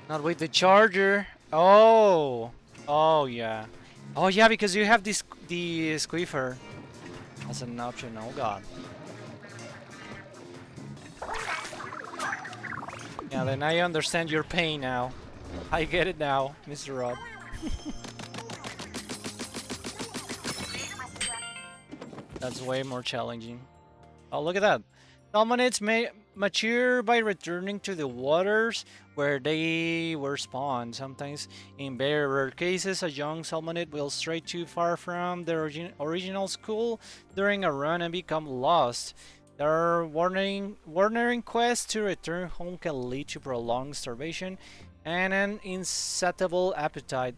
Not with the charger. Oh. Oh, yeah. Oh, yeah, because you have this the squeefer as an option. Oh, God. Yeah, then I understand your pain now. I get it now, Mr. Rob. That's way more challenging. Oh, look at that. Salmonids may mature by returning to the waters where they were spawned. Sometimes, in very rare cases, a young salmonid will stray too far from their original school during a run and become lost. Their wandering quest to return home can lead to prolonged starvation and an insatiable appetite,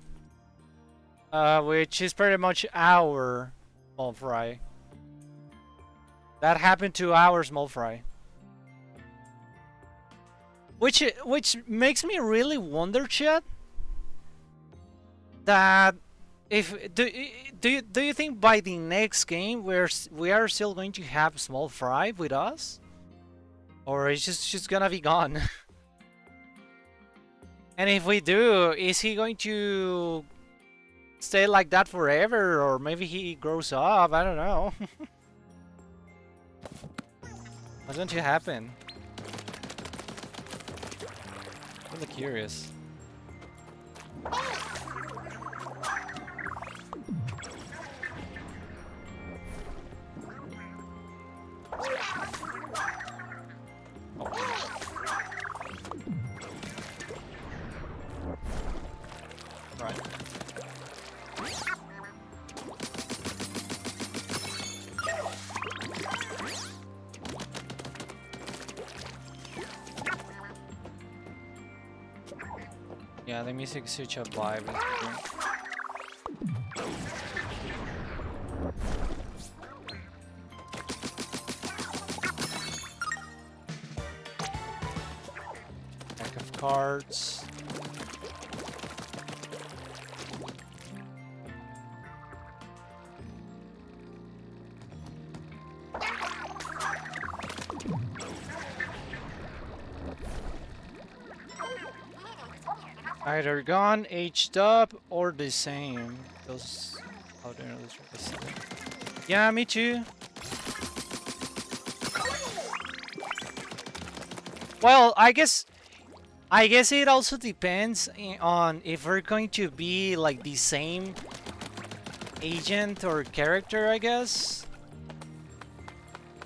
which is pretty much our small fry. That happened to our small fry. Which makes me really wonder, chat, that if do you think by the next game we are still going to have small fry with us, or is just gonna be gone? And if we do, is he going to stay like that forever, or maybe he grows up? I don't know. What's going to happen? I'm really curious. Right. Yeah, the music is such a vibe. Deck of cards. Either gone, aged up, or the same. Those out there are the same. Yeah, me too. Well, I guess it also depends on if we're going to be like the same agent or character, I guess.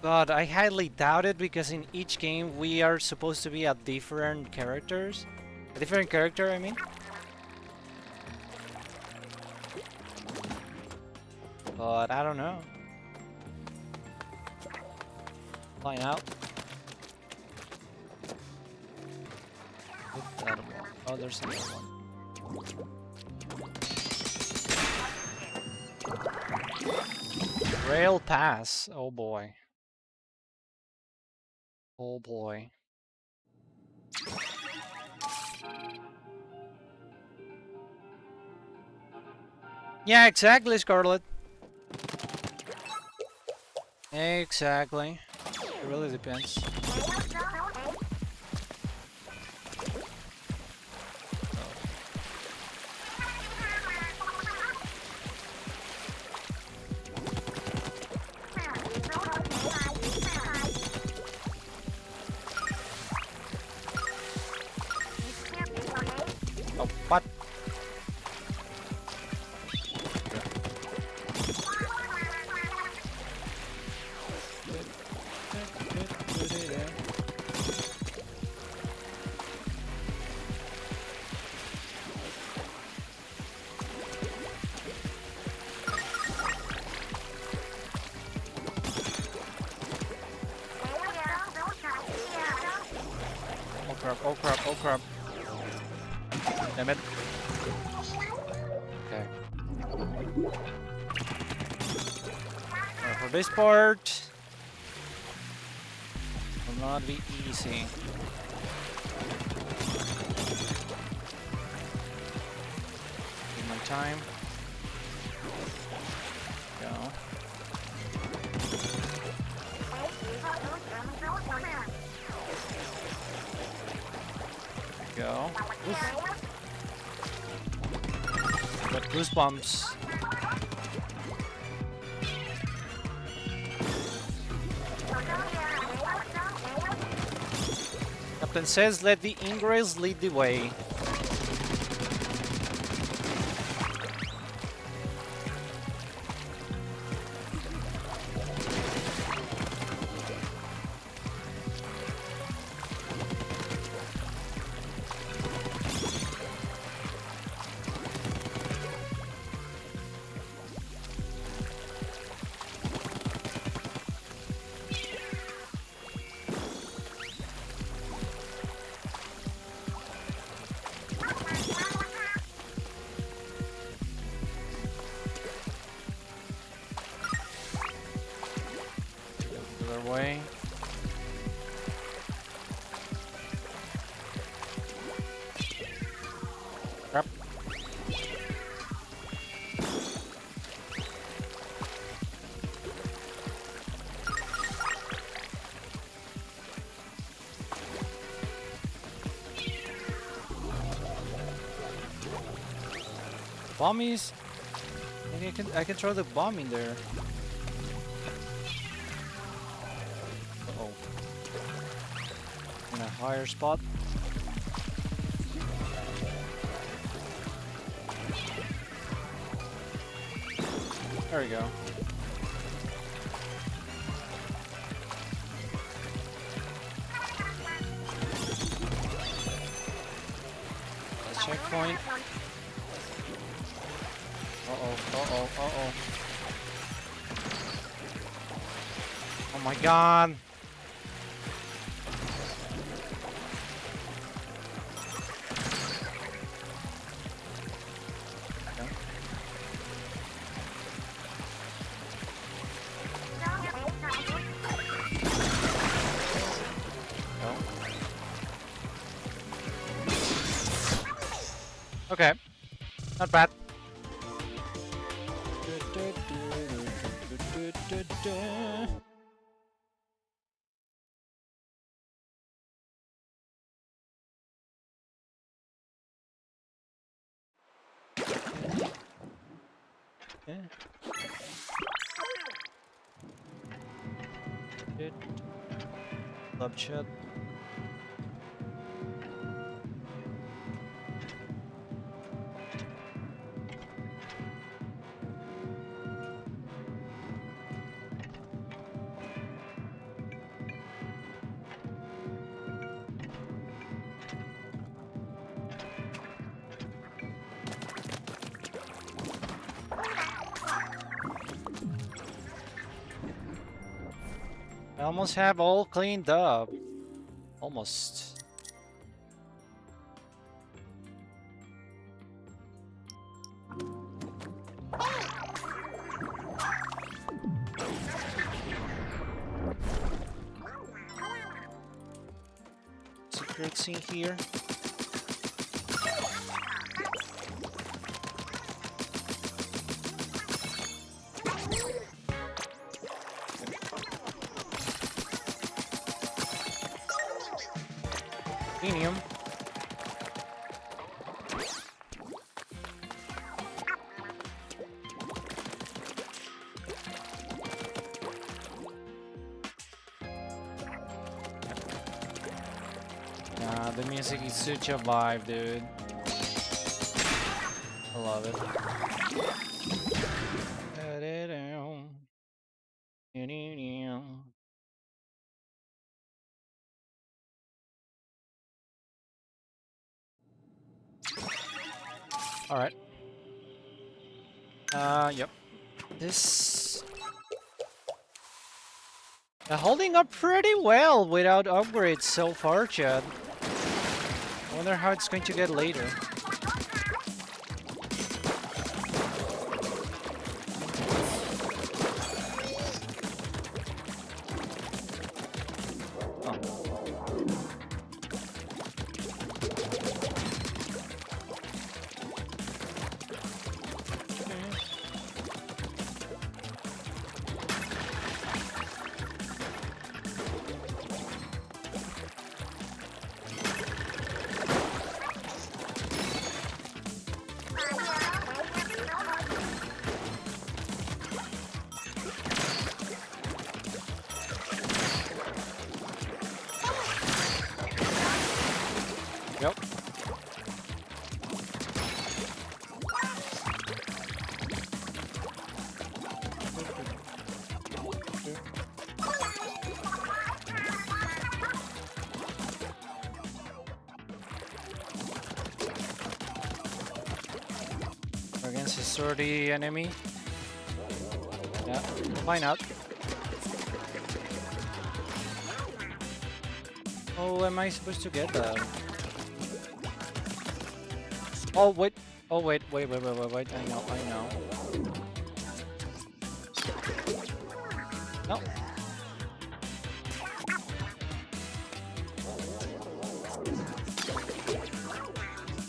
But I highly doubt it because in each game we are supposed to be a different characters. A different character, I mean. But I don't know. Find out. That one. Oh, there's another one. Rail pass. Oh boy. Oh boy. Yeah, exactly, Scarlet. Exactly. It really depends. Oh, what? Oh crap, oh crap, oh crap. Damn it. Okay. For this part, will not be easy. Take my time. Go. Go. Oof. Got goosebumps. Captain says, let the ingress lead the way. Other way. Crap. Bombies? Maybe I can throw the bomb in there. Uh-oh. In a higher spot. There we go. Checkpoint. Uh-oh. Oh my god. Okay. Not bad. Yeah. Love chat. I almost have all cleaned up. Almost. Secret scene here. Medium. Nah, the music is such a vibe, dude. I love it. All right. Yep. This holding up pretty well without upgrades so far, Chad. I wonder how it's going to get later. Yep. Against a sturdy enemy. Yeah, why not? Oh, am I supposed to get that? Oh wait! Oh wait! Wait! I know! No.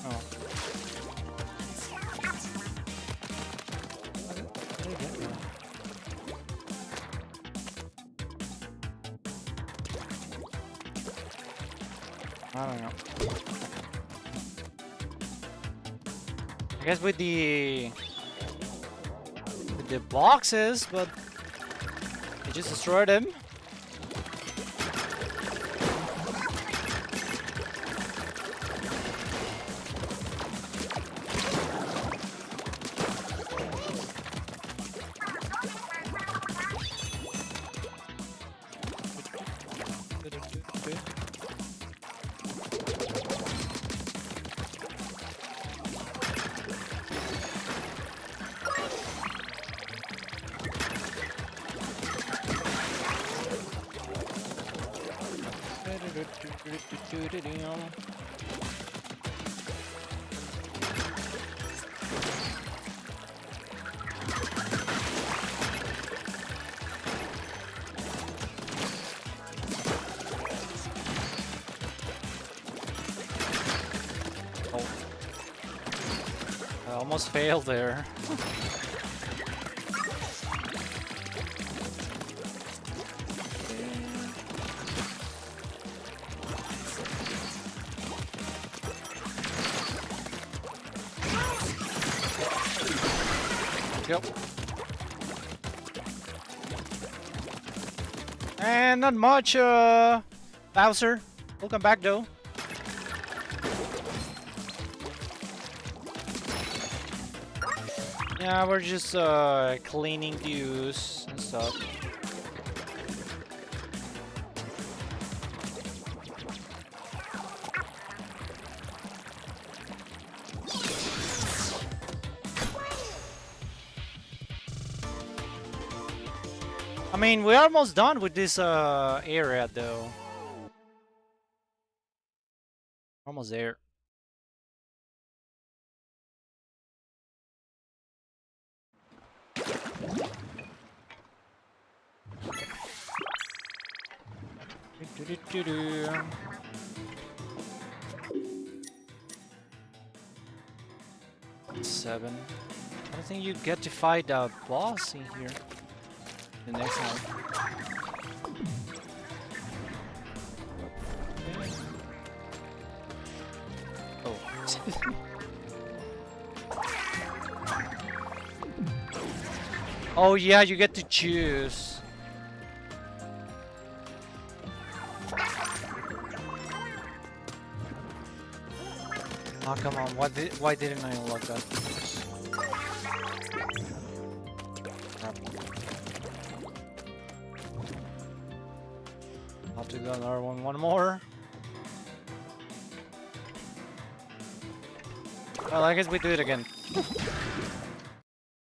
Oh. How did I get that? I don't know. I guess with the boxes, but I just destroyed him. Oh. I almost failed there. Yep. And not much, Bowser. Welcome back, though. Yeah, we're just, cleaning views and stuff. I mean, we're almost done with this area, though. Almost there. Seven. I don't think you get to fight the boss in here. The next one. Oh. Oh yeah, you get to choose. Oh come on, why didn't I unlock that? Crap. I'll have to do another one more. Well, I guess we do it again.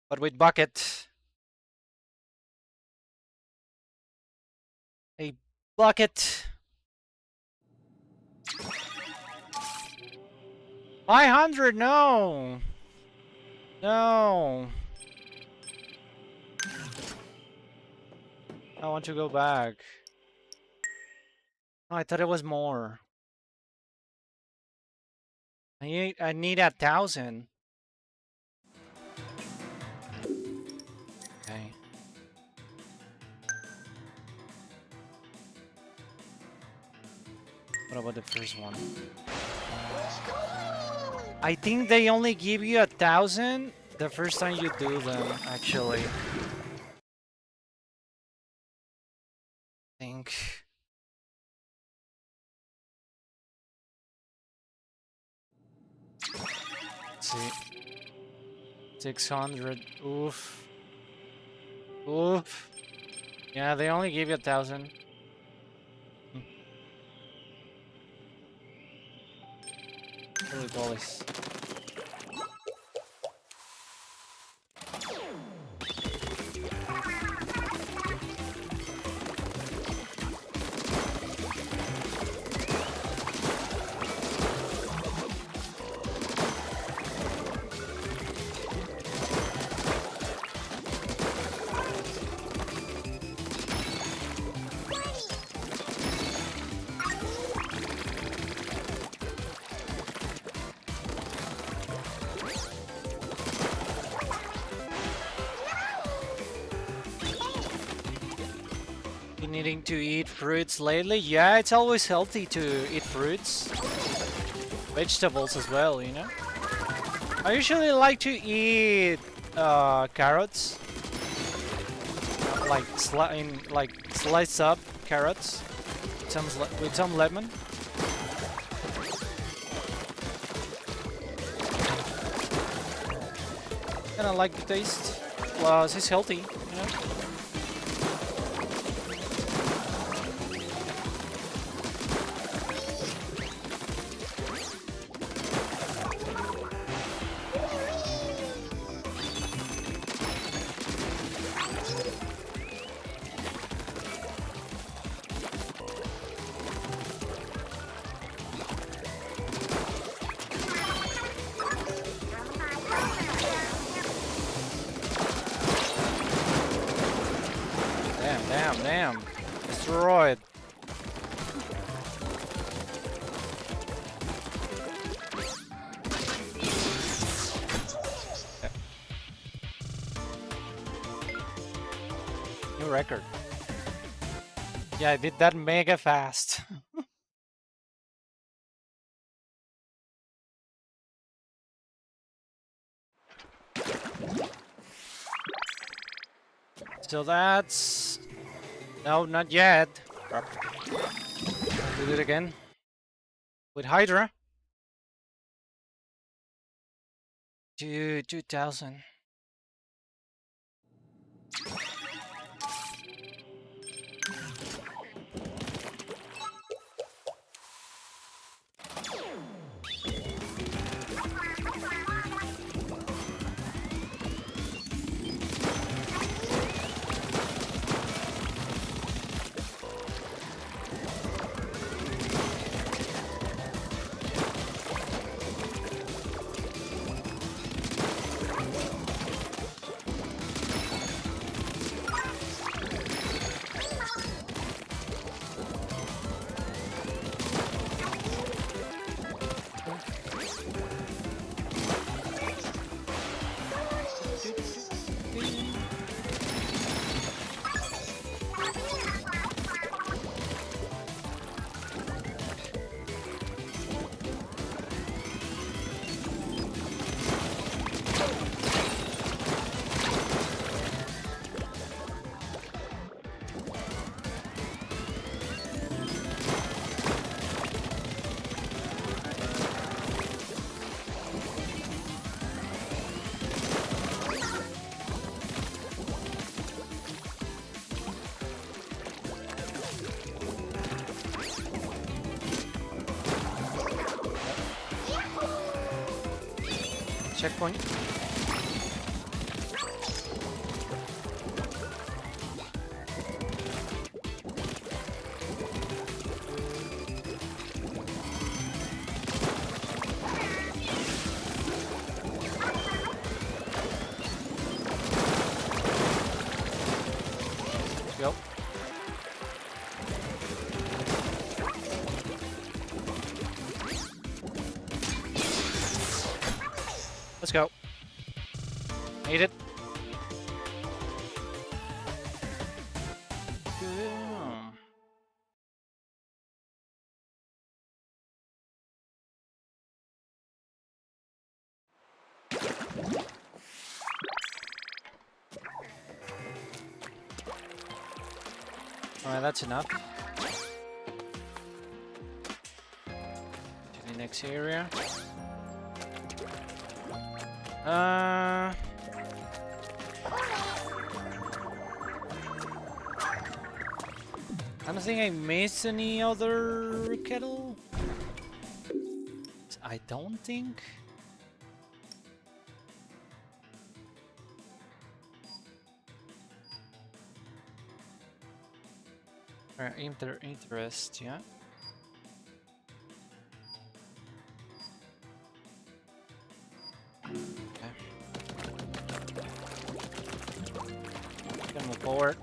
But with bucket. A bucket. 500, no! No! I want to go back. Oh, I thought it was more. I need 1,000. Okay. What about the first one? I think they only give you 1,000 the first time you do them, actually. I think. Let's see. 600. Oof. Oof. Yeah, they only give you 1,000. Holy dollies. Needing to eat fruits lately? Yeah, it's always healthy to eat fruits. Vegetables as well, you know? I usually like to eat carrots. Like slice up carrots with some lemon. And I like the taste. Plus it's healthy, you know? Damn. Destroyed. New record. Yeah, I did that mega fast. So that's... No, not yet. I'll do it again. With Hydra. 2,000. checkpoint. Go. Let's go. Made it. Alright, that's enough. To the next area. I don't think I missed any other kettle. I don't think. Interest, yeah. Okay. Gonna move forward.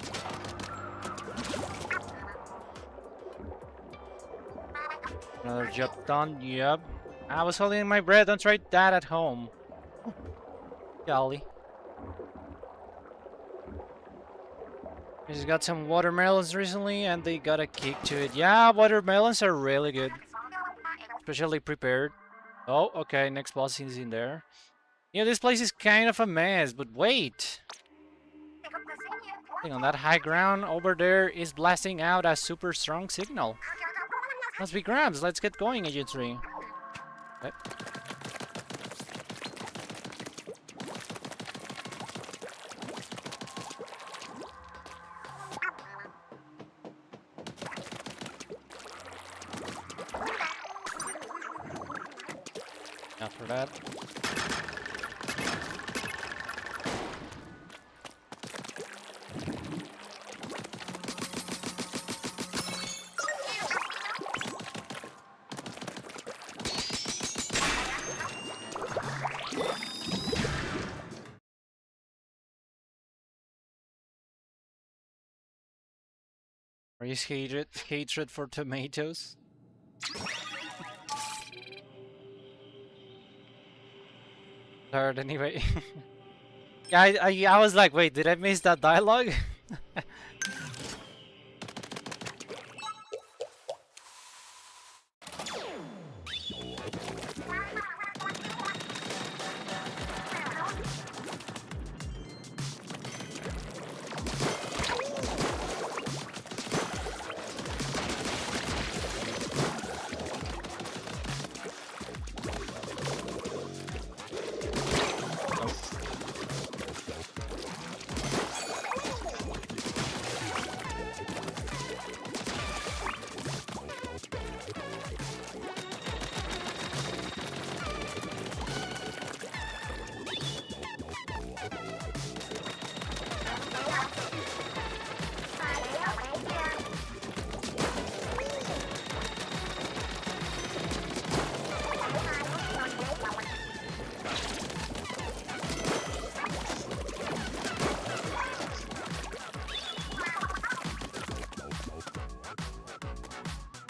Another job done, yep. I was holding my breath, don't try that at home. Golly. We just got some watermelons recently and they got a kick to it. Yeah, watermelons are really good. Especially prepared. Oh, okay, next boss is in there. Yeah, this place is kind of a mess, but wait. I think on that high ground over there is blasting out a super strong signal. Must be grabs. Let's get going, Agent 3. Okay. After that. Raise hatred for tomatoes. Third anyway. Yeah, I was like, wait, did I miss that dialogue?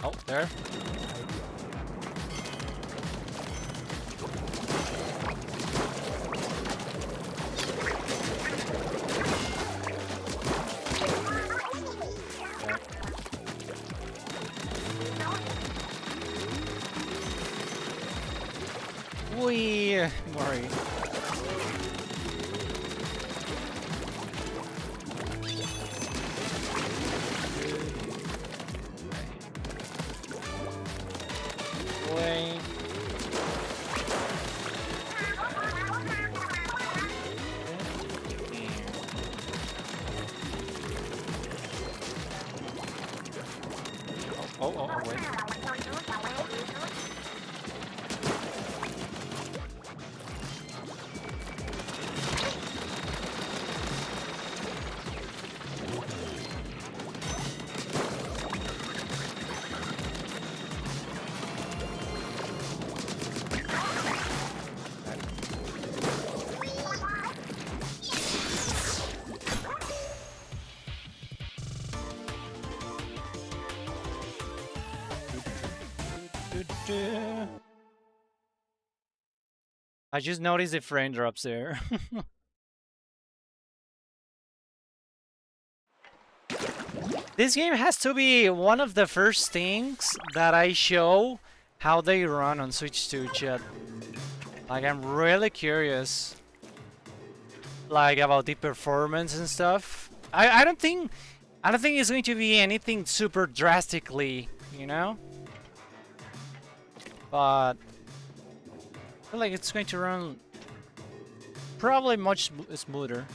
Oh, there. Wee, worry. Wait. Oh, wait. I just noticed the frame drops there. This game has to be one of the first things that I show how they run on Switch 2, chat. Like, I'm really curious, like, about the performance and stuff. I don't think it's going to be anything super drastically, you know? But I feel like it's going to run probably much smoother.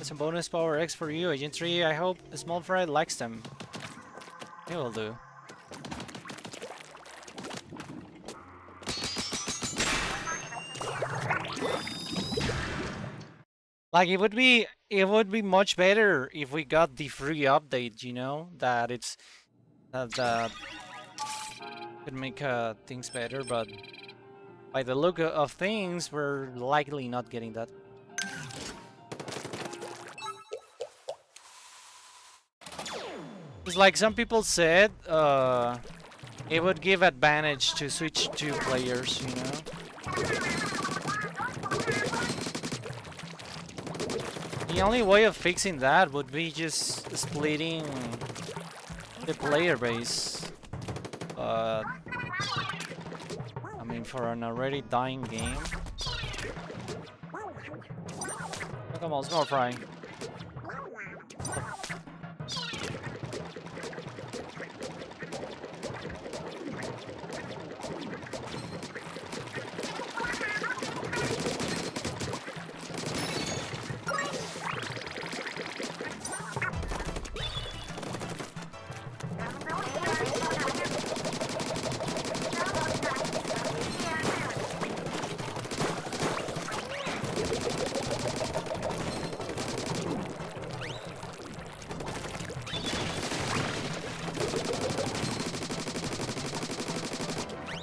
Some bonus power X for you, Agent 3. I hope Small Fry likes them. He will do. Like, it would be much better if we got the free update, you know, that it's that could make things better, but by the look of things, we're likely not getting that. It's like some people said, it would give advantage to Switch 2 players, you know? The only way of fixing that would be just splitting the player base. But I mean, for an already dying game. Oh, come on, Small Fry.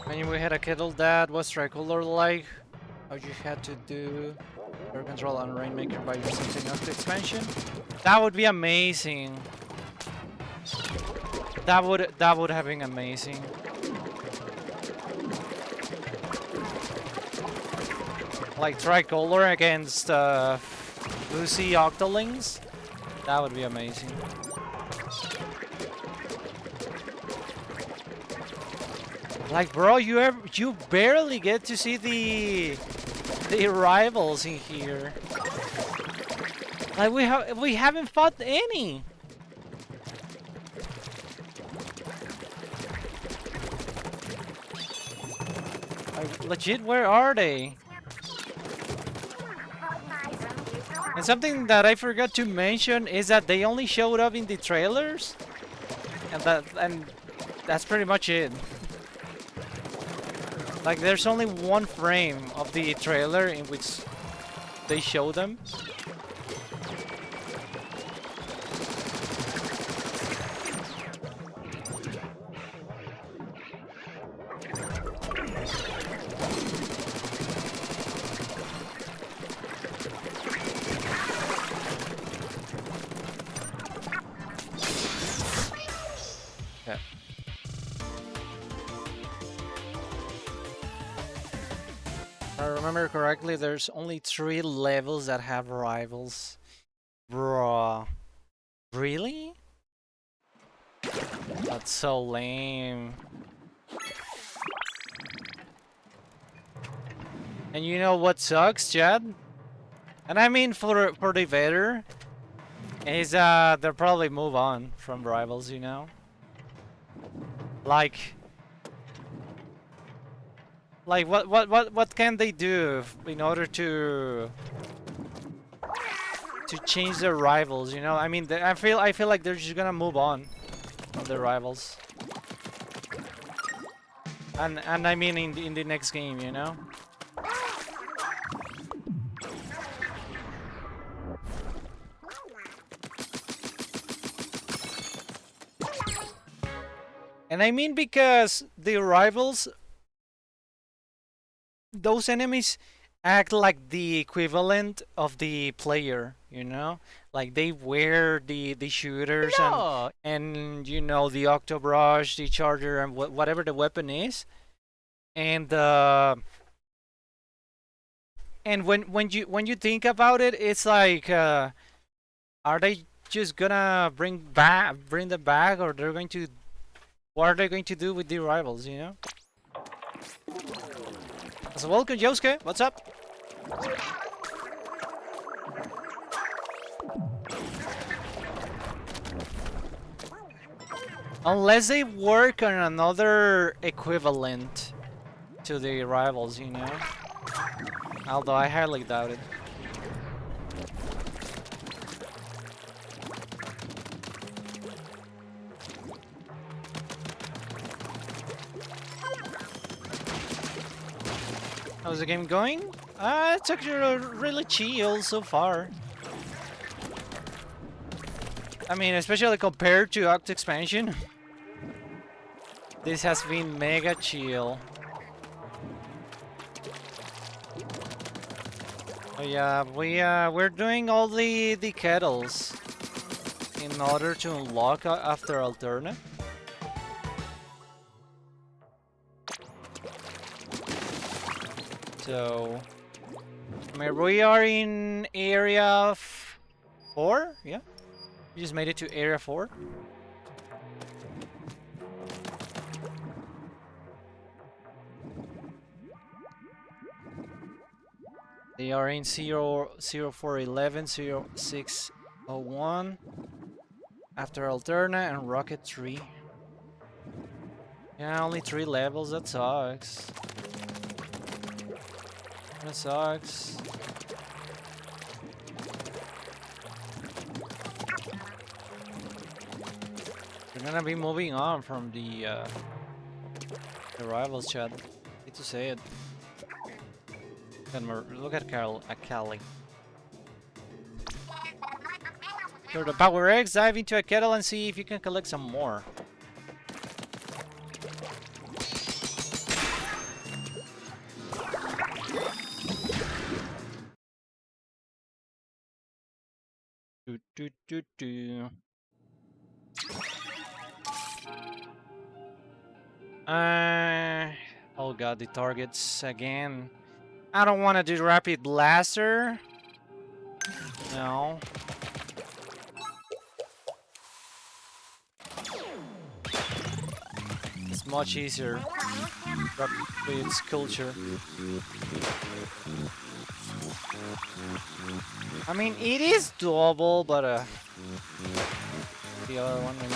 When we had a kettle that was tricolor like, how you had to do air control on Rainmaker by using the expansion. That would be amazing. That would have been amazing. Like tricolor against Lucy Octolings. That would be amazing. Like, bro, you barely get to see the rivals in here. Like, we haven't fought any. Like, legit, where are they? And something that I forgot to mention is that they only showed up in the trailers, and that's pretty much it. Like, there's only one frame of the trailer in which they show them. Okay. If I remember correctly, there's only 3 levels that have rivals. Bruh. Really? That's so lame. And you know what sucks, Chad? And I mean for the better, is they'll probably move on from rivals, you know? Like what can they do in order to change their rivals, you know? I mean, I feel like they're just gonna move on from their rivals. And I mean in the next game, you know? And I mean because the rivals, those enemies act like the equivalent of the player, you know? Like they wear the shooters and you know the octobrush, the charger, and whatever the weapon is, and when you think about it, it's like are they just gonna bring them back, or they're going to what are they going to do with the rivals, you know? So welcome, Yosuke. What's up? Unless they work on another equivalent to the rivals, you know? Although I highly doubt it. How's the game going? It's actually really chill so far. I mean, especially compared to Oct Expansion. This has been mega chill. Oh yeah, we're doing all the kettles in order to unlock after alternate. So, I mean, we are in area 4, yeah? We just made it to area 4. They are in 0411, 0601, after Alterna and Rocket 3. Yeah, only 3 levels, that sucks. That sucks. We're gonna be moving on from the rivals, chat. Need to say it. Look at Callie. Go to Power X, dive into a kettle and see if you can collect some more. Do. Oh god, the targets again. I don't want to do Rapid Blaster. No. It's much easier. Rapid Culture. I mean, it is doable, but the other one, maybe.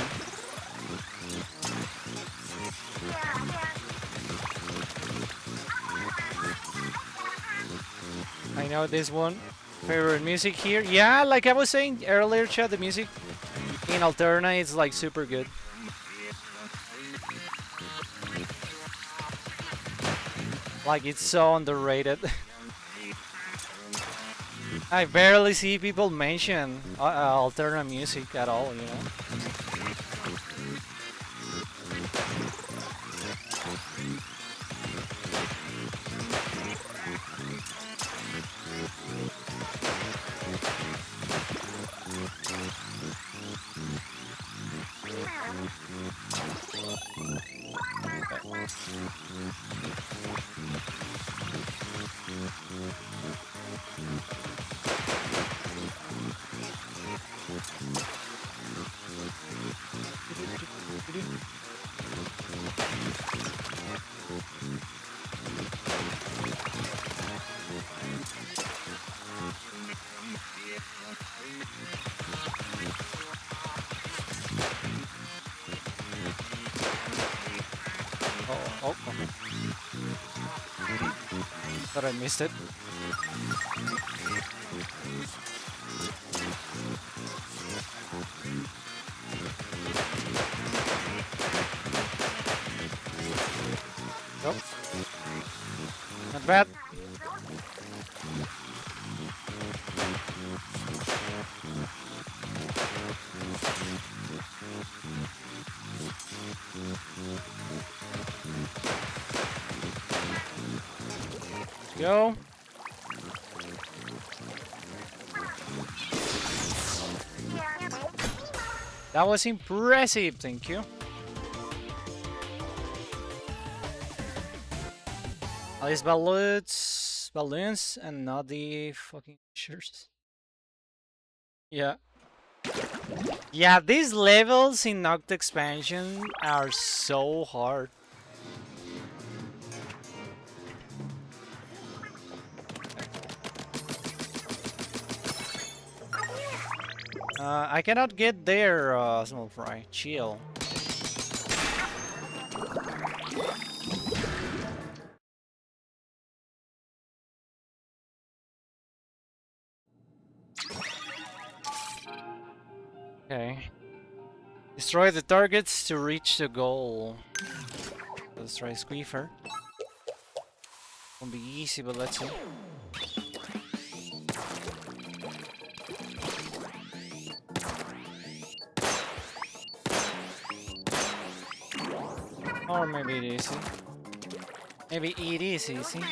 I know this one. Favorite music here? Yeah, like I was saying earlier, chat, the music in Alterna is like super good. Like it's so underrated. I barely see people mention Alterna music at all, you know? Oh. Thought I missed it. Nope. Not bad. Go. That was impressive, thank you. At least balloons, and not the fucking shirts. Yeah. Yeah, these levels in Noct expansion are so hard. I cannot get there, small fry. Chill. Okay. Destroy the targets to reach the goal. Let's try Squeefer. Won't be easy, but let's see. Or maybe it is easy. Maybe it is easy.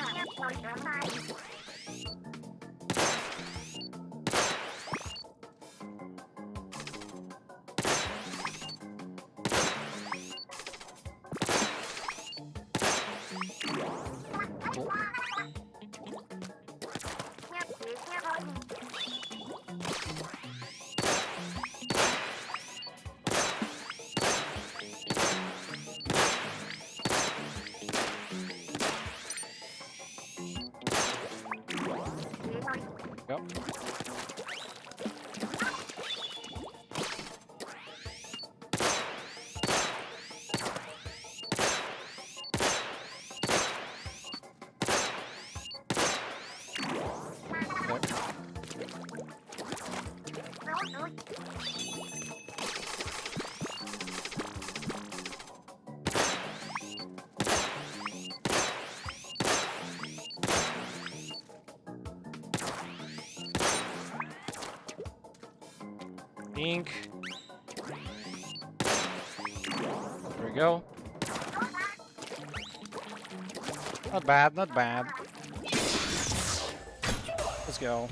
Yep. Pink. There we go. Not bad, not bad. Let's go.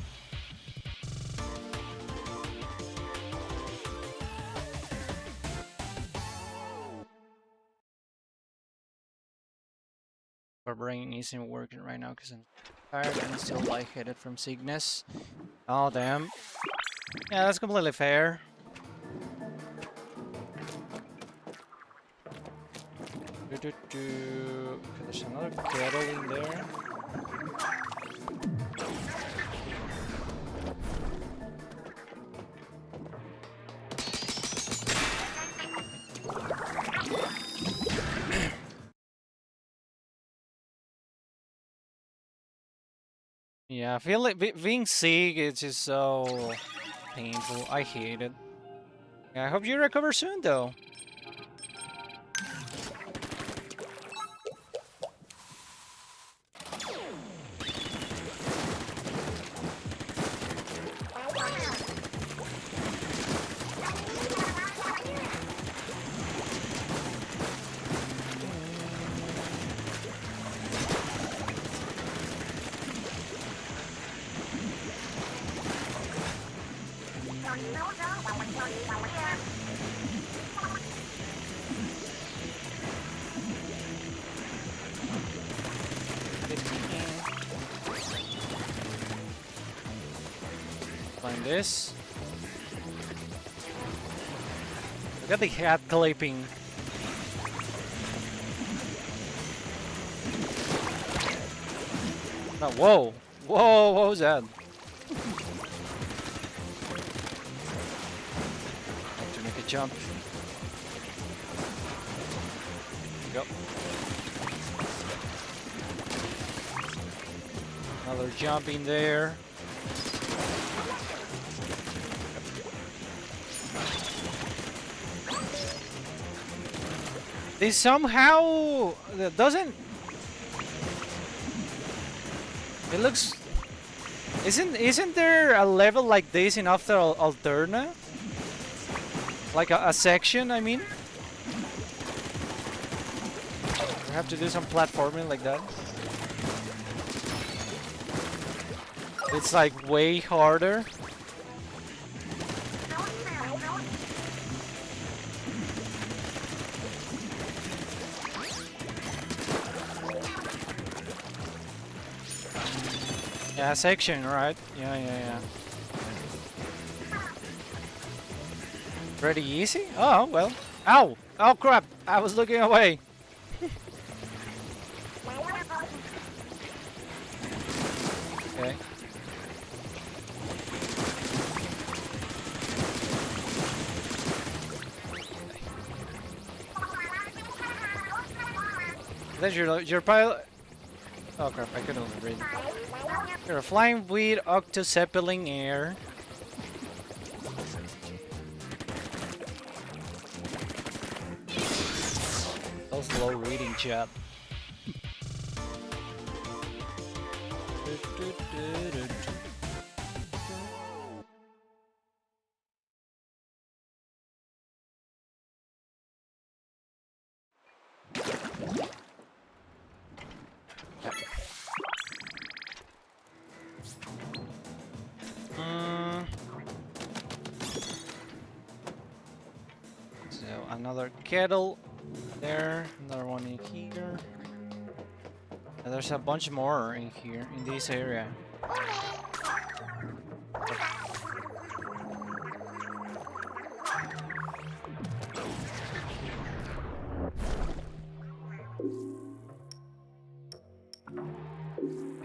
My brain isn't working right now because I'm tired and still lightheaded from sickness. Oh, damn. Yeah, that's completely fair. Okay, there's another kettle in there. Yeah, I feel like being sick is just so painful. I hate it. Yeah, I hope you recover soon, though. Find this. Look at the hat clipping. Oh, whoa! Whoa! What was that? Have to make a jump. Yep. Another jump in there. They somehow doesn't. It looks. Isn't there a level like this in After Alterna? Like a section, I mean. We have to do some platforming like that. It's like way harder. Yeah, section, right? Yeah. Pretty easy? Oh, well. Ow! Oh, crap! I was looking away. Okay. That's your pilot. Oh crap! I couldn't read. You're flying with Octo Zeppelin Air. So slow reading, chat. So another kettle there, another one in here. And there's a bunch more in here, in this area.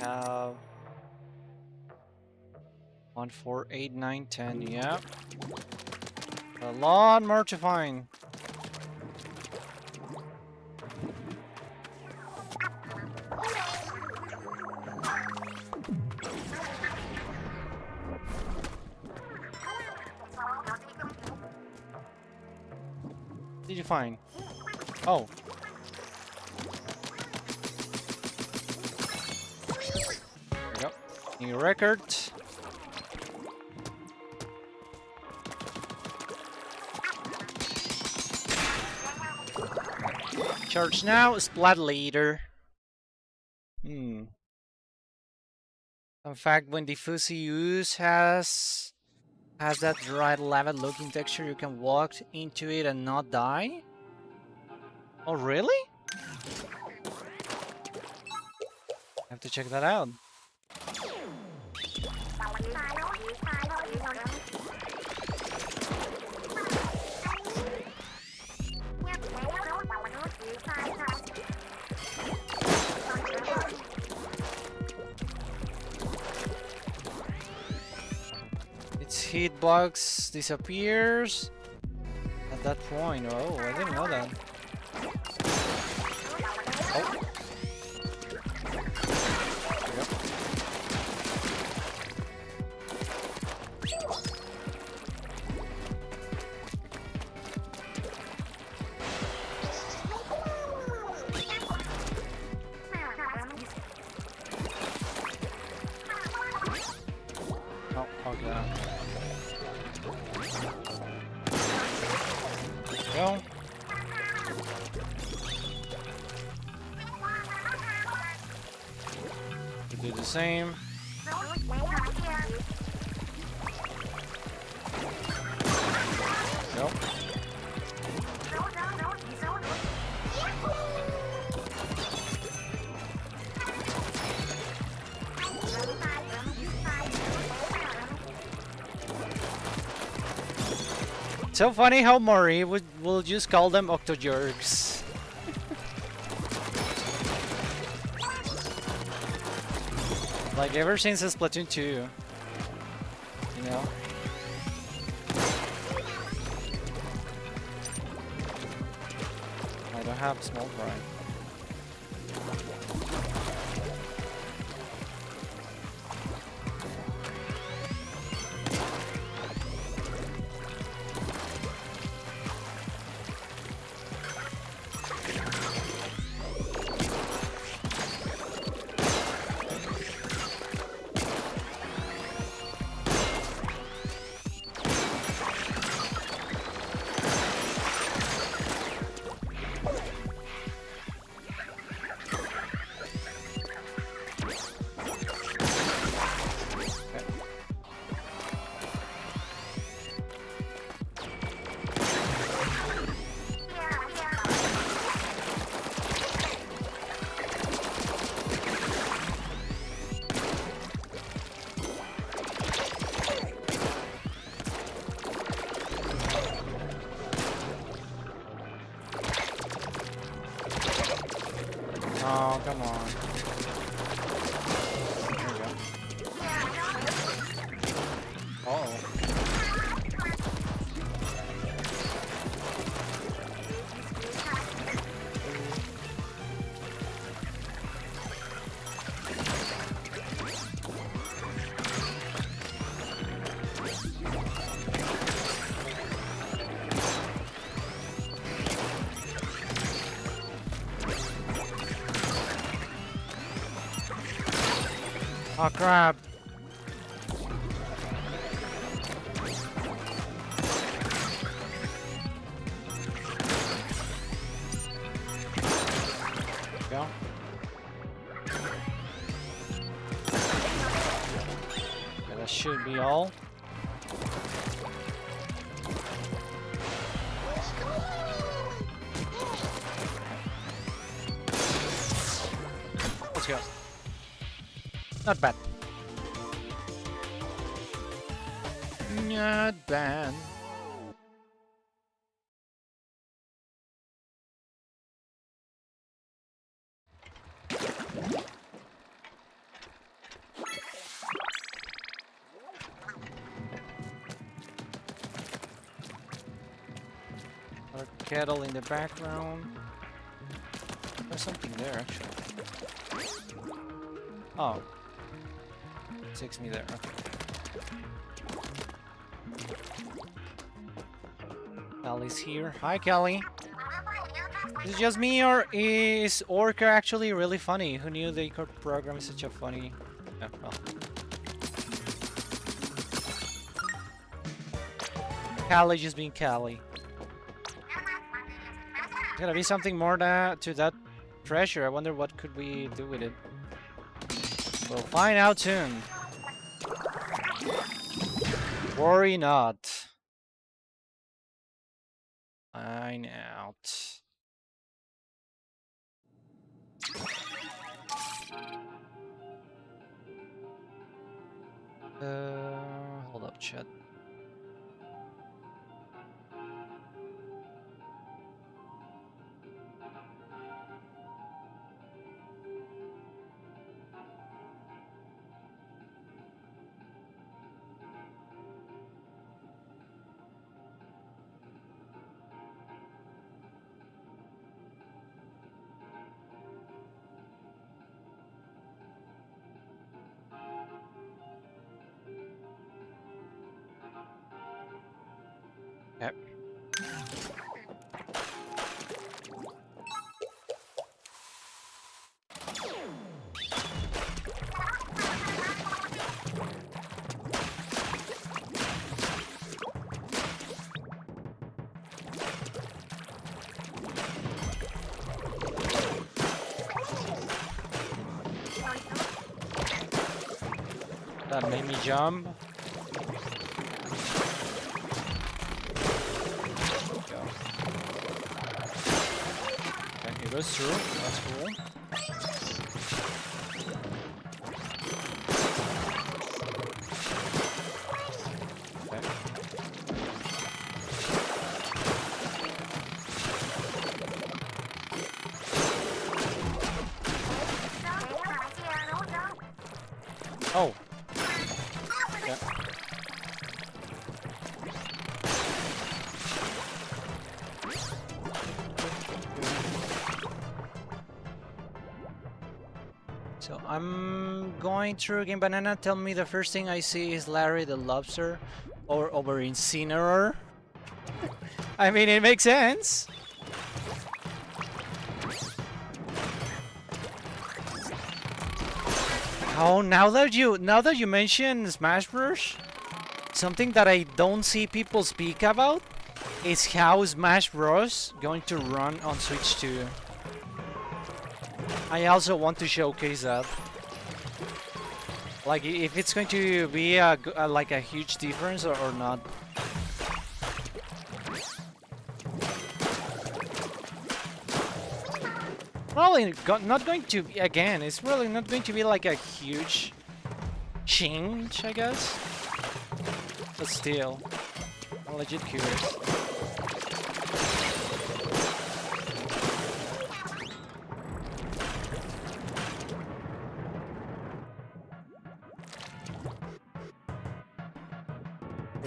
Have 1, 4, 8, 9, 10. Yeah, a lot more to find. What did you find? Oh. There we go. New record. Charge now, Splat Leader. In fact, when the Fuzzy Ooze has that dried lava looking texture, you can walk into it and not die? Oh, really? I have to check that out. Its hitbox disappears at that point. Oh, I didn't know that. Oh. Yep. Oh, okay. Go. Do the same. Go. So funny how Mori will just call them Octojurgs. Like ever since Splatoon 2, you know? I don't have small pride. Oh, come on. There we go. Uh-oh. Oh crap. Go. Yeah, that should be all. Let's go. Not bad. Not bad. Our kettle in the background. There's something there actually. Oh. It takes me there. Okay. Kelly's here. Hi, Kelly. Is it just me, or is Orca actually really funny? Who knew the Kart program is such a funny... Yeah, well. Callie just being Callie. There's gotta be something more to that treasure. I wonder what could we do with it. We'll find out soon. Worry not. Find out. Hold up, chat. Yep. That made me jump. It goes through. That's cool. Okay. Oh. Yeah. So I'm going through Game Banana. Tell me the first thing I see is Larry the Lobster or over Incineroar. I mean, it makes sense. Oh, now that you mention Smash Bros, something that I don't see people speak about is how Smash Bros going to run on Switch 2. I also want to showcase that. Like, if it's going to be like a huge difference or not. Probably not going to be, again, it's really not going to be like a huge change, I guess. But still, I'm legit curious.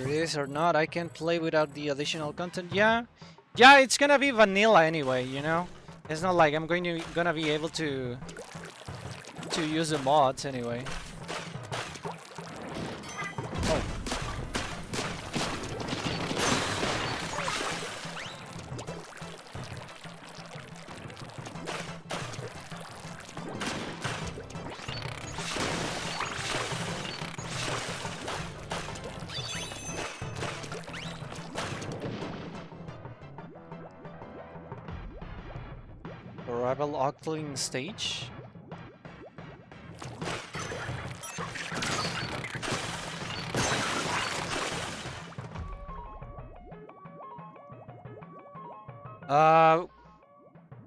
It is or not, I can play without the additional content. Yeah, yeah, it's gonna be vanilla anyway. You know, it's not like I'm gonna be able to use the mods anyway. Oh. Arrival Octling stage.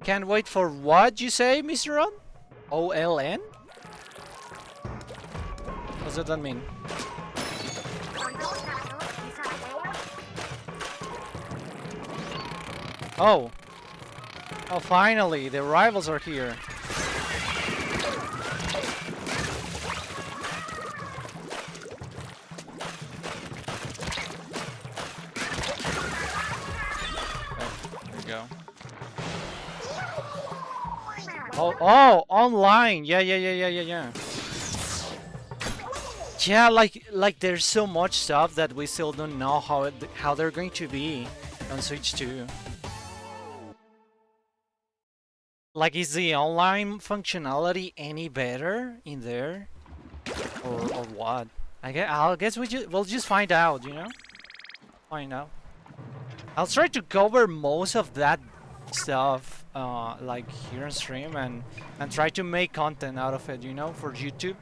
Can't wait for what you say, Mr. Ron? OLN? What does that mean? Oh. Oh, finally, the rivals are here. Oh, online. Yeah. Yeah, like there's so much stuff that we still don't know how they're going to be on Switch 2. Like, is the online functionality any better in there, or what? I guess we'll just find out, you know. Find out. I'll try to cover most of that stuff, like here on stream, and try to make content out of it, you know, for YouTube.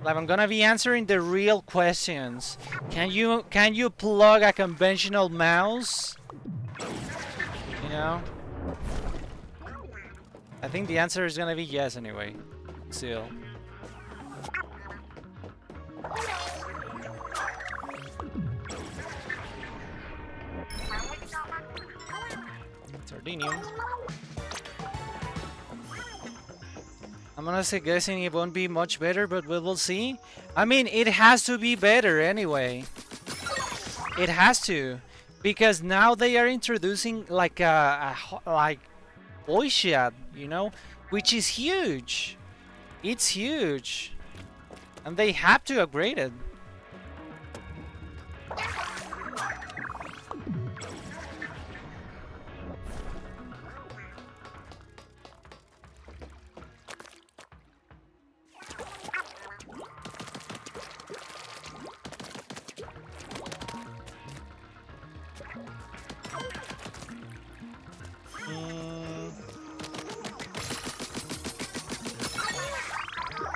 Like, I'm gonna be answering the real questions. Can you plug a conventional mouse? You know? I think the answer is gonna be yes anyway. Still. Sardinium. I'm honestly guessing it won't be much better, but we will see. I mean, it has to be better anyway. It has to, because now they are introducing like like voice chat, you know, which is huge. It's huge, and they have to upgrade it.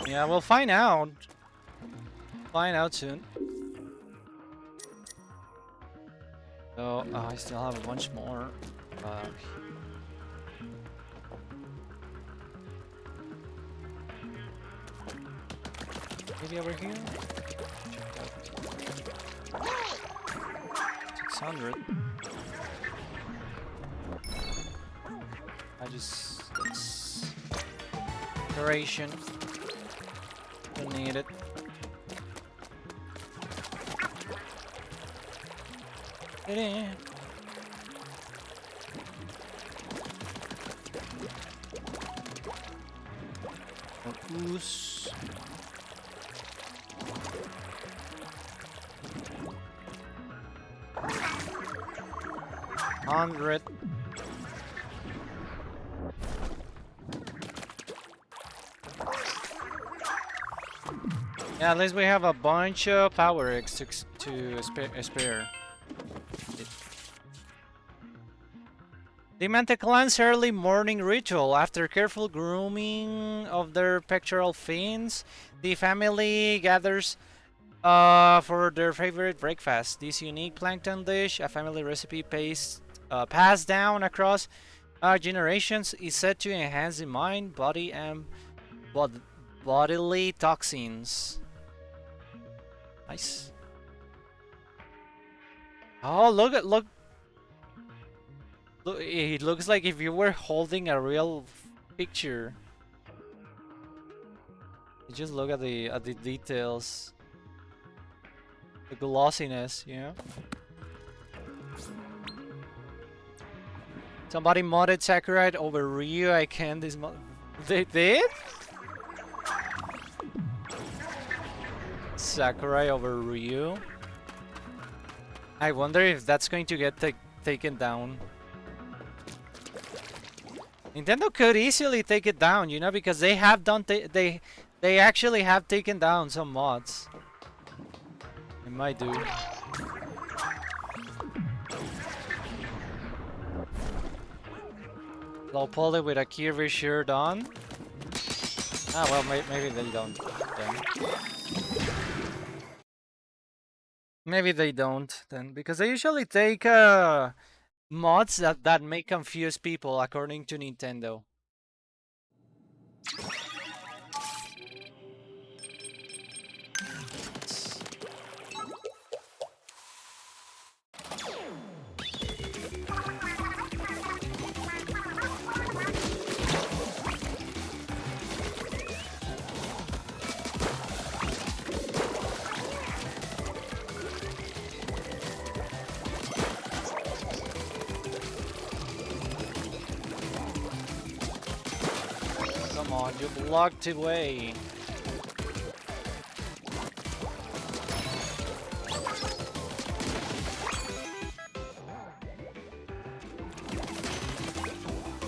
Yeah, we'll find out. Find out soon. So, I still have a bunch more. Maybe over here? 600. It's duration. Don't need it. Ooze. $100. Yeah, at least we have a bunch of power eggs to spare. The Manta clan's early morning ritual. After careful grooming of their pectoral fins, the family gathers for their favorite breakfast. This unique plankton dish, a family recipe passed down across generations, is said to enhance the mind, body, and bodily toxins. Nice. Oh, look. Look, it looks like if you were holding a real picture. Just look at the details, the glossiness, you know. Somebody modded Sakurai over Ryu. I can't. This mod. They did. Sakurai over Ryu. I wonder if that's going to get taken down. Nintendo could easily take it down, you know, because they have done they actually have taken down some mods. It might do. Low poly with a Kirby shirt on. Ah, well, maybe they don't. Then. Maybe they don't then, because they usually take mods that may confuse people, according to Nintendo. Come on, you blocked away.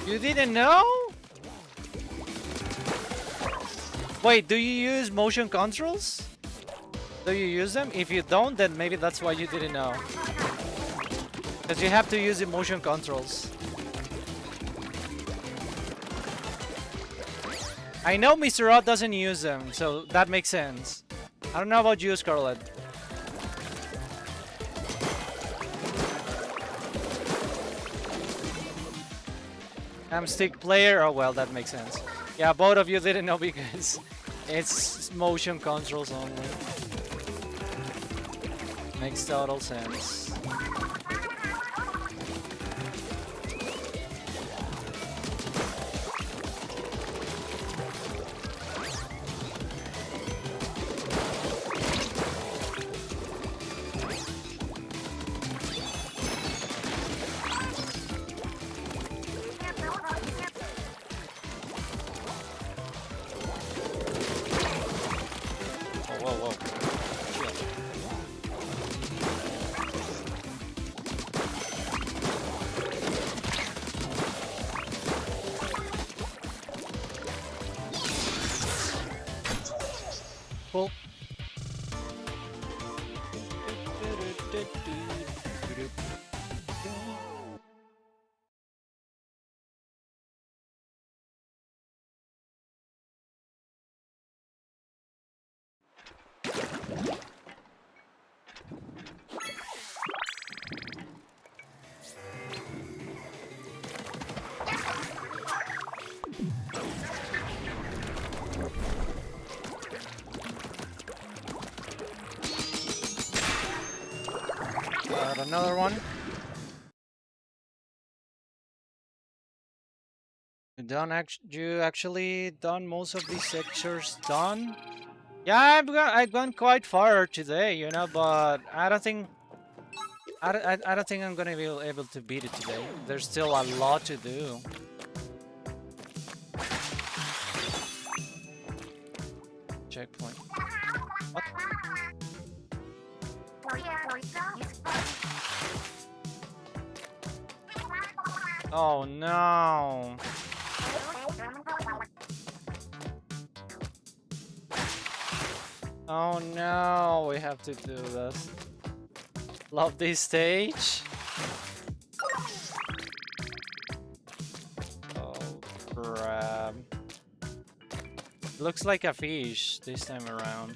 You didn't know? Wait, do you use motion controls? Do you use them? If you don't, then maybe that's why you didn't know. Because you have to use the motion controls. I know Mr. Rod doesn't use them, so that makes sense. I don't know about you, Scarlett. I'm stick player. Oh well, that makes sense. Yeah, both of you didn't know because it's motion controls only. Makes total sense. Cool. Another one. You actually done most of these sectors done? Yeah, I've gone quite far today, you know, but I don't think I don't think I'm gonna be able to beat it today. There's still a lot to do. Checkpoint. What? Oh no. Oh no, we have to do this. Love this stage. Oh crap. Looks like a fish this time around.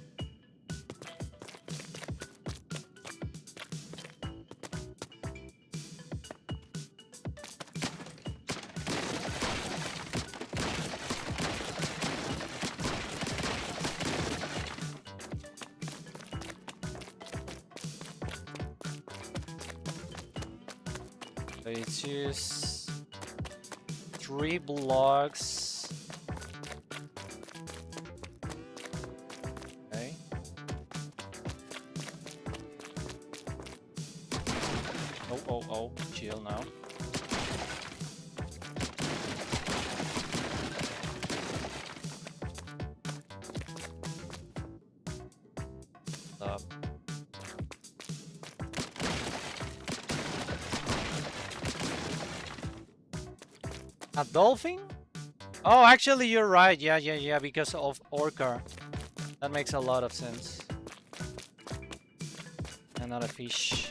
It's just 3 blocks. Oh, chill now. Stop. A dolphin? Oh, actually, you're right. Yeah, because of orca. That makes a lot of sense. And not a fish.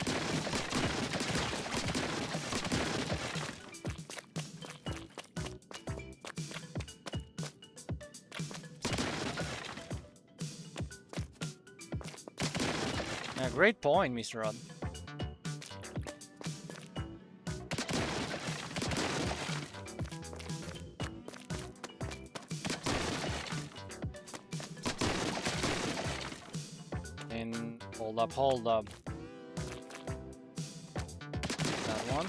Yeah, great point, Mr. Rod. And hold up. That one.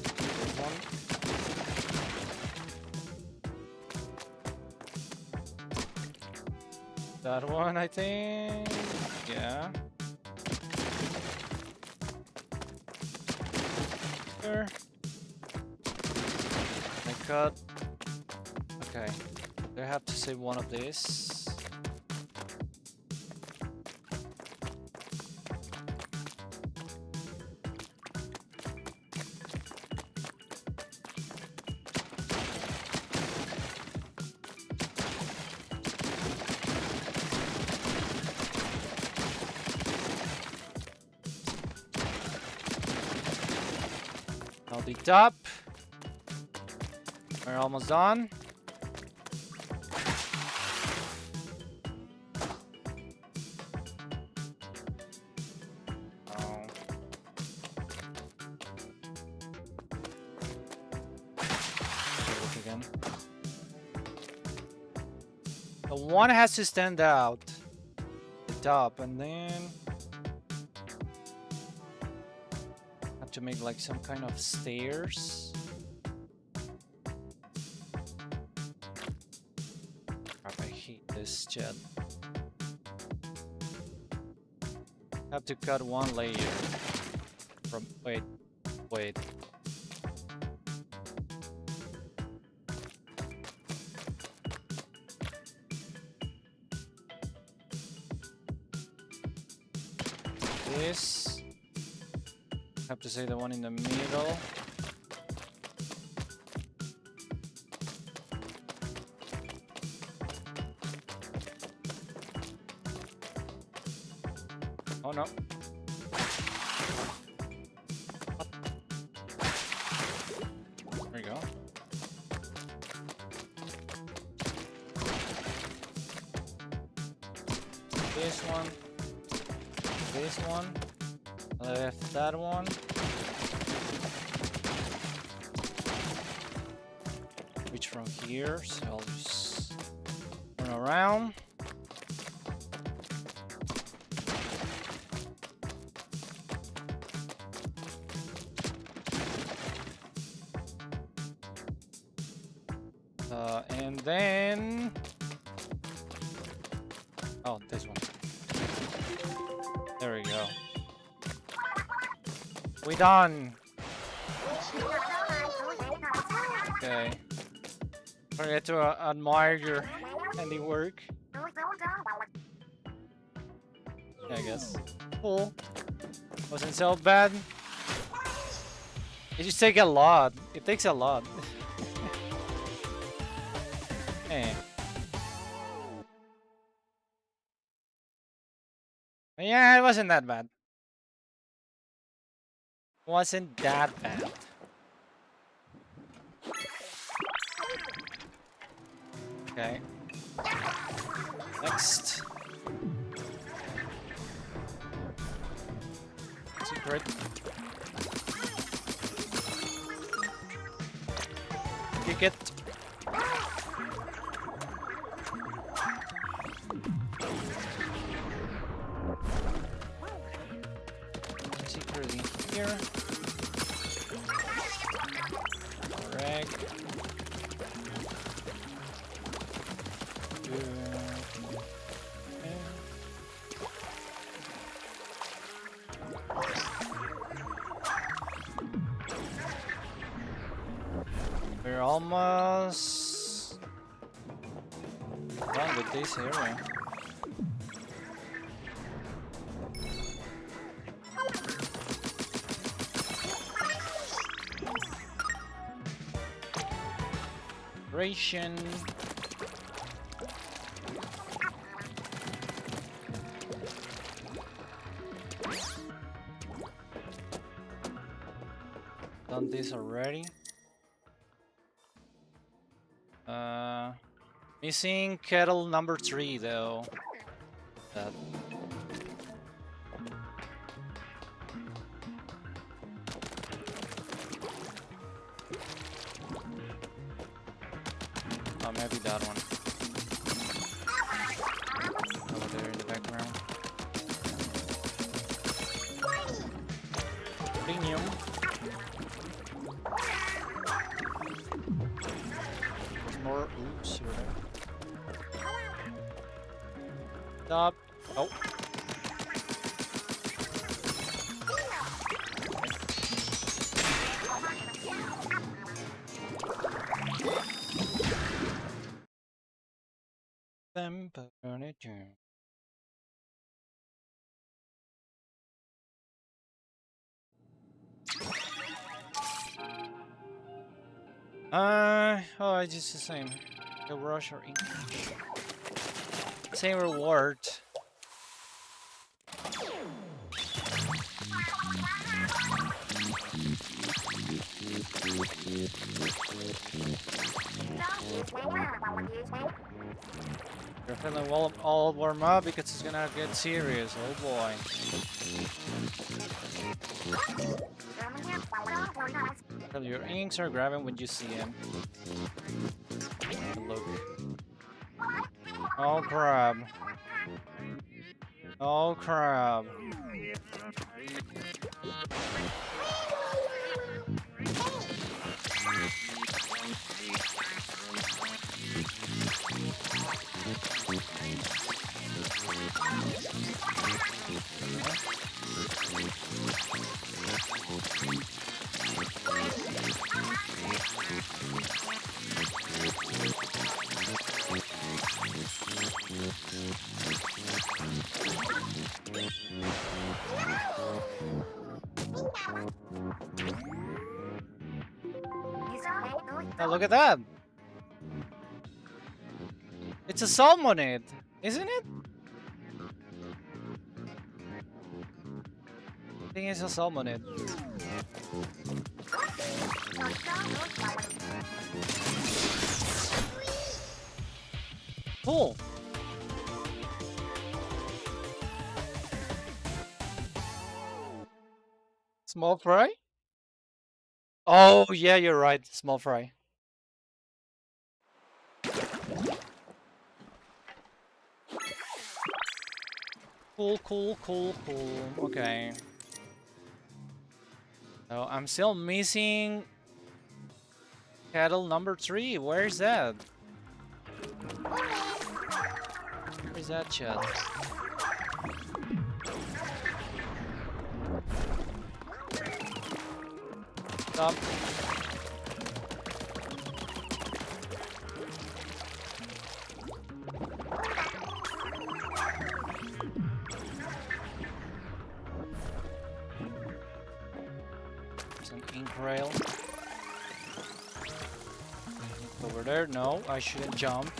This one. That one, I think. Yeah. There. I cut. Okay. I have to save one of these. Now the top. We're almost done. Oh. Look again. The one has to stand out. The top, and then have to make like some kind of stairs. Crap, I hate this chat. Have to cut one layer from wait. This have to say the one in the middle. Oh no. There we go. This one. This one. Left that one. Reach from here, so I'll just turn around. And then... Oh, this one. There we go. We done! Okay. Forget to admire your handiwork. Yeah, I guess. Cool. Wasn't so bad. It just takes a lot. It takes a lot. Hey. Yeah, it wasn't that bad. Wasn't that bad. Okay. Next. Secret. Kick it. Secret in here. Rag. almost done with this area. Ration. Done this already. Missing kettle number 3 though. That. Oh, maybe that one. Over there in the background. Premium. More. Oops, you're there. Stop. Oh. Oh, it's just the same. The rush or English. Same reward. You're feeling all warm up because it's gonna get serious. Oh boy. Tell your inks are grabbing when you see him. Look. Oh crap. Oh crap. Oh, look at that! It's a salmonid, isn't it? I think it's a salmonid. Cool. Small fry? Oh, yeah, you're right. Small fry. Cool, cool, cool, cool. Okay. So I'm still missing cattle number 3. Where's that? Where's that chat? Stop. There's an ink rail. Over there? No, I shouldn't jump.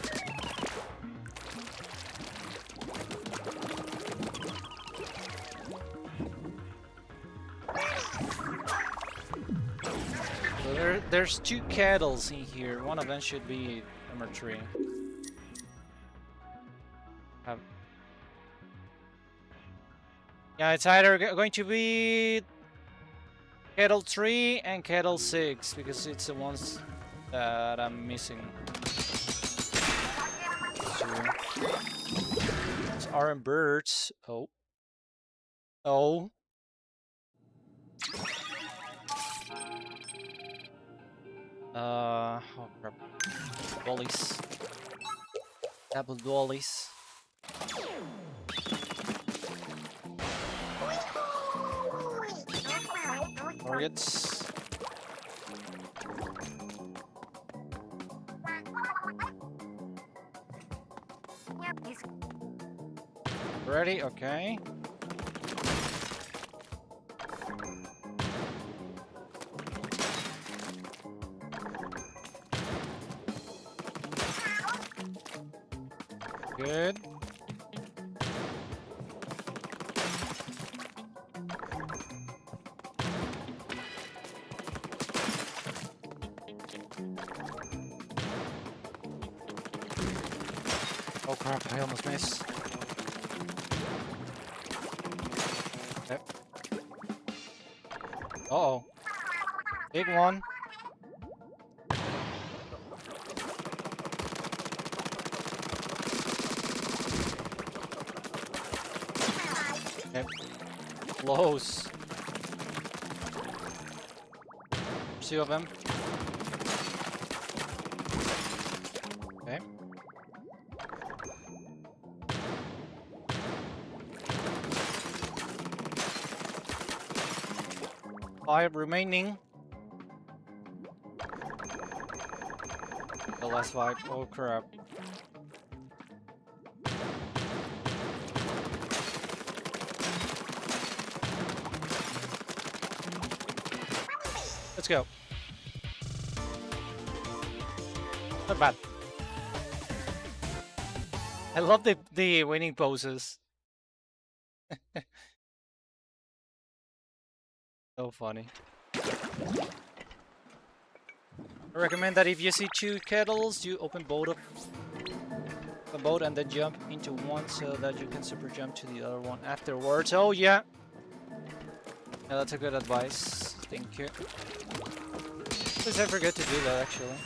There's 2 kettles in here. One of them should be number 3. Yeah, it's either going to be kettle 3 and kettle 6 because it's the ones that I'm missing. It's iron birds. Oh. Oh. Oh crap. Dollies. Double dollies. Targets. already? Okay. Good. Oh crap, I almost missed. Okay. Uh-oh. Big one. Okay. Close. Two of them. Okay. Five remaining. The last five. Oh crap. Let's go. Not bad. I love the winning poses. So funny. I recommend that if you see two kettles, you open both of the boat and then jump into one so that you can super jump to the other one afterwards. Oh yeah. Yeah, that's a good advice. Thank you. Because I forget to do that actually.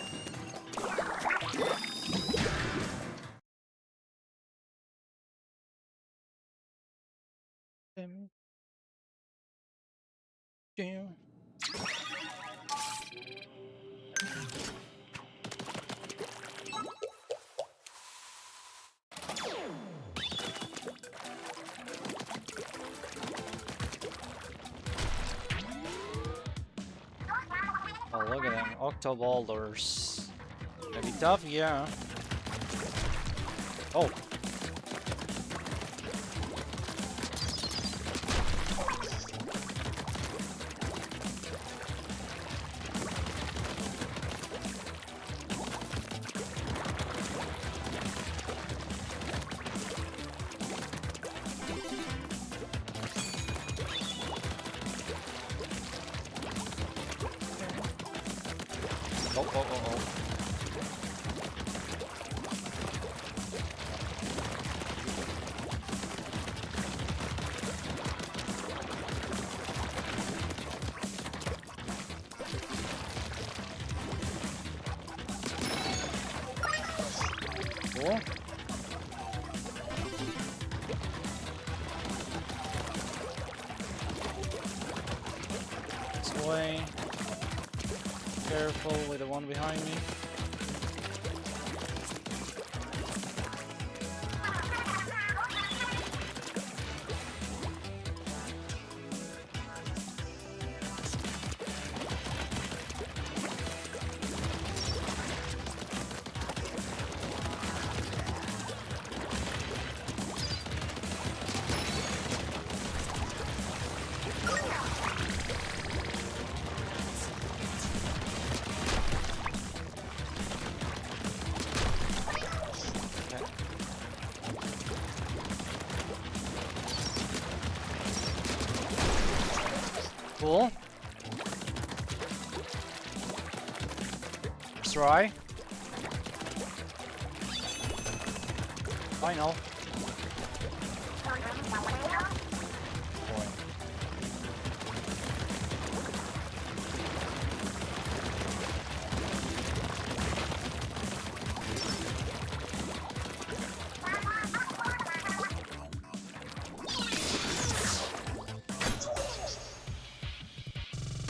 Oh, look at them. Octoboulders. Gonna be tough, yeah. Oh. Oh, oh, oh, oh. Cool. This way. Careful with the one behind me. Cool. Let's try. Final.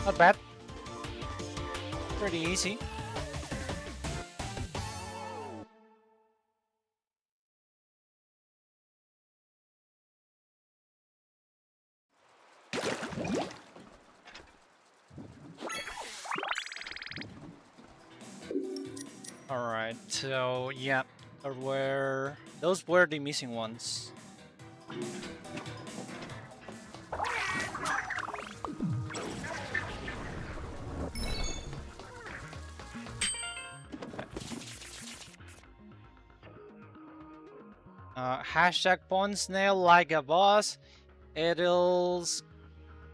Not bad. Pretty easy. Alright, so yeah, those were the missing ones. Hashtag Pond Snail like a boss. Edels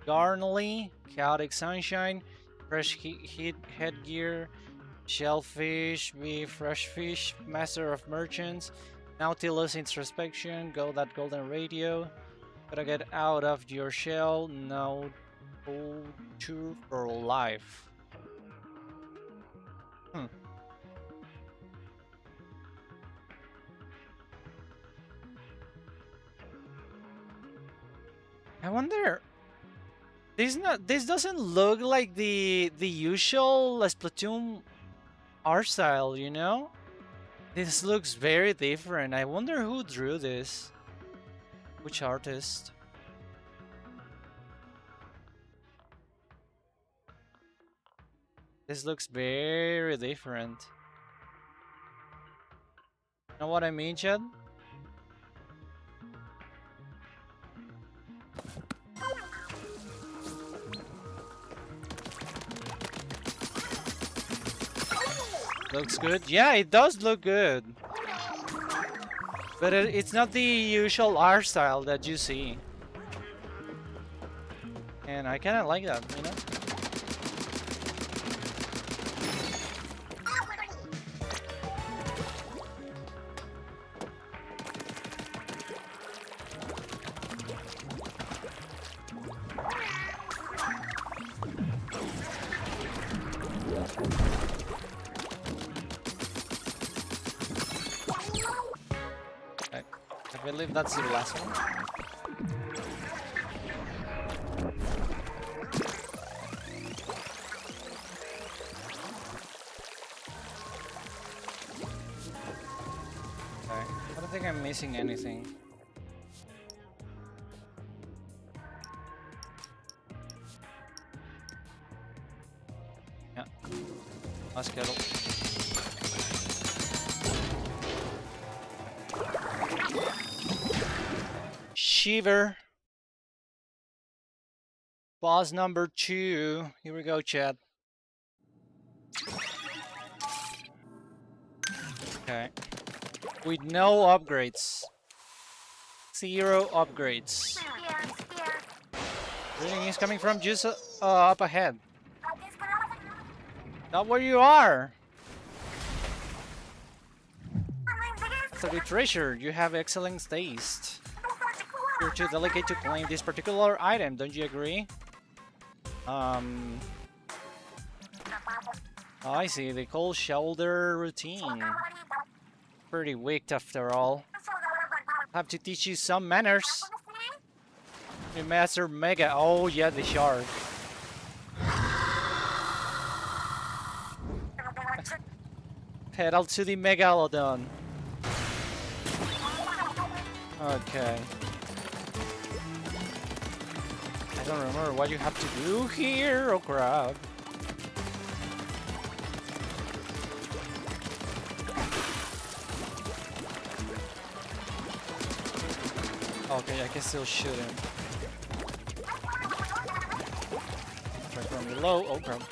Garnley. Chaotic Sunshine. Fresh heat headgear. Shellfish. Be Fresh Fish. Master of Merchants. Nautilus Introspection. Go that golden radio. Gotta get out of your shell. No culture for life. I wonder. This doesn't look like the usual Splatoon art style, you know? This looks very different. I wonder who drew this. Which artist? This looks very different. Know what I mean, Chad? Looks good. Yeah, it does look good. But it's not the usual art style that you see. And I kind of like that, you know? I believe that's the last one. Okay. I don't think I'm missing anything. Yeah. Last kettle. Shiver. Boss number 2. Here we go, Chad. Okay. With no upgrades. 0 upgrades. Reading is coming from just up ahead. Not where you are. So the treasure, you have excellent taste. You're too delicate to claim this particular item, don't you agree? Oh, I see, the cold shoulder routine. Pretty weak after all. Have to teach you some manners. You master Mega. Oh yeah, the shark. Pedal to the Megalodon. Okay. I don't remember what you have to do here. Oh crap. Okay, I can still shoot him. Try from below. Oh crap.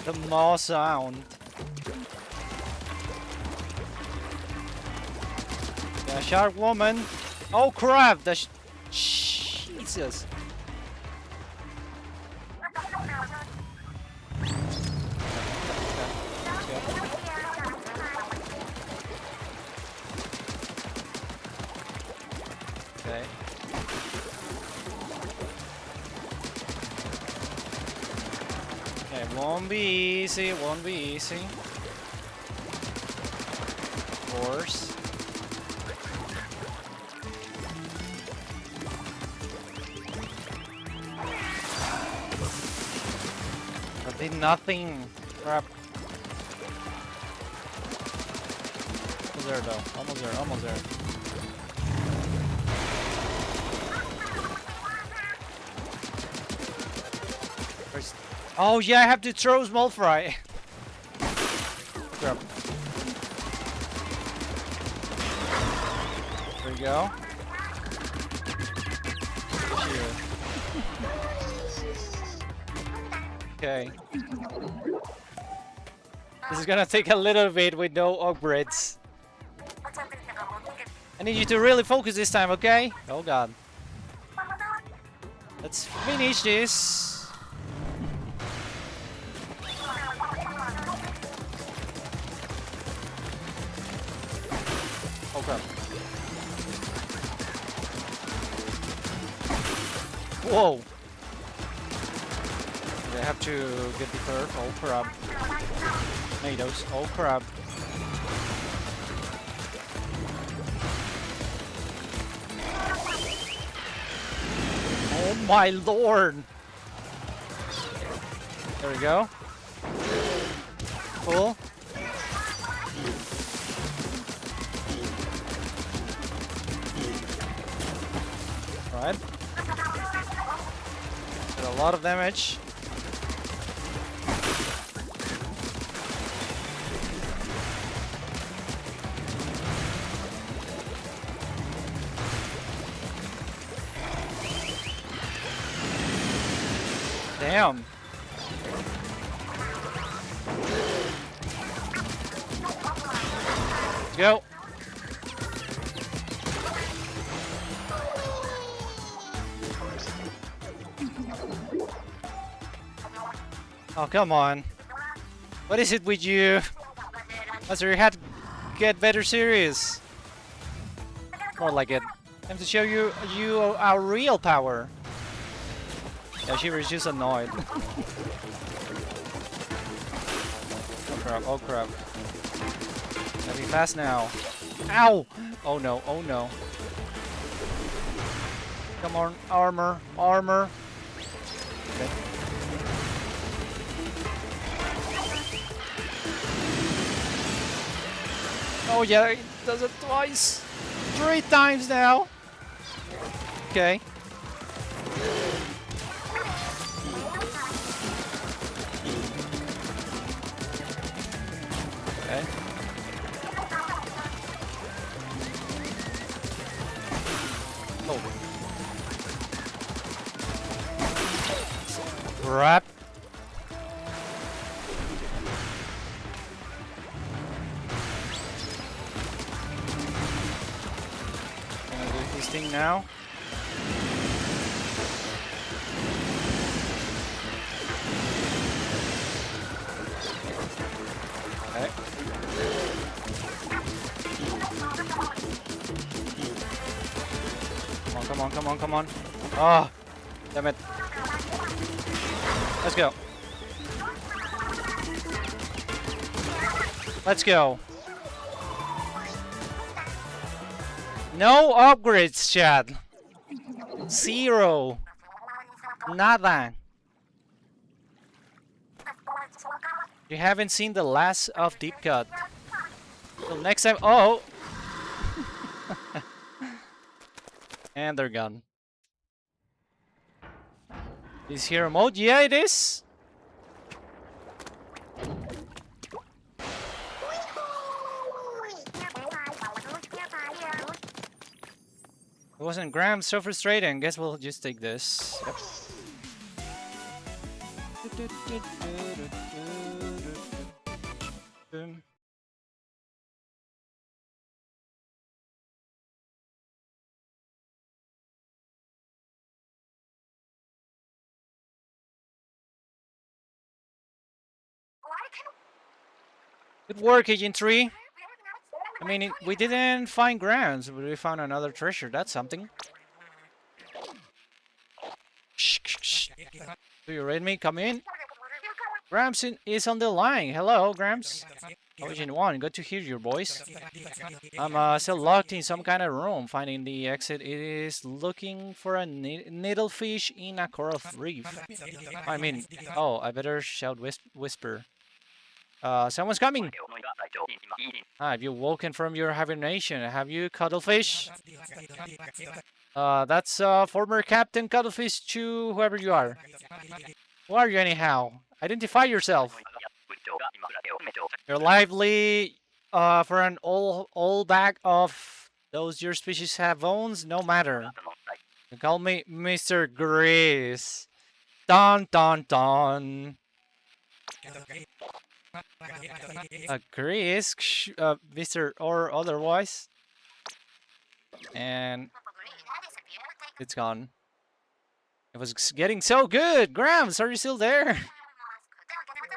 The maw sound. Yeah, shark woman. Oh crap! The Jesus. Okay. It won't be easy. It won't be easy. Of course. Did nothing. Crap. Almost there though. Almost there. Almost there. Where's... Oh yeah, I have to throw small fry. Crap. go. Okay. This is gonna take a little bit with no upgrades. I need you to really focus this time, okay? Oh god. Let's finish this. Oh crap. Whoa! They have to get deferred. Oh crap. Tomatoes. Oh crap. Oh my lord! There we go. Cool. Right. Did a lot of damage. Damn. Let's go. Oh, come on. What is it with you? Master, you had to get better serious. More like it. Time to show you our real power. Yeah, she was just annoyed. Oh crap, oh crap. Gotta be fast now. Ow! Oh no, oh no. Come on, armor, armor. Okay. Oh yeah, it does it twice. 3 times now. Okay. Okay. Oh. Crap. Gonna do this thing now. Okay. Come on, come on, come on. Oh, damn it. Let's go. Let's go. No upgrades, Chad. 0. Nada. You haven't seen the last of Deep Cut. Till next time. Oh! And they're gone. Is hero mode? Yeah, it is. It wasn't Graham, so frustrating. Guess we'll just take this. Yep. Good work, Agent 3. I mean, we didn't find grounds, but we found another treasure. That's something. Shh, shh, shh. Do you read me? Come in. Grams is on the line. Hello, Grams. Agent 1, good to hear your voice. I'm still locked in some kind of room. Finding the exit is looking for a needlefish in a coral reef. I mean, oh, I better shout whisper. Someone's coming. Have you woken from your hibernation? Have you, Cuttlefish? That's former Captain Cuttlefish to whoever you are. Who are you anyhow? Identify yourself. You're lively for an old bag of Those your species have bones? No matter. You call me Mr. Grease. Dun dun dun. Grease, Mr. or otherwise. And it's gone. It was getting so good. Grams, are you still there?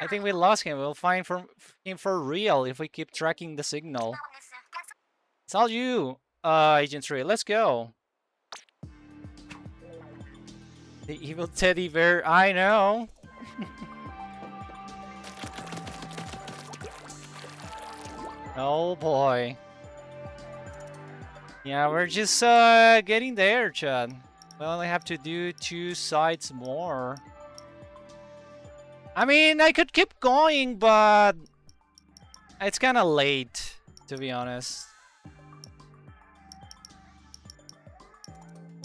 I think we lost him. We'll find him for real if we keep tracking the signal. It's all you, Agent 3. Let's go. The evil teddy bear. I know. Oh boy. Yeah, we're just getting there, Chad. We only have to do 2 sides more. I mean, I could keep going, but it's kind of late, to be honest.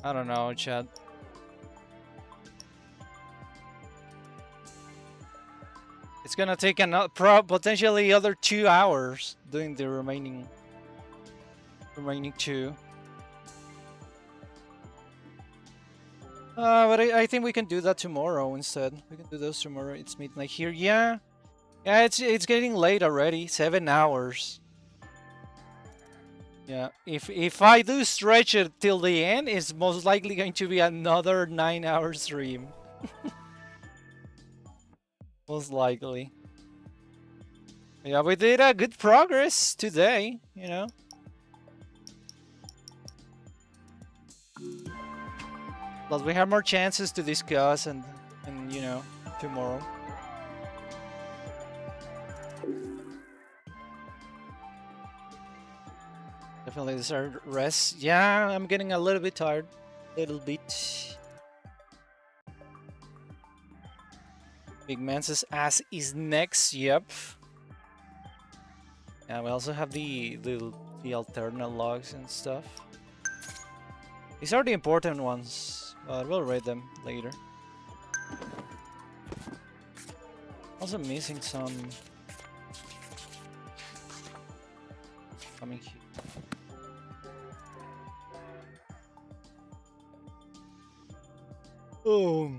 I don't know, Chad. It's gonna take potentially other 2 hours doing the remaining 2. But I think we can do that tomorrow instead. We can do those tomorrow. It's midnight here. Yeah, it's getting late already. 7 hours. Yeah, if I do stretch it till the end, it's most likely going to be another 9-hour stream. Most likely. Yeah, we did a good progress today, you know. Plus we have more chances to discuss and you know, tomorrow. Definitely deserve rest. Yeah, I'm getting a little bit tired. Little bit. Big Man's ass is next, yep. Yeah, we also have the alternate logs and stuff. These are the important ones, but we'll read them later. Also missing some coming here. Oh.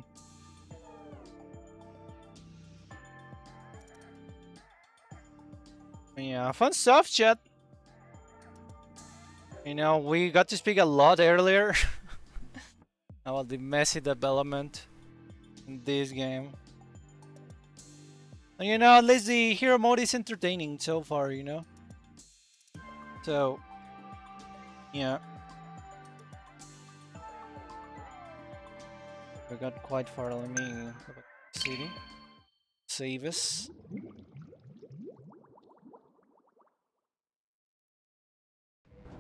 Yeah, fun stuff, chat. You know, we got to speak a lot earlier about the messy development in this game. And you know, at least the hero mode is entertaining so far, you know? So, yeah. We got quite far. Let me go back to the city. Save us.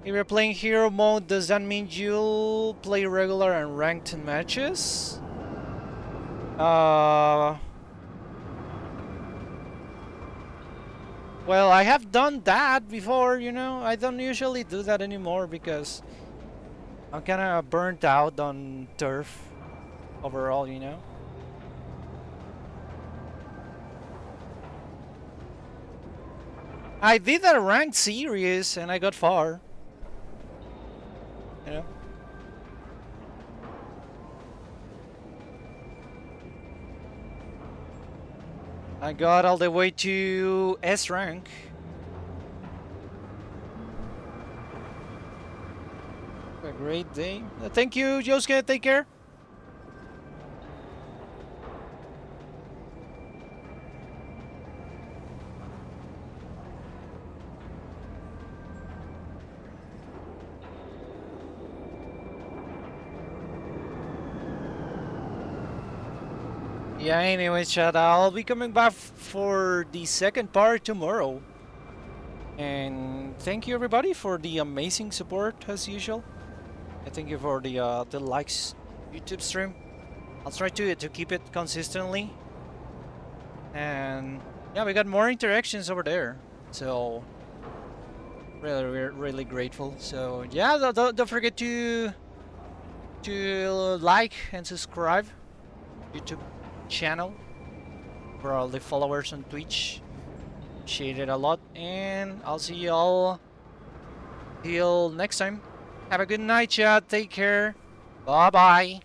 If you're playing hero mode, does that mean you'll play regular and ranked matches? Well, I have done that before, you know. I don't usually do that anymore because I'm kind of burnt out on turf overall, you know. I did a ranked series and I got far. You know? I got all the way to S rank. A great day. Thank you, Josuke. Take care. Yeah, anyway, chat, I'll be coming back for the second part tomorrow. And thank you everybody for the amazing support as usual. And thank you for the likes YouTube stream. I'll try to keep it consistently. And yeah, we got more interactions over there. So really grateful. So yeah, don't forget to like and subscribe YouTube channel for all the followers on Twitch. Appreciate it a lot, and I'll see you all Till next time. Have a good night, chat. Take care. Bye bye.